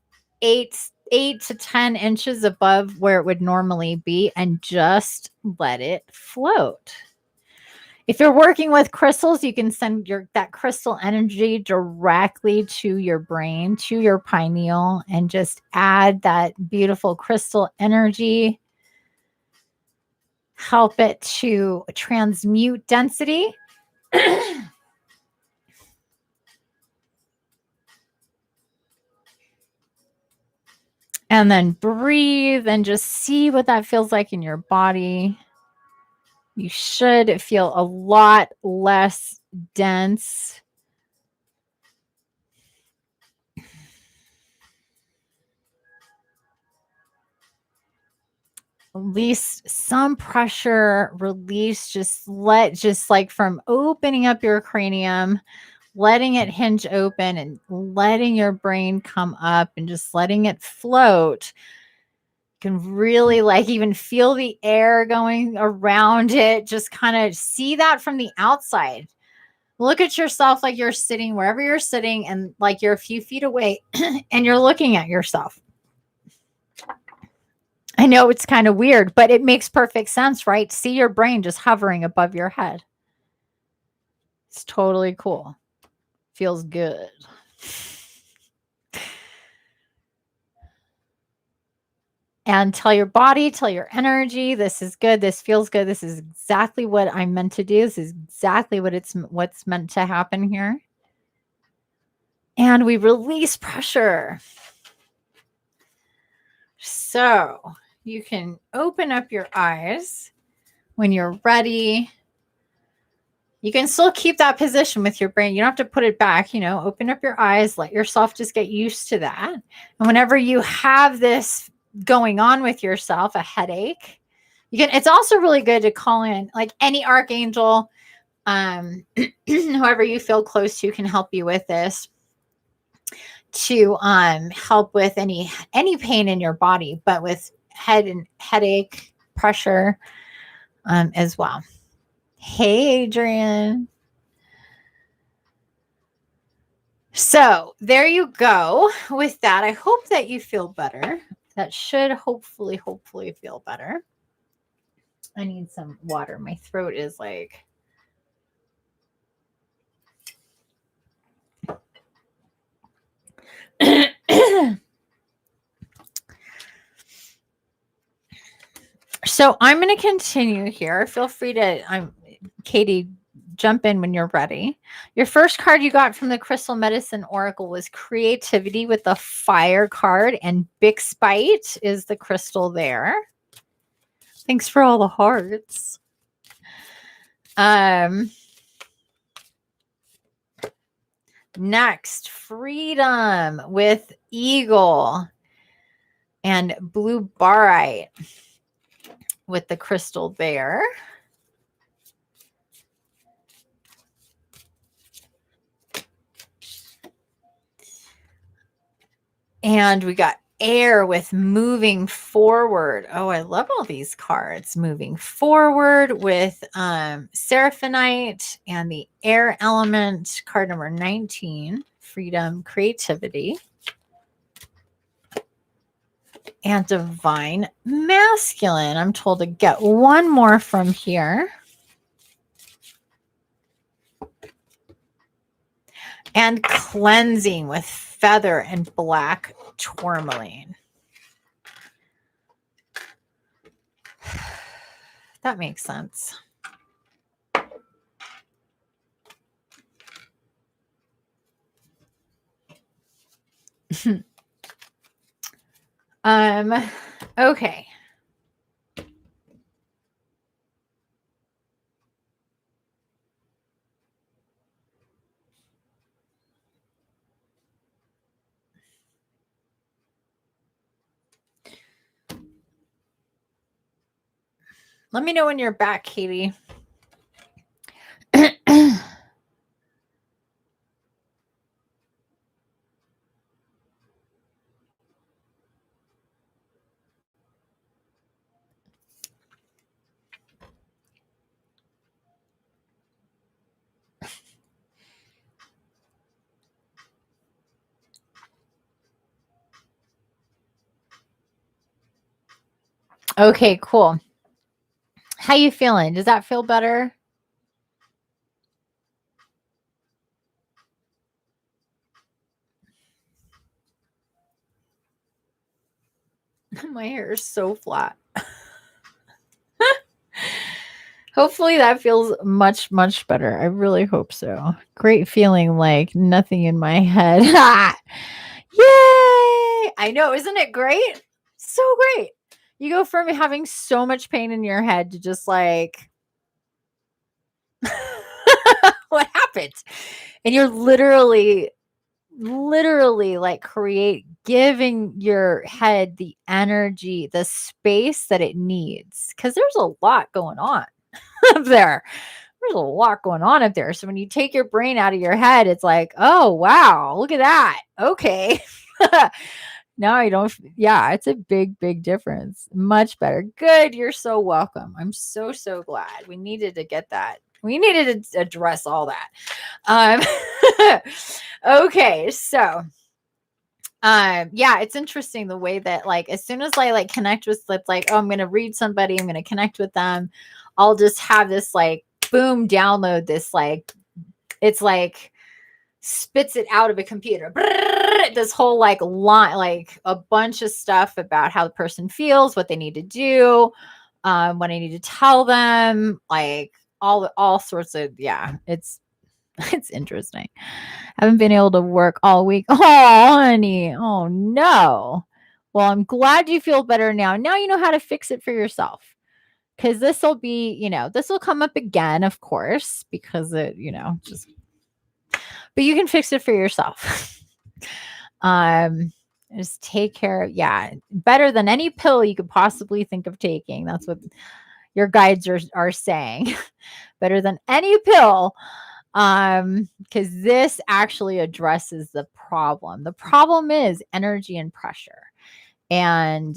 8 to 10 inches above where it would normally be and just let it float. If you're working with crystals, you can send that crystal energy directly to your brain, to your pineal, and just add that beautiful crystal energy. Help it to transmute density. And then breathe and just see what that feels like in your body. You should feel a lot less dense. Release some pressure, release, just like from opening up your cranium, letting it hinge open and letting your brain come up and just letting it float. You can really like even feel the air going around it. Just kind of see that from the outside. Look at yourself like you're sitting wherever you're sitting and like you're a few feet away and you're looking at yourself. I know it's kind of weird, but it makes perfect sense, right? See your brain just hovering above your head. It's totally cool. Feels good. And tell your body, tell your energy, this is good, this feels good, this is exactly what I'm meant to do, this is exactly what's meant to happen here. And we release pressure. So you can open up your eyes when you're ready. You can still keep that position with your brain. You don't have to put it back, open up your eyes, let yourself just get used to that. And whenever you have this going on with yourself, a headache, it's also really good to call in like any archangel, whoever you feel close to can help you with this, to help with any pain in your body, but with headache, pressure, as well. Hey, Adrian. So there you go with that. I hope that you feel better. That should hopefully feel better. I need some water. My throat is like... So I'm going to continue here. Feel free to, Katie, jump in when you're ready. Your first card you got from the Crystal Medicine Oracle was Creativity with the Fire card, and Big Spite is the crystal there. Thanks for all the hearts. Next, Freedom with Eagle and Blue Barite with the crystal there. And we got Air with Moving Forward. Oh, I love all these cards. Moving Forward with Seraphonite and the Air Element, card number 19, Freedom, Creativity. And Divine Masculine. I'm told to get one more from here. And Cleansing with Feather and Black Tourmaline. That makes sense. Okay. Let me know when you're back, Katie. Okay, cool. How you feeling? Does that feel better? My hair is so flat. Hopefully that feels much, much better. I really hope so. Great feeling like nothing in my head. Yay! I know. Isn't it great? So great. You go from having so much pain in your head to just like, what happened? And you're literally like giving your head the energy, the space that it needs. Because there's a lot going on up there. there's a lot going on up there. So when you take your brain out of your head, it's like, oh, wow, look at that. Okay. Now I don't, yeah, it's a big, big difference. Much better. Good. You're so welcome. I'm so, so glad. We needed to get that. We needed to address all that. Okay. So, yeah, it's interesting the way that, like, as soon as I like connect with, like, oh, I'm going to read somebody, I'm going to connect with them, I'll just have this like boom download, this like, it's like spits it out of a computer, this whole like line, like a bunch of stuff about how the person feels, what they need to do, what I need to tell them, like all sorts of, yeah, it's interesting. Haven't been able to work all week. Oh, honey. Oh, no. Well, I'm glad you feel better now. Now you know how to fix it for yourself. Because this will be, this will come up again, of course, because it, just, but you can fix it for yourself. Just take care of, yeah, better than any pill you could possibly think of taking. That's what your guides are saying. Better than any pill. Because this actually addresses the problem. The problem is energy and pressure. And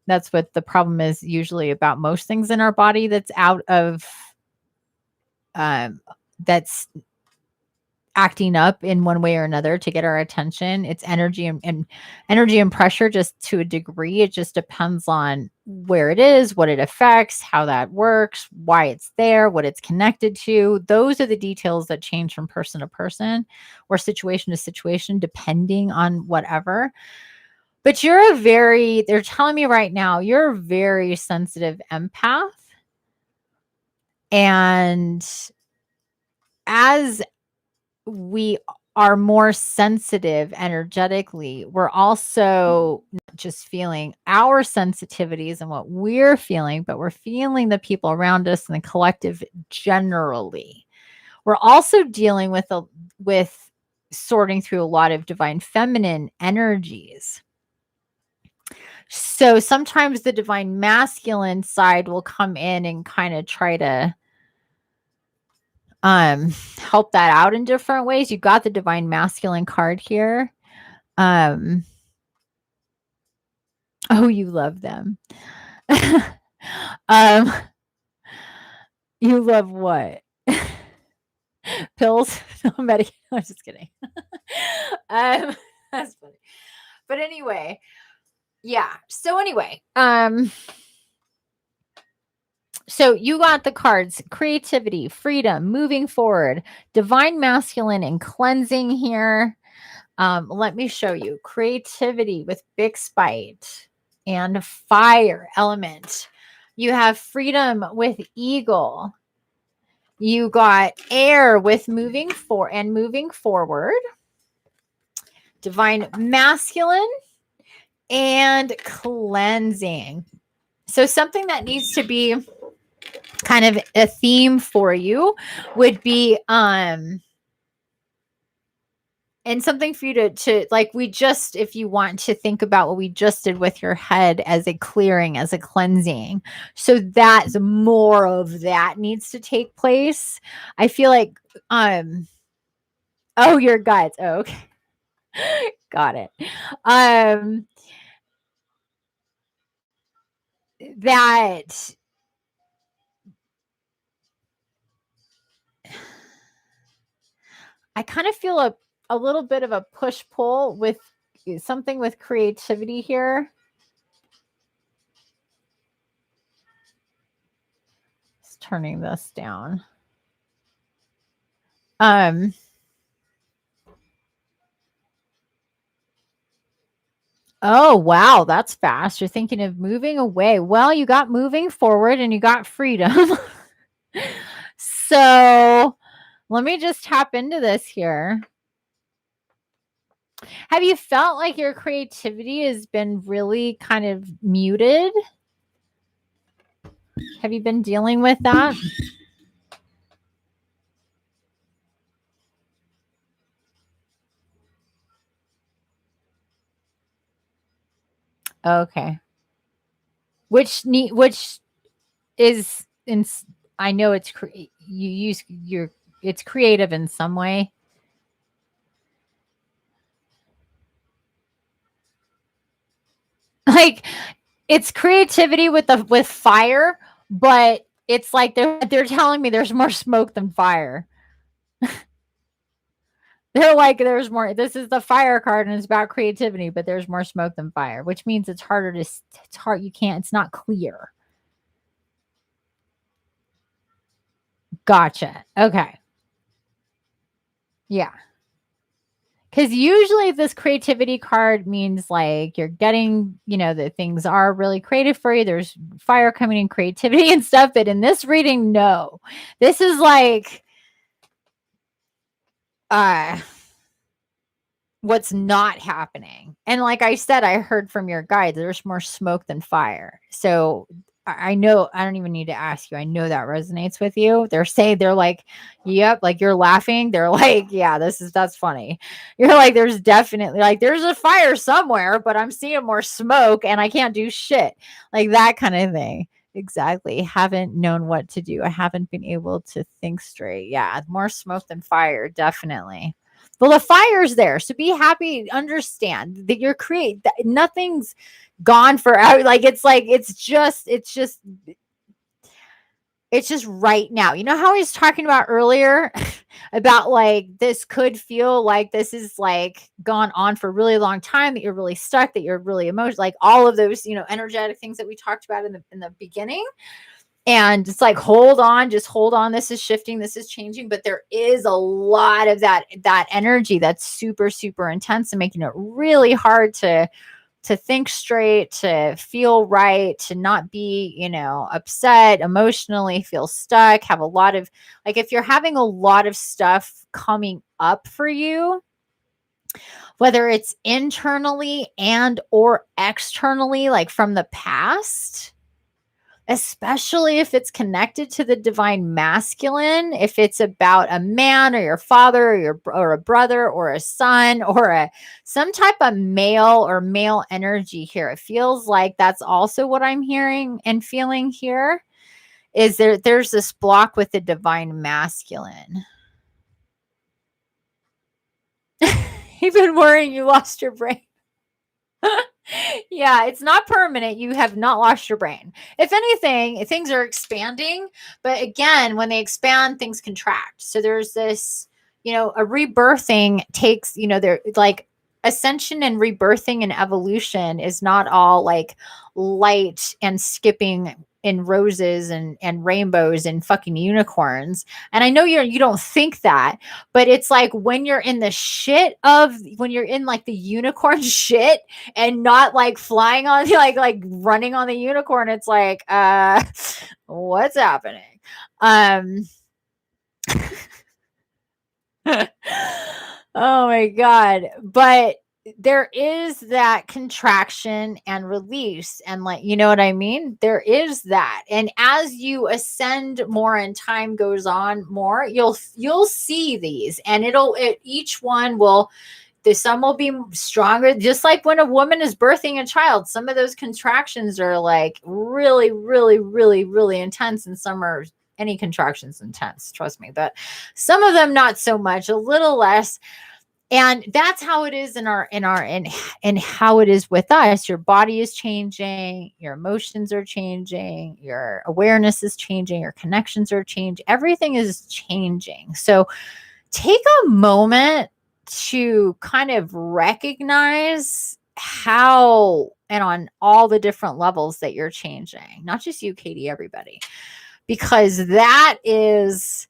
that's what the problem is usually about most things in our body that's out of that's acting up in one way or another to get our attention. It's energy and energy and pressure, just to a degree. It just depends on where it is, what it affects, how that works, why it's there, what it's connected to. Those are the details that change from person to person or situation to situation, depending on whatever. But they're telling me right now, you're a very sensitive empath. And as we are more sensitive energetically, we're also not just feeling our sensitivities and what we're feeling, but we're feeling the people around us and the collective generally. We're also dealing with sorting through a lot of divine feminine energies. So sometimes the divine masculine side will come in and kind of try to help that out in different ways. You got the divine masculine card here. Oh, you love them. You love what? Pills? Medication? I'm just kidding. That's funny. But anyway, yeah. So anyway, so you got the cards: creativity, freedom, moving forward, divine masculine, and cleansing here. Let me show you. Creativity with big spite and fire element. You have freedom with eagle. You got air with moving forward. Divine masculine and cleansing. So something that needs to be kind of a theme for you would be and something for you to like, if you want to think about what we just did with your head as a clearing, as a cleansing. So that's more of that needs to take place. I feel like, oh, your guides. Oh, okay. Got it. That I kind of feel a little bit of a push pull with something with creativity here. Just turning this down. Oh, wow, that's fast. You're thinking of moving away. Well, you got moving forward and you got freedom. So let me just tap into this here. Have you felt like your creativity has been really kind of muted? Have you been dealing with that? Okay. Which is in I know it's it's creative in some way. Like it's creativity with fire, but it's like they're telling me there's more smoke than fire. They're like, there's more. This is the fire card, and it's about creativity, but there's more smoke than fire, which means it's harder to. It's hard. You can't. It's not clear. Gotcha. Okay. Yeah. Because usually this creativity card means like you're getting, that things are really creative for you. There's fire coming in, creativity and stuff. But in this reading, no. This is like what's not happening. And like I said, I heard from your guide, there's more smoke than fire. So I know, I don't even need to ask you. I know that resonates with you. They're like, yep, like you're laughing. They're like, yeah, that's funny. You're like, there's definitely like, there's a fire somewhere, but I'm seeing more smoke and I can't do shit. Like that kind of thing. Exactly. Haven't known what to do. I haven't been able to think straight. Yeah. More smoke than fire. Definitely. Well, the fire's there. So be happy, understand that you're nothing's gone forever. It's just right now. You know how he was talking about earlier about like this could feel like this is like gone on for a really long time, that you're really stuck, that you're really emotional, like all of those, energetic things that we talked about in the beginning. And it's like, hold on, just hold on. This is shifting. This is changing. But there is a lot of that energy that's super, super intense and making it really hard to think straight, to feel right, to not be, upset, emotionally feel stuck, have a lot of, like, if you're having a lot of stuff coming up for you, whether it's internally and or externally, like from the past, especially if it's connected to the divine masculine, if it's about a man or your father or a brother or a son or some type of male or male energy here. It feels like that's also what I'm hearing and feeling here is there's this block with the divine masculine. You've been worrying you lost your brain. Yeah, it's not permanent. You have not lost your brain. If anything, things are expanding. But again, when they expand, things contract. So there's this, a rebirthing takes, they're like ascension and rebirthing and evolution is not all like light and skipping in roses and rainbows and fucking unicorns. And I know you don't think that, but it's like when you're in when you're in like the unicorn shit and not like flying on like running on the unicorn, it's like what's happening? Oh my god. But there is that contraction and release, and like, you know what I mean? There is that. And as you ascend more and time goes on more, you'll see these, and each one will, some will be stronger. Just like when a woman is birthing a child, some of those contractions are like really, really, really, really intense, and some are, any contractions intense, trust me, but some of them not so much, a little less. And that's how it is in how it is with us. Your body is changing, your emotions are changing, your awareness is changing, your connections are changing, everything is changing. So take a moment to kind of recognize how, and on all the different levels that you're changing, not just you, Katie, everybody, because that is,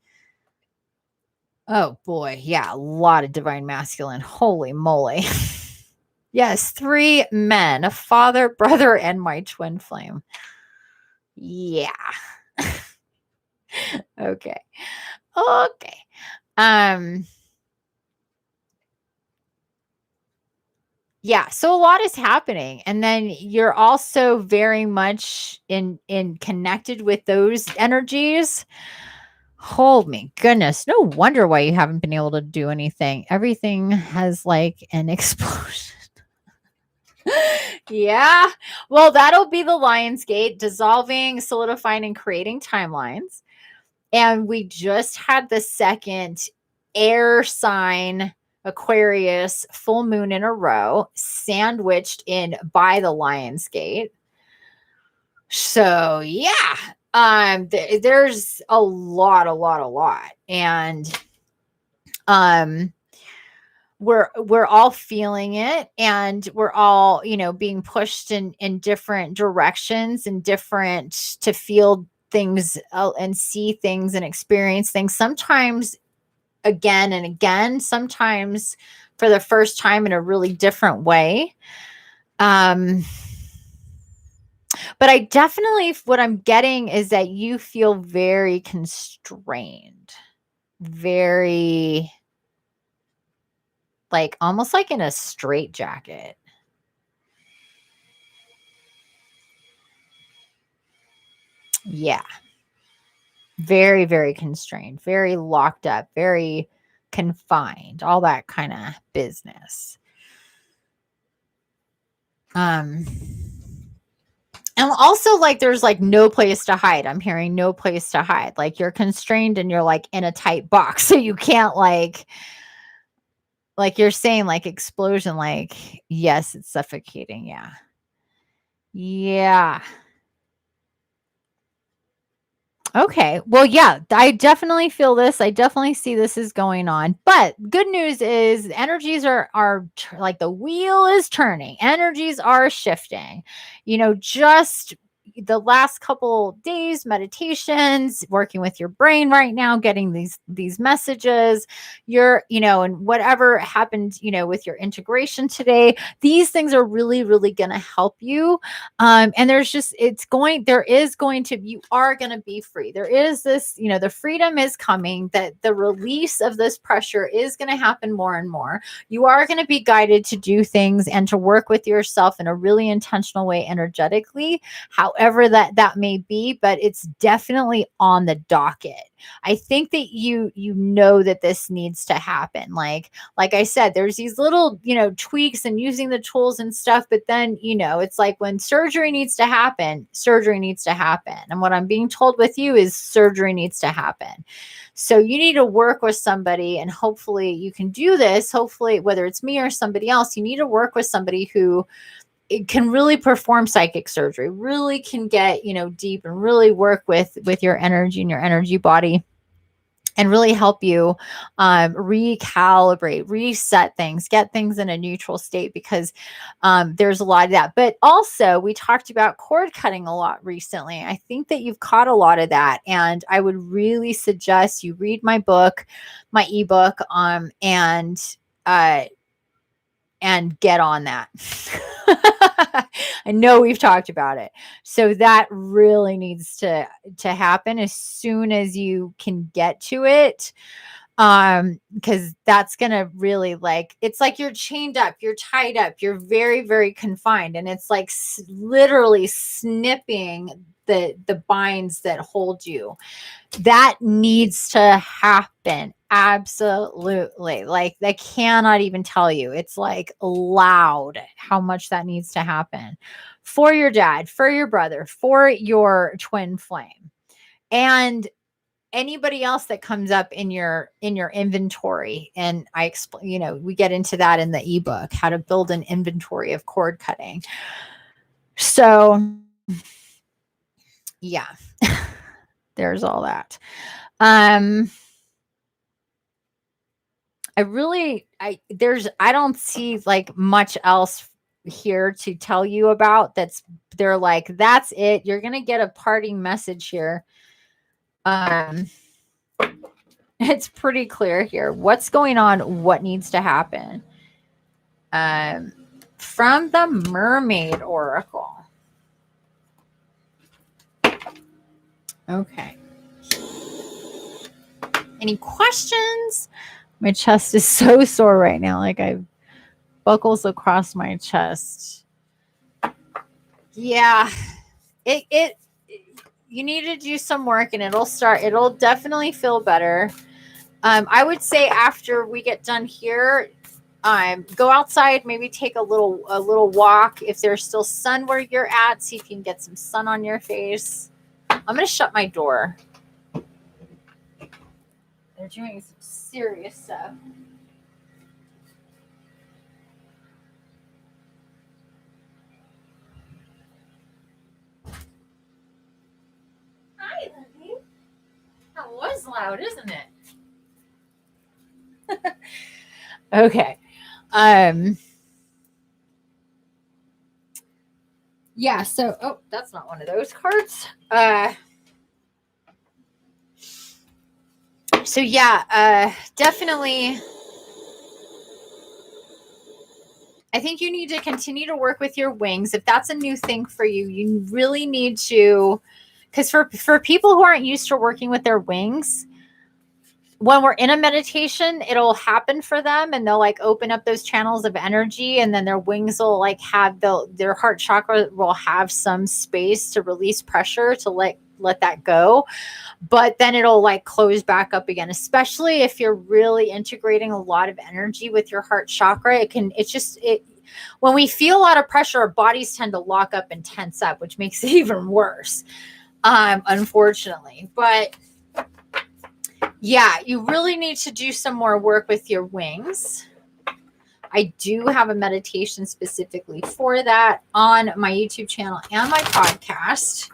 oh boy, yeah, a lot of divine masculine. Holy moly. Yes, 3 men, a father, brother, and my twin flame. Yeah. Okay. Yeah, so a lot is happening, and then you're also very much in connected with those energies. Oh my goodness. No wonder why you haven't been able to do anything. Everything has like an explosion. Yeah. Well, that'll be the Lion's Gate, dissolving, solidifying, and creating timelines. And we just had the second air sign Aquarius full moon in a row, sandwiched in by the Lion's Gate. So yeah, there's a lot, and we're all feeling it, and we're all, you know, being pushed in different directions and different to feel things and see things and experience things. Sometimes again and again, sometimes for the first time in a really different way. But I definitely, what I'm getting is that you feel very constrained, very like almost like in a straitjacket. Yeah. Very, very constrained, very locked up, very confined, all that kind of business. And also like there's like no place to hide. I'm hearing no place to hide. Like you're constrained and you're like in a tight box. So you can't like you're saying like explosion, like, yes, it's suffocating. Yeah. Yeah. Okay. Well, yeah, I definitely feel this. I definitely see this is going on. But good news is energies are like the wheel is turning. Energies are shifting. You know, just the last couple days meditations, working with your brain right now, getting these messages, you're, you know, and whatever happened, you know, with your integration today, these things are really really going to help you. And there's just, there is going to, you are going to be free. There is this, you know, the freedom is coming, that the release of this pressure is going to happen more and more. You are going to be guided to do things and to work with yourself in a really intentional way energetically, however that may be, but it's definitely on the docket. I think that you know that this needs to happen. Like I said, there's these little, you know, tweaks and using the tools and stuff, but then, you know, it's like when surgery needs to happen, surgery needs to happen. And what I'm being told with you is surgery needs to happen. So you need to work with somebody, and hopefully you can do this. Hopefully, whether it's me or somebody else, you need to work with somebody who it can really perform psychic surgery, really can get, you know, deep and really work with your energy and your energy body, and really help you recalibrate, reset things, get things in a neutral state, because there's a lot of that. But also, we talked about cord cutting a lot recently. I think that you've caught a lot of that, and I would really suggest you read my book, my ebook, and get on that. I know we've talked about it. So that really needs to happen as soon as you can get to it. Because that's gonna really, like, it's like you're chained up, you're tied up, you're very, very confined, and it's like literally snipping the binds that hold you. That needs to happen. Absolutely. Like, I cannot even tell you. It's like loud how much that needs to happen for your dad, for your brother, for your twin flame, and anybody else that comes up in your inventory. And I explain, you know, we get into that in the ebook, how to build an inventory of cord cutting. So yeah. There's all that. I don't see like much else here to tell you about. They're like, that's it. You're going to get a parting message here. It's pretty clear here. What's going on? What needs to happen? From the Mermaid Oracle. Okay. Any questions? My chest is so sore right now. Like, I have buckles across my chest. Yeah. It you need to do some work, and it'll definitely feel better. I would say after we get done here, go outside, maybe take a little walk. If there's still sun where you're at, see if you can get some sun on your face. I'm going to shut my door. They're doing some serious stuff. Hi, Lily. That was loud, isn't it? Okay. Yeah, so that's not one of those cards. So yeah, definitely I think you need to continue to work with your wings. If that's a new thing for you, you really need to, because for people who aren't used to working with their wings, when we're in a meditation, it'll happen for them and they'll like open up those channels of energy, and then their wings will like have their heart chakra will have some space to release pressure to let that go. But then it'll like close back up again, especially if you're really integrating a lot of energy with your heart chakra. When we feel a lot of pressure, our bodies tend to lock up and tense up, which makes it even worse, unfortunately. But yeah, you really need to do some more work with your wings. I do have a meditation specifically for that on my YouTube channel and my podcast.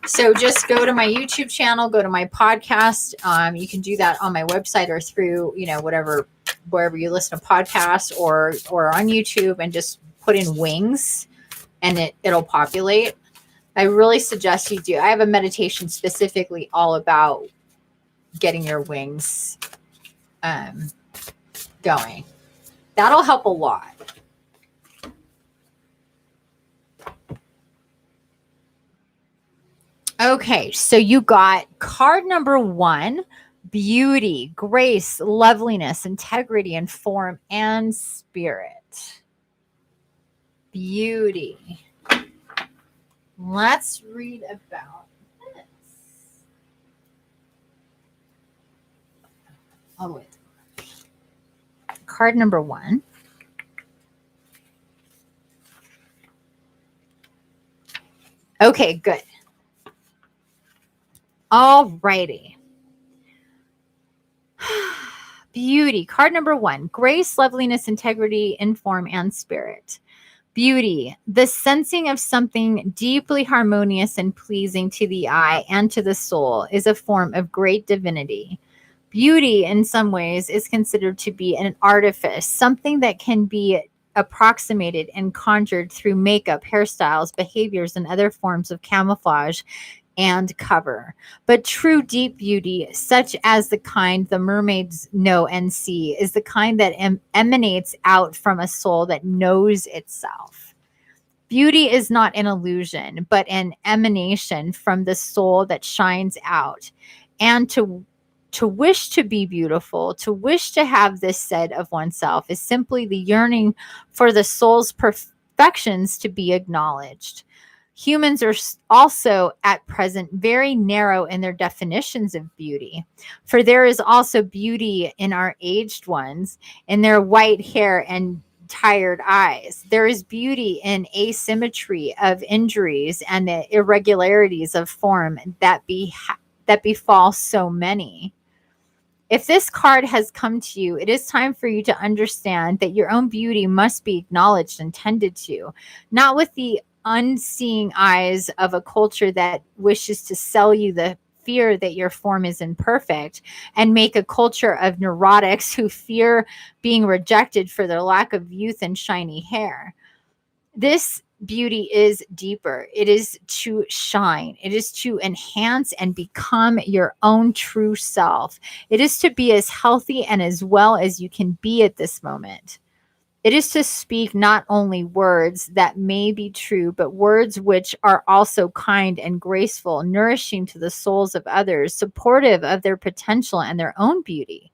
So just go to my YouTube channel, go to my podcast. You can do that on my website or through, wherever you listen to podcasts or on YouTube, and just put in wings and it'll populate. I really suggest you do. I have a meditation specifically all about getting your wings going. That'll help a lot. Okay, so you got card number 1, beauty, grace, loveliness, integrity, and form and spirit. Beauty. Let's read about this. Oh, wait. Card number 1. Okay, good. All righty. Beauty. Card number 1. Grace, loveliness, integrity, in form and spirit. Beauty. The sensing of something deeply harmonious and pleasing to the eye and to the soul is a form of great divinity. Beauty, in some ways, is considered to be an artifice, something that can be approximated and conjured through makeup, hairstyles, behaviors, and other forms of camouflage and cover. But true deep beauty, such as the kind the mermaids know and see, is the kind that emanates out from a soul that knows itself. Beauty is not an illusion, but an emanation from the soul that shines out. And to wish to be beautiful, to wish to have this said of oneself, is simply the yearning for the soul's perfections to be acknowledged. Humans are also at present very narrow in their definitions of beauty, for there is also beauty in our aged ones, in their white hair and tired eyes. There is beauty in asymmetry of injuries and the irregularities of form that befall so many. If this card has come to you, it is time for you to understand that your own beauty must be acknowledged and tended to, not with the unseeing eyes of a culture that wishes to sell you the fear that your form is imperfect, and make a culture of neurotics who fear being rejected for their lack of youth and shiny hair. This beauty is deeper. It is to shine. It is to enhance and become your own true self. It is to be as healthy and as well as you can be at this moment. It is to speak not only words that may be true, but words which are also kind and graceful, nourishing to the souls of others, supportive of their potential and their own beauty.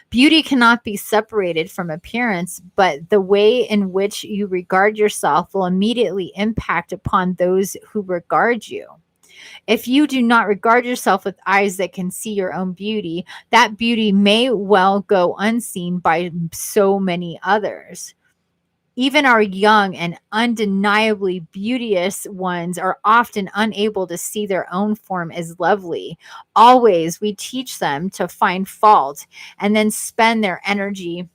Beauty cannot be separated from appearance, but the way in which you regard yourself will immediately impact upon those who regard you. If you do not regard yourself with eyes that can see your own beauty, that beauty may well go unseen by so many others. Even our young and undeniably beauteous ones are often unable to see their own form as lovely. Always, we teach them to find fault and then spend their energy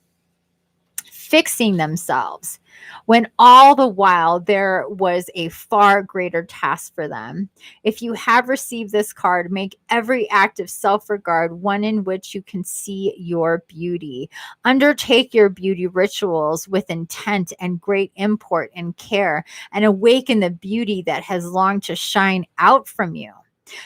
fixing themselves, when all the while there was a far greater task for them. If you have received this card, make every act of self-regard one in which you can see your beauty. Undertake your beauty rituals with intent and great import and care, and awaken the beauty that has longed to shine out from you.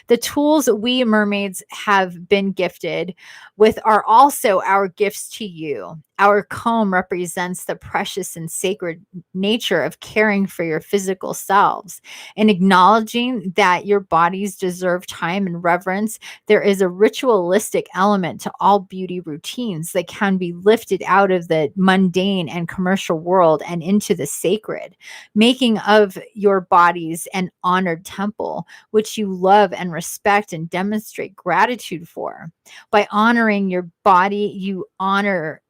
The tools we mermaids have been gifted with are also our gifts to you. Our comb represents the precious and sacred nature of caring for your physical selves. In acknowledging that your bodies deserve time and reverence, there is a ritualistic element to all beauty routines that can be lifted out of the mundane and commercial world and into the sacred, making of your bodies an honored temple, which you love and respect and demonstrate gratitude for. By honoring your body, you honor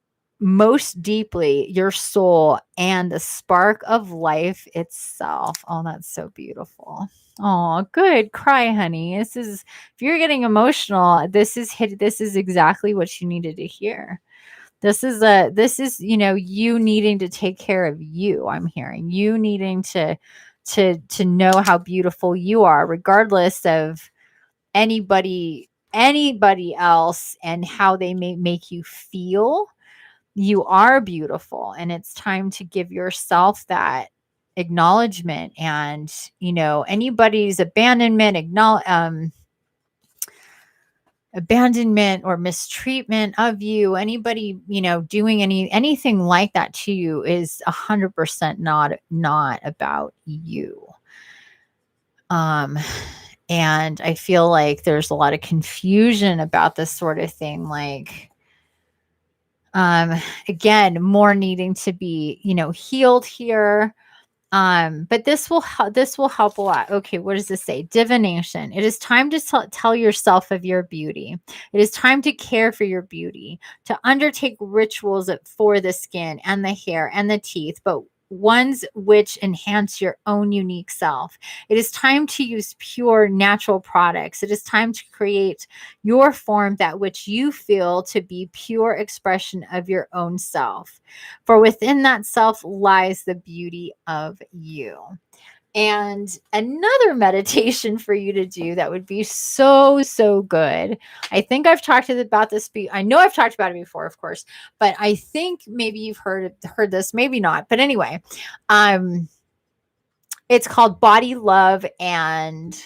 most deeply your soul and the spark of life itself. Oh, that's so beautiful. Oh, good. Cry, honey. This is, if you're getting emotional, this is exactly what you needed to hear. This is, you needing to take care of you. I'm hearing you needing to know how beautiful you are, regardless of anybody else and how they may make you feel. You are beautiful, and it's time to give yourself that acknowledgement. And anybody's abandonment or mistreatment of you, anybody doing anything like that to you, is 100% not about you. And I feel like there's a lot of confusion about this sort of thing. Like, again, more needing to be, healed here. But this will help a lot. Okay, what does this say? Divination. It is time to tell yourself of your beauty. It is time to care for your beauty, to undertake rituals for the skin and the hair and the teeth, but ones which enhance your own unique self. It is time to use pure natural products. It is time to create your form, that which you feel to be pure expression of your own self. For within that self lies the beauty of you. And another meditation for you to do that would be so good. I think I've talked about this. I know I've talked about it before, of course, but I think maybe you've heard this, maybe not. But anyway, it's called Body Love and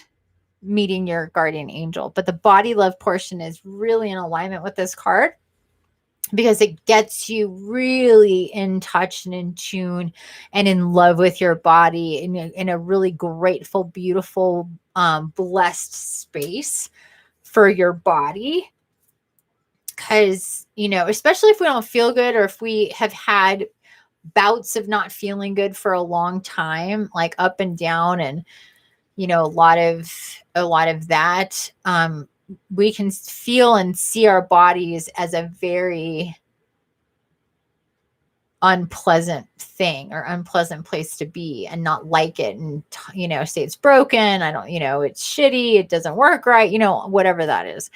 Meeting Your Guardian Angel. But the body love portion is really in alignment with this card, because it gets you really in touch and in tune and in love with your body in a really grateful, beautiful, blessed space for your body. Because, especially if we don't feel good, or if we have had bouts of not feeling good for a long time, like up and down, and, a lot of that, we can feel and see our bodies as a very unpleasant thing or unpleasant place to be, and not like it, and say it's broken, it's shitty, it doesn't work right, whatever that is.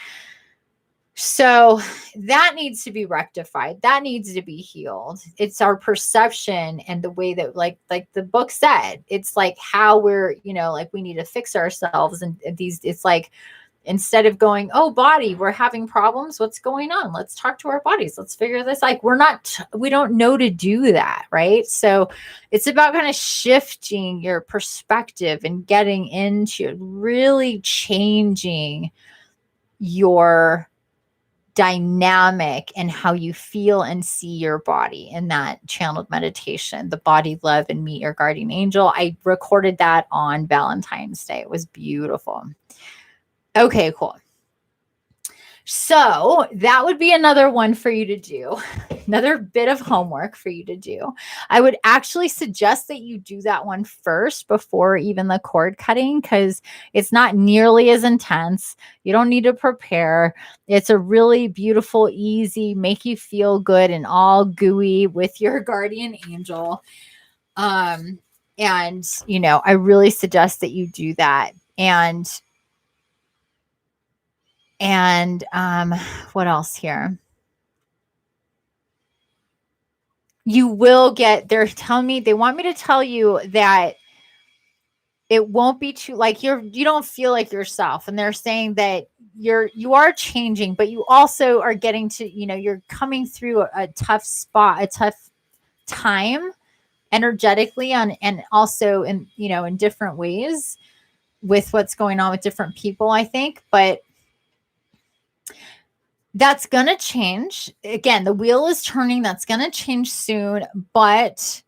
So that needs to be rectified. That needs to be healed. It's our perception and the way that, like the book said, it's like how we're, like we need to fix ourselves. And it's like, instead of going, oh, body, we're having problems, what's going on? Let's talk to our bodies. Let's figure this. Like, we don't know to do that. Right. So it's about kind of shifting your perspective and getting into really changing your dynamic and how you feel and see your body in that channeled meditation, the Body Love and Meet Your Guardian Angel. I recorded that on Valentine's Day. It was beautiful. Okay, cool. So that would be another one for you to do, another bit of homework for you to do. I would actually suggest that you do that one first before even the cord cutting, because it's not nearly as intense. You don't need to prepare. It's a really beautiful, easy, make you feel good and all gooey with your guardian angel. And, I really suggest that you do that. And what else here? You will get, they're telling me, they want me to tell you that it won't be too, like, you don't feel like yourself. And they're saying that you are changing, but you also are getting to, you're coming through a tough spot, a tough time energetically and also in different ways with what's going on with different people, I think. But that's going to change. Again, the wheel is turning. That's going to change soon. But,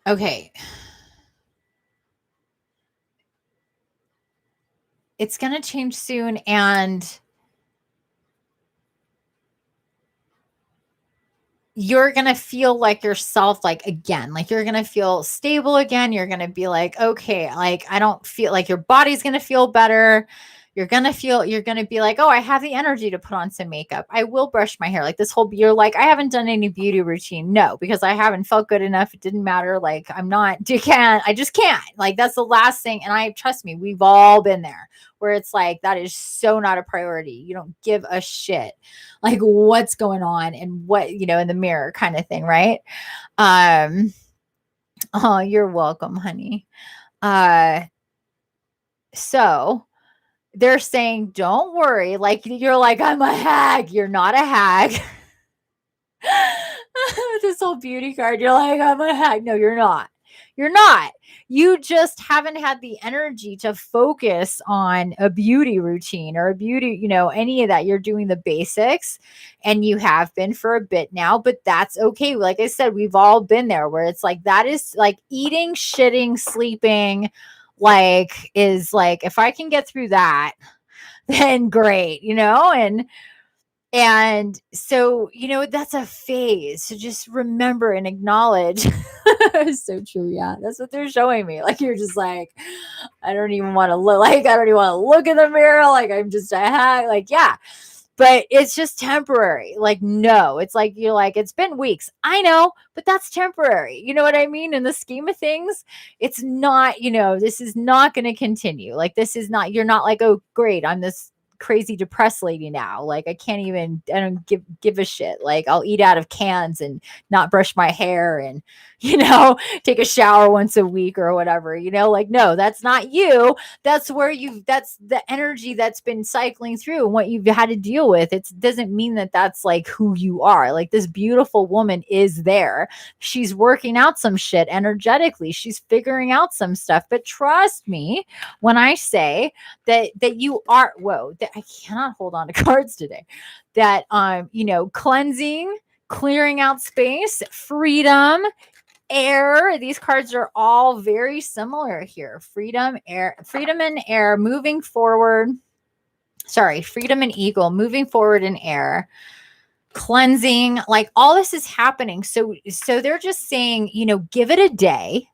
okay. It's going to change soon. And you're going to feel like yourself, like, again, like you're going to feel stable again. You're going to be like, okay, like, I don't feel like your body's going to feel better. You're going to be like, oh, I have the energy to put on some makeup. I will brush my hair. Like this whole, you're like, I haven't done any beauty routine. No, because I haven't felt good enough. It didn't matter. Like I just can't. Like that's the last thing. And trust me, we've all been there where it's like, that is so not a priority. You don't give a shit like what's going on and what, in the mirror kind of thing. Right. Oh, you're welcome, honey. So they're saying, don't worry. Like you're like, I'm a hag. You're not a hag. This whole beauty card. You're like, I'm a hag. No, you're not. You're not. You just haven't had the energy to focus on a beauty routine or a beauty, any of that. You're doing the basics and you have been for a bit now, but that's okay. Like I said, we've all been there where it's like, that is like eating, shitting, sleeping, like is like, if I can get through that, then great, and so, that's a phase. So just remember and acknowledge. It's so true. Yeah. That's what they're showing me. Like, you're just like, I don't even want to look in the mirror. Like, I'm just a hack. Like, yeah, but it's just temporary. Like, no, it's like, you're like, it's been weeks. I know, but that's temporary. You know what I mean? In the scheme of things, it's not, this is not going to continue. Like, you're not like, oh, great, I'm this crazy depressed lady now. Like, I don't give a shit. Like, I'll eat out of cans and not brush my hair and, take a shower once a week or whatever, like, no, that's not you. That's the energy that's been cycling through and what you've had to deal with. It doesn't mean that that's like who you are. Like, this beautiful woman is there. She's working out some shit energetically. She's figuring out some stuff, but trust me when I say that you are, that I cannot hold on to cards today, that, cleansing, clearing out space, freedom, air. These cards are all very similar here. Freedom and air, moving forward. Sorry, freedom and eagle, moving forward in air, cleansing, like all this is happening. So they're just saying, give it a day.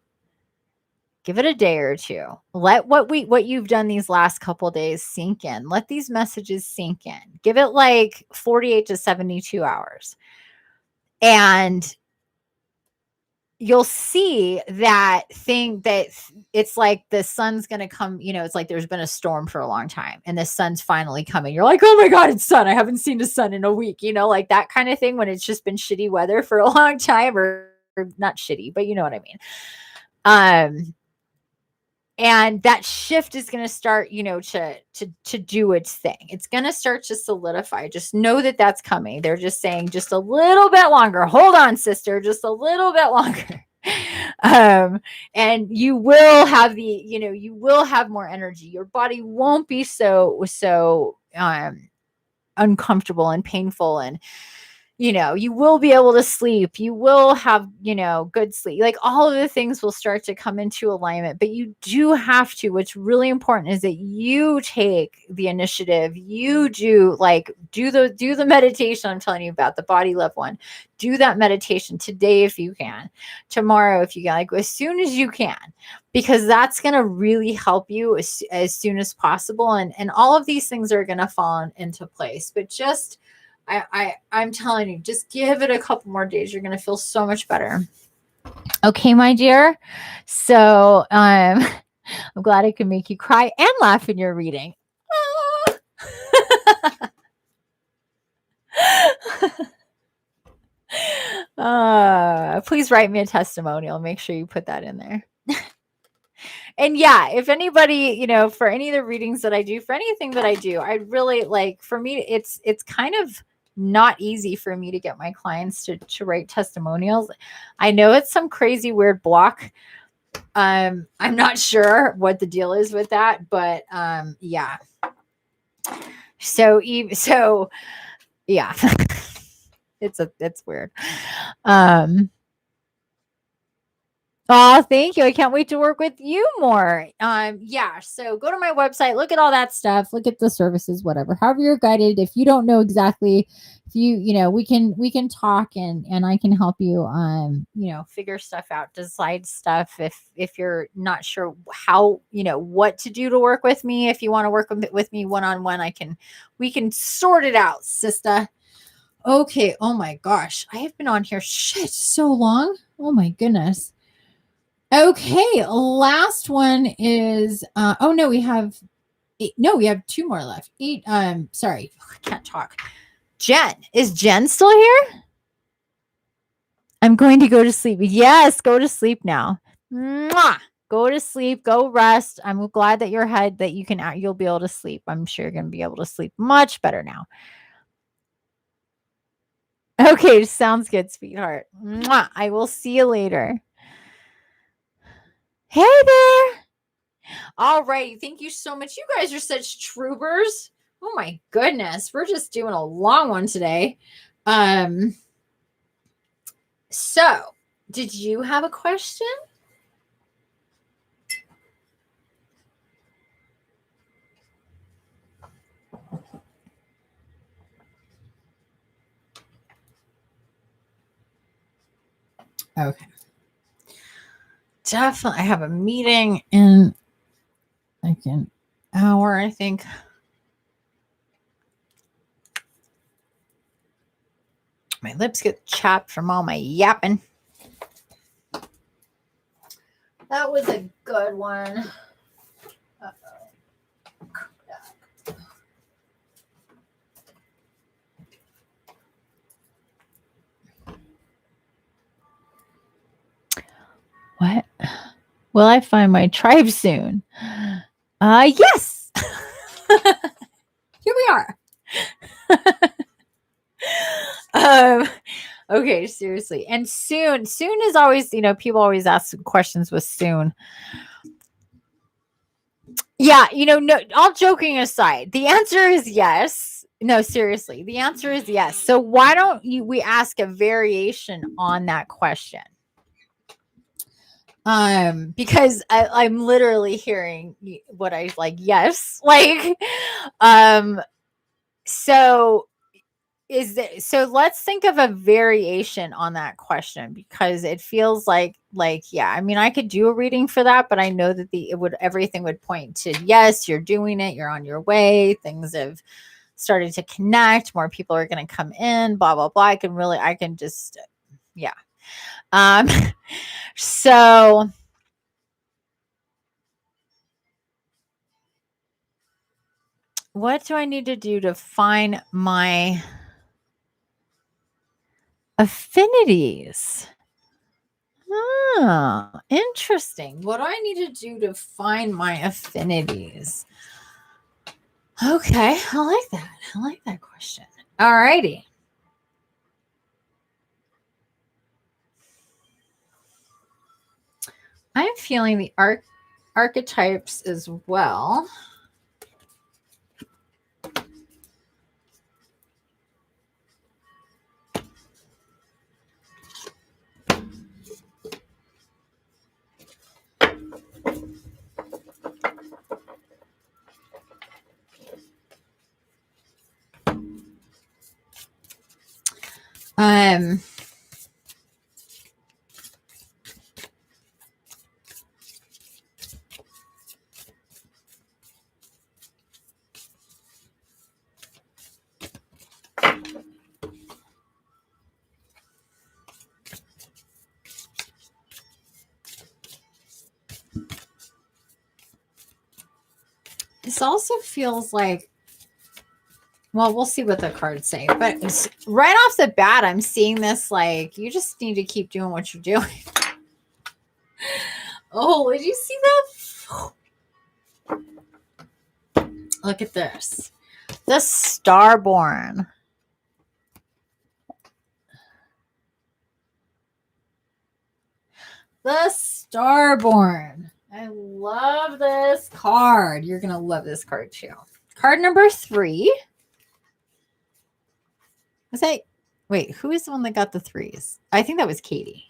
Give it a day or two. Let what you've done these last couple of days sink in. Let these messages sink in. Give it like 48 to 72 hours. And you'll see that thing that it's like the sun's going to come, it's like there's been a storm for a long time and the sun's finally coming. You're like, oh my God, it's sun. I haven't seen the sun in a week, like that kind of thing when it's just been shitty weather for a long time, or not shitty, but you know what I mean? And that shift is going to start, to do its thing. It's going to start to solidify. Just know that that's coming. They're just saying just a little bit longer. Hold on, sister, just a little bit longer. And you will have you will have more energy. Your body won't be so uncomfortable and painful. And you will be able to sleep. You will have, good sleep. Like all of the things will start to come into alignment, but you do have to, what's really important is that you take the initiative. You do do the meditation I'm telling you about, the body love one. Do that meditation today if you can, tomorrow if you can, like as soon as you can, because that's going to really help you as soon as possible. And all of these things are going to fall into place. But just I'm telling you, just give it a couple more days. You're going to feel so much better. Okay, my dear. So I'm glad I could make you cry and laugh in your reading. Please write me a testimonial. Make sure you put that in there. And yeah, if anybody, for any of the readings that I do, for anything that I do, I really for me, it's kind of not easy for me to get my clients to write testimonials. I know it's some crazy weird block. I'm not sure what the deal is with that, but yeah. So yeah. it's weird. Oh, thank you. I can't wait to work with you more. Yeah. So go to my website, look at all that stuff, look at the services, whatever. However you're guided. If you don't know exactly, if we can talk and I can help you figure stuff out, decide stuff if you're not sure how, what to do to work with me. If you want to work with me one-on-one, we can sort it out, sister. Okay. Oh my gosh. I have been on here so long. Oh my goodness. Okay, last one is oh no, we have 8, no, we have 2 more left. 8 sorry, I can't talk. Jen, is Jen still here? I'm going to go to sleep. Yes, go to sleep now. Mwah! Go to sleep, go rest. I'm glad that you'll be able to sleep. I'm sure you're going to be able to sleep much better now. Okay, sounds good, sweetheart. Mwah! I will see you later. Hey there. All right. Thank you so much. You guys are such troopers. Oh my goodness. We're just doing a long one today. So did you have a question? Okay. Definitely. I have a meeting in like an hour, I think. My lips get chapped from all my yapping. That was a good one. What? Will I find my tribe soon? Yes. Here we are. Okay, seriously. And soon is always, people always ask questions with soon. Yeah, no, all joking aside, the answer is yes. No, seriously, the answer is yes. So why don't we ask a variation on that question? Because I'm literally hearing what I like, yes, so so let's think of a variation on that question, because it feels like yeah, I mean, I could do a reading for that, but I know that everything would point to yes, you're doing it, you're on your way, things have started to connect, more people are going to come in, blah blah blah. I can just yeah. So what do I need to do to find my affinities? Oh, interesting. What do I need to do to find my affinities? Okay, I like that. I like that question. All righty. I'm feeling the archetypes as well. Um, this also feels like, well, we'll see what the cards say. But right off the bat, I'm seeing this like, you just need to keep doing what you're doing. Oh, did you see that? Look at this. The Starborn. The Starborn. I love this card. You're going to love this card too. Card number 3. Was that, wait, who is the one that got the 3s? I think that was Katie.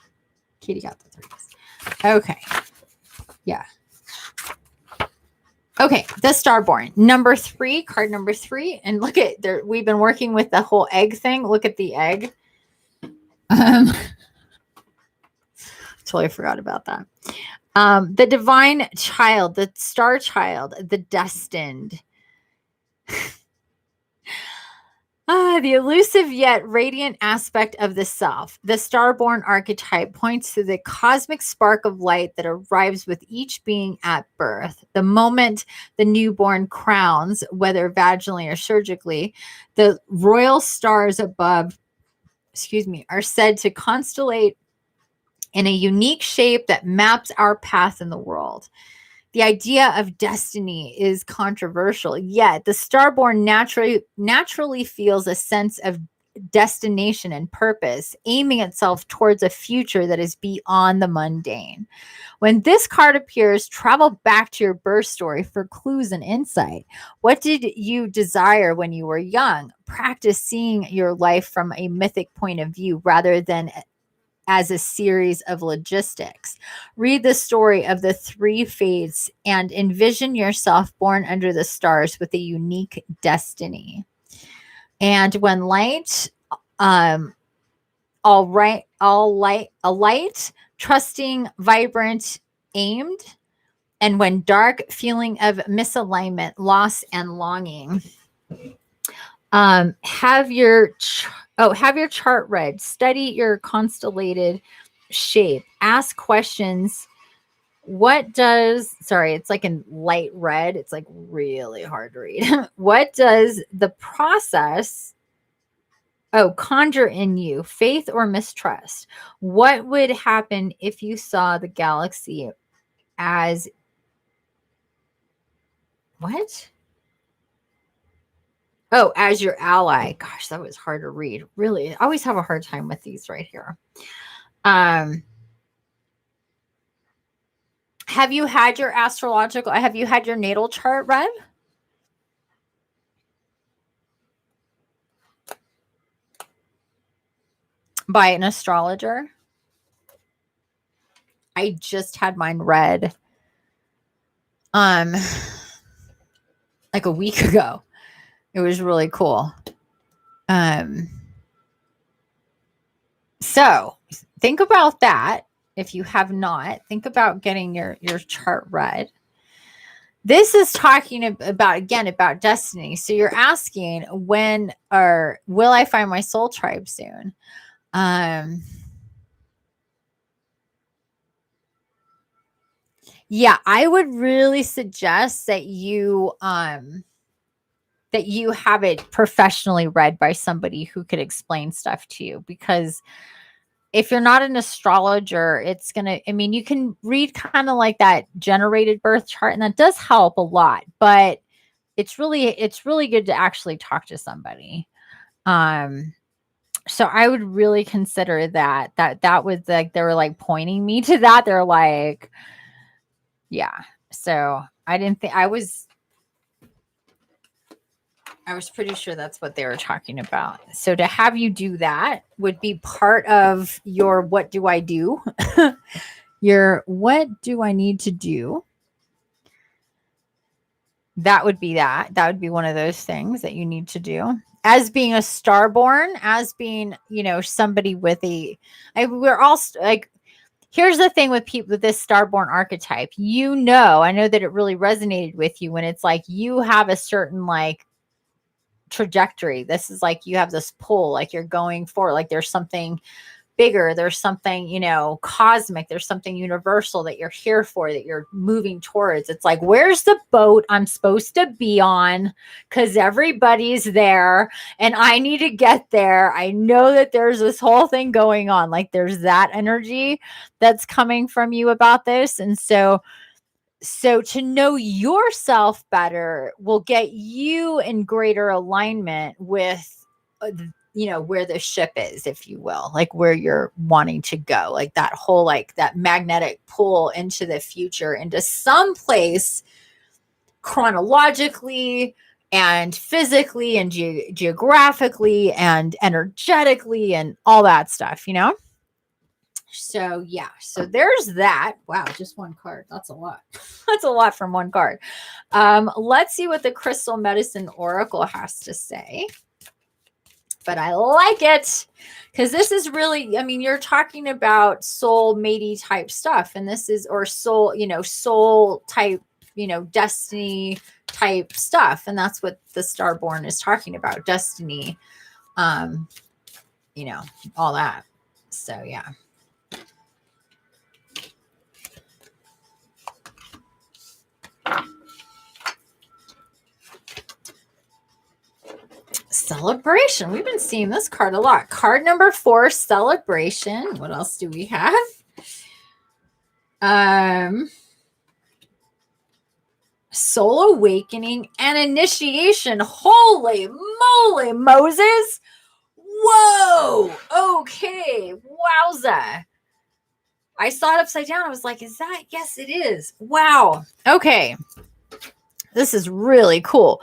Katie got the 3s. Okay. Yeah. Okay, the Starborn. Number 3, card number 3. And look at there, we've been working with the whole egg thing. Look at the egg. Totally forgot about that. The divine child, the star child, the destined. The elusive yet radiant aspect of the self. The starborn archetype points to the cosmic spark of light that arrives with each being at birth. The moment the newborn crowns, whether vaginally or surgically, the royal stars above, are said to constellate in a unique shape that maps our path in the world. The idea of destiny is controversial, yet the starborn naturally feels a sense of destination and purpose, aiming itself towards a future that is beyond the mundane. When this card appears, travel back to your birth story for clues and insight. What did you desire when you were young? Practice seeing your life from a mythic point of view rather than as a series of logistics. Read the story of the 3 fates and envision yourself born under the stars with a unique destiny. And when light, a light, trusting, vibrant, aimed, and when dark, feeling of misalignment, loss, and longing. Have your chart read. Study your constellated shape. Ask questions. It's like in light red. It's like really hard to read. What does the process conjure in you? Faith or mistrust? What would happen if you saw the galaxy as what? Oh, as your ally. Gosh, that was hard to read. Really, I always have a hard time with these right here. Have you had your natal chart read? By an astrologer? I just had mine read like a week ago. It was really cool. So think about that. If you have not, think about getting your chart read. This is talking about destiny. So you're asking when or will I find my soul tribe soon? Yeah, I would really suggest that you have it professionally read by somebody who could explain stuff to you, because if you're not an astrologer, you can read kind of like that generated birth chart, and that does help a lot, but it's really good to actually talk to somebody. So I would really consider that was like, they were like pointing me to that. They're like, yeah. So I didn't think I was pretty sure that's what they were talking about. So to have you do that would be part of your what do I do? Your what do I need to do? That would be one of those things that you need to do. as being a starborn, as being, somebody with we're all like, here's the thing with people with this starborn archetype, I know that it really resonated with you when it's like you have a certain like trajectory. This is like you have this pull, like you're going for, like there's something bigger, there's something, cosmic, there's something universal that you're here for, that you're moving towards. It's like, where's the boat I'm supposed to be on? Because everybody's there and I need to get there. I know that there's this whole thing going on. Like there's that energy that's coming from you about this. And so to know yourself better will get you in greater alignment with where the ship is, if you will, like where you're wanting to go, like that whole, like that magnetic pull into the future, into some place chronologically and physically and geographically and energetically and all that stuff, So yeah, so there's that. Wow, just one card. That's a lot. That's a lot from one card. Let's see what the Crystal Medicine Oracle has to say. But I like it because this is really, you're talking about soul matey type stuff. And this is, or soul, soul type, destiny type stuff. And that's what the Starborn is talking about. Destiny, all that. So yeah. Celebration. We've been seeing this card a lot. Card number 4, Celebration. What else do we have? Soul Awakening and Initiation. Holy moly, Moses. Whoa. Okay. Wowza. I saw it upside down. I was like, is that? Yes, it is. Wow. Okay. This is really cool.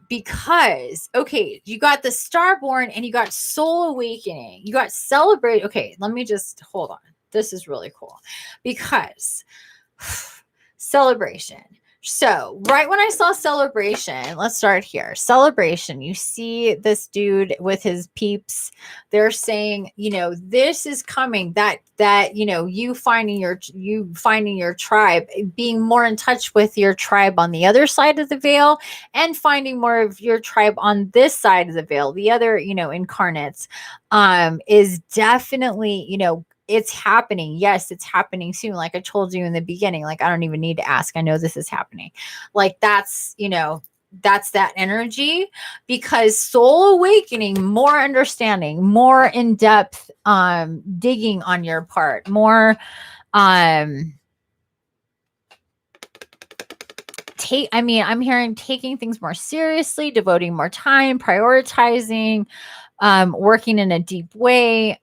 Because, okay, you got the Starborn and you got Soul Awakening. You got Celebrate. Okay, let me just hold on. This is really cool because Celebration. So right when I saw Celebration, let's start here. Celebration, you see this dude with his peeps. They're saying, this is coming, that you finding your tribe, being more in touch with your tribe on the other side of the veil, and finding more of your tribe on this side of the veil, the other, incarnates, is definitely, it's happening. Yes, it's happening soon. Like I told you in the beginning, like I don't even need to ask. I know this is happening. Like that's that energy, because soul awakening, more understanding, more in depth, digging on your part, more, I'm hearing taking things more seriously, devoting more time, prioritizing, working in a deep way,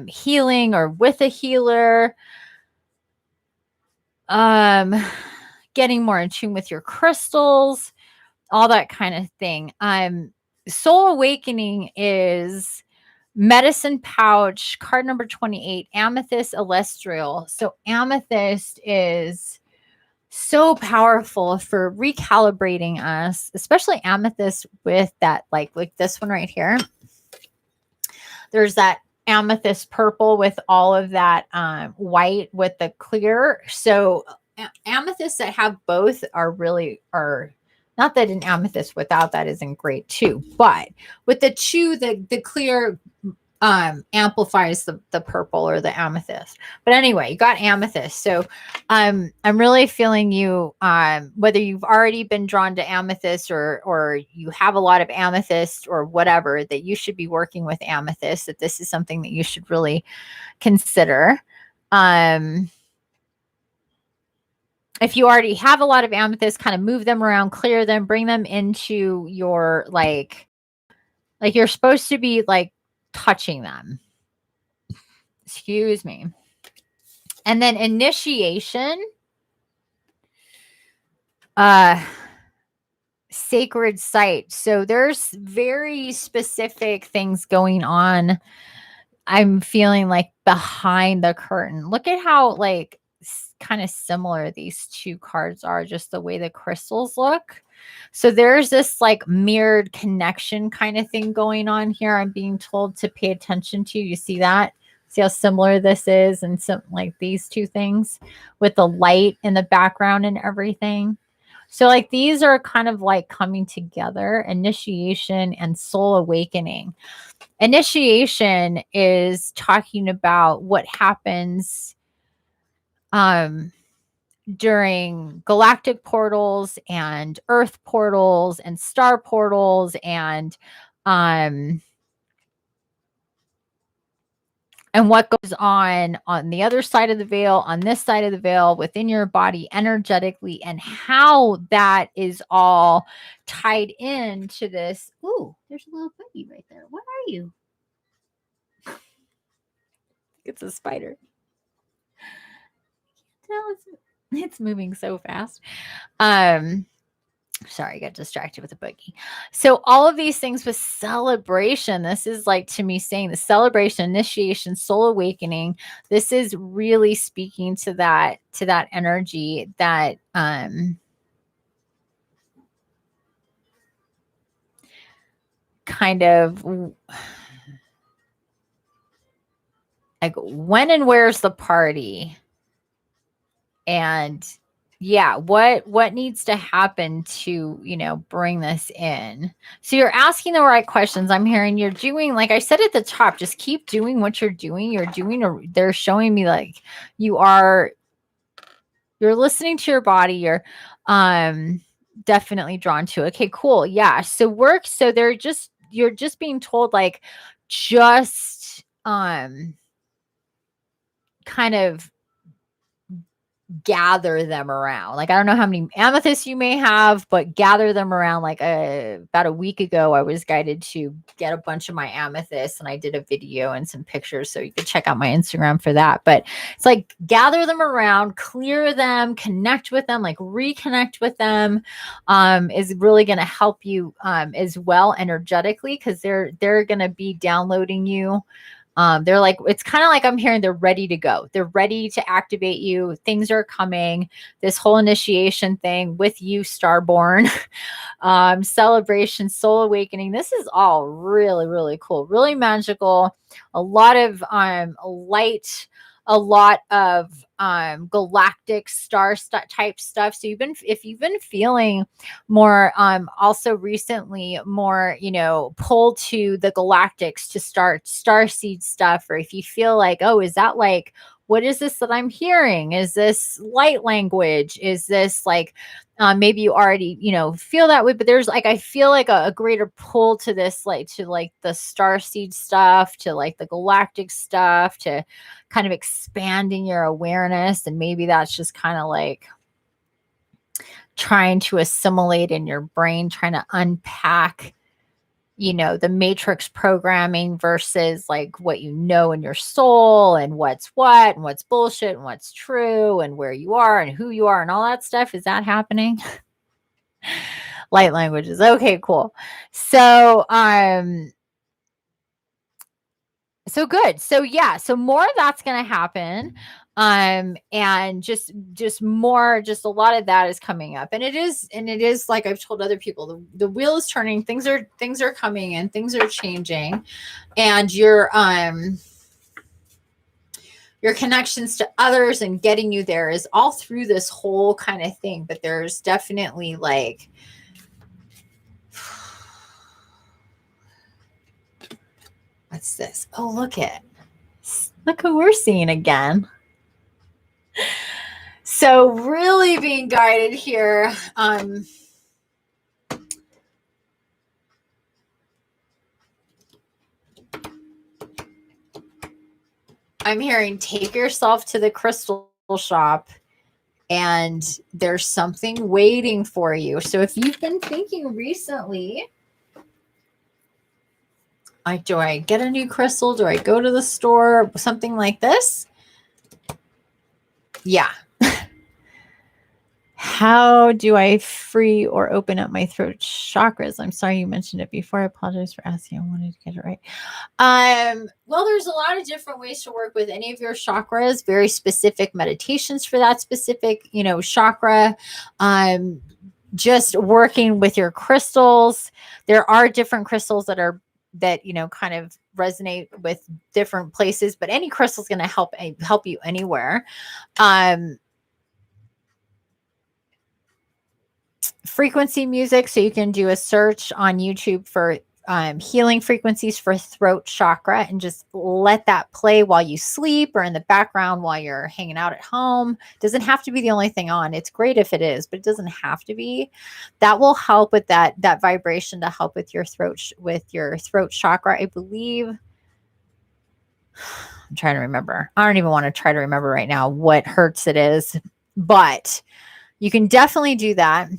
healing or with a healer, getting more in tune with your crystals, all that kind of thing. Soul Awakening is Medicine Pouch, card number 28, Amethyst Celestial. So amethyst is so powerful for recalibrating us, especially amethyst with that, like this one right here. There's that amethyst purple with all of that white with the clear. So amethysts that have both are not that an amethyst without that isn't great too, but with the two, the clear amplifies the purple or the amethyst. But anyway, you got amethyst. So I'm really feeling you, whether you've already been drawn to amethyst or you have a lot of amethyst or whatever, that you should be working with amethyst, that this is something that you should really consider. If you already have a lot of amethyst, kind of move them around, clear them, bring them into your, like you're supposed to be like touching them. Excuse me. And then initiation, sacred site. So there's very specific things going on. I'm feeling like behind the curtain. Look at how like kind of similar these two cards are, just the way the crystals look. So there's this like mirrored connection kind of thing going on here. I'm being told to pay attention to. You see that? See how similar this is, and some like these two things with the light in the background and everything. So like these are kind of like coming together, initiation and soul awakening. Initiation is talking about what happens during galactic portals and earth portals and star portals and what goes on the other side of the veil, on this side of the veil, within your body energetically, and how that is all tied into this. Ooh, there's a little buggy right there. What are you? It's a spider. No, it's moving so fast. Sorry, I got distracted with a boogie. So all of these things with celebration, this is like to me saying the celebration, initiation, soul awakening. This is really speaking to that energy that kind of like when and where's the party? And yeah, what needs to happen to, bring this in? So you're asking the right questions. I'm hearing you're doing, like I said at the top, just keep doing what you're doing. They're showing me like you're listening to your body. You're definitely drawn to. Okay, cool. Yeah. So you're just being told like just kind of gather them around. Like, I don't know how many amethysts you may have, but gather them around. Like about a week ago, I was guided to get a bunch of my amethysts, and I did a video and some pictures. So you can check out my Instagram for that. But it's like gather them around, clear them, connect with them, like reconnect with them is really going to help you as well energetically, because they're going to be downloading you. They're like, it's kind of like I'm hearing they're ready to go. They're ready to activate you. Things are coming. This whole initiation thing with you, Starborn, celebration, soul awakening. This is all really, really cool, really magical. A lot of light, a lot of galactic star type stuff. So if you've been feeling more also recently more pulled to the galactics to start starseed stuff, or if you feel like, oh, is that like, what is this that I'm hearing? Is this light language? Is this like maybe you already feel that way, but there's like, I feel like a greater pull to this, like to like the starseed stuff, to like the galactic stuff, to kind of expanding your awareness. And maybe that's just kind of like trying to assimilate in your brain, trying to unpack, the matrix programming versus like what in your soul, and what's what, and what's bullshit, and what's true, and where you are and who you are and all that stuff. Is that happening? Light languages. Okay, cool. So, so good. So yeah, so more of that's going to happen. And just more, just a lot of that is coming up, and it is like I've told other people, the wheel is turning, things are coming in, things are changing, and your connections to others and getting you there is all through this whole kind of thing. But there's definitely like, what's this? Oh, look who we're seeing again. So really being guided here. I'm hearing take yourself to the crystal shop, and there's something waiting for you. So if you've been thinking recently, like, do I get a new crystal? Do I go to the store? Something like this. Yeah. How do I free or open up my throat chakras? I'm sorry you mentioned it before. I apologize for asking. I wanted to get it right. Well, there's a lot of different ways to work with any of your chakras, very specific meditations for that specific, chakra. just working with your crystals. There are different crystals that kind of resonate with different places, but any crystal is going to help you anywhere. Frequency music, so you can do a search on YouTube for healing frequencies for throat chakra, and just let that play while you sleep or in the background while you're hanging out at home. Doesn't have to be the only thing on. It's great if it is, but it doesn't have to be. That will help with that vibration, to help with your throat chakra, I believe. I'm trying to remember. I don't even want to try to remember right now what hertz it is, but you can definitely do that.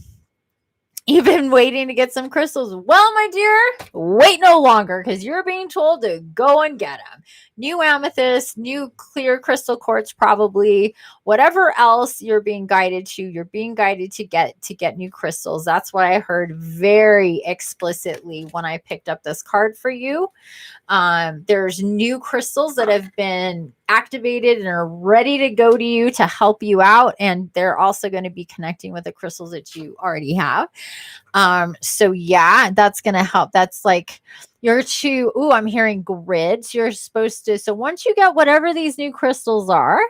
Even waiting to get some crystals. Well, my dear, wait no longer, because you're being told to go and get them. New amethyst, new clear crystal quartz, probably whatever else you're being guided to. You're being guided to get new crystals. That's what I heard very explicitly when I picked up this card for you. There's new crystals that have been activated and are ready to go to you to help you out. And they're also going to be connecting with the crystals that you already have. So yeah, that's going to help. That's like you're to, I'm hearing grids. You're supposed to, so once you get whatever these new crystals are,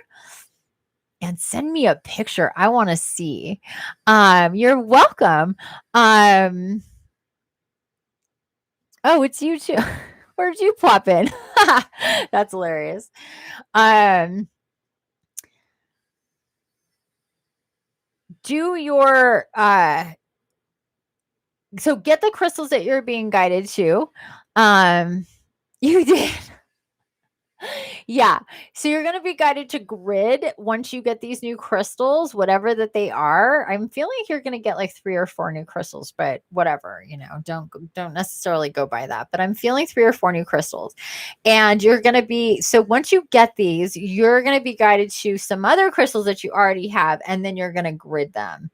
and send me a picture. I want to see. You're welcome. Oh, it's you too. Where'd you pop in? That's hilarious. Do your so get the crystals that you're being guided to. You did. Yeah. So you're going to be guided to grid once you get these new crystals, whatever that they are. I'm feeling like you're going to get like 3 or 4 new crystals, but whatever, don't necessarily go by that, but I'm feeling 3 or 4 new crystals. And you're going to be, so once you get these, you're going to be guided to some other crystals that you already have, and then you're going to grid them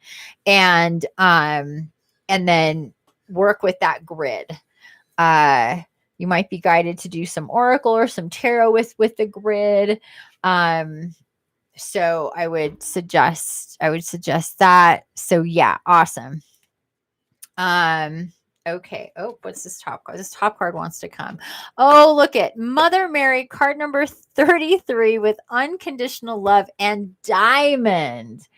and then work with that grid. You might be guided to do some oracle or some tarot with the grid. So I would suggest that. So yeah, awesome. Okay. Oh, what's this top card? This top card wants to come. Oh, look at Mother Mary, card number 33, with unconditional love and diamond.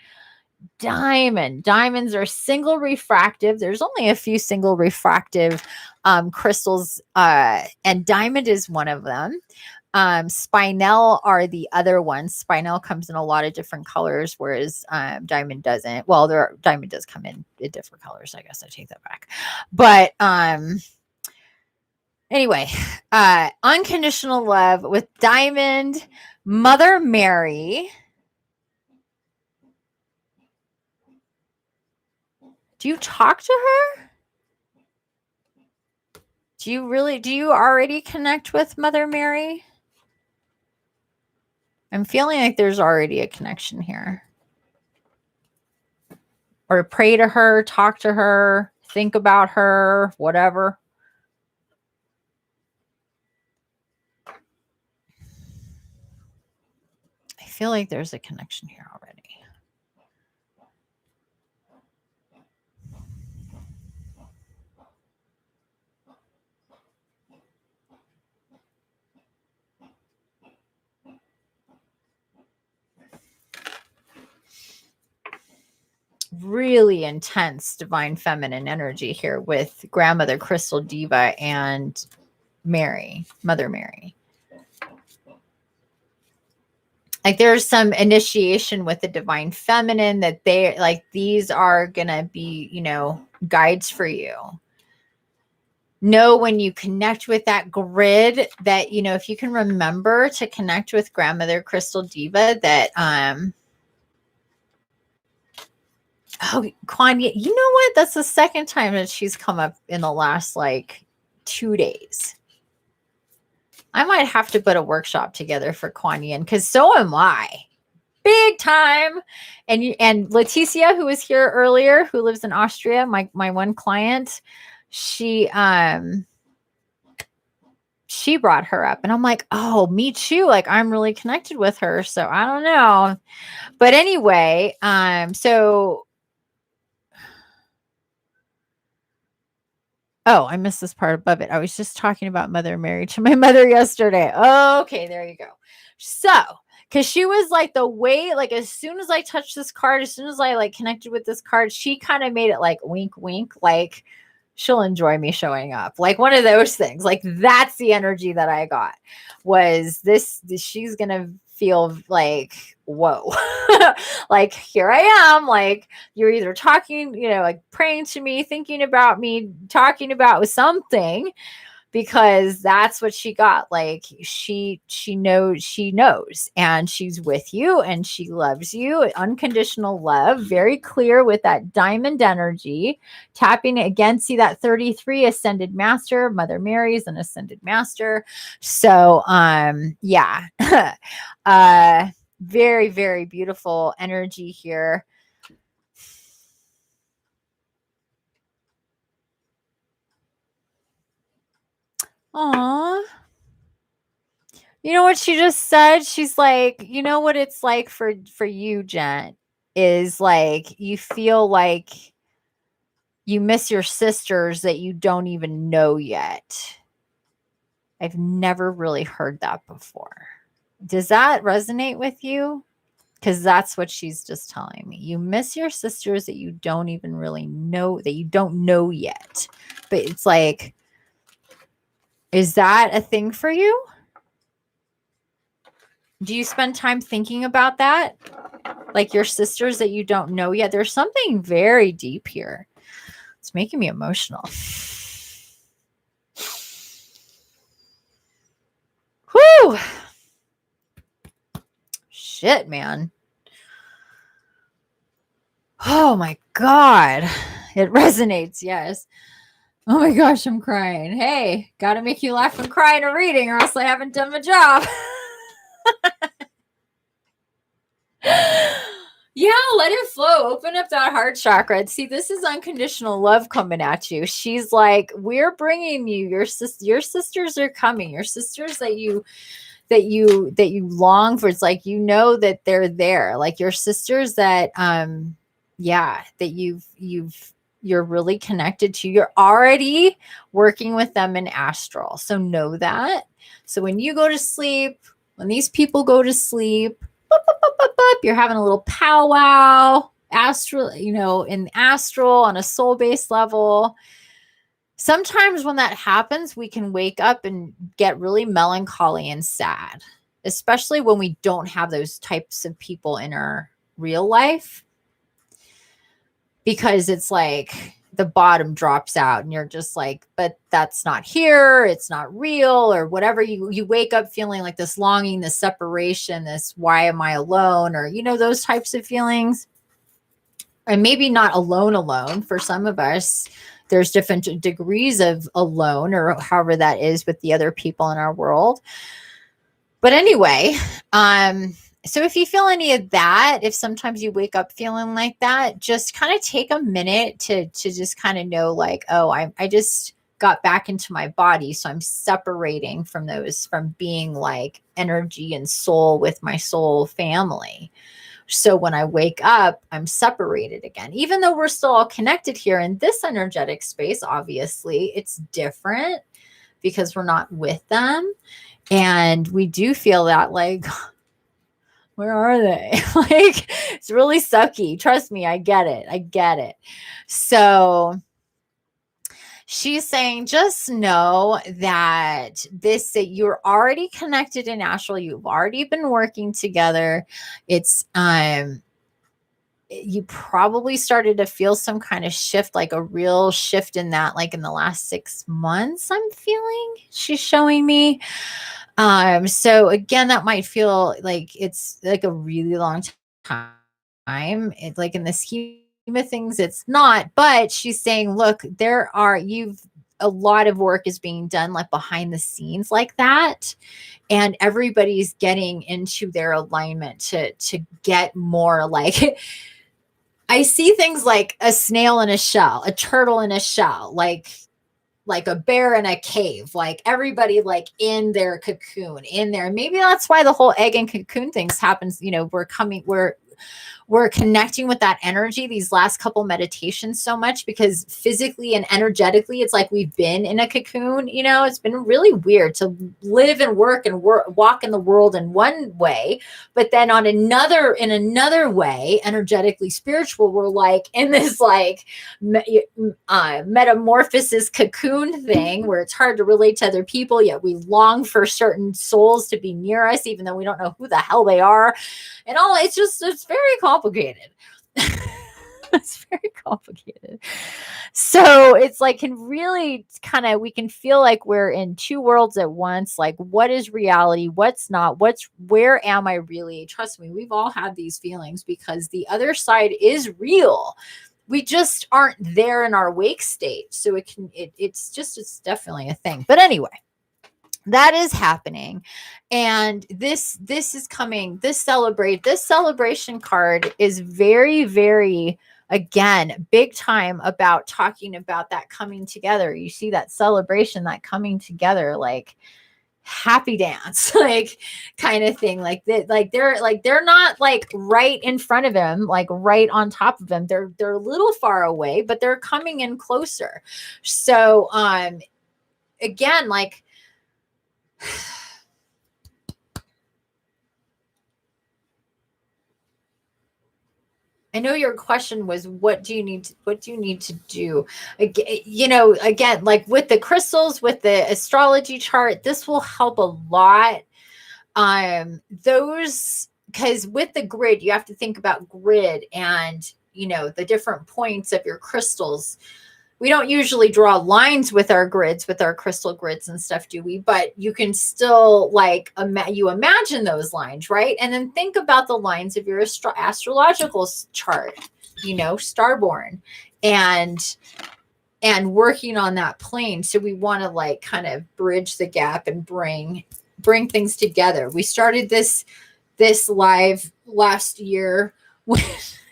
Diamonds are single refractive. There's only a few single refractive crystals, and diamond is one of them. Spinel are the other ones. Spinel comes in a lot of different colors, whereas diamond doesn't. Well, diamond does come in different colors. I guess I take that back. But anyway, unconditional love with diamond, Mother Mary. Do you talk to her? Do you already connect with Mother Mary? I'm feeling like there's already a connection here. Or pray to her, talk to her, think about her, whatever. I feel like there's a connection here already. Really intense divine feminine energy here with Grandmother Crystal Diva and Mother Mary. Like there's some initiation with the divine feminine that they like, these are gonna be, guides for you. Know when you connect with that grid that, if you can remember to connect with Grandmother Crystal Diva, that Kwanya, you know what? That's the second time that she's come up in the last 2 days. I might have to put a workshop together for Kwanya, because so am I. Big time. And Leticia, who was here earlier, who lives in Austria, my one client, she brought her up, and I'm like, oh, me too. Like, I'm really connected with her. So I don't know. But anyway, so Oh, I missed this part above it. I was just talking about Mother Mary to my mother yesterday. Okay, there you go. So, because she was like the way, like as soon as I touched this card, as soon as I like connected with this card, she kind of made it like wink, wink, like she'll enjoy me showing up. Like one of those things. Like that's the energy that I got was this she's going to feel like, whoa, like here I am, like you're either talking, like praying to me, thinking about me, talking about something, because that's what she got. Like she knows, and she's with you, and she loves you. Unconditional love, very clear with that diamond energy. Tapping again, see that 33 ascended master. Mother Mary's an ascended master. So yeah. Very, very beautiful energy here. Aw. You know what she just said? She's like, you know what it's like for you, Jen, is like you feel like you miss your sisters that you don't even know yet. I've never really heard that before. Does that resonate with you? Because that's what she's just telling me. You miss your sisters that you don't even really know, that you don't know yet. But it's like, is that a thing for you? Do you spend time thinking about that? Like your sisters that you don't know yet? There's something very deep here. It's making me emotional. Whew. Shit, man. Oh my God. It resonates. Yes. Oh my gosh, I'm crying. Hey, got to make you laugh and cry in a reading, or else I haven't done my job. Yeah, let it flow. Open up that heart chakra. See, this is unconditional love coming at you. She's like, we're bringing you your sisters are coming. Your sisters that you long for. It's like, that they're there. Like your sisters that that you're really connected to. You're already working with them in astral. So know that. So when you go to sleep, when these people go to sleep, you're having a little powwow, astral, in astral on a soul-based level. Sometimes when that happens, we can wake up and get really melancholy and sad, especially when we don't have those types of people in our real life, because it's like the bottom drops out and you're just like, but that's not here. It's not real, or whatever. You wake up feeling like this longing, this separation, this, why am I alone? Or, those types of feelings. And maybe not alone for some of us. There's different degrees of alone, or however that is with the other people in our world. But anyway, so if you feel any of that, if sometimes you wake up feeling like that, just kind of take a minute to just kind of know, like, oh, I just got back into my body. So I'm separating from being like energy and soul with my soul family. So when I wake up, I'm separated again, even though we're still all connected here in this energetic space. Obviously, it's different because we're not with them. And we do feel that, like, where are they? Like, it's really sucky. Trust me, I get it. So she's saying, just know that you're already connected in astral. You've already been working together. It's, you probably started to feel some kind of shift, like a real shift in that, like in the last 6 months, I'm feeling, she's showing me. So again, that might feel like it's like a really long time. It's like in the scheme of things, it's not, but she's saying, look, a lot of work is being done like behind the scenes like that. And everybody's getting into their alignment to get more like, I see things like a snail in a shell, a turtle in a shell, like a bear in a cave, like everybody like in their cocoon in there. Maybe that's why the whole egg and cocoon things happens. we're connecting with that energy these last couple meditations so much, because physically and energetically, it's like we've been in a cocoon. You know, it's been really weird to live and work and walk in the world in one way, but then in another way, energetically spiritual, we're like in this like metamorphosis cocoon thing where it's hard to relate to other people, yet we long for certain souls to be near us, even though we don't know who the hell they are. And all it's very complicated. It's very complicated. So it's like can really kind of, we can feel like we're in two worlds at once. Like, what is reality? What's not? Where am I really? Trust me, we've all had these feelings because the other side is real. We just aren't there in our wake state. So it's definitely a thing. But anyway, that is happening. And this is coming. This celebration card is very, very, again, big time about talking about that coming together. You see that celebration, that coming together, like happy dance, like kind of thing, like that. Like they're not like right in front of him, like right on top of him. They're a little far away, but they're coming in closer. So again, like I know your question was, what do you need to do? You know, again, like with the crystals, with the astrology chart, this will help a lot. Because with the grid, you have to think about grid and, you know, the different points of your crystals. We don't usually draw lines with our grids, with our crystal grids and stuff, do we? But you can still like, you imagine those lines, right? And then think about the lines of your astrological chart, you know, starborn, and working on that plane. So we want to like kind of bridge the gap and bring things together. We started this live last year.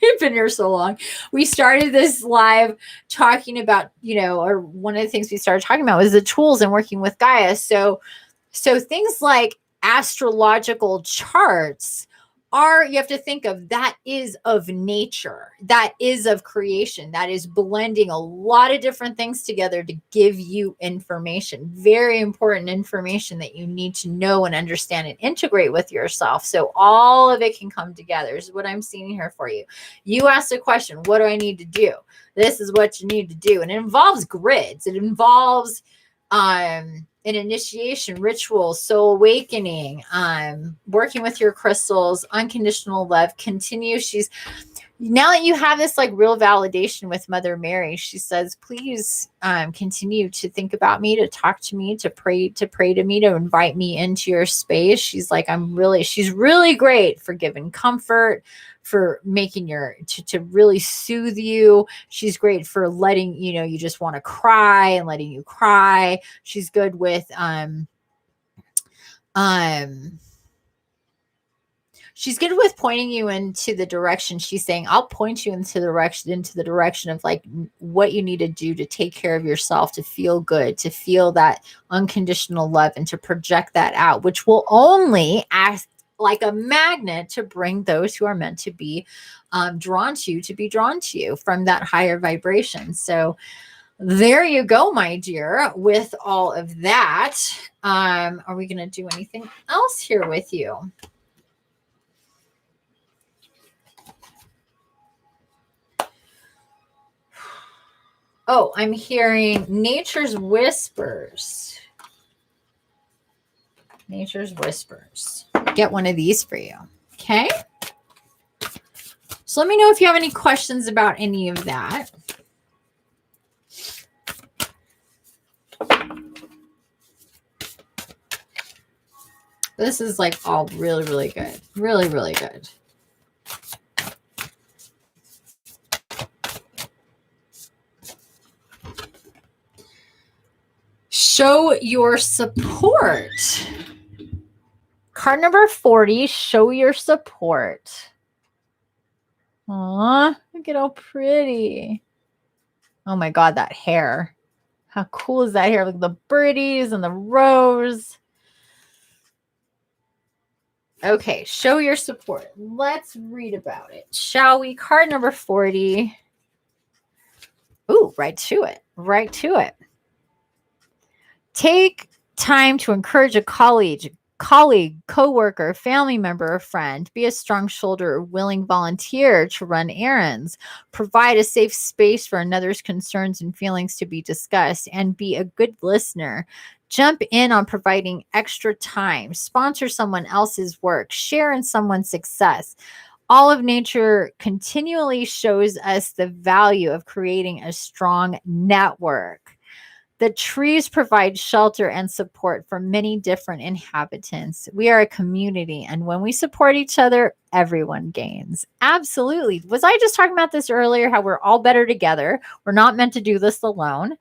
We've been here so long. We started this live talking about, you know, or one of the things we started talking about was the tools and working with Gaia. So things like astrological charts you have to think of, that is of nature, that is of creation, that is blending a lot of different things together to give you information, very important information that you need to know and understand and integrate with yourself. So all of it can come together is what I'm seeing here for you. You asked a question, what do I need to do? This is what you need to do. And it involves grids. It involves an initiation ritual, soul awakening, working with your crystals, unconditional love. Continue. Now that you have this like real validation with Mother Mary, she says, please continue to think about me, to talk to me, to pray to me, to invite me into your space. She's like, she's really great for giving comfort, for making to really soothe you. She's great for letting, you know, you just want to cry and letting you cry. She's good with, she's good with pointing you into the direction. She's saying, I'll point you into the direction of like what you need to do to take care of yourself, to feel good, to feel that unconditional love, and to project that out, which will only act like a magnet to bring those who are meant to be drawn to you from that higher vibration. So there you go, my dear, with all of that. Are we going to do anything else here with you? Oh, I'm hearing Nature's Whispers. Nature's Whispers. Get one of these for you. Okay. So let me know if you have any questions about any of that. This is like all really, really good. Really, really good. Show your support. Card number 40, show your support. Aw, look at how pretty. Oh my God, that hair. How cool is that hair? Look at the birdies and the rose. Okay, show your support. Let's read about it, shall we? Card number 40. Ooh, right to it. Right to it. Take time to encourage a colleague, coworker, family member, or friend. Be a strong shoulder or willing volunteer to run errands. Provide a safe space for another's concerns and feelings to be discussed, and be a good listener. Jump in on providing extra time. Sponsor someone else's work. Share in someone's success. All of nature continually shows us the value of creating a strong network. The trees provide shelter and support for many different inhabitants. We are a community, and when we support each other, everyone gains. Absolutely. Was I just talking about this earlier? How we're all better together. We're not meant to do this alone.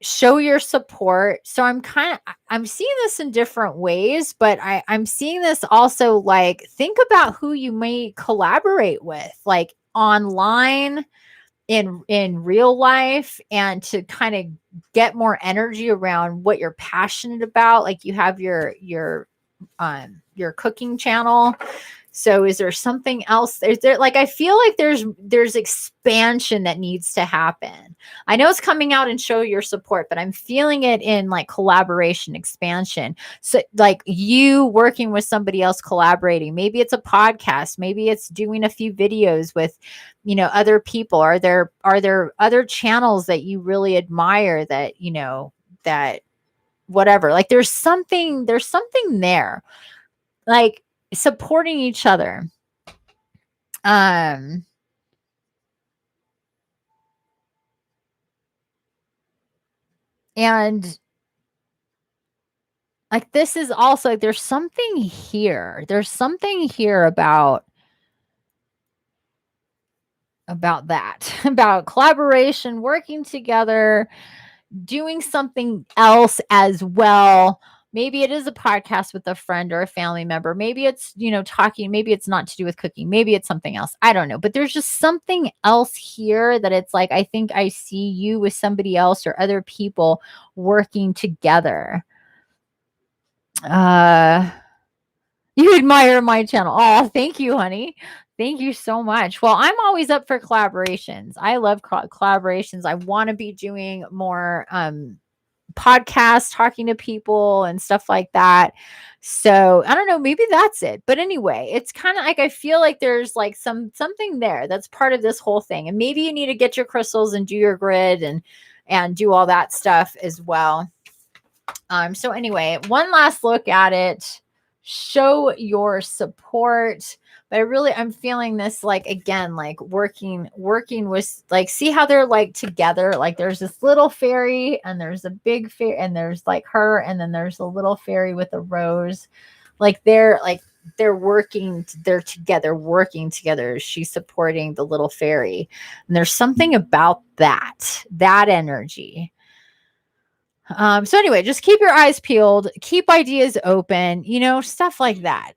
Show your support. So I'm seeing this in different ways, but I'm seeing this also like think about who you may collaborate with, like online, in real life, and to kind of get more energy around what you're passionate about. Like you have your cooking channel. So is there something else? Is there, like, I feel like there's expansion that needs to happen. I know it's coming out and show your support, but I'm feeling it in like collaboration, expansion. So like you working with somebody else, collaborating. Maybe it's a podcast. Maybe it's doing a few videos with, other people. Are there other channels that you really admire that, that whatever, like there's something there, like supporting each other. And like this is also like there's something here about that about collaboration, working together, doing something else as well. Maybe it is a podcast with a friend or a family member. Maybe it's, talking. Maybe it's not to do with cooking. Maybe it's something else. I don't know. But there's just something else here that it's like, I think I see you with somebody else or other people working together. You admire my channel. Oh, thank you, honey. Thank you so much. Well, I'm always up for collaborations. I love collaborations. I want to be doing more podcasts, talking to people and stuff like that. So I don't know, maybe that's it. But anyway, it's kind of like I feel like there's like something there that's part of this whole thing. And maybe you need to get your crystals and do your grid and do all that stuff as well. So anyway, one last look at it. Show your support. But I'm feeling this, like, again, like working with, like, see how they're like together. Like there's this little fairy and there's a big fairy and there's like her. And then there's a little fairy with a rose. They're together, working together. She's supporting the little fairy. And there's something about that energy. So anyway, just keep your eyes peeled, keep ideas open, stuff like that.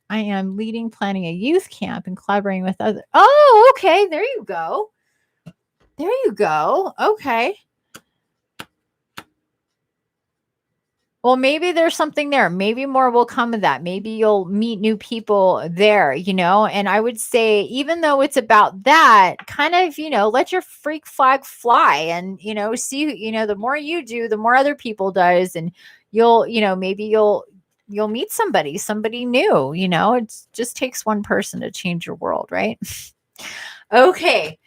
I am planning a youth camp and collaborating with others. Oh, okay. There you go. Okay. Well, maybe there's something there. Maybe more will come of that. Maybe you'll meet new people there, and I would say, even though it's about that, kind of, let your freak flag fly and, see, the more you do, the more other people does. And you'll, maybe you'll meet somebody new, it just takes one person to change your world. Right. Okay.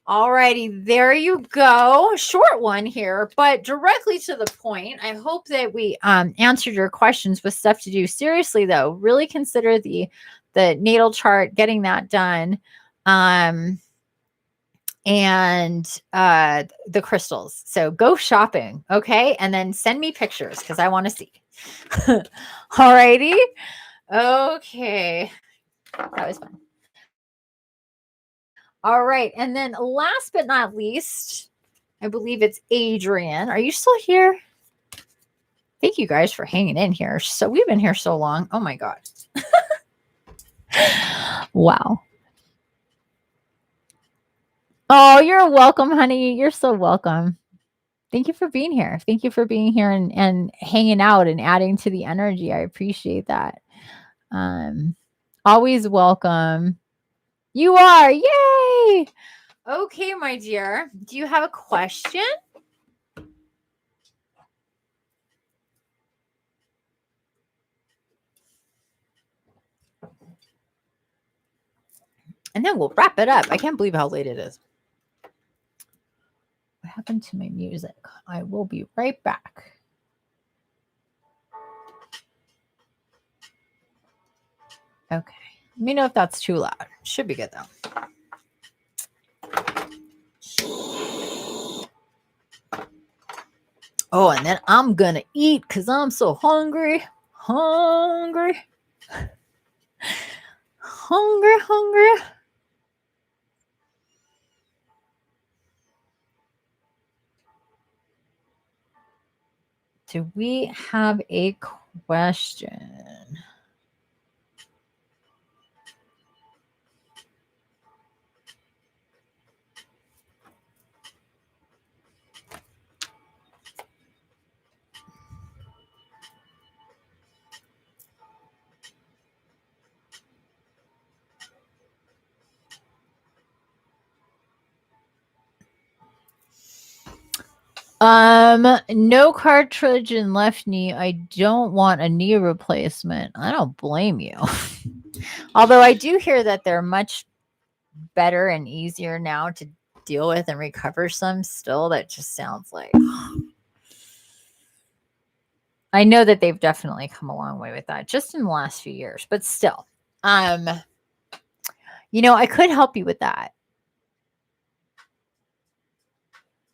All righty, there you go. Short one here, but directly to the point. I hope that we answered your questions with stuff to do. Seriously, though, really consider the natal chart, getting that done, and the crystals. So go shopping, okay? And then send me pictures because I want to see. All righty. Okay. That was fun. All right. And then last but not least, I believe it's Adrian. Are you still here? Thank you guys for hanging in here. So we've been here so long. Oh my God. Wow. Oh, you're welcome, honey. You're so welcome. Thank you for being here. Thank you for being here and hanging out and adding to the energy. I appreciate that. Always welcome. You are. Yay. Okay, my dear. Do you have a question? And then we'll wrap it up. I can't believe how late it is. What happened to my music? I will be right back. Okay. Let me know if that's too loud. Should be good though. Oh, and then I'm gonna eat because I'm so hungry. Hungry. Do we have a question? No cartridge in left knee. I don't want a knee replacement. I don't blame you. Although I do hear that they're much better and easier now to deal with and recover some. Still, that just sounds like I know that they've definitely come a long way with that just in the last few years, but still, you know, I could help you with that.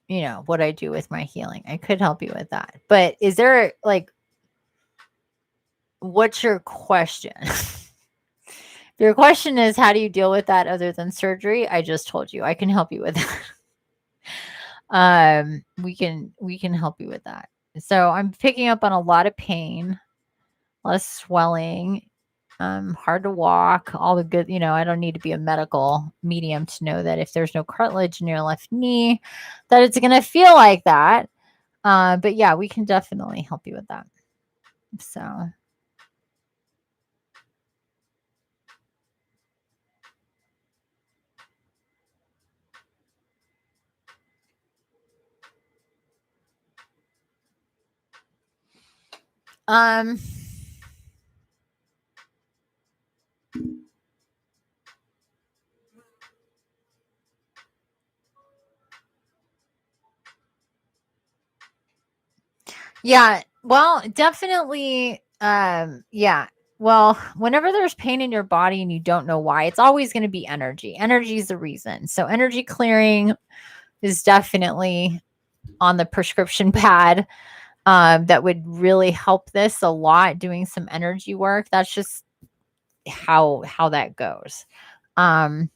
You know, what I do with my healing. I could help you with that. But is there like, what's your question? Your question is, how do you deal with that other than surgery? I just told you I can help you with that. We can help you with that. So I'm picking up on a lot of pain, a lot of swelling, hard to walk, all the good, you know, I don't need to be a medical medium to know that if there's no cartilage in your left knee, that it's going to feel like that. But yeah, we can definitely help you with that. So. Yeah, well, definitely. Yeah. Well, whenever there's pain in your body and you don't know why, it's always going to be energy. Energy is the reason. So energy clearing is definitely on the prescription pad. That would really help this a lot. Doing some energy work. That's just how that goes. When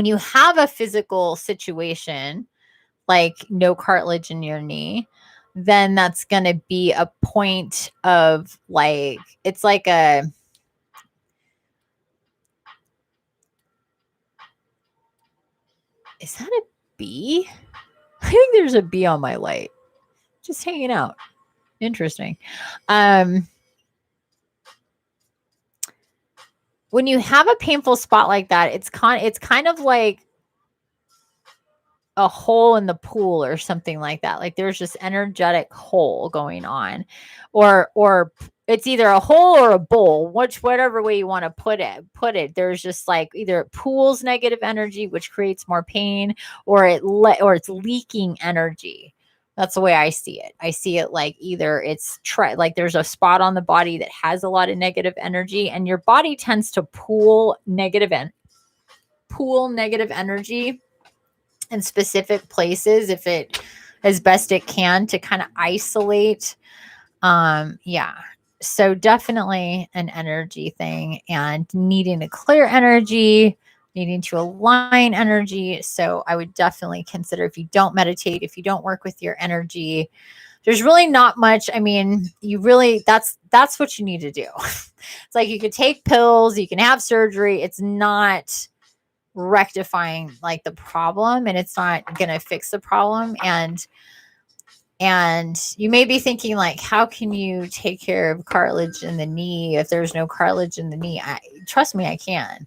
you have a physical situation like no cartilage in your knee, then that's going to be a point of like, it's like a, is that a bee? I think there's a bee on my light just hanging out. Interesting. When you have a painful spot like that, it's kind of like a hole in the pool or something like that. Like there's this energetic hole going on, or it's either a hole or a bowl, whatever way you want to put it. There's just like either it pools negative energy, which creates more pain, or it's leaking energy. That's the way I see it. I see it like either it's like there's a spot on the body that has a lot of negative energy, and your body tends to pool negative energy in specific places if it as best it can to kind of isolate. Yeah. So definitely an energy thing and needing to clear energy, needing to align energy. So I would definitely consider, if you don't meditate, if you don't work with your energy, there's really not much. I mean, you really, that's what you need to do. It's like you could take pills, you can have surgery. It's not rectifying like the problem, and it's not going to fix the problem. And And you may be thinking, like, how can you take care of cartilage in the knee if there's no cartilage in the knee? Trust me, I can.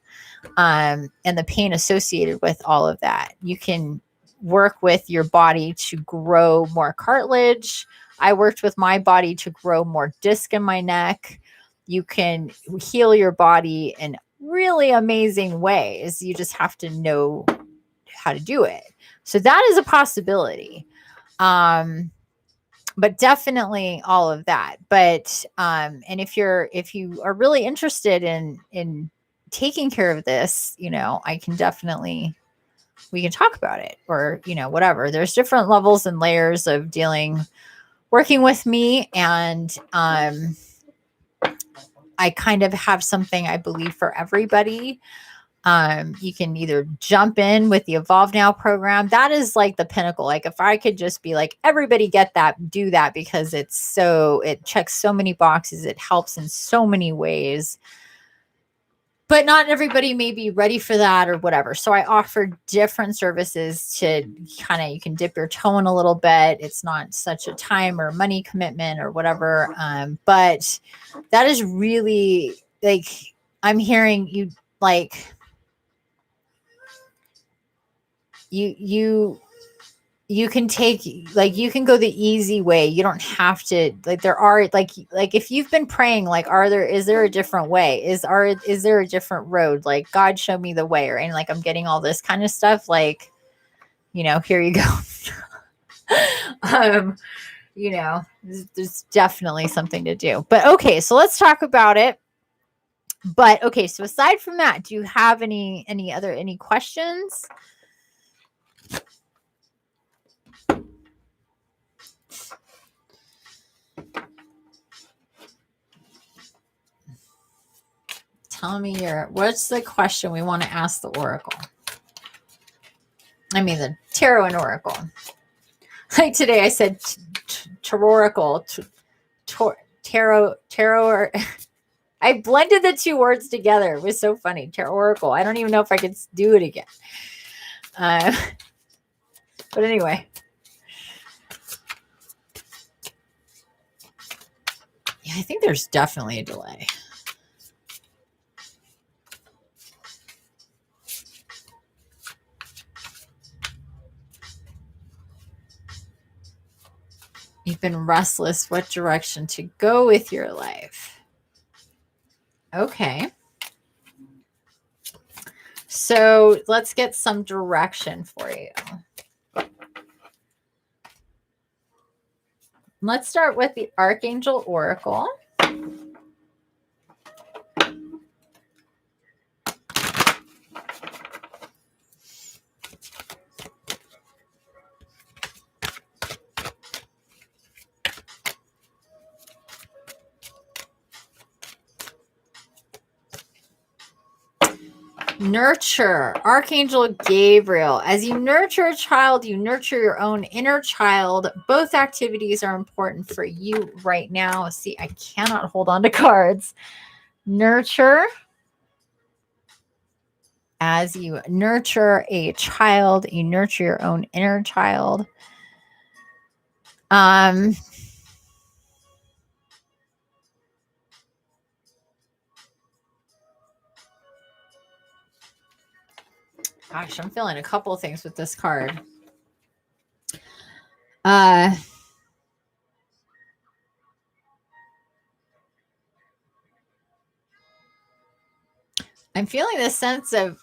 And the pain associated with all of that. You can work with your body to grow more cartilage. I worked with my body to grow more disc in my neck. You can heal your body in really amazing ways. You just have to know how to do it. So that is a possibility. But definitely all of that. But and if you are really interested in taking care of this, I can definitely, we can talk about it, or whatever. There's different levels and layers of working with me, and I kind of have something, I believe, for everybody. You can either jump in with the Evolve Now program. That is like the pinnacle. Like, if I could just be like, everybody get that, do that, because it checks so many boxes. It helps in so many ways, but not everybody may be ready for that or whatever. So I offer different services to you can dip your toe in a little bit. It's not such a time or money commitment or whatever. But that is really, like, I'm hearing you, like, you can take, like, you can go the easy way. You don't have to, like, there are, like if you've been praying, like, is there a different way? Is there a different road? Like, God, show me the way, or, and like, I'm getting all this kind of stuff. Like, here you go. There's definitely something to do. But okay, so let's talk about it. But okay, so aside from that, do you have any questions? Tell me what's the question we want to ask the Oracle? I mean, the Tarot and Oracle. Like today I said Oracle, Tarot, I blended the two words together. It was so funny. Oracle. I don't even know if I could do it again. But anyway. Yeah, I think there's definitely a delay. You've been restless. What direction to go with your life? Okay. So let's get some direction for you. Let's start with the Archangel Oracle. Nurture, Archangel Gabriel. As you nurture a child, you nurture your own inner child. Both activities are important for you right now. See, I cannot hold on to cards. Nurture. As you nurture a child, you nurture your own inner child. Gosh, I'm feeling a couple of things with this card. I'm feeling this sense of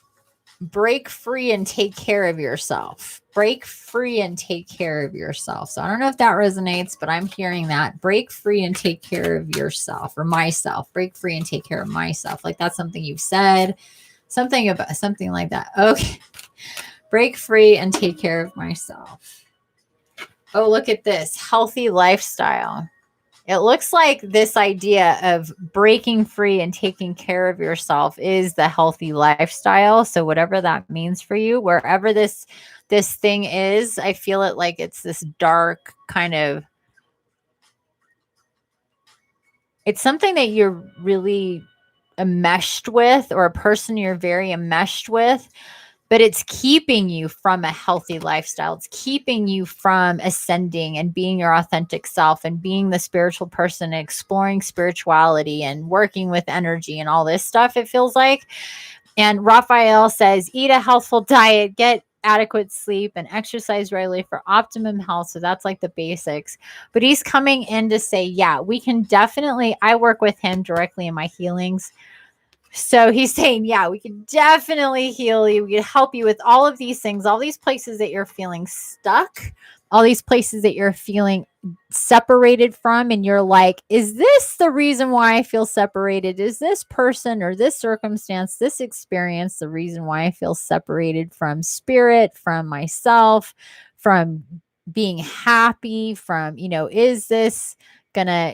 break free and take care of yourself. Break free and take care of yourself. So I don't know if that resonates, but I'm hearing that. Break free and take care of yourself, or myself. Break free and take care of myself. Like, that's something you've said. Something like that. Okay. Break free and take care of myself. Oh, look at this. Healthy lifestyle. It looks like this idea of breaking free and taking care of yourself is the healthy lifestyle. So whatever that means for you, wherever this thing is, I feel it like it's this dark kind of, it's something that you're really enmeshed with, or a person you're very enmeshed with. but it's keeping you from a healthy lifestyle. It's keeping you from ascending and being your authentic self and being the spiritual person and exploring spirituality and working with energy and all this stuff, it feels like. And Raphael says, eat a healthful diet, get adequate sleep, and exercise regularly for optimum health. So that's like the basics. But he's coming in to say, yeah, we can definitely, I work with him directly in my healings. So he's saying, yeah, we can definitely heal you. We can help you with all of these things, all these places that you're feeling stuck, all these places that you're feeling separated from. And you're like, is this the reason why I feel separated? Is this person or this circumstance, this experience, the reason why I feel separated from spirit, from myself, from being happy, from, is this gonna,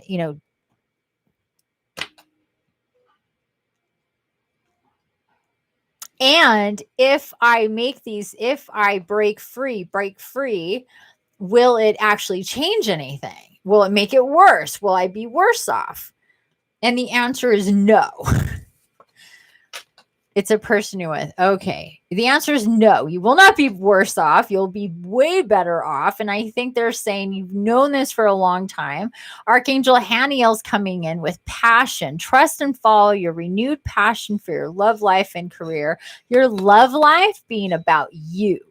and if I break free, will it actually change anything? Will it make it worse? Will I be worse off? And the answer is no. It's a person you're with. Okay. The answer is no. You will not be worse off. You'll be way better off. And I think they're saying you've known this for a long time. Archangel Haniel's coming in with passion. Trust and follow your renewed passion for your love life and career. Your love life being about you.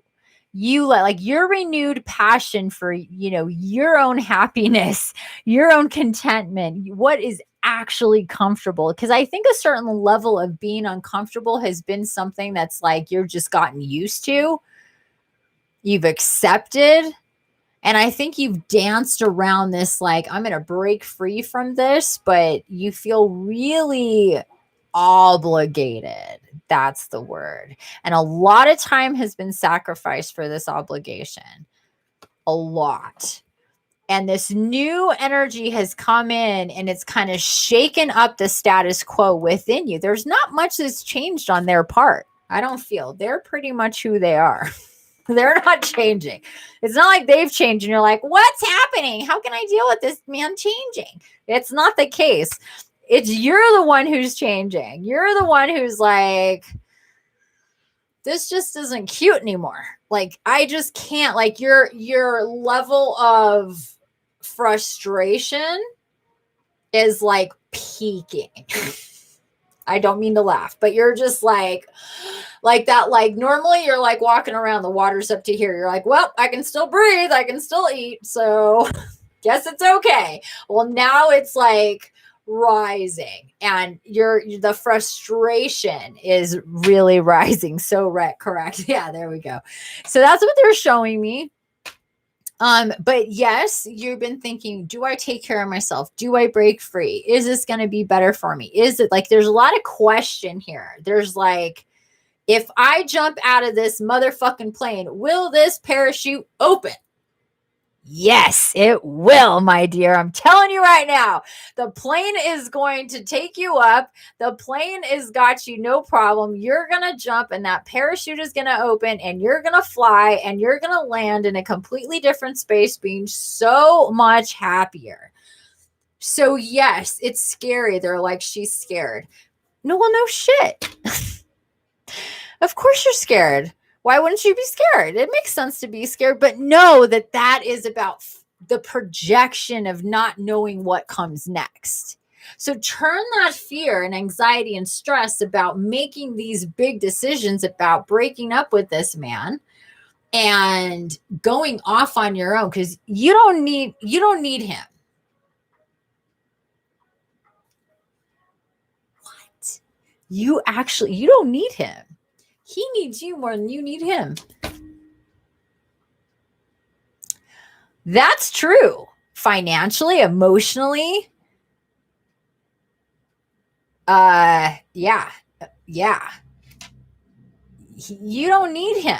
You like your renewed passion for, your own happiness, your own contentment, what is actually comfortable. Because I think a certain level of being uncomfortable has been something that's like you're just gotten used to, you've accepted. And I think you've danced around this, like, I'm going to break free from this, but you feel really obligated. That's the word. And a lot of time has been sacrificed for this obligation. A lot. And this new energy has come in and it's kind of shaken up the status quo within you. There's not much that's changed on their part. I don't feel. They're pretty much who they are. They're not changing. It's not like they've changed and you're like, what's happening? How can I deal with this man changing? It's not the case. It's you're the one who's changing. You're the one who's like, this just isn't cute anymore. Like, I just can't, like, your level of frustration is like peaking. I don't mean to laugh, but you're just like that. Like, normally you're like walking around, the water's up to here. You're like, well, I can still breathe. I can still eat. So guess it's okay. Well, now it's like rising and the frustration is really rising. So correct. Yeah, there we go. So that's what they're showing me. But yes, you've been thinking, do I take care of myself? Do I break free? Is this going to be better for me? Is it like, there's a lot of question here. There's like, if I jump out of this motherfucking plane, will this parachute open? Yes, it will, my dear. I'm telling you right now, the plane is going to take you up. The plane has got you, no problem. You're going to jump and that parachute is going to open and you're going to fly and you're going to land in a completely different space, being so much happier. So yes, it's scary. They're like, she's scared. No, well, no shit. Of course you're scared. Why wouldn't you be scared? It makes sense to be scared, but know that is about the projection of not knowing what comes next. So turn that fear and anxiety and stress about making these big decisions about breaking up with this man and going off on your own, because you don't need him. What? You don't need him. He needs you more than you need him. That's true. Financially, emotionally. Yeah. You don't need him.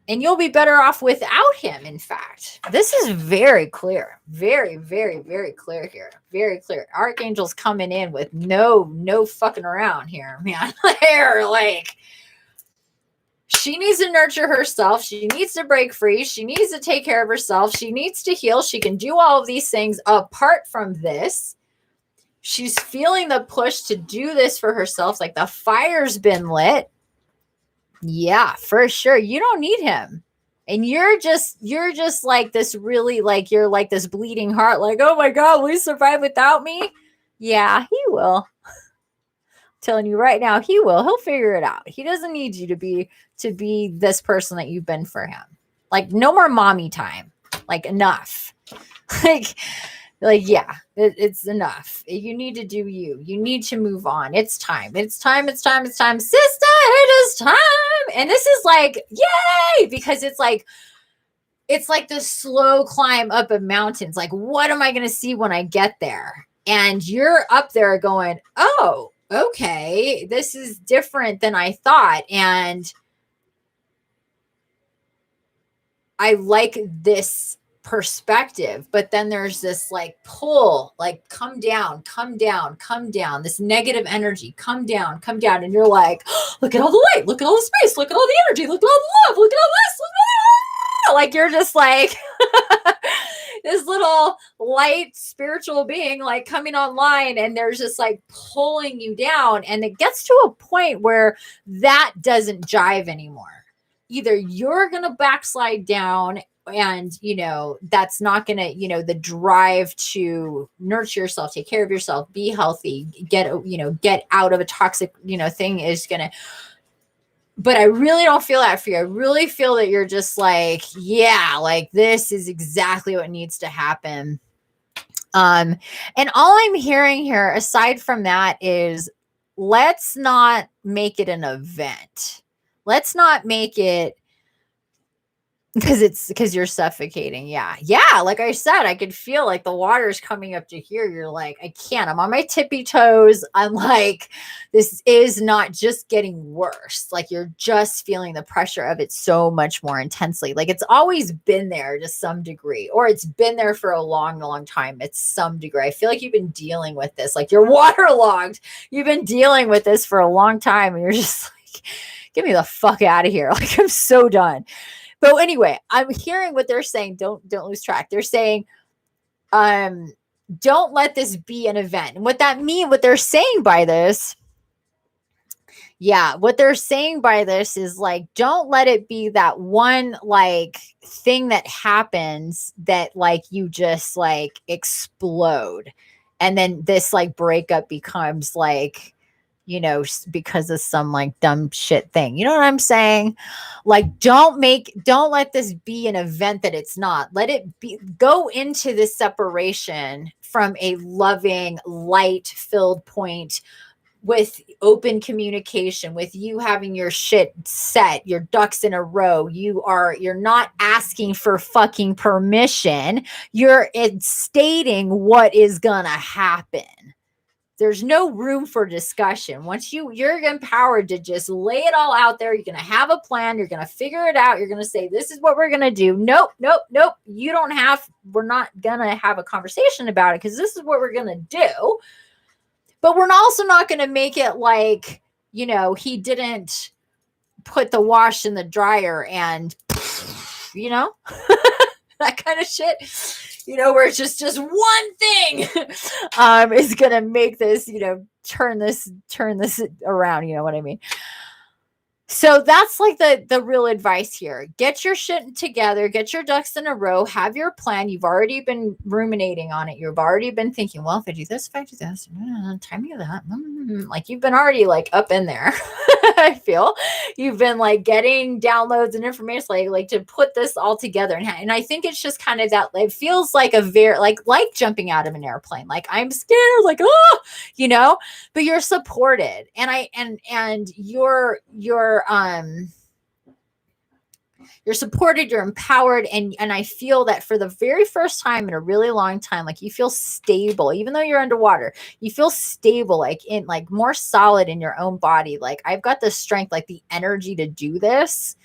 And you'll be better off without him, in fact. This is very clear. Very, very, very clear here. Very clear. Archangel's coming in with no fucking around here, man. They're like, she needs to nurture herself. She needs to break free. She needs to take care of herself. She needs to heal. She can do all of these things apart from this. She's feeling the push to do this for herself. Like the fire's been lit. Yeah, for sure. You don't need him. And you're just like this really like you're like this bleeding heart, like, oh my God, will you survive without me? Yeah, he will. Telling you right now, he will. He'll figure it out. He doesn't need you to be this person that you've been for him. Like, no more mommy time. Like, enough. like yeah, it's enough. You need to do you. You need to move on. It's time. It's time. It's time. It's time. Sister, it is time. And this is like, yay, because it's like this slow climb up of mountains. Like, what am I going to see when I get there? And you're up there going, oh, okay, this is different than I thought. And I like this perspective, but then there's this like pull, like come down, this negative energy, come down, and you're like, oh, look at all the light, look at all the space, look at all the energy, look at all the love, look at all this, look at all, like you're just like this little light spiritual being like coming online, and there's just like pulling you down, and it gets to a point where that doesn't jive anymore. Either you're going to backslide down, and, that's not going to, the drive to nurture yourself, take care of yourself, be healthy, get out of a toxic, thing is going to, but I really don't feel that for you. I really feel that you're just like, yeah, like this is exactly what needs to happen. And all I'm hearing here, aside from that, is let's not make it an event. Let's not make it because you're suffocating. Yeah. Like I said, I could feel like the water's coming up to here. You're like, I can't. I'm on my tippy toes. I'm like, this is not just getting worse. Like you're just feeling the pressure of it so much more intensely. Like it's always been there to some degree, or it's been there for a long, long time. It's some degree. I feel like you've been dealing with this. Like you're waterlogged. You've been dealing with this for a long time. And you're just like, get me the fuck out of here. Like I'm so done. But anyway, I'm hearing what they're saying. Don't lose track. They're saying, don't let this be an event. And what they're saying by this, what they're saying by this is like, don't let it be that one like thing that happens that like you just like explode. And then this like breakup becomes like, because of some like dumb shit thing. You know what I'm saying? Like, don't let this be an event that it's not. Let it go into this separation from a loving, light filled point with open communication, with you having your shit set, your ducks in a row. You're not asking for fucking permission. You're stating what is gonna happen. There's no room for discussion. Once you're empowered to just lay it all out there, you're going to have a plan. You're going to figure it out. You're going to say, this is what we're going to do. Nope. We're not going to have a conversation about it because this is what we're going to do. But we're also not going to make it like, he didn't put the wash in the dryer and, that kind of shit. Where it's just one thing is going to make this, turn this around. You know what I mean? So that's like the real advice here. Get your shit together, get your ducks in a row, have your plan. You've already been ruminating on it. You've already been thinking, well, if I do this, timing of that, like you've been already like up in there. I feel you've been like getting downloads and information like to put this all together. And I think it's just kind of that, it feels like a very, like jumping out of an airplane. Like I'm scared, like, oh, but you're supported. And you're supported, you're empowered. And I feel that for the very first time in a really long time, like you feel stable, even though you're underwater, you feel stable, like in like more solid in your own body. Like I've got the strength, like the energy to do this.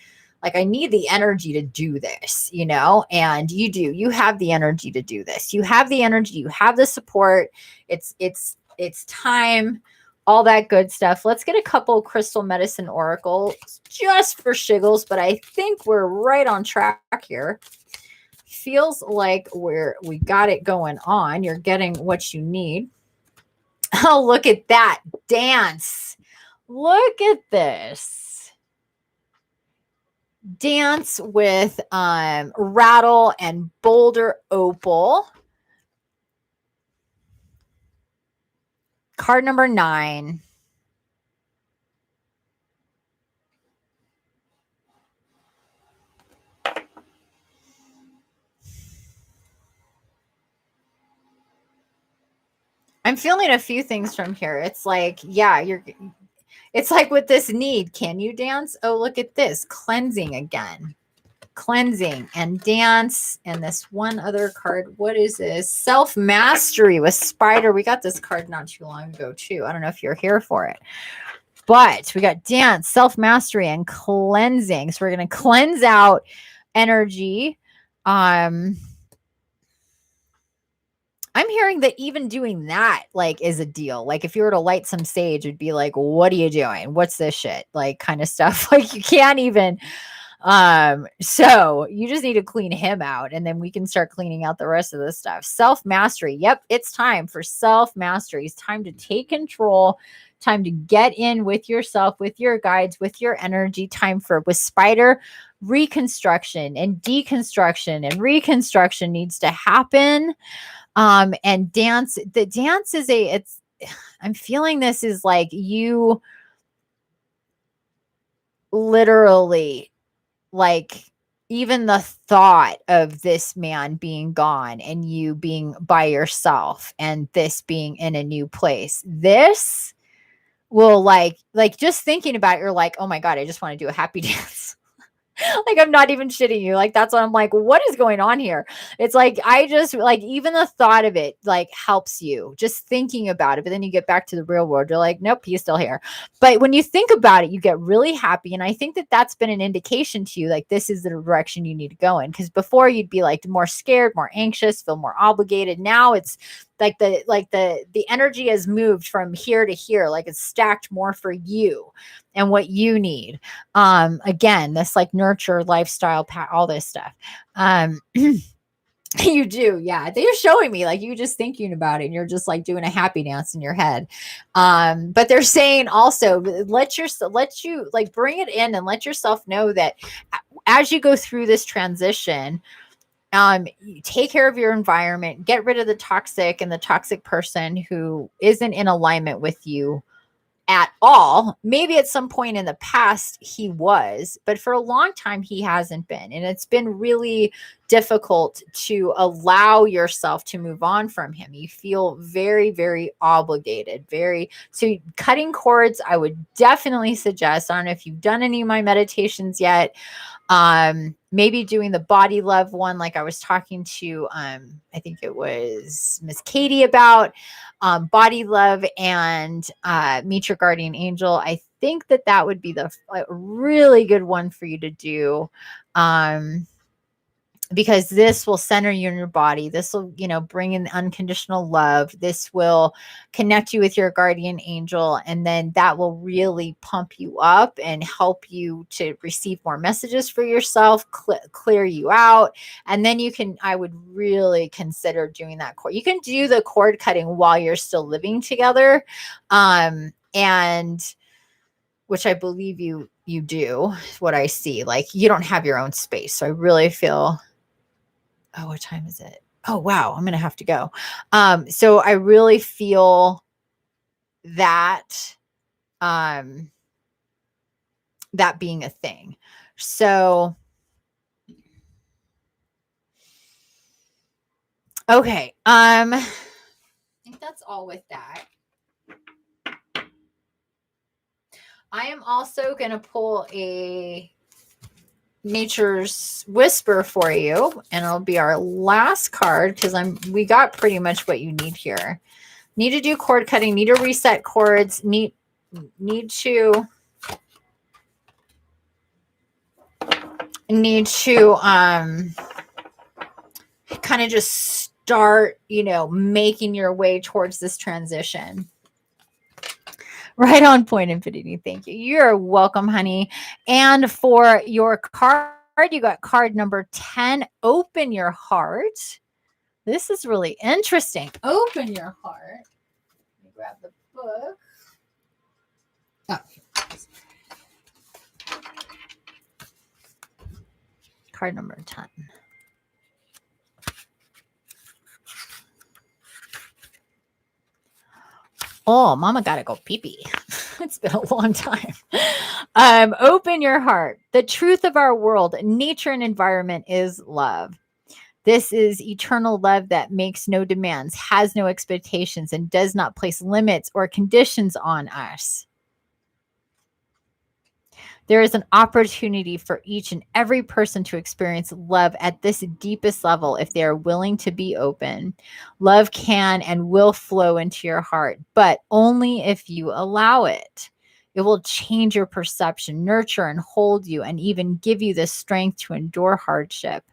Like I need the energy to do this, and you have the energy to do this. You have the energy, you have the support. It's time. All that good stuff. Let's get a couple crystal medicine oracles just for shiggles, but I think we're right on track here. Feels like we got it going on. You're getting what you need. Oh, look at that dance. Look at this. dance with rattle and boulder opal. Card number 9. I'm feeling a few things from here. It's like, yeah, it's like with this need, can you dance? Oh, look at this. Cleansing again. Cleansing and dance. And this one other card. What is this? Self-mastery with Spider. We got this card not too long ago, too. I don't know if you're here for it. But we got dance, self-mastery, and cleansing. So we're going to cleanse out energy. I'm hearing that even doing that, like, is a deal. Like, if you were to light some sage, it'd be like, what are you doing? What's this shit? Like, kind of stuff. Like, you can't even. So you just need to clean him out, and then we can start cleaning out the rest of this stuff. Self-mastery. Yep, it's time for self-mastery. It's time to take control. Time to get in with yourself, with your guides, with your energy. Time for, with Spider, reconstruction and deconstruction and reconstruction needs to happen. And dance, the dance is I'm feeling this is like you literally, like, even the thought of this man being gone and you being by yourself and this being in a new place, this will like just thinking about it, you're like, oh my God, I just want to do a happy dance. Like, I'm not even shitting you. Like, that's what I'm like, what is going on here? It's like, I just like, even the thought of it like helps you just thinking about it. But then you get back to the real world. You're like, nope, he's still here. But when you think about it, you get really happy. And I think that that's been an indication to you, like, this is the direction you need to go in. Because before you'd be like more scared, more anxious, feel more obligated. Now it's like the energy has moved from here to here, like it's stacked more for you and what you need. Again, this like nurture lifestyle, all this stuff. You do, yeah. They're showing me like you just thinking about it and you're just like doing a happy dance in your head. But they're saying also let you like bring it in and let yourself know that as you go through this transition, you take care of your environment, get rid of the toxic and the toxic person who isn't in alignment with you at all. Maybe at some point in the past he was, but for a long time he hasn't been. And it's been really difficult to allow yourself to move on from him. You feel very, very obligated, so cutting cords, I would definitely suggest. I don't know if you've done any of my meditations yet. Maybe doing the body love one, like I was talking to, I think it was Miss Katie about, body love and, meet your guardian angel. I think that would be the really good one for you to do. Because this will center you in your body. This will, bring in unconditional love. This will connect you with your guardian angel. And then that will really pump you up and help you to receive more messages for yourself, clear you out. And then I would really consider doing that cord. You can do the cord cutting while you're still living together. And which I believe you do, what I see. Like, you don't have your own space. So I really feel, oh, what time is it? Oh, wow. I'm going to have to go. So I really feel that, that being a thing. So, okay. I think that's all with that. I am also going to pull a Nature's Whisper for you, and it'll be our last card because we got pretty much what you need here. Need to do cord cutting, need to reset cords, need to kind of just start, making your way towards this transition. Right on point, Infinity. Thank you. You're welcome, honey. And for your card, you got card number 10. Open your heart. This is really interesting. Open your heart. Let me grab the book. Oh. Card number 10. Oh, mama gotta go pee-pee. It's been a long time. Open your heart. The truth of our world, nature and environment is love. This is eternal love that makes no demands, has no expectations, and does not place limits or conditions on us. There is an opportunity for each and every person to experience love at this deepest level if they are willing to be open. Love can and will flow into your heart, but only if you allow it. It will change your perception, nurture and hold you, and even give you the strength to endure hardship.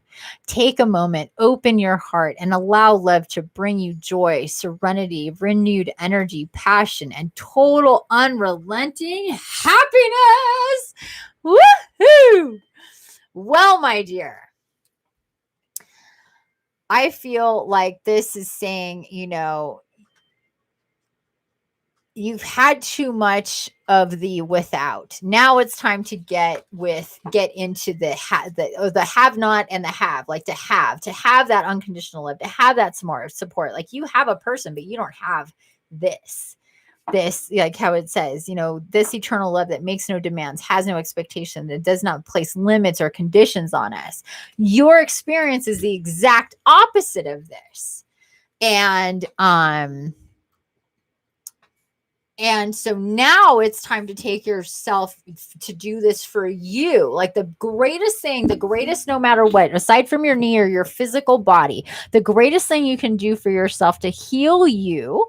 Take a moment, open your heart, and allow love to bring you joy, serenity, renewed energy, passion, and total unrelenting happiness. Woohoo! Well, my dear, I feel like this is saying, you've had too much of the without. Now it's time to get into the have not and the have, like to have that unconditional love, to have that support. Like you have a person, but you don't have this, like how it says, this eternal love that makes no demands, has no expectation, that does not place limits or conditions on us. Your experience is the exact opposite of this. And so now it's time to take yourself to do this for you. Like the greatest, no matter what, aside from your knee or your physical body, the greatest thing you can do for yourself to heal you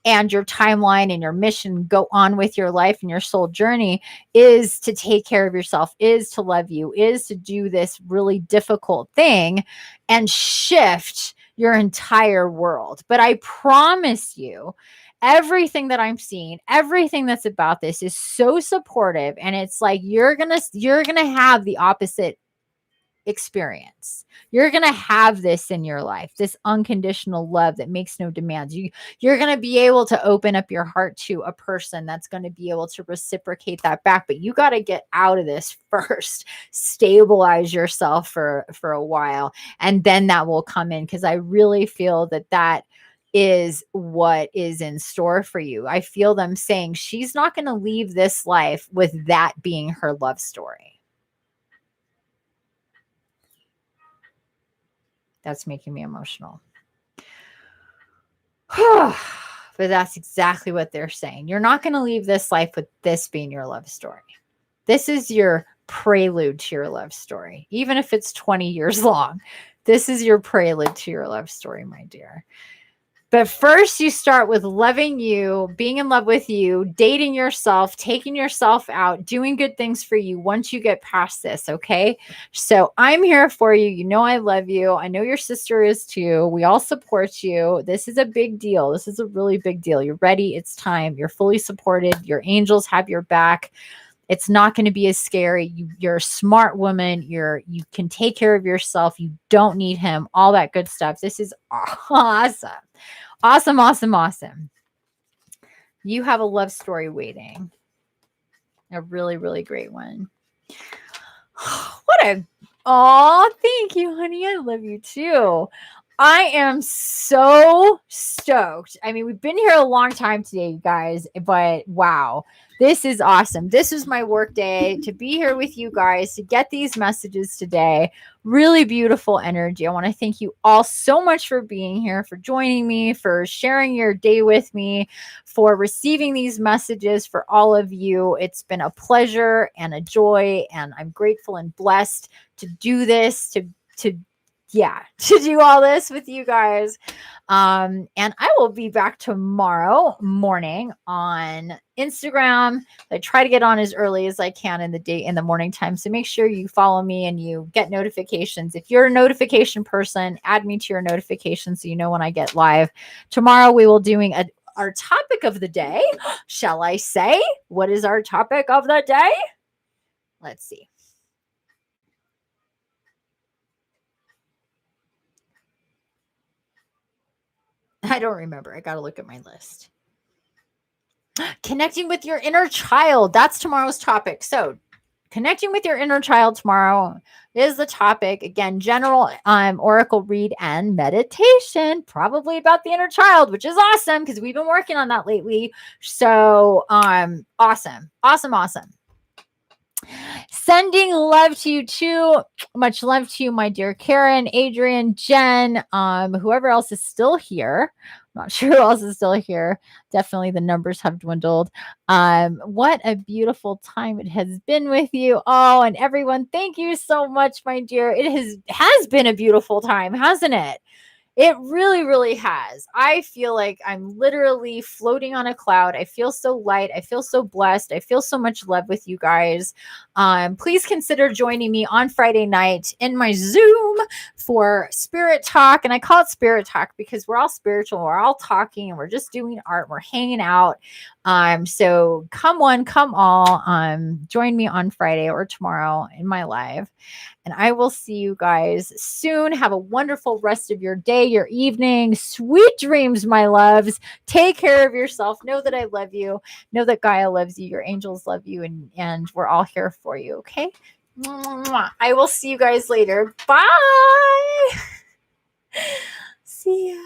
and your timeline and your mission, go on with your life and your soul journey, is to take care of yourself, is to love you, is to do this really difficult thing and shift your entire world. But I promise you, everything that I'm seeing, everything that's about this is so supportive. And it's like, you're going to have the opposite experience. You're going to have this in your life, this unconditional love that makes no demands. You're going to be able to open up your heart to a person that's going to be able to reciprocate that back. But you got to get out of this first, stabilize yourself for a while. And then that will come in. Cause I really feel that is what is in store for you. I feel them saying she's not going to leave this life with that being her love story. That's making me emotional. But that's exactly what they're saying. You're not going to leave this life with this being your love story. This is your prelude to your love story. Even if it's 20 years long, this is your prelude to your love story, my dear. But first, you start with loving you, being in love with you, dating yourself, taking yourself out, doing good things for you once you get past this, okay? So I'm here for you. You know I love you. I know your sister is too. We all support you. This is a big deal. This is a really big deal. You're ready. It's time. You're fully supported. Your angels have your back. It's not going to be as scary. You're a smart woman. You can take care of yourself. You don't need him. All that good stuff. This is awesome. Awesome, awesome, awesome. You have a love story waiting. A really, really great one. Thank you, honey. I love you too. I am so stoked. I mean, we've been here a long time today, you guys, but wow, this is awesome. This is my work day to be here with you guys, to get these messages today. Really beautiful energy. I want to thank you all so much for being here, for joining me, for sharing your day with me, for receiving these messages for all of you. It's been a pleasure and a joy, and I'm grateful and blessed to do this, to do all this with you guys. And I will be back tomorrow morning on Instagram. I try to get on as early as I can in the morning time. So make sure you follow me and you get notifications. If you're a notification person, add me to your notifications so you know when I get live. Tomorrow we will doing our topic of the day. Shall I say? What is our topic of the day? Let's see. I don't remember. I got to look at my list. Connecting with your inner child. That's tomorrow's topic. So connecting with your inner child tomorrow is the topic. Again, general oracle read and meditation, probably about the inner child, which is awesome because we've been working on that lately. So awesome. Sending love to you too. Much love to you, my dear Karen, Adrian, Jen, whoever else is still here. I'm not sure who else is still here. Definitely the numbers have dwindled. What a beautiful time it has been with you. Oh, and everyone, thank you so much, my dear. It has been a beautiful time, hasn't it? It really, really has. I feel like I'm literally floating on a cloud. I feel so light. I feel so blessed. I feel so much love with you guys. Please consider joining me on Friday night in my Zoom for Spirit Talk. And I call it Spirit Talk because we're all spiritual. We're all talking and we're just doing art. We're hanging out. So come one, come all. Join me on Friday or tomorrow in my live. And I will see you guys soon. Have a wonderful rest of your day, your evening. Sweet dreams, my loves. Take care of yourself. Know that I love you. Know that Gaia loves you. Your angels love you. And we're all here for you. Okay? I will see you guys later. Bye. See ya.